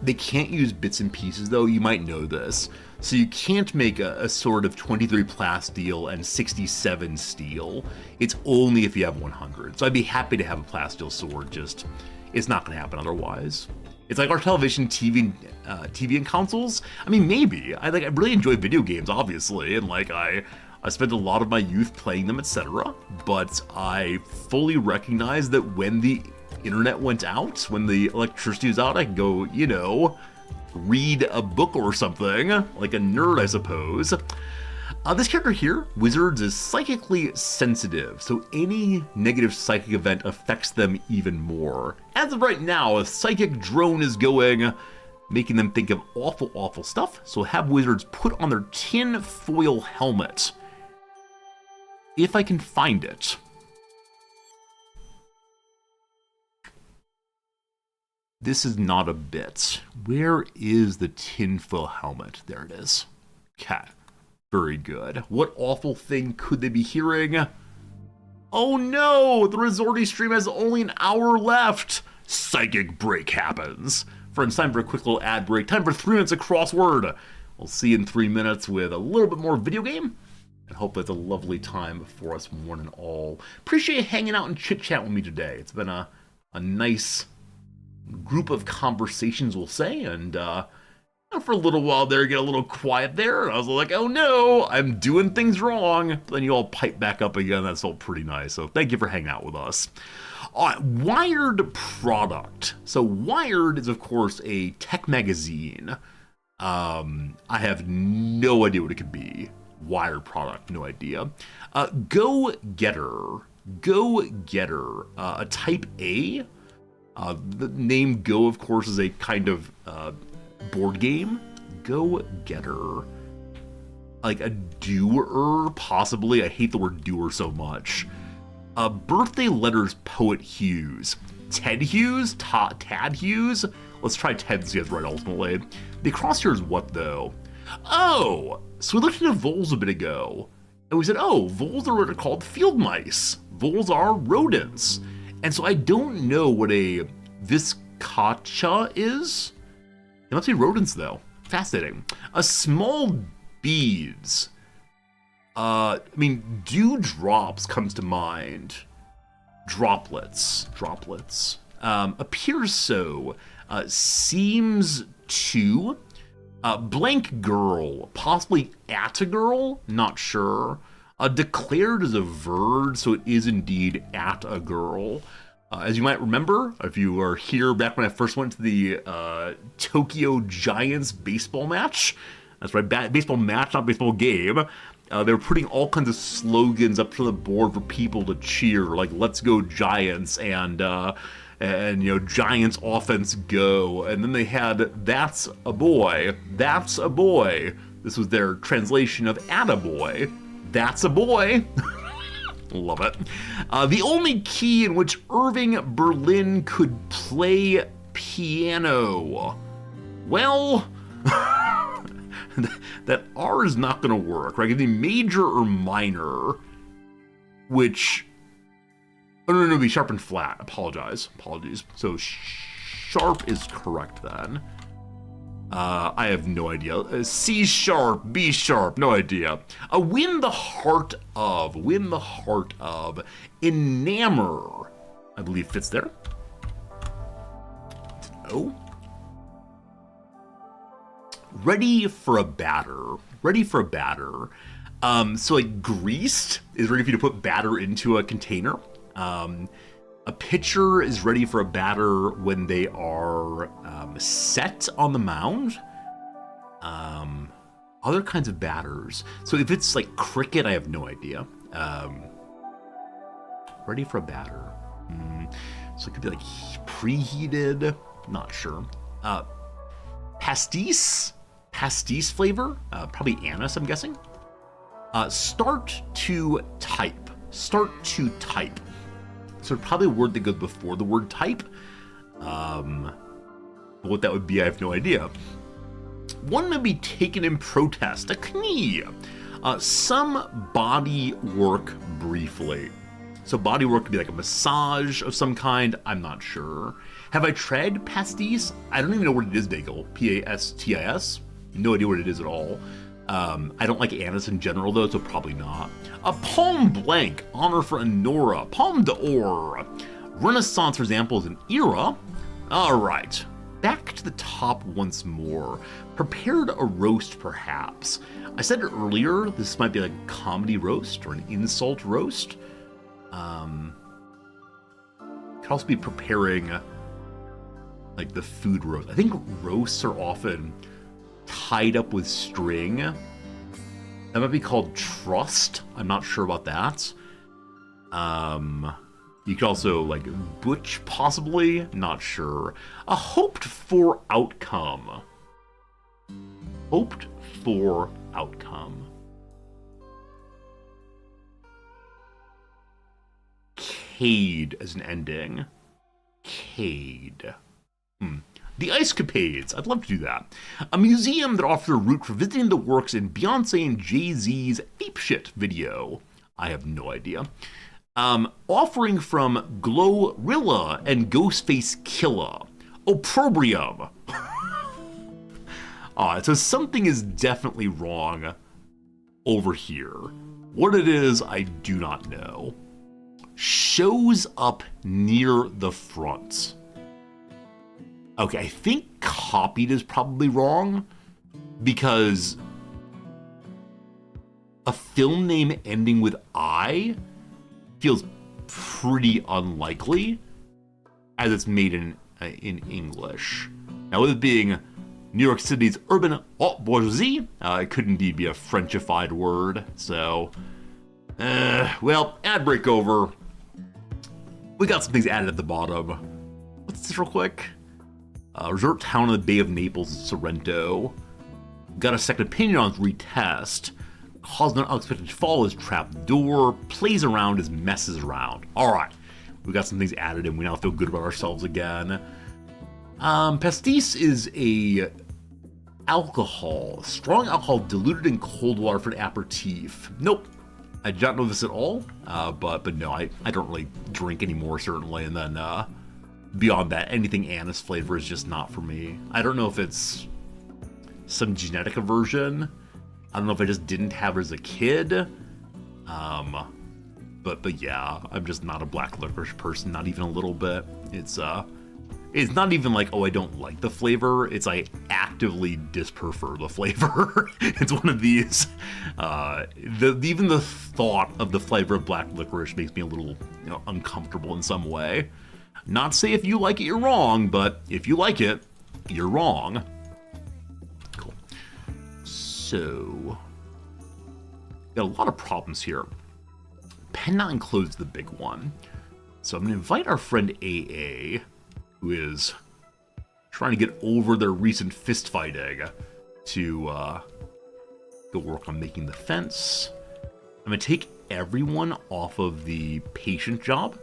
bits and pieces, though. You might know this. So you can't make a sword of 23 plasteel and 67 steel. It's only if you have 100. So I'd be happy to have a plasteel sword, just it's not going to happen otherwise. It's like our television, TV, and consoles. I mean, maybe. I really enjoy video games, obviously, and like I spent a lot of my youth playing them, etc. But I fully recognize that when the internet went out, when the electricity was out, I could go, you know, read a book or something, like a nerd, I suppose. This character here, Wizards, is psychically sensitive, so any negative psychic event affects them even more. As of right now, a psychic drone is going, making them think of awful, awful stuff, so have Wizards put on their tin foil helmet. If I can find it. This is not a bit. Where is the tinfoil helmet? There it is. Okay. Very good. What awful thing could they be hearing? Oh no! The Resorty stream has only an hour left! Psychic break happens. Friends, time for a quick little ad break. Time for 3 minutes of crossword. We'll see you in 3 minutes with a little bit more video game. And hope it's a lovely time for us one and all. Appreciate you hanging out and chit-chat with me today. It's been a nice group of conversations, we'll say, and for a little while there, get a little quiet there, and I was like, oh no, I'm doing things wrong. But then you all pipe back up again. That felt pretty nice, so thank you for hanging out with us. Wired product. So Wired is, of course, a tech magazine. I have no idea what it could be. Wired product, no idea. Go Getter, a type A. The name Go, of course, is a kind of board game. Go Getter. Like a doer, possibly. I hate the word doer so much. Birthday letters poet Hughes. Ted Hughes? Tad Hughes? Let's try Ted, see if it's right ultimately. The crosshair is what, though? Oh! So we looked into Vols a bit ago. And we said, oh, voles are what are called field mice. Voles are rodents. And so I don't know what a viscacha is. It must be rodents, though. Fascinating. Small beads. I mean, dewdrops comes to mind. Droplets. Appears so. Seems to. Blank girl. Possibly at a girl? Not sure. Declared as a verb, so it is indeed at a girl. As you might remember, if you were here back when I first went to the Tokyo Giants baseball match, that's right, baseball match, not baseball game, they were putting all kinds of slogans up to the board for people to cheer, like "Let's go Giants" and you know, Giants offense go. And then they had "That's a boy, that's a boy." This was their translation of "Attaboy." That's a boy. Love it. The only key in which Irving Berlin could play piano. Well, that R is not going to work, right? It'd be major or minor, which, oh no, be sharp and flat. Apologies. So sharp is correct then. I have no idea. C sharp, B sharp, no idea. Win the heart of. Enamor, I believe fits there. O. Ready for a batter. So like greased is ready for you to put batter into a container. A pitcher is ready for a batter when they are set on the mound. Other kinds of batters. So if it's like cricket, I have no idea. Ready for a batter. So it could be like preheated. Not sure. Pastis flavor. Probably anise, I'm guessing. Start to type. So probably a word that goes before the word type. What that would be, I have no idea. One may be taken in protest. A knee. Some body work briefly. So body work could be like a massage of some kind. I'm not sure. Have I tried pastis? I don't even know what it is, Daigle. Pastis? No idea what it is at all. I don't like anise in general, though, so probably not. A palm blank, honor for Honora. Palme d'Or. Renaissance, for example, is an era. All right, back to the top once more. Prepared a roast, perhaps. I said earlier, this might be like a comedy roast or an insult roast. Could also be preparing like the food roast. I think roasts are often tied up with string. That might be called trust. I'm not sure about that. You could also like butch, possibly. Not sure. A hoped for outcome. Cade as an ending. Cade. The Ice Capades. I'd love to do that. A museum that offers a route for visiting the works in Beyonce and Jay-Z's Apeshit video. I have no idea. Offering from Glorilla and Ghostface Killa. Opprobrium. So something is definitely wrong over here. What it is, I do not know. Shows up near the front. Okay, I think copied is probably wrong because a film name ending with I feels pretty unlikely as it's made in English. Now, with it being New York City's urban haute bourgeoisie, it could indeed be a Frenchified word. So, well, ad break over. We got some things added at the bottom. What's this real quick? Resort town in the Bay of Naples is Sorrento. Got a second opinion on retest. Caused an unexpected fall as trapped door. Plays around as messes around. Alright. We got some things added and we now feel good about ourselves again. Pastis is a alcohol. Strong alcohol diluted in cold water for an aperitif. Nope. I do not know this at all, but no, I don't really drink anymore, certainly, and then beyond that, anything anise flavor is just not for me. I don't know if it's some genetic aversion. I don't know if I just didn't have it as a kid. But yeah, I'm just not a black licorice person, not even a little bit. It's not even like, oh, I don't like the flavor. It's I actively disprefer the flavor. It's one of these. Even the thought of the flavor of black licorice makes me a little, uncomfortable in some way. Not say if you like it, you're wrong, but if you like it, you're wrong. Cool. So, got a lot of problems here. Pen not enclosed the big one. So I'm going to invite our friend AA, who is trying to get over their recent fist fighting, to go work on making the fence. I'm going to take everyone off of the patient job,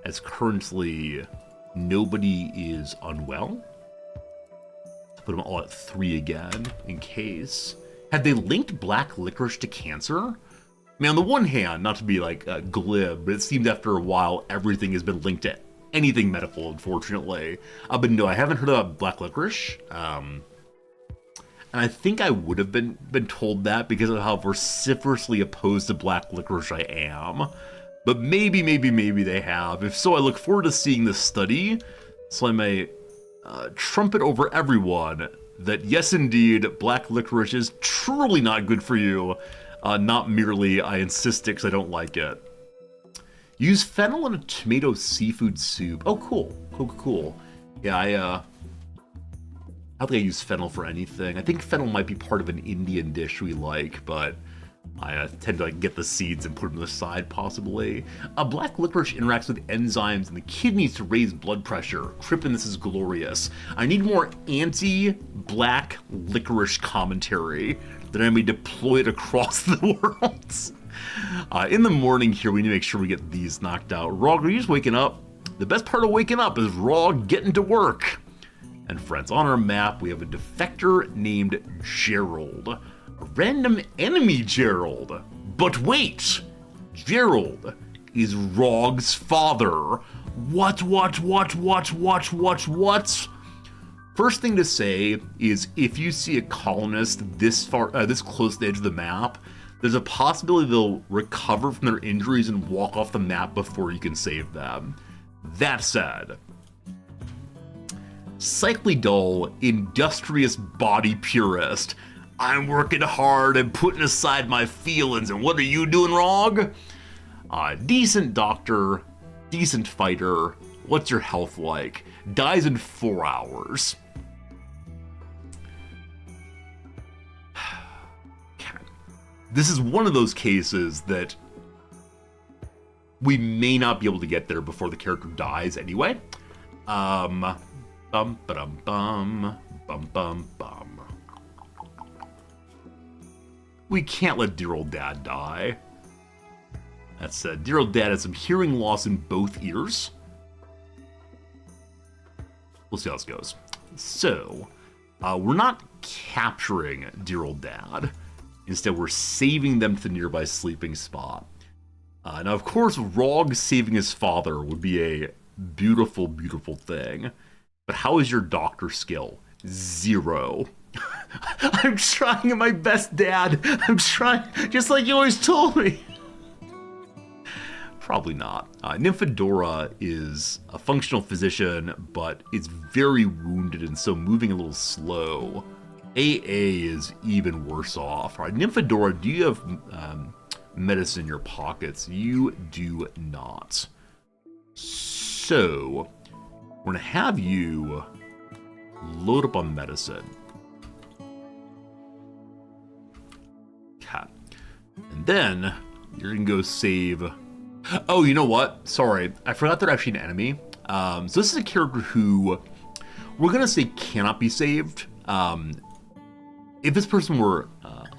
as currently nobody is unwell. Put them all at 3 again, in case. Have they linked black licorice to cancer? I mean, on the one hand, not to be like glib, but it seems after a while everything has been linked to anything medical, unfortunately. But no, I haven't heard about black licorice. And I think I would have been told that because of how vociferously opposed to black licorice I am. But maybe they have. If so, I look forward to seeing this study, so I may trumpet over everyone that yes, indeed, black licorice is truly not good for you. Not merely I insist it because I don't like it. Use fennel in a tomato seafood soup. Oh, cool. Yeah, I don't think I use fennel for anything. I think fennel might be part of an Indian dish we like, but I tend to get the seeds and put them aside, possibly. Black licorice interacts with enzymes in the kidneys to raise blood pressure. Crippen, this is glorious. I need more anti-black licorice commentary that I may deploy it across the world. In the morning here, we need to make sure we get these knocked out. Rog, are you just waking up? The best part of waking up is Rog getting to work. And friends, on our map, we have a defector named Gerald. A random enemy Gerald. But wait! Gerald is Rog's father. What? First thing to say is if you see a colonist this close to the edge of the map, there's a possibility they'll recover from their injuries and walk off the map before you can save them. That said, Cyclidol, industrious body purist. I'm working hard and putting aside my feelings, and what are you doing wrong? Decent doctor, decent fighter. What's your health like? Dies in 4 hours. This is one of those cases that we may not be able to get there before the character dies anyway. Bum ba-dum bum bum bum bum. We can't let dear old dad die. That said, dear old dad has some hearing loss in both ears. We'll see how this goes. So, we're not capturing dear old dad. Instead, we're saving them to the nearby sleeping spot. Now, of course, Rog saving his father would be a beautiful, beautiful thing. But how is your doctor skill? 0. I'm trying my best, Dad. I'm trying, just like you always told me. Probably not. Nymphadora is a functional physician, but it's very wounded and so moving a little slow. AA is even worse off. All right, Nymphadora, do you have medicine in your pockets? You do not. So, we're going to have you load up on medicine. Okay. And then, you're going to go save... Oh, you know what? Sorry, I forgot they're actually an enemy. So this is a character who we're going to say cannot be saved. If this person were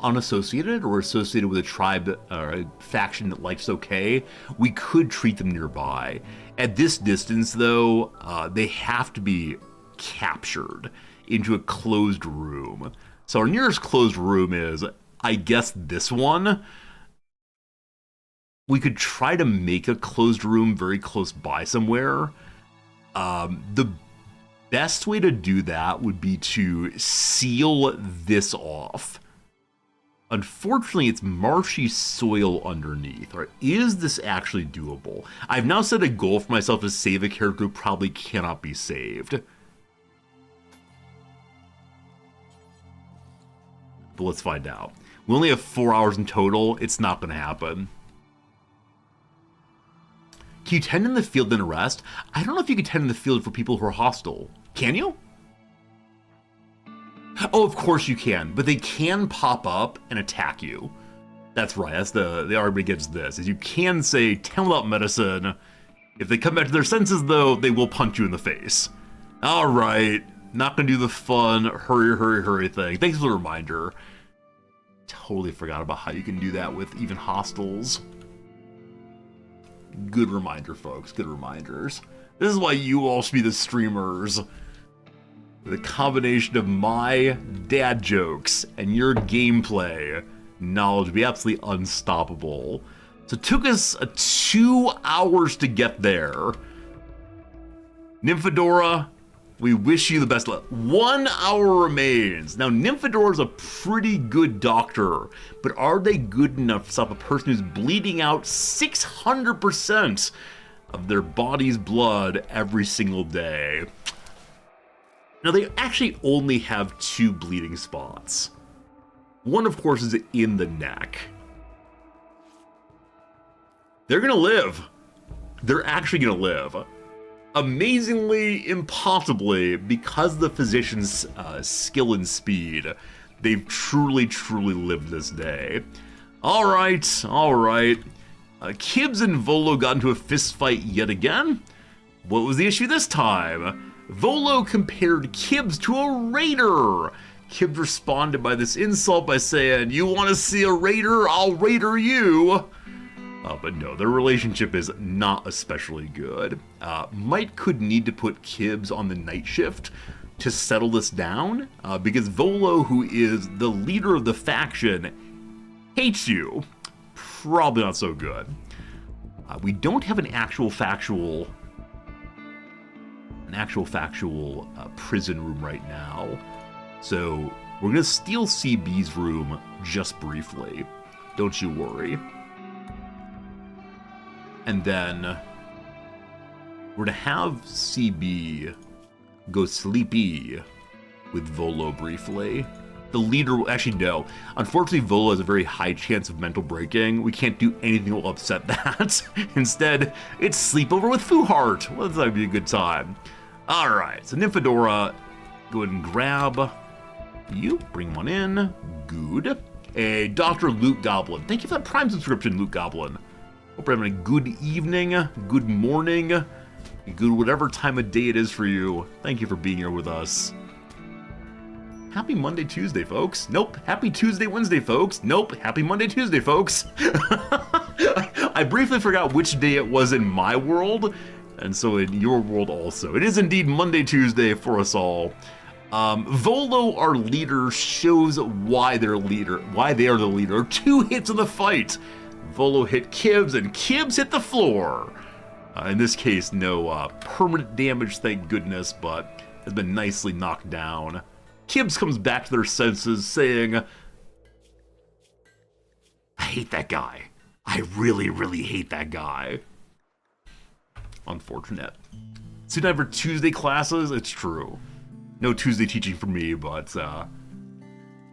unassociated or associated with a tribe or a faction that likes okay, we could treat them nearby. At this distance, though, they have to be captured into a closed room. So our nearest closed room is, I guess, this one. We could try to make a closed room very close by somewhere. The best way to do that would be to seal this off. Unfortunately, it's marshy soil underneath. Or is this actually doable? I've now set a goal for myself to save a character who probably cannot be saved. But let's find out. We only have 4 hours in total. It's not going to happen. Can you tend in the field and rest? I don't know if you can tend in the field for people who are hostile. Can you? Oh, of course you can, but they can pop up and attack you. That's right, that's the argument against this, is you can say, tend without medicine. If they come back to their senses, though, they will punch you in the face. All right, not gonna do the fun hurry thing. Thanks for the reminder. Totally forgot about how you can do that with even hostiles. Good reminder, folks, good reminders. This is why you all should be the streamers. The combination of my dad jokes and your gameplay knowledge would be absolutely unstoppable. So it took us 2 hours to get there. Nymphadora, we wish you the best luck. 1 hour remains. Now, Nymphadora's a pretty good doctor, but are they good enough to stop a person who's bleeding out 600% of their body's blood every single day? Now, they actually only have 2 bleeding spots. One, of course, is in the neck. They're gonna live. They're actually gonna live. Amazingly, impossibly, because of the physician's skill and speed, they've truly lived this day. All right. Kibbs and Volo got into a fist fight yet again. What was the issue this time? Volo compared Kibbs to a raider. Kibbs responded by this insult by saying, "You want to see a raider? I'll raider you." But no, their relationship is not especially good. Mike could need to put Kibbs on the night shift to settle this down, because Volo, who is the leader of the faction, hates you. Probably not so good. We don't have an actual factual prison room right now. So we're gonna steal CB's room just briefly. Don't you worry. And then we're gonna have CB go sleepy with Volo briefly. The leader, actually no. Unfortunately, Volo has a very high chance of mental breaking. We can't do anything that will upset that. Instead, it's sleepover with Fuhart. Well, that'd be a good time. All right, so Nymphadora, go ahead and grab you, bring one in, good. A Dr. Luke Goblin. Thank you for that Prime subscription, Luke Goblin. Hope you're having a good evening, good morning, good whatever time of day it is for you. Thank you for being here with us. Happy Monday, Tuesday, folks. Nope. Happy Tuesday, Wednesday, folks. Nope. Happy Monday, Tuesday, folks. I briefly forgot which day it was in my world, and so in your world also. It is indeed Monday, Tuesday for us all. Volo, our leader, shows why they are the leader. 2 hits in the fight. Volo hit Kibbs, and Kibbs hit the floor. In this case, no permanent damage, thank goodness, but has been nicely knocked down. Kibbs comes back to their senses, saying, "I hate that guy. I really hate that guy." Unfortunate. Soon after Tuesday classes, it's true. No Tuesday teaching for me, but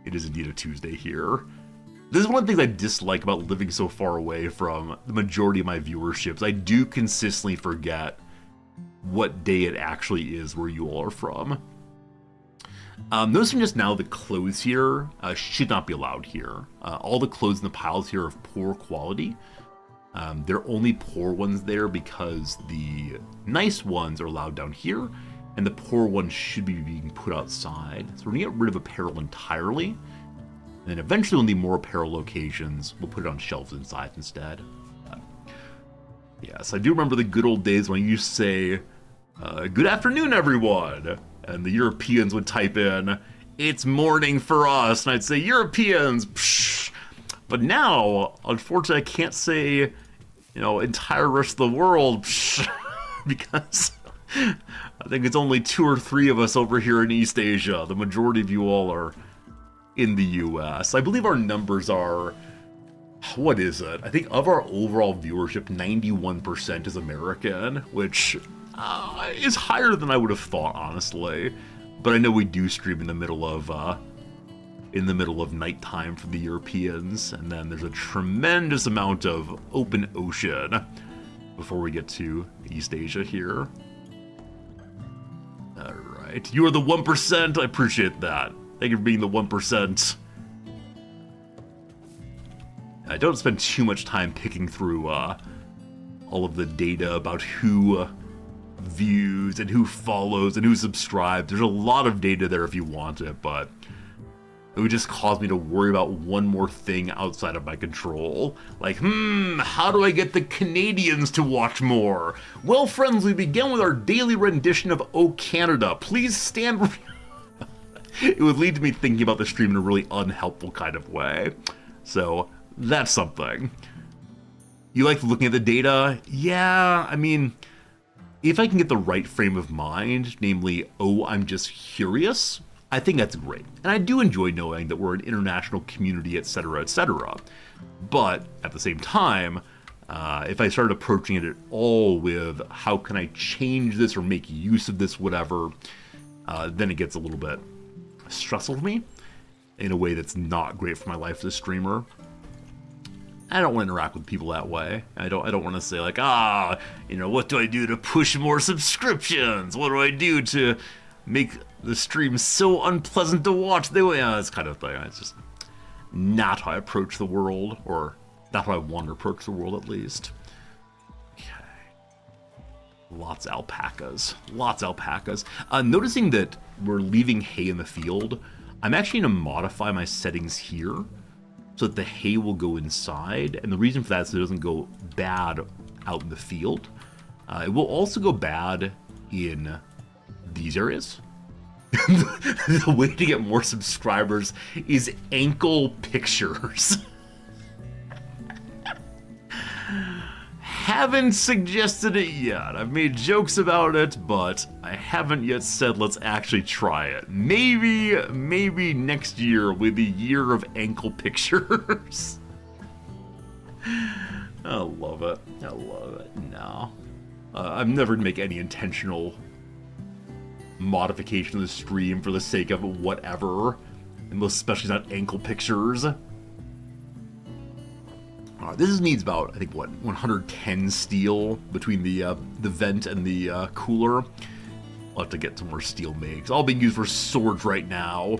it is indeed a Tuesday here. This is one of the things I dislike about living so far away from the majority of my viewerships. I do consistently forget what day it actually is where you all are from. Noticing just now the clothes here should not be allowed here. All the clothes in the piles here are of poor quality. There are only poor ones there because the nice ones are allowed down here, and the poor ones should be being put outside. So we're gonna get rid of apparel entirely, and eventually we'll need more apparel locations. We'll put it on shelves inside instead. Yes, I do remember the good old days when I used to say, "Good afternoon, everyone," and the Europeans would type in, "It's morning for us," and I'd say, "Europeans, psh." But now, unfortunately, I can't say entire rest of the world, because I think it's only 2 or 3 of us over here in East Asia. The majority of you all are in the US. I believe our numbers are, what is it? I think of our overall viewership, 91% is American, which is higher than I would have thought, honestly. But I know we do stream in the middle of nighttime for the Europeans, and then there's a tremendous amount of open ocean before we get to East Asia here. Alright, you are the 1%, I appreciate that. Thank you for being the 1%. I don't spend too much time picking through all of the data about who views and who follows and who subscribes. There's a lot of data there if you want it, but it would just cause me to worry about one more thing outside of my control. Like, how do I get the Canadians to watch more? Well, friends, we begin with our daily rendition of Oh Canada. Please stand... It would lead to me thinking about the stream in a really unhelpful kind of way. So, that's something. You like looking at the data? Yeah, I mean, if I can get the right frame of mind, namely, oh, I'm just curious, I think that's great. And I do enjoy knowing that we're an international community, etc., etc. But at the same time, if I started approaching it at all with how can I change this or make use of this, whatever, then it gets a little bit stressful to me in a way that's not great for my life as a streamer. I don't want to interact with people that way. I don't want to say like, what do I do to push more subscriptions? What do I do to make the stream so unpleasant to watch? This kind of thing. It's just not how I approach the world, or not how I want to approach the world, at least. Okay. Lots of alpacas. Noticing that we're leaving hay in the field, I'm actually going to modify my settings here so that the hay will go inside. And the reason for that is so it doesn't go bad out in the field. It will also go bad in these areas. The way to get more subscribers is ankle pictures. Haven't suggested it yet. I've made jokes about it, but I haven't yet said let's actually try it. Maybe next year will be the year of ankle pictures. I love it. No. I'm never gonna make any intentional modification of the stream for the sake of whatever, and most especially not ankle pictures. This needs about, I think, 110 steel between the vent and the cooler. I'll have to get some more steel made. It's all being used for swords right now.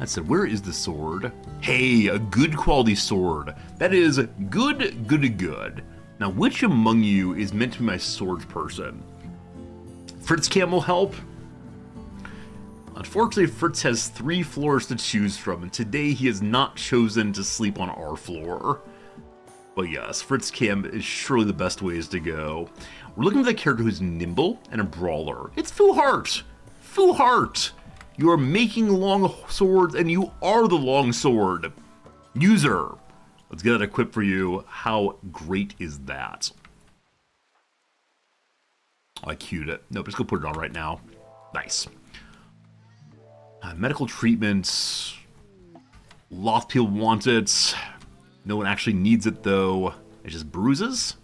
I said, where is the sword? Hey, a good quality sword. That is good. Now, which among you is meant to be my sword person? Fritz Cam will help. Unfortunately, Fritz has 3 floors to choose from, and today he has not chosen to sleep on our floor. But yes, Fritz Cam is surely the best ways to go. We're looking for the character who's nimble and a brawler. It's Fu Hart! Fu Hart! You are making long swords, and you are the long sword. User! Let's get that equipped for you. How great is that? Oh, I queued it. Nope, just go put it on right now. Nice. Medical treatments. Lots of people want it. No one actually needs it, though. It's just bruises.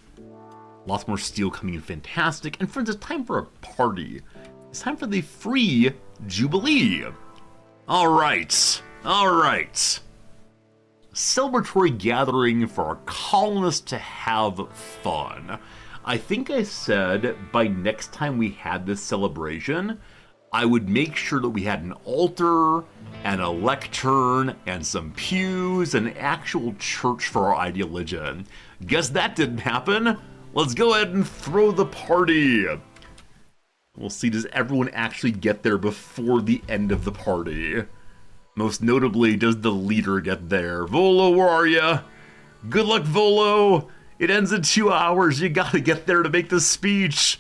Lots more steel coming in, fantastic. And friends, it's time for a party. It's time for the free Jubilee. All right. Celebratory gathering for our colonists to have fun. I think I said by next time we had this celebration, I would make sure that we had an altar and a lectern and some pews and an actual church for our ideologian. Guess that didn't happen. Let's go ahead and throw the party. We'll see, does everyone actually get there before the end of the party? Most notably, does the leader get there? Volo, where are ya? Good luck, Volo. It ends in 2 hours. You gotta get there to make the speech.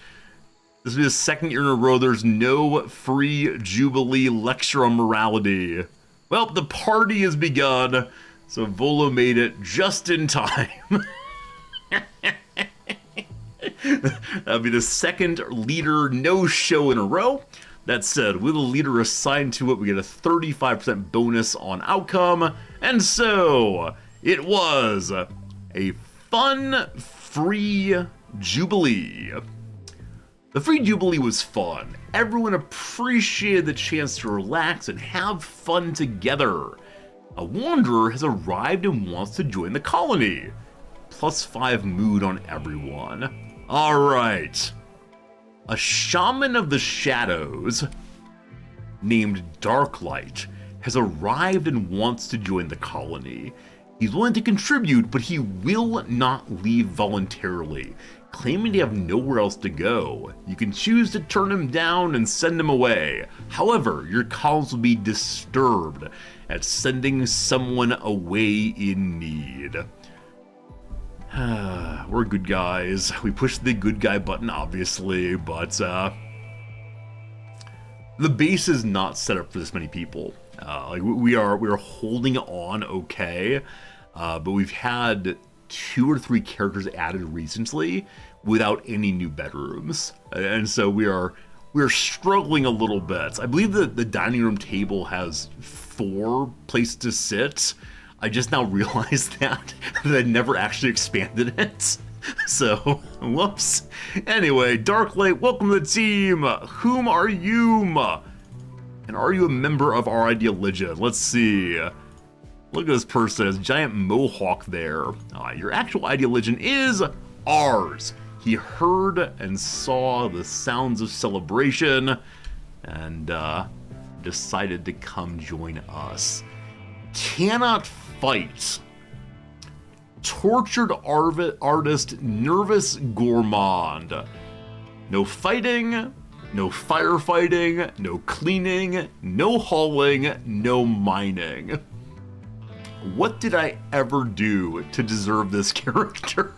This will be the second year in a row there's no free Jubilee lecture on morality. Well, the party has begun, so Volo made it just in time. That'll be the second leader no-show in a row. That said, with a leader assigned to it, we get a 35% bonus on outcome. And so, it was a fun, free Jubilee. The free Jubilee was fun. Everyone appreciated the chance to relax and have fun together. A wanderer has arrived and wants to join the colony. +5 mood on everyone. Alright. A shaman of the shadows named Darklight has arrived and wants to join the colony. He's willing to contribute, but he will not leave voluntarily, claiming to have nowhere else to go. You can choose to turn him down and send him away. However, your cause will be disturbed at sending someone away in need. We're good guys. We pushed the good guy button, obviously, but the base is not set up for this many people. We are holding on okay, but we've had 2 or 3 characters added recently without any new bedrooms, and so we are struggling a little bit. I believe that the dining room table has 4 places to sit. I just now realized that I never actually expanded it. So, whoops. Anyway, Darklight, welcome to the team. Whom are you? And are you a member of our ideal legion? Let's see. Look at this person, has a giant mohawk there. Your actual ideal legion is ours. He heard and saw the sounds of celebration and decided to come join us. Cannot fight. Tortured artist, nervous gourmand. No fighting, no firefighting, no cleaning, no hauling, no mining. What did I ever do to deserve this character?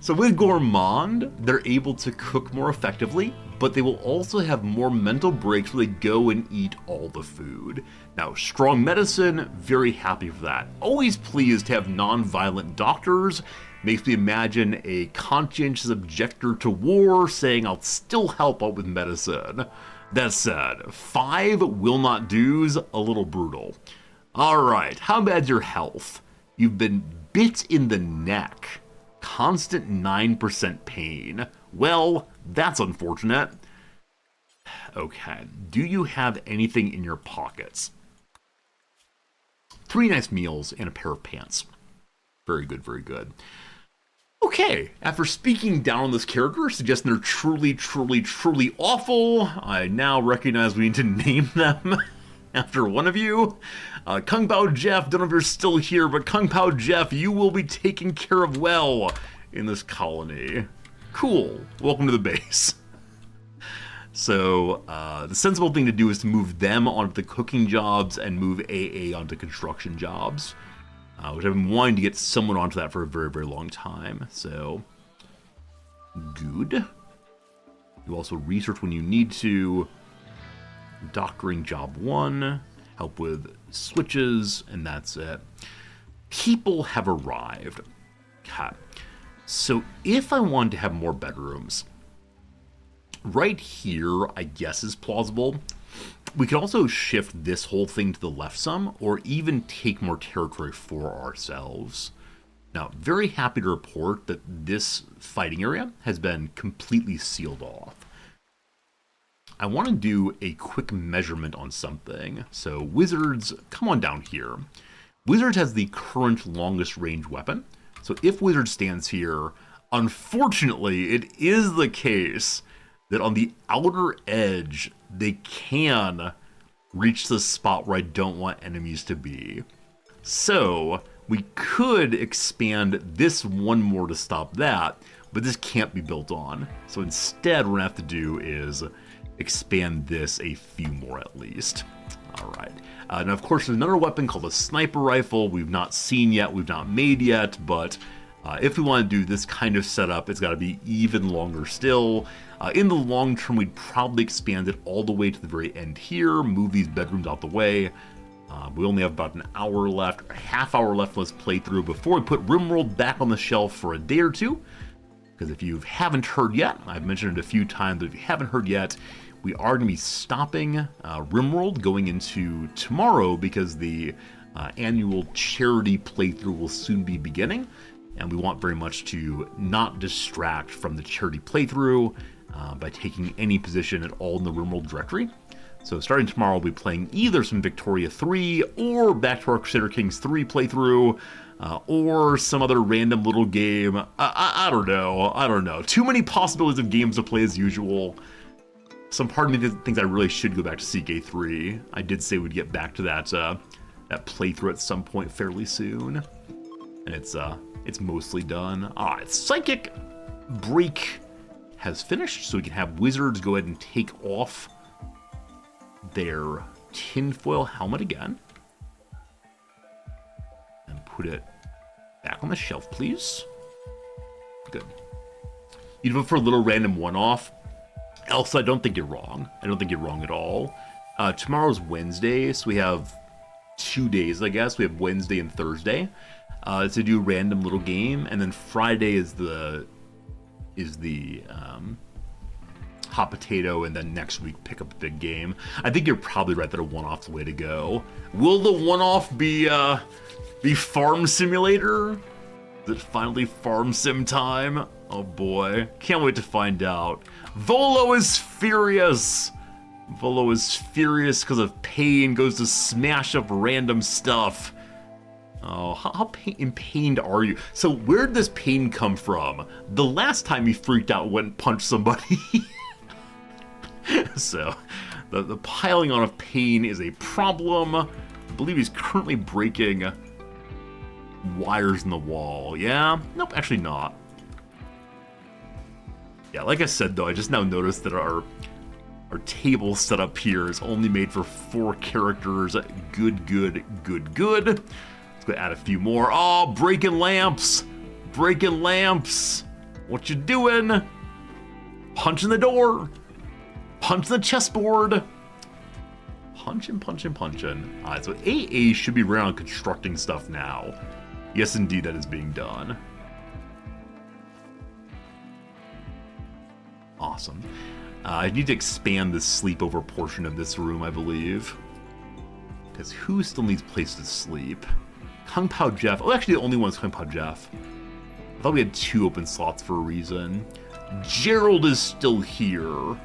So with Gourmand, they're able to cook more effectively, but they will also have more mental breaks where they go and eat all the food. Now, strong medicine, very happy for that. Always pleased to have non-violent doctors. Makes me imagine a conscientious objector to war saying, I'll still help out with medicine. That said, 5 will not do's, a little brutal. Alright, how bad's your health? You've been bit in the neck. Constant 9% pain. Well, that's unfortunate. Okay, do you have anything in your pockets? 3 nice meals and a pair of pants. Very good, very good. Okay, after speaking down on this character, suggesting they're truly awful, I now recognize we need to name them after one of you. Kung Pao Jeff, don't know if you're still here, but Kung Pao Jeff, you will be taken care of well in this colony. Cool, welcome to the base. So, the sensible thing to do is to move them onto the cooking jobs and move AA onto construction jobs. Which I've been wanting to get someone onto that for a very long time. So, good. You also research when you need to. Doctoring job 1, help with switches, and that's it. People have arrived. Okay. So if I wanted to have more bedrooms, right here, I guess is plausible. We could also shift this whole thing to the left some, or even take more territory for ourselves. Now, very happy to report that this fighting area has been completely sealed off. I want to do a quick measurement on something. So, Wizards, come on down here. Wizards has the current longest range weapon. So if Wizard stands here, unfortunately, it is the case that on the outer edge, they can reach the spot where I don't want enemies to be. So we could expand this one more to stop that, but this can't be built on. So instead, what we're gonna have to do is expand this a few more at least. All right. Now, of course, there's another weapon called a sniper rifle we've not seen yet, we've not made yet, but if we want to do this kind of setup, it's got to be even longer still. In the long term, we'd probably expand it all the way to the very end here, move these bedrooms out the way, We only have about an hour left, a half hour left let's play through before we put Rimworld back on the shelf for a day or two. Because if you haven't heard yet, I've mentioned it a few times, but if you haven't heard yet, we are going to be stopping Rimworld going into tomorrow because the annual charity playthrough will soon be beginning. And we want very much to not distract from the charity playthrough by taking any position at all in the Rimworld directory. So starting tomorrow, we'll be playing either some Victoria 3 or back to our Crusader Kings 3 playthrough, or some other random little game. I don't know. Too many possibilities of games to play as usual. Some part of me thinks I really should go back to CK 3. I did say we'd get back to that playthrough at some point fairly soon, and it's mostly done. Psychic break has finished, so we can have wizards go ahead and take off their tinfoil helmet again and put it back on the shelf, please. Good. You'd vote for a little random one-off. Elsa, I don't think you're wrong. I don't think you're wrong at all. Tomorrow's Wednesday, so we have 2 days, I guess. We have Wednesday and Thursday to do a random little game, and then Friday is the hot potato, and then next week pick up a big game. I think you're probably right that a one-off's the way to go. Will the one-off be Farm Simulator? Is it finally Farm Sim time? Oh boy, can't wait to find out. Volo is furious. Volo is furious because of pain, goes to smash up random stuff. Oh, how pained are you? So where did this pain come from? The last time he freaked out, went and punched somebody. So, the piling on of pain is a problem. I believe he's currently breaking wires in the wall. Yeah? Nope, actually not. Yeah, like I said though, I just now noticed that our table setup here is only made for 4 characters. Good. Let's go add a few more. Oh, breaking lamps! Breaking lamps! What you doing? Punching the door! Punch the chessboard! Punching. Alright, so AA should be around constructing stuff now. Yes, indeed, that is being done. Awesome. I need to expand the sleepover portion of this room, I believe. Because who still needs place to sleep? Kung Pao Jeff. Oh, actually, the only one is Kung Pao Jeff. I thought we had 2 open slots for a reason. Gerald is still here.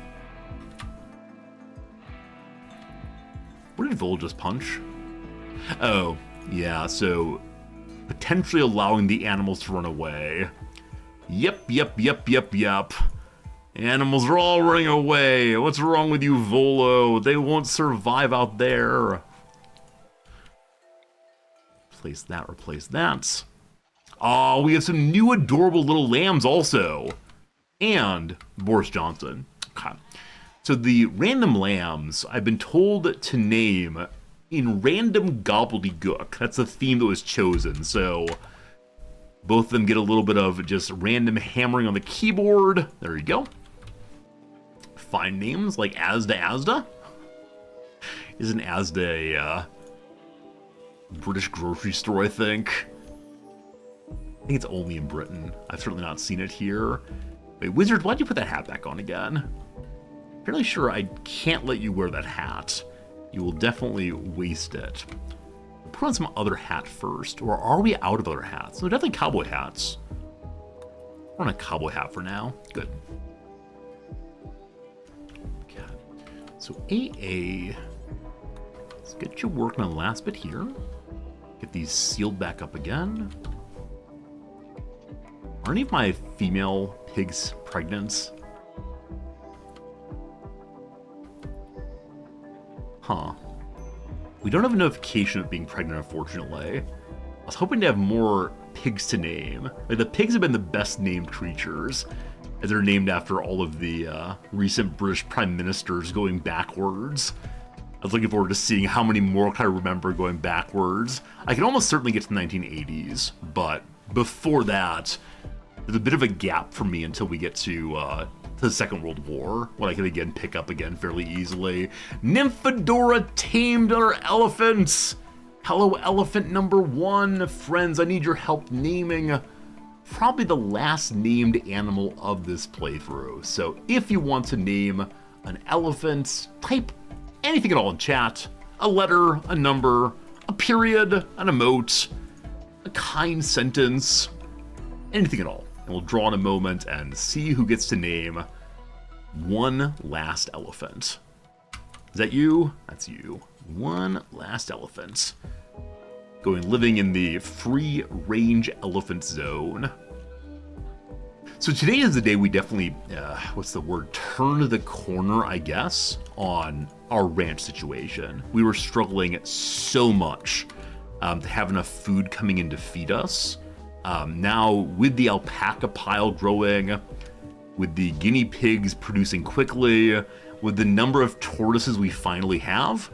Where did Vol just punch? Oh, yeah, so potentially allowing the animals to run away. Yep. Animals are all running away. What's wrong with you, Volo? They won't survive out there. Replace that. Oh, we have some new adorable little lambs also. And Boris Johnson. Okay. So the random lambs, I've been told to name in random gobbledygook. That's the theme that was chosen. So both of them get a little bit of just random hammering on the keyboard. There you go. Fine names like Asda. Isn't Asda a British grocery store, I think? I think it's only in Britain. I've certainly not seen it here. Wait, Wizard, why'd you put that hat back on again? Fairly sure I can't let you wear that hat. You will definitely waste it. We'll put on some other hat first. Or are we out of other hats? No, definitely cowboy hats. We're on a cowboy hat for now. Good. Okay. So AA. Let's get you working on the last bit here. Get these sealed back up again. Are any of my female pigs pregnant? Huh. We don't have a notification of being pregnant, unfortunately. I was hoping to have more pigs to name. Like, the pigs have been the best named creatures, as they're named after all of the recent British prime ministers going backwards. I was looking forward to seeing how many more can I remember going backwards. I can almost certainly get to the 1980s, but before that, there's a bit of a gap for me until we get to to the Second World War, what I can again pick up again fairly easily. Nymphadora tamed our elephants. Hello, elephant number 1. Friends, I need your help naming probably the last named animal of this playthrough. So if you want to name an elephant, type anything at all in chat. A letter, a number, a period, an emote, a kind sentence, anything at all. And we'll draw in a moment and see who gets to name one last elephant. Is that you? That's you. One last elephant. Living in the free range elephant zone. So today is the day we definitely, turn the corner, I guess, on our ranch situation. We were struggling so much to have enough food coming in to feed us. Now, with the alpaca pile growing, with the guinea pigs producing quickly, with the number of tortoises we finally have,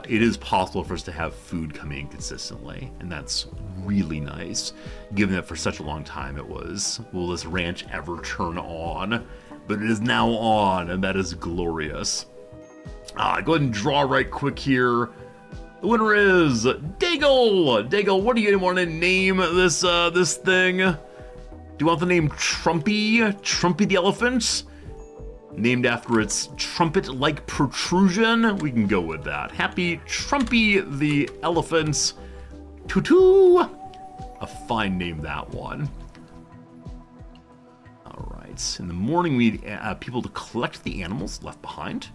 it is possible for us to have food coming in consistently, and that's really nice, given that for such a long time it was, will this ranch ever turn on? But it is now on, and that is glorious. Go ahead and draw right quick here. The winner is Daigle! Daigle, what do you want to name this thing? Do you want the name Trumpy? Trumpy the elephant? Named after its trumpet-like protrusion? We can go with that. Happy Trumpy the elephant. Tutu! A fine name, that one. Alright, in the morning we need people to collect the animals left behind.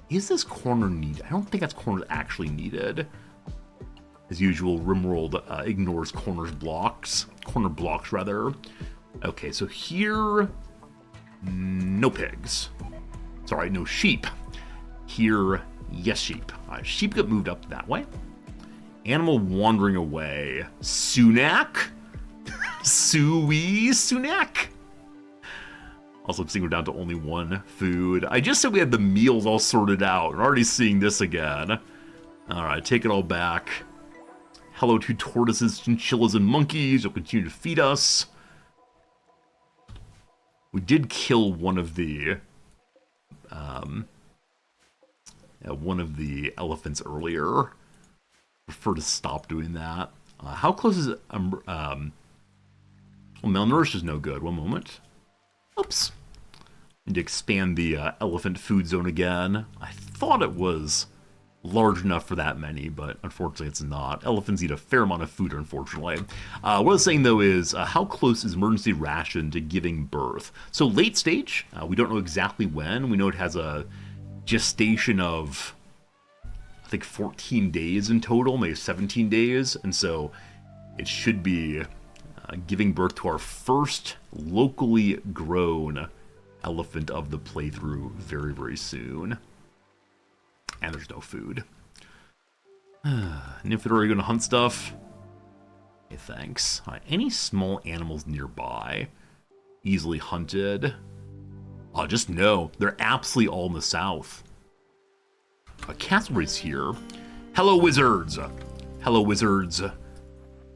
Is this corner needed? I don't think that's corner actually needed. As usual, Rimworld ignores corner blocks, rather. Okay, so here, no pigs. Sorry, no sheep. Here, yes, sheep. Sheep get moved up that way. Animal wandering away. Sunak? Sunak? Also, I'm seeing we're down to only one food. I just said we had the meals all sorted out. We're already seeing this again. Alright, take it all back. Hello to tortoises, chinchillas, and monkeys. You'll continue to feed us. We did kill one of the elephants earlier. Prefer to stop doing that. How close is it? Well, malnourished is no good. One moment. Oops. Need to expand the elephant food zone again. I thought it was large enough for that many, but unfortunately it's not. Elephants eat a fair amount of food, unfortunately. What I was saying, though, is how close is emergency ration to giving birth? So late stage, we don't know exactly when. We know it has a gestation of, I think, 14 days in total, maybe 17 days. And so it should be giving birth to our first locally grown elephant of the playthrough very, very soon. And there's no food. Nymphadora, are you going to hunt stuff? Okay, thanks. Any small animals nearby? Easily hunted? Just no. They're absolutely all in the south. Castleberry's here. Hello, wizards! Hello, wizards.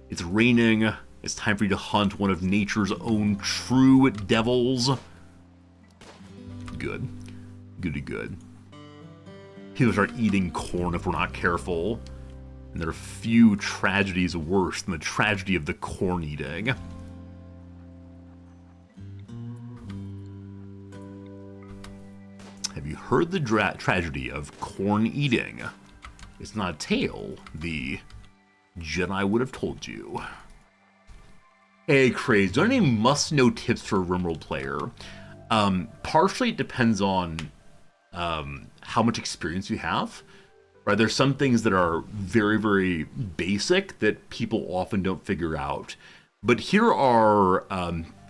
It's raining. It's time for you to hunt one of nature's own true devils. Good. Goody good. People start eating corn if we're not careful. And there are few tragedies worse than the tragedy of the corn eating. Have you heard the tragedy of corn eating? It's not a tale the Jedi would have told you. Hey, Craze, do you have any must-know tips for a Rimworld player? Partially it depends on how much experience you have. Right? There's some things that are very, very basic that people often don't figure out. But here are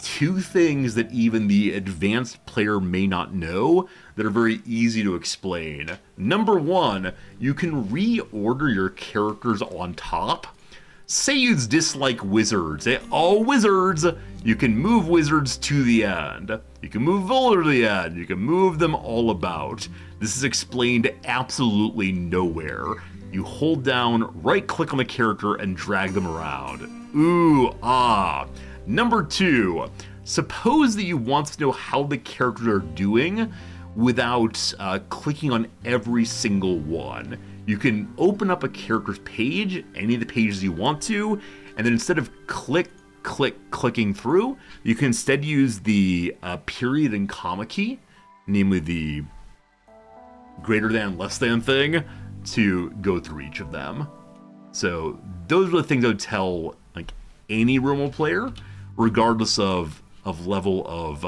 two things that even the advanced player may not know that are very easy to explain. Number one, you can reorder your characters on top. Say you dislike wizards. All wizards, you can move wizards to the end. You can move Voller to the end. You can move them all about. This is explained absolutely nowhere. You hold down, right-click on the character, and drag them around. Ooh, ah. Number two, suppose that you want to know how the characters are doing without clicking on every single one. You can open up a character's page, any of the pages you want to, and then instead of clicking through, you can instead use the period and comma key, namely the greater than, less than thing, to go through each of them. So those are the things I would tell like any Rimworld player, regardless of level of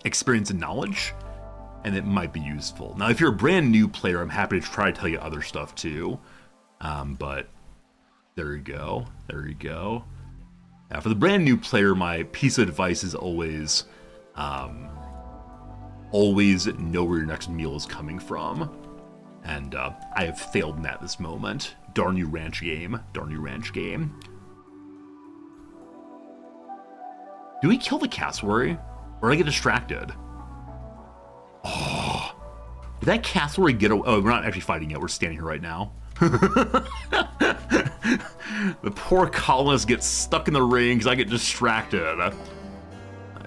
experience and knowledge, and it might be useful. Now, if you're a brand new player, I'm happy to try to tell you other stuff too. But there you go. There you go. For the brand new player, my piece of advice is always know where your next meal is coming from. And I have failed in that this moment. Darn you, ranch game. Darn you, ranch game. Do we kill the cassowary? Or did I get distracted? Oh, did that cassowary get away? Oh, we're not actually fighting yet. We're standing here right now. The poor colonist gets stuck in the ring because I get distracted.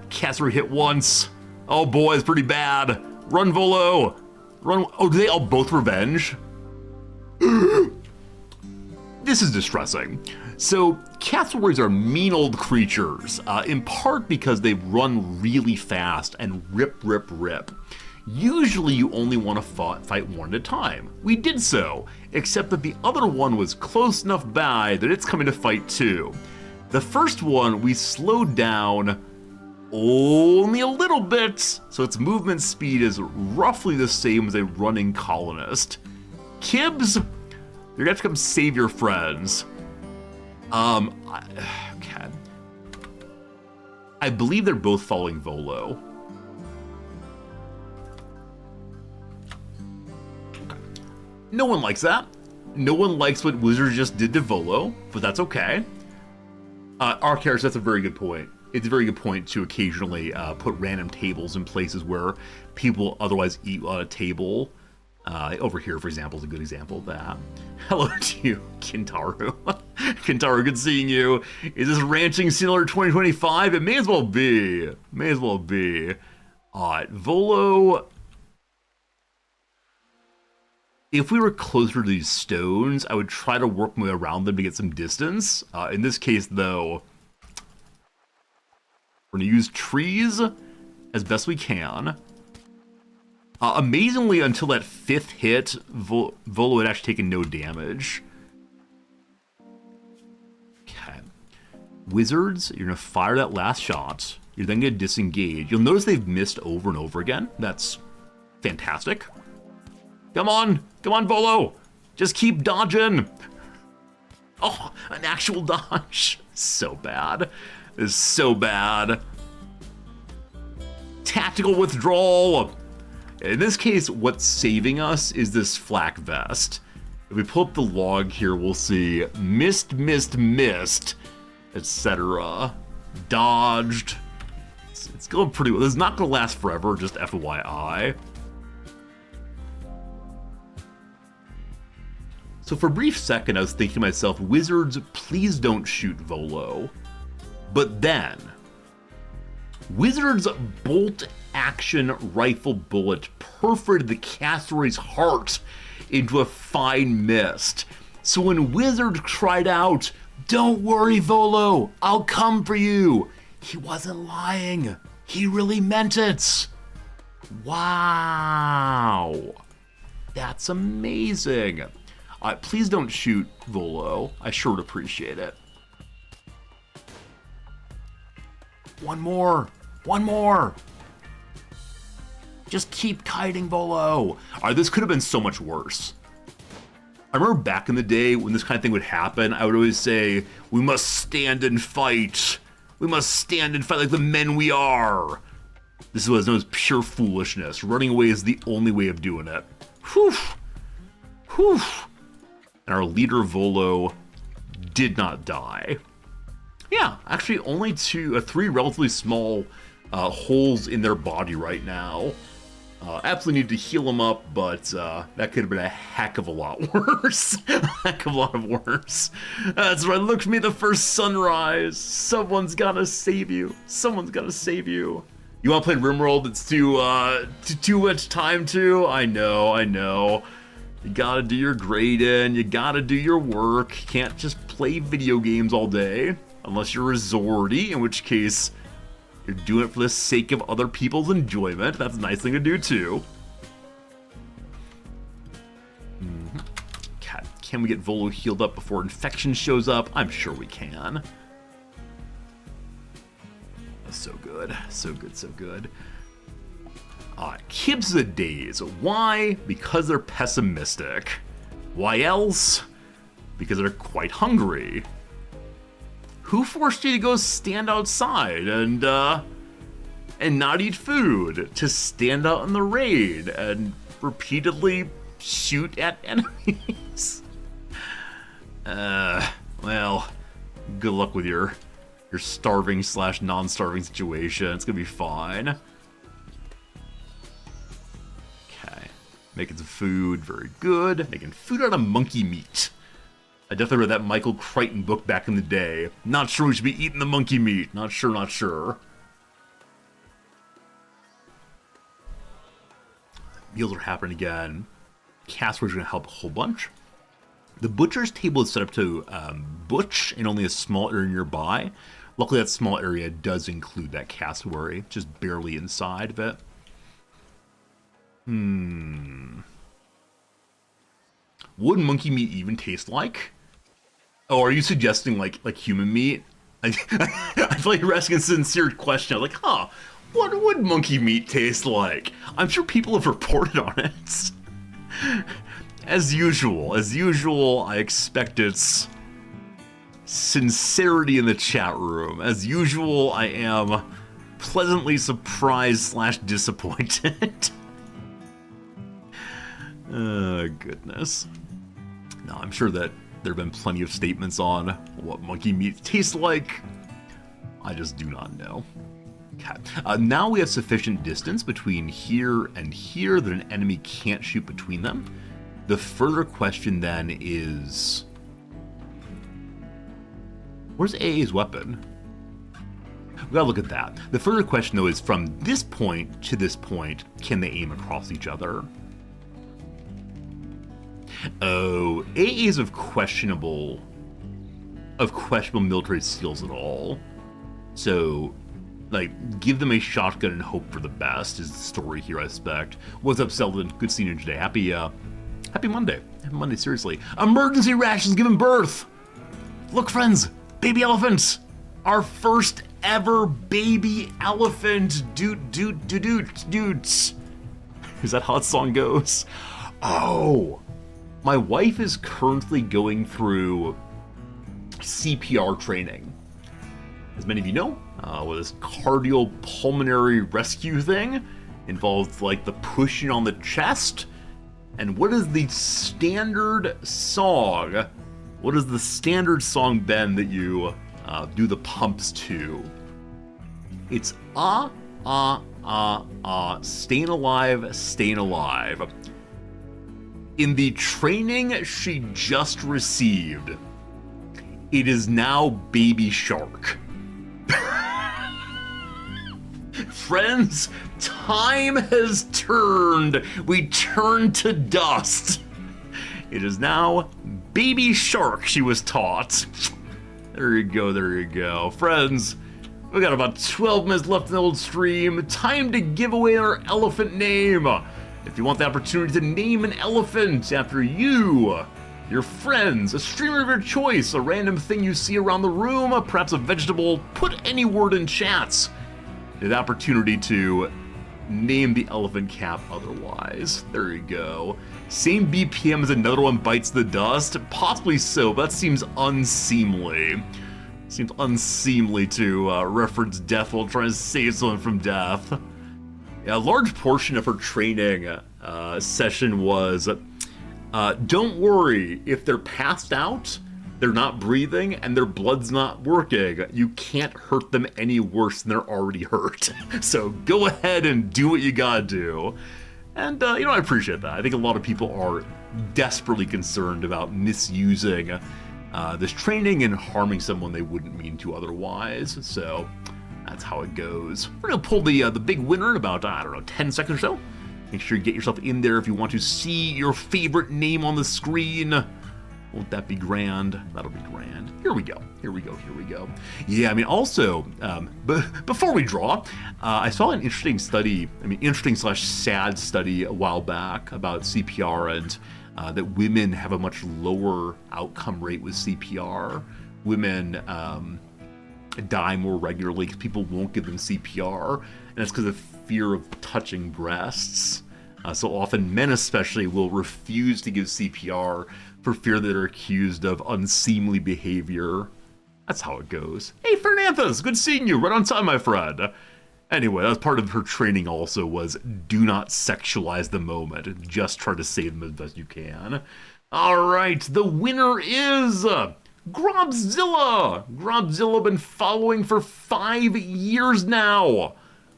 Cassowary hit once. Oh boy, it's pretty bad. Run, Volo. Run. Oh, do they all both revenge? This is distressing. So, cassowaries are mean old creatures, in part because they run really fast and rip. Usually you only want to fight one at a time. We did so, except that the other one was close enough by that it's coming to fight too. The first one we slowed down only a little bit, so its movement speed is roughly the same as a running colonist. Kibbs, you're gonna have to come save your friends. Okay. I believe they're both following Volo. No one likes that. No one likes what Wizards just did to Volo, but that's okay. Archaeus, that's a very good point. It's a very good point to occasionally put random tables in places where people otherwise eat on a table. Over here, for example, is a good example of that. Hello to you, Kintaro. Kintaro, good seeing you. Is this ranching similar to 2025? It may as well be. May as well be. Volo. If we were closer to these stones, I would try to work my way around them to get some distance. In this case, though, we're going to use trees as best we can. Amazingly, until that fifth hit, Volo had actually taken no damage. Okay. Wizards, you're going to fire that last shot. You're then going to disengage. You'll notice they've missed over and over again. That's fantastic. Come on, Volo. Just keep dodging. Oh, an actual dodge. So bad. This is so bad. Tactical withdrawal. In this case, what's saving us is this flak vest. If we pull up the log here, we'll see missed, etc. Dodged. It's going pretty well. This is not going to last forever, just FYI. So for a brief second, I was thinking to myself, Wizards, please don't shoot Volo. But then, Wizards' bolt-action rifle bullet perforated the cassowary's heart into a fine mist. So when Wizard cried out, "Don't worry, Volo, I'll come for you," he wasn't lying. He really meant it. Wow. That's amazing. Please don't shoot Volo. I sure would appreciate it. One more. Just keep kiting, Volo. This could have been so much worse. I remember back in the day when this kind of thing would happen, I would always say, we must stand and fight. We must stand and fight like the men we are. This is what is known as pure foolishness. Running away is the only way of doing it. Whew. And our leader, Volo, did not die. Yeah, actually only three relatively small holes in their body right now. Absolutely need to heal him up, but that could have been a heck of a lot worse. A heck of a lot worse. That's right, look for me the first sunrise. Someone's gotta save you. Someone's gotta save you. You wanna play Rimworld? It's too much time to? I know. You gotta do your grading, you gotta do your work. You can't just play video games all day. Unless you're a Zordy, in which case you're doing it for the sake of other people's enjoyment. That's a nice thing to do, too. Okay. Can we get Volo healed up before infection shows up? I'm sure we can. That's so good. So good, so good. Kibs of the days. Why? Because they're pessimistic. Why else? Because they're quite hungry. Who forced you to go stand outside and not eat food? To stand out in the rain and repeatedly shoot at enemies? Well, good luck with your starving / non-starving situation. It's gonna be fine. Okay, making some food, very good. Making food out of monkey meat. I definitely read that Michael Crichton book back in the day. Not sure we should be eating the monkey meat. Not sure. Meals are happening again. Casper's going to help a whole bunch. The butcher's table is set up to butch in only a small area nearby. Luckily, that small area does include that cassowary, just barely inside of it. Would monkey meat even taste like? Oh, are you suggesting like human meat? I feel like you're asking a sincere question. I'm like, what would monkey meat taste like? I'm sure people have reported on it. As usual, I expect its sincerity in the chat room. As usual, I am pleasantly surprised / disappointed. Oh, goodness. No, I'm sure that there have been plenty of statements on what monkey meat tastes like. I just do not know. Okay. Now we have sufficient distance between here and here that an enemy can't shoot between them. The further question then is, where's AA's weapon? We gotta look at that. The further question though is, from this point to this point, can they aim across each other? Oh, AA's of questionable military skills at all. So, like, give them a shotgun and hope for the best is the story here, I expect. What's up, Selden? Good seeing you today. Happy Monday. Happy Monday, seriously. Emergency rations giving birth! Look, friends, baby elephants! Our first ever baby elephant! Dudes. Is that how that song goes? Oh! My wife is currently going through CPR training. As many of you know, with this cardiopulmonary rescue thing, involves like the pushing on the chest. And what is the standard song? What is the standard song, Ben, that you do the pumps to? It's staying alive. In the training she just received, it is now Baby Shark. Friends, time has turned. We turn to dust. It is now Baby Shark, she was taught. There you go. Friends, we got about 12 minutes left in the old stream. Time to give away our elephant name. If you want the opportunity to name an elephant after you, your friends, a streamer of your choice, a random thing you see around the room, perhaps a vegetable, put any word in chats. The opportunity to name the elephant cap otherwise. There you go. Same BPM as another one bites the dust? Possibly so, but that seems unseemly. Seems unseemly to reference death while trying to save someone from death. Yeah, a large portion of her training session was, don't worry, if they're passed out, they're not breathing, and their blood's not working, you can't hurt them any worse than they're already hurt. So go ahead and do what you gotta do. And, I appreciate that. I think a lot of people are desperately concerned about misusing this training and harming someone they wouldn't mean to otherwise. So that's how it goes. We're going to pull the big winner in about, 10 seconds or so. Make sure you get yourself in there if you want to see your favorite name on the screen. Won't that be grand? That'll be grand. Here we go. Yeah, I mean, also, before we draw, I saw an interesting study, interesting/sad study a while back about CPR and that women have a much lower outcome rate with CPR. Women die more regularly because people won't give them CPR, and that's because of fear of touching breasts. So often men especially will refuse to give CPR for fear that they're accused of unseemly behavior. That's how it goes. Hey, Fernanthus, good seeing you. Right on time, my friend. Anyway, that's part of her training also was do not sexualize the moment. Just try to save them as best you can. All right, the winner is Grobzilla. Grobzilla been following for 5 years now.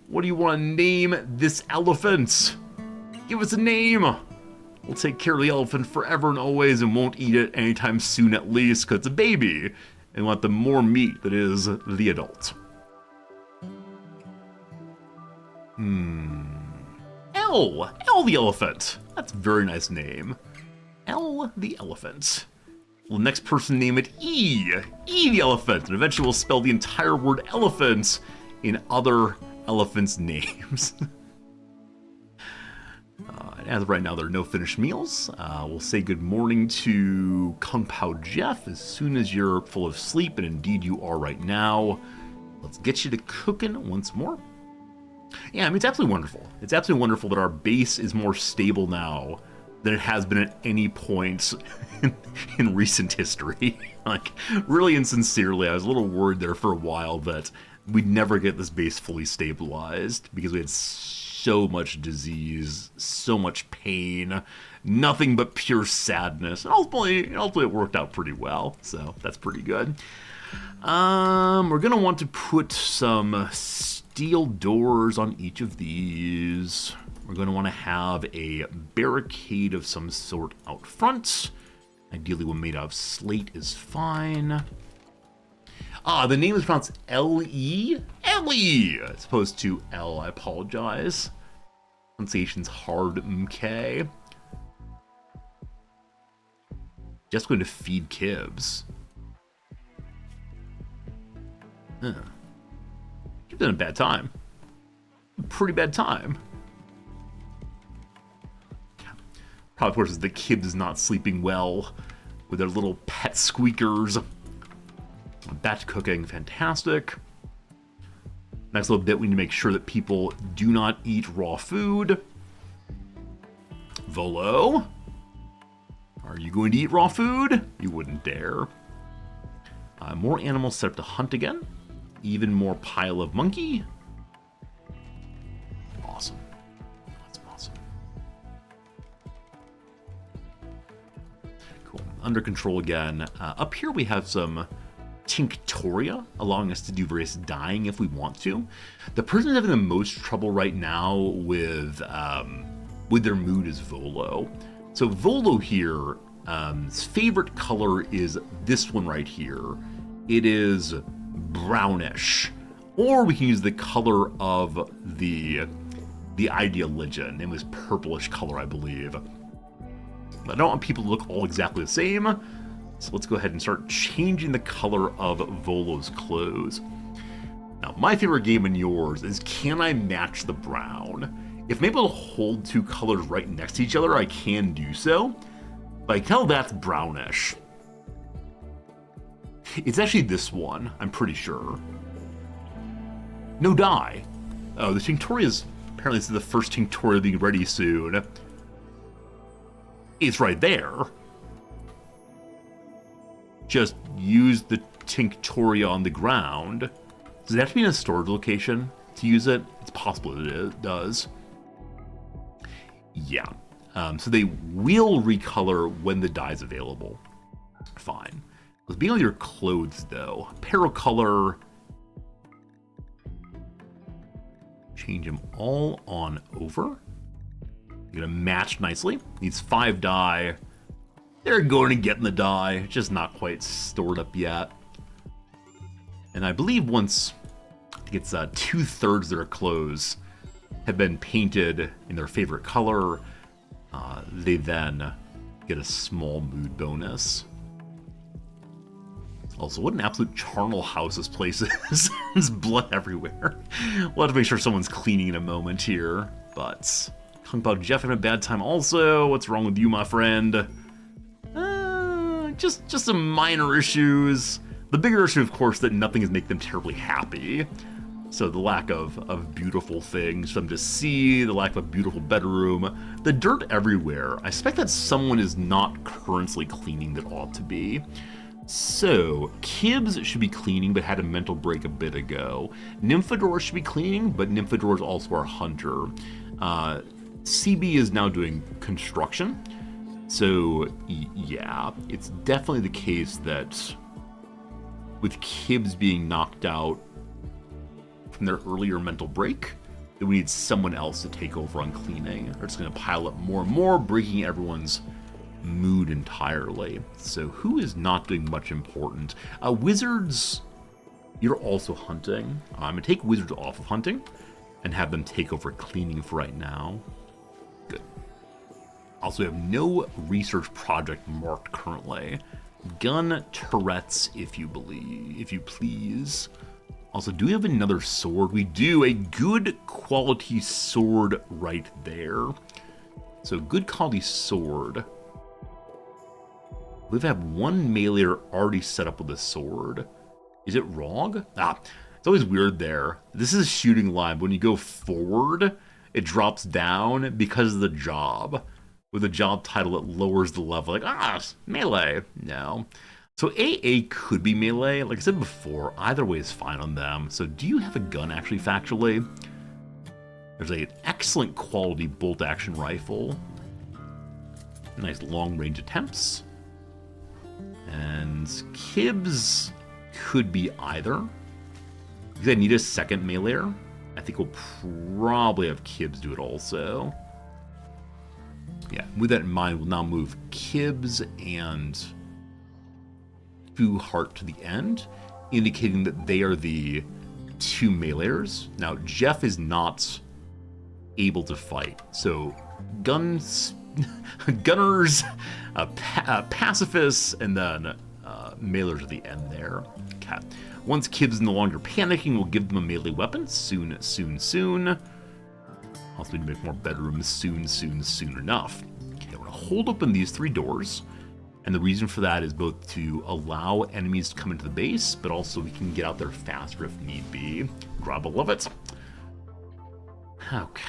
What do you want to name this elephant? Give us a name. We'll take care of the elephant forever and always and won't eat it anytime soon at least because it's a baby and want the more meat that is the adult. Elle the elephant. That's a very nice name. Elle the elephant. Well, next person name it E the elephant, and eventually we'll spell the entire word elephant in other elephants' names. As of right now, there are no finished meals. We'll say good morning to Kung Pao Jeff as soon as you're full of sleep, and indeed you are right now. Let's get you to cooking once more. Yeah, I mean, it's absolutely wonderful. It's absolutely wonderful that our base is more stable now than it has been at any point in recent history. Like, really and sincerely, I was a little worried there for a while that we'd never get this base fully stabilized because we had so much disease, so much pain, nothing but pure sadness. And ultimately it worked out pretty well, so that's pretty good. We're gonna want to put some steel doors on each of these. We're gonna want to have a barricade of some sort out front. Ideally one made out of slate is fine. The name is pronounced L-E? Ellie! As opposed to L, I apologize. Pronunciation's hard, okay. Just going to feed Kibbs. Huh. You've been a bad time. A pretty bad time. Probably, of course, is the Kibbs is not sleeping well with their little pet squeakers. Batch cooking, fantastic. Next little bit, we need to make sure that people do not eat raw food. Volo, are you going to eat raw food? You wouldn't dare. More animals set up to hunt again. Even more pile of monkey. Awesome. That's awesome. Cool. Under control again. Up here we have some Tinctoria, allowing us to do various dyeing if we want to. The person having the most trouble right now with their mood is Volo. So Volo here, his favorite color is this one right here. It is brownish, or we can use the color of the ideal legend. It was purplish color, I believe. But I don't want people to look all exactly the same. So let's go ahead and start changing the color of Volo's clothes. Now, my favorite game and yours is can I match the brown? If I'm able to hold two colors right next to each other, I can do so. But I can tell that's brownish. It's actually this one, I'm pretty sure. No dye. Oh, the Tinctoria's, apparently this is the first Tinctoria being ready soon. It's right there. Just use the Tinctoria on the ground. Does it have to be in a storage location to use it? It's possible that it does. Yeah. So they will recolor when the dye's available. Fine. Let's be on your clothes, though. Apparel color. Change them all on over. Gonna match nicely. Needs 5 die. They're going to get in the die, just not quite stored up yet. And I believe once it's 2/3 of their clothes have been painted in their favorite color, they then get a small mood bonus. Also, what an absolute charnel house this place is. There's blood everywhere. We'll have to make sure someone's cleaning in a moment here. But Kung Pao Jeff having a bad time also. What's wrong with you, my friend? Just some minor issues. The bigger issue, of course, that nothing is making them terribly happy. So the lack of beautiful things for them to see, the lack of a beautiful bedroom, the dirt everywhere. I suspect that someone is not currently cleaning that ought to be. So, Kibbs should be cleaning, but had a mental break a bit ago. Nymphador should be cleaning, but Nymphador is also our hunter. CB is now doing construction. So, yeah, it's definitely the case that with Kibbs being knocked out from their earlier mental break, that we need someone else to take over on cleaning. Or it's going to pile up more and more, breaking everyone's mood entirely. So who is not doing much important? Wizards, you're also hunting. I'm going to take Wizards off of hunting and have them take over cleaning for right now. Good. Also, we have no research project marked currently. Gun turrets, if you please. Also, do we have another sword? We do. A good quality sword right there. So, good quality sword. We've had one meleeer already set up with a sword. Is it wrong? It's always weird there. This is a shooting line. When you go forward, it drops down because of the job. With a job title, it lowers the level. Like, melee. No. So AA could be melee. Like I said before, either way is fine on them. So do you have a gun, actually, factually? There's an excellent quality bolt-action rifle. Nice long-range attempts. And Kibbs could be either. Because I need a second meleeer. I think we'll probably have Kibbs do it also. Yeah, with that in mind, we'll now move Kibbs and Fu Heart to the end, indicating that they are the two meleeers. Now, Jeff is not able to fight, so gunners, pacifists, and then meleeers at the end there. Okay. Once Kibbs is no longer panicking, we'll give them a melee weapon soon. Also need to make more bedrooms soon enough. Okay, we're gonna hold open these 3 doors, and the reason for that is both to allow enemies to come into the base, but also we can get out there faster if need be. Grab a love it. Okay.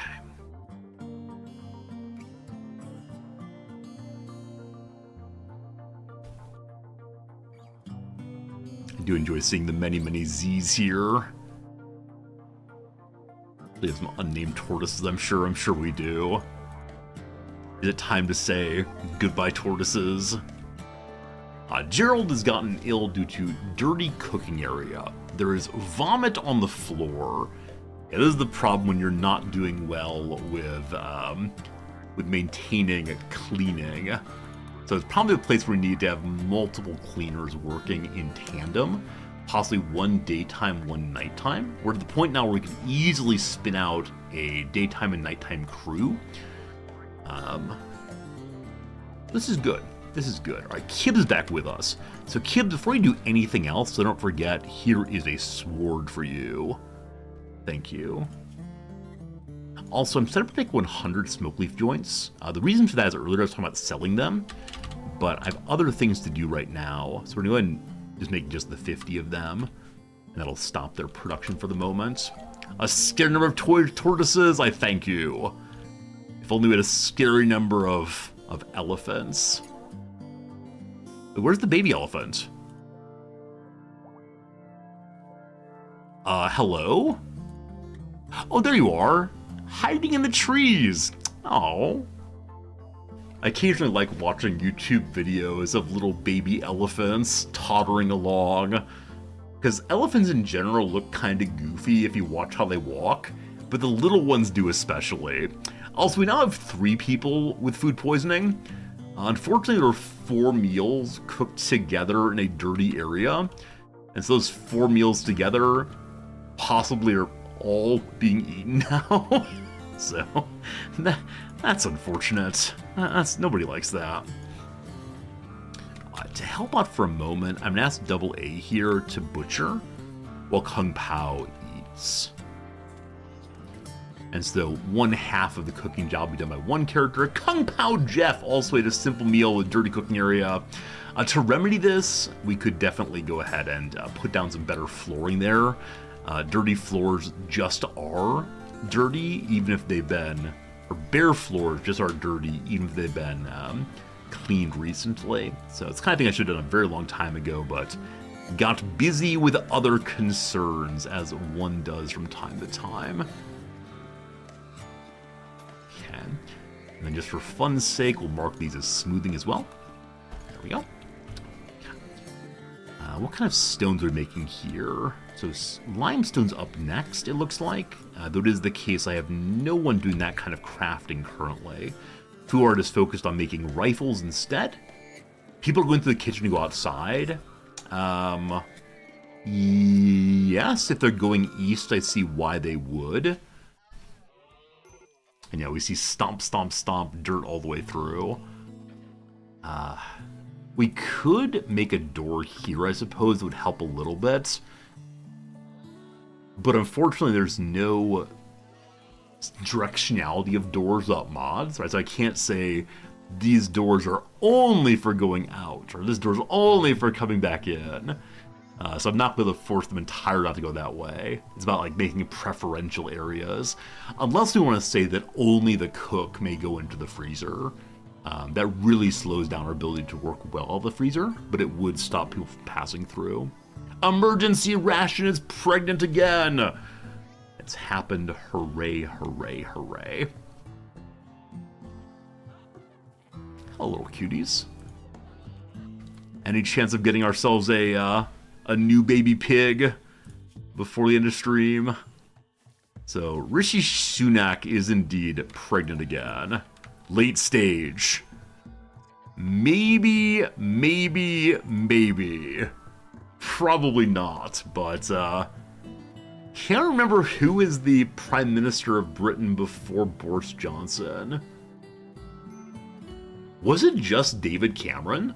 I do enjoy seeing the many Z's here. We have some unnamed tortoises, I'm sure we do. Is it time to say goodbye, tortoises? Gerald has gotten ill due to dirty cooking area. There is vomit on the floor. It is the problem when you're not doing well with maintaining cleaning. So it's probably a place where we need to have multiple cleaners working in tandem. Possibly one daytime, one nighttime. We're to the point now where we can easily spin out a daytime and nighttime crew. This is good. All right, Kibbs is back with us. So Kibbs, before you do anything else, so don't forget, here is a sword for you. Thank you. Also, I'm set up to make 100 smoke leaf joints. The reason for that is earlier I was talking about selling them, but I have other things to do right now. So we're going to go ahead and just make just the 50 of them, and that'll stop their production for the moment. A scary number of tortoises, I thank you. If only we had a scary number of elephants. Where's the baby elephant? Hello? Oh, there you are. Hiding in the trees. Oh. I occasionally like watching YouTube videos of little baby elephants tottering along. Because elephants in general look kind of goofy if you watch how they walk, but the little ones do especially. Also, we now have 3 people with food poisoning. Unfortunately, there are 4 meals cooked together in a dirty area. And so those 4 meals together possibly are all being eaten now. So, that's unfortunate. Nobody likes that. To help out for a moment, I'm going to ask Double A here to butcher while Kung Pao eats. And so 1/2 of the cooking job will be done by one character. Kung Pao Jeff also ate a simple meal with dirty cooking area. To remedy this, we could definitely go ahead and put down some better flooring there. Dirty floors just are dirty, even if they've been, or bare floors just are dirty, even if they've been cleaned recently. So it's the kind of thing I should have done a very long time ago, but got busy with other concerns, as one does from time to time. Okay. And then just for fun's sake, we'll mark these as smoothing as well. There we go. What kind of stones are we making here? So limestone's up next, it looks like. Though it is the case, I have no one doing that kind of crafting currently. Fu Art is focused on making rifles instead. People are going to the kitchen to go outside. Yes, if they're going east, I see why they would. And yeah, we see stomp, stomp, stomp, dirt all the way through. We could make a door here, I suppose. It would help a little bit. But unfortunately, there's no directionality of doors up mods, right? So I can't say these doors are only for going out, or this door's only for coming back in. So I'm not going to force them entirely not to go that way. It's about like making preferential areas. Unless we want to say that only the cook may go into the freezer. That really slows down our ability to work well on the freezer, but it would stop people from passing through. Emergency ration is pregnant again! It's happened. Hooray, hooray, hooray. Hello, little cuties. Any chance of getting ourselves a new baby pig before the end of stream? So, Rishi Sunak is indeed pregnant again. Late stage. Maybe. Probably not, but can't remember who is the Prime Minister of Britain before Boris Johnson. Was it just David Cameron?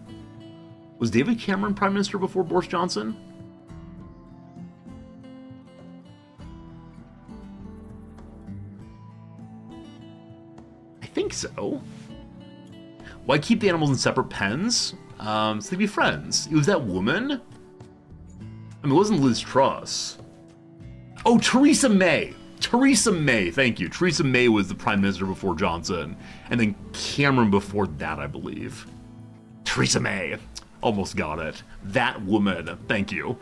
Was David Cameron Prime Minister before Boris Johnson? I think so. Why keep the animals in separate pens? So they'd be friends. It was that woman? I mean, it wasn't Liz Truss. Oh, Theresa May. Theresa May, thank you. Theresa May was the Prime Minister before Johnson. And then Cameron before that, I believe. Theresa May. Almost got it. That woman. Thank you.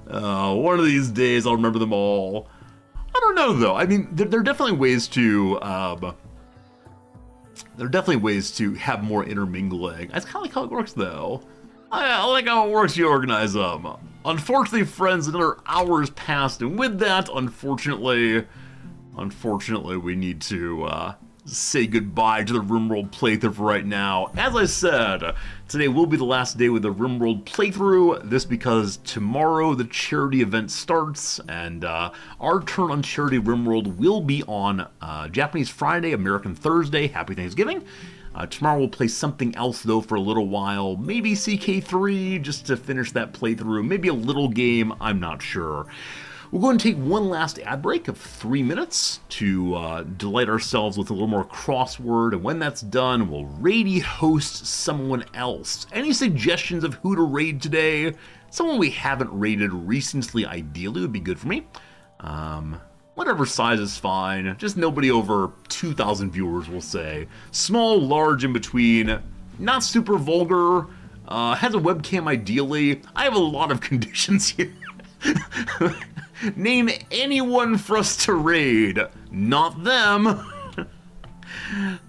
One of these days I'll remember them all. I don't know, though. I mean, there are definitely ways to... there are definitely ways to have more intermingling. That's kind of like how it works, though. I like how it works, you organize them. Unfortunately, friends, another hour has passed, and with that, unfortunately, we need to say goodbye to the Rimworld playthrough for right now. As I said, today will be the last day with the Rimworld playthrough. This because tomorrow the charity event starts, and our turn on Charity Rimworld will be on Japanese Friday, American Thursday. Happy Thanksgiving. Tomorrow we'll play something else, though, for a little while. Maybe CK3, just to finish that playthrough. Maybe a little game, I'm not sure. We're going to take one last ad break of 3 minutes to delight ourselves with a little more crossword, and when that's done, we'll raid host someone else. Any suggestions of who to raid today? Someone we haven't raided recently, ideally, would be good for me. Whatever size is fine, just nobody over 2,000 viewers, we'll say. Small, large, in between, not super vulgar, has a webcam ideally. I have a lot of conditions here. Name anyone for us to raid, not them.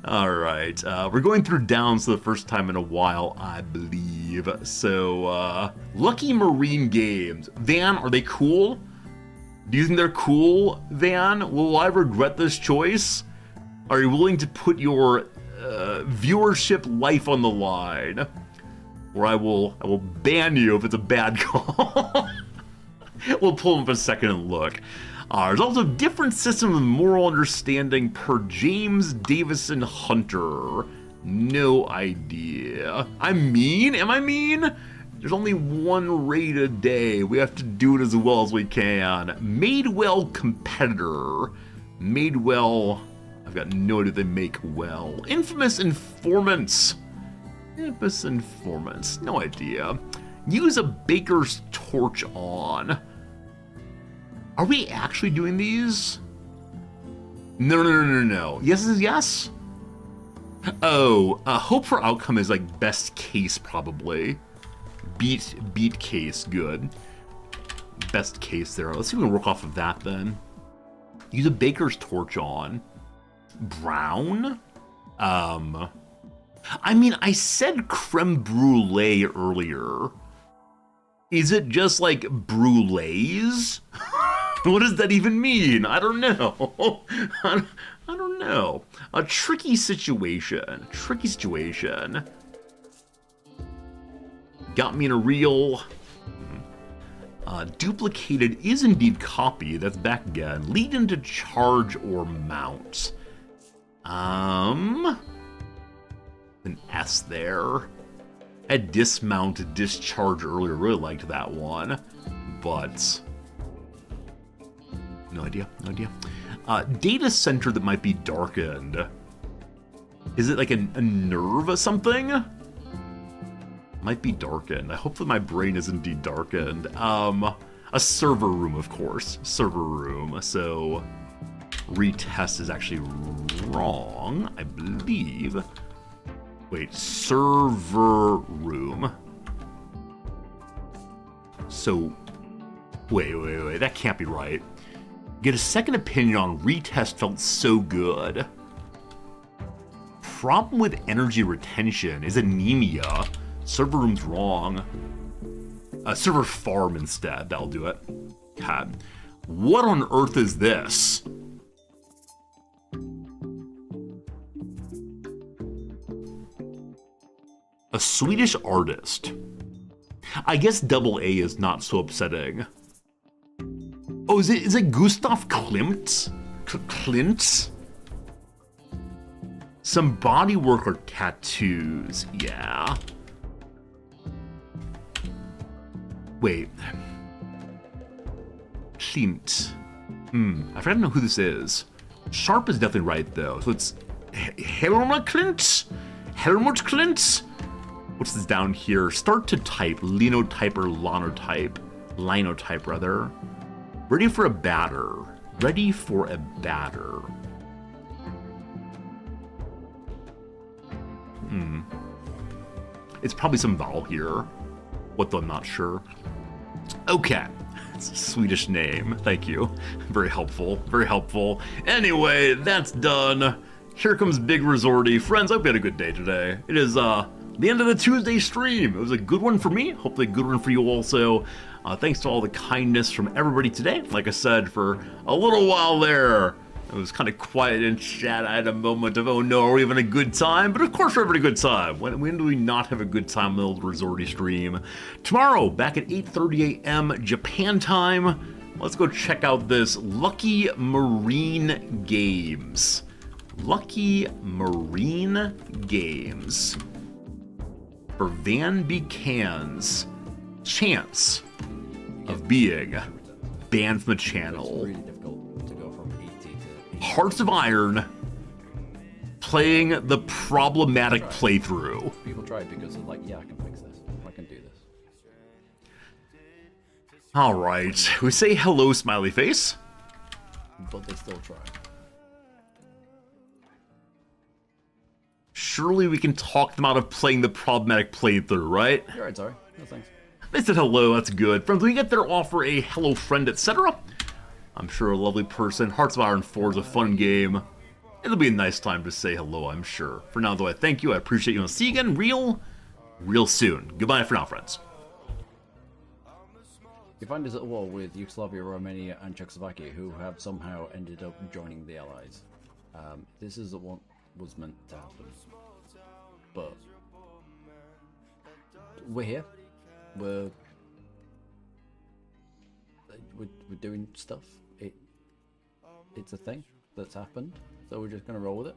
Alright, we're going through downs for the first time in a while, I believe. So, Lucky Marine Games. Van, are they cool? Do you think they're cool, Van? Will I regret this choice? Are you willing to put your viewership life on the line? Or I will ban you if it's a bad call. We'll pull them up a second and look. There's also a different system of moral understanding per James Davison Hunter. No idea. I'm mean? Am I mean? There's only one raid a day. We have to do it as well as we can. Madewell competitor. Madewell. I've got no idea they make well. Infamous informants. Infamous informants. No idea. Use a baker's torch on. Are we actually doing these? No. Yes is yes? Oh, hope for outcome is like best case probably. Beat case, good. Best case there. Let's see if we can work off of that then. Use a baker's torch on. Brown? I mean, I said creme brulee earlier. Is it just like brulees? What does that even mean? I don't know. I don't know. A tricky situation. Tricky situation. Got me in a reel. Duplicated is indeed copy. That's back again. Lead into charge or mount. An S there. I had dismount, discharge earlier. Really liked that one. But no idea. Data center that might be darkened. Is it like a nerve or something? Might be darkened. I hope that my brain is indeed darkened. A server room, of course. Server room. So retest is actually wrong, I believe. Wait, server room. So, wait. That can't be right. Get a second opinion on retest felt so good. Problem with energy retention is anemia. Server room's wrong. Server farm instead. That'll do it. God. What on earth is this? A Swedish artist. I guess double A is not so upsetting. Oh, is it Gustav Klimt? Klimt? Some bodywork or tattoos, yeah. Wait. Klimt. I forgot to know who this is. Sharp is definitely right though. So it's Helmut Klimt? Helmut Klimt? What's this down here? Start to type. Linotype or Linotype. Linotype, rather. Ready for a batter. Ready for a batter. It's probably some vowel here. What though, I'm not sure. Okay. It's a Swedish name. Thank you. Very helpful. Very helpful. Anyway, that's done. Here comes Big Resorty. Friends, I hope you had a good day today. It is, the end of the Tuesday stream. It was a good one for me. Hopefully a good one for you also. Thanks to all the kindness from everybody today. Like I said, for a little while there, it was kind of quiet in chat. I had a moment of, oh no, are we having a good time? But of course we're having a good time. When do we not have a good time in the old Resorty stream? Tomorrow, back at 8:30 a.m. Japan time, let's go check out this Lucky Marine Games. Lucky Marine Games. For Van Buchan's chance of being banned from the channel. Hearts of Iron playing the problematic playthrough. People try it because they're like, yeah, I can fix this. I can do this. Alright, we say hello, smiley face. But they still try. Surely we can talk them out of playing the problematic playthrough, right? You're right, sorry. No thanks. They said hello, that's good. Friends, we get their offer a hello friend, etc. I'm sure a lovely person. Hearts of Iron 4 is a fun game. It'll be a nice time to say hello, I'm sure. For now, though, I thank you. I appreciate you. And I'll see you again real soon. Goodbye for now, friends. You find us at war with Yugoslavia, Romania, and Czechoslovakia, who have somehow ended up joining the Allies. This is what was meant to happen. But we're here. We're doing stuff. It's a thing that's happened, so we're just gonna roll with it.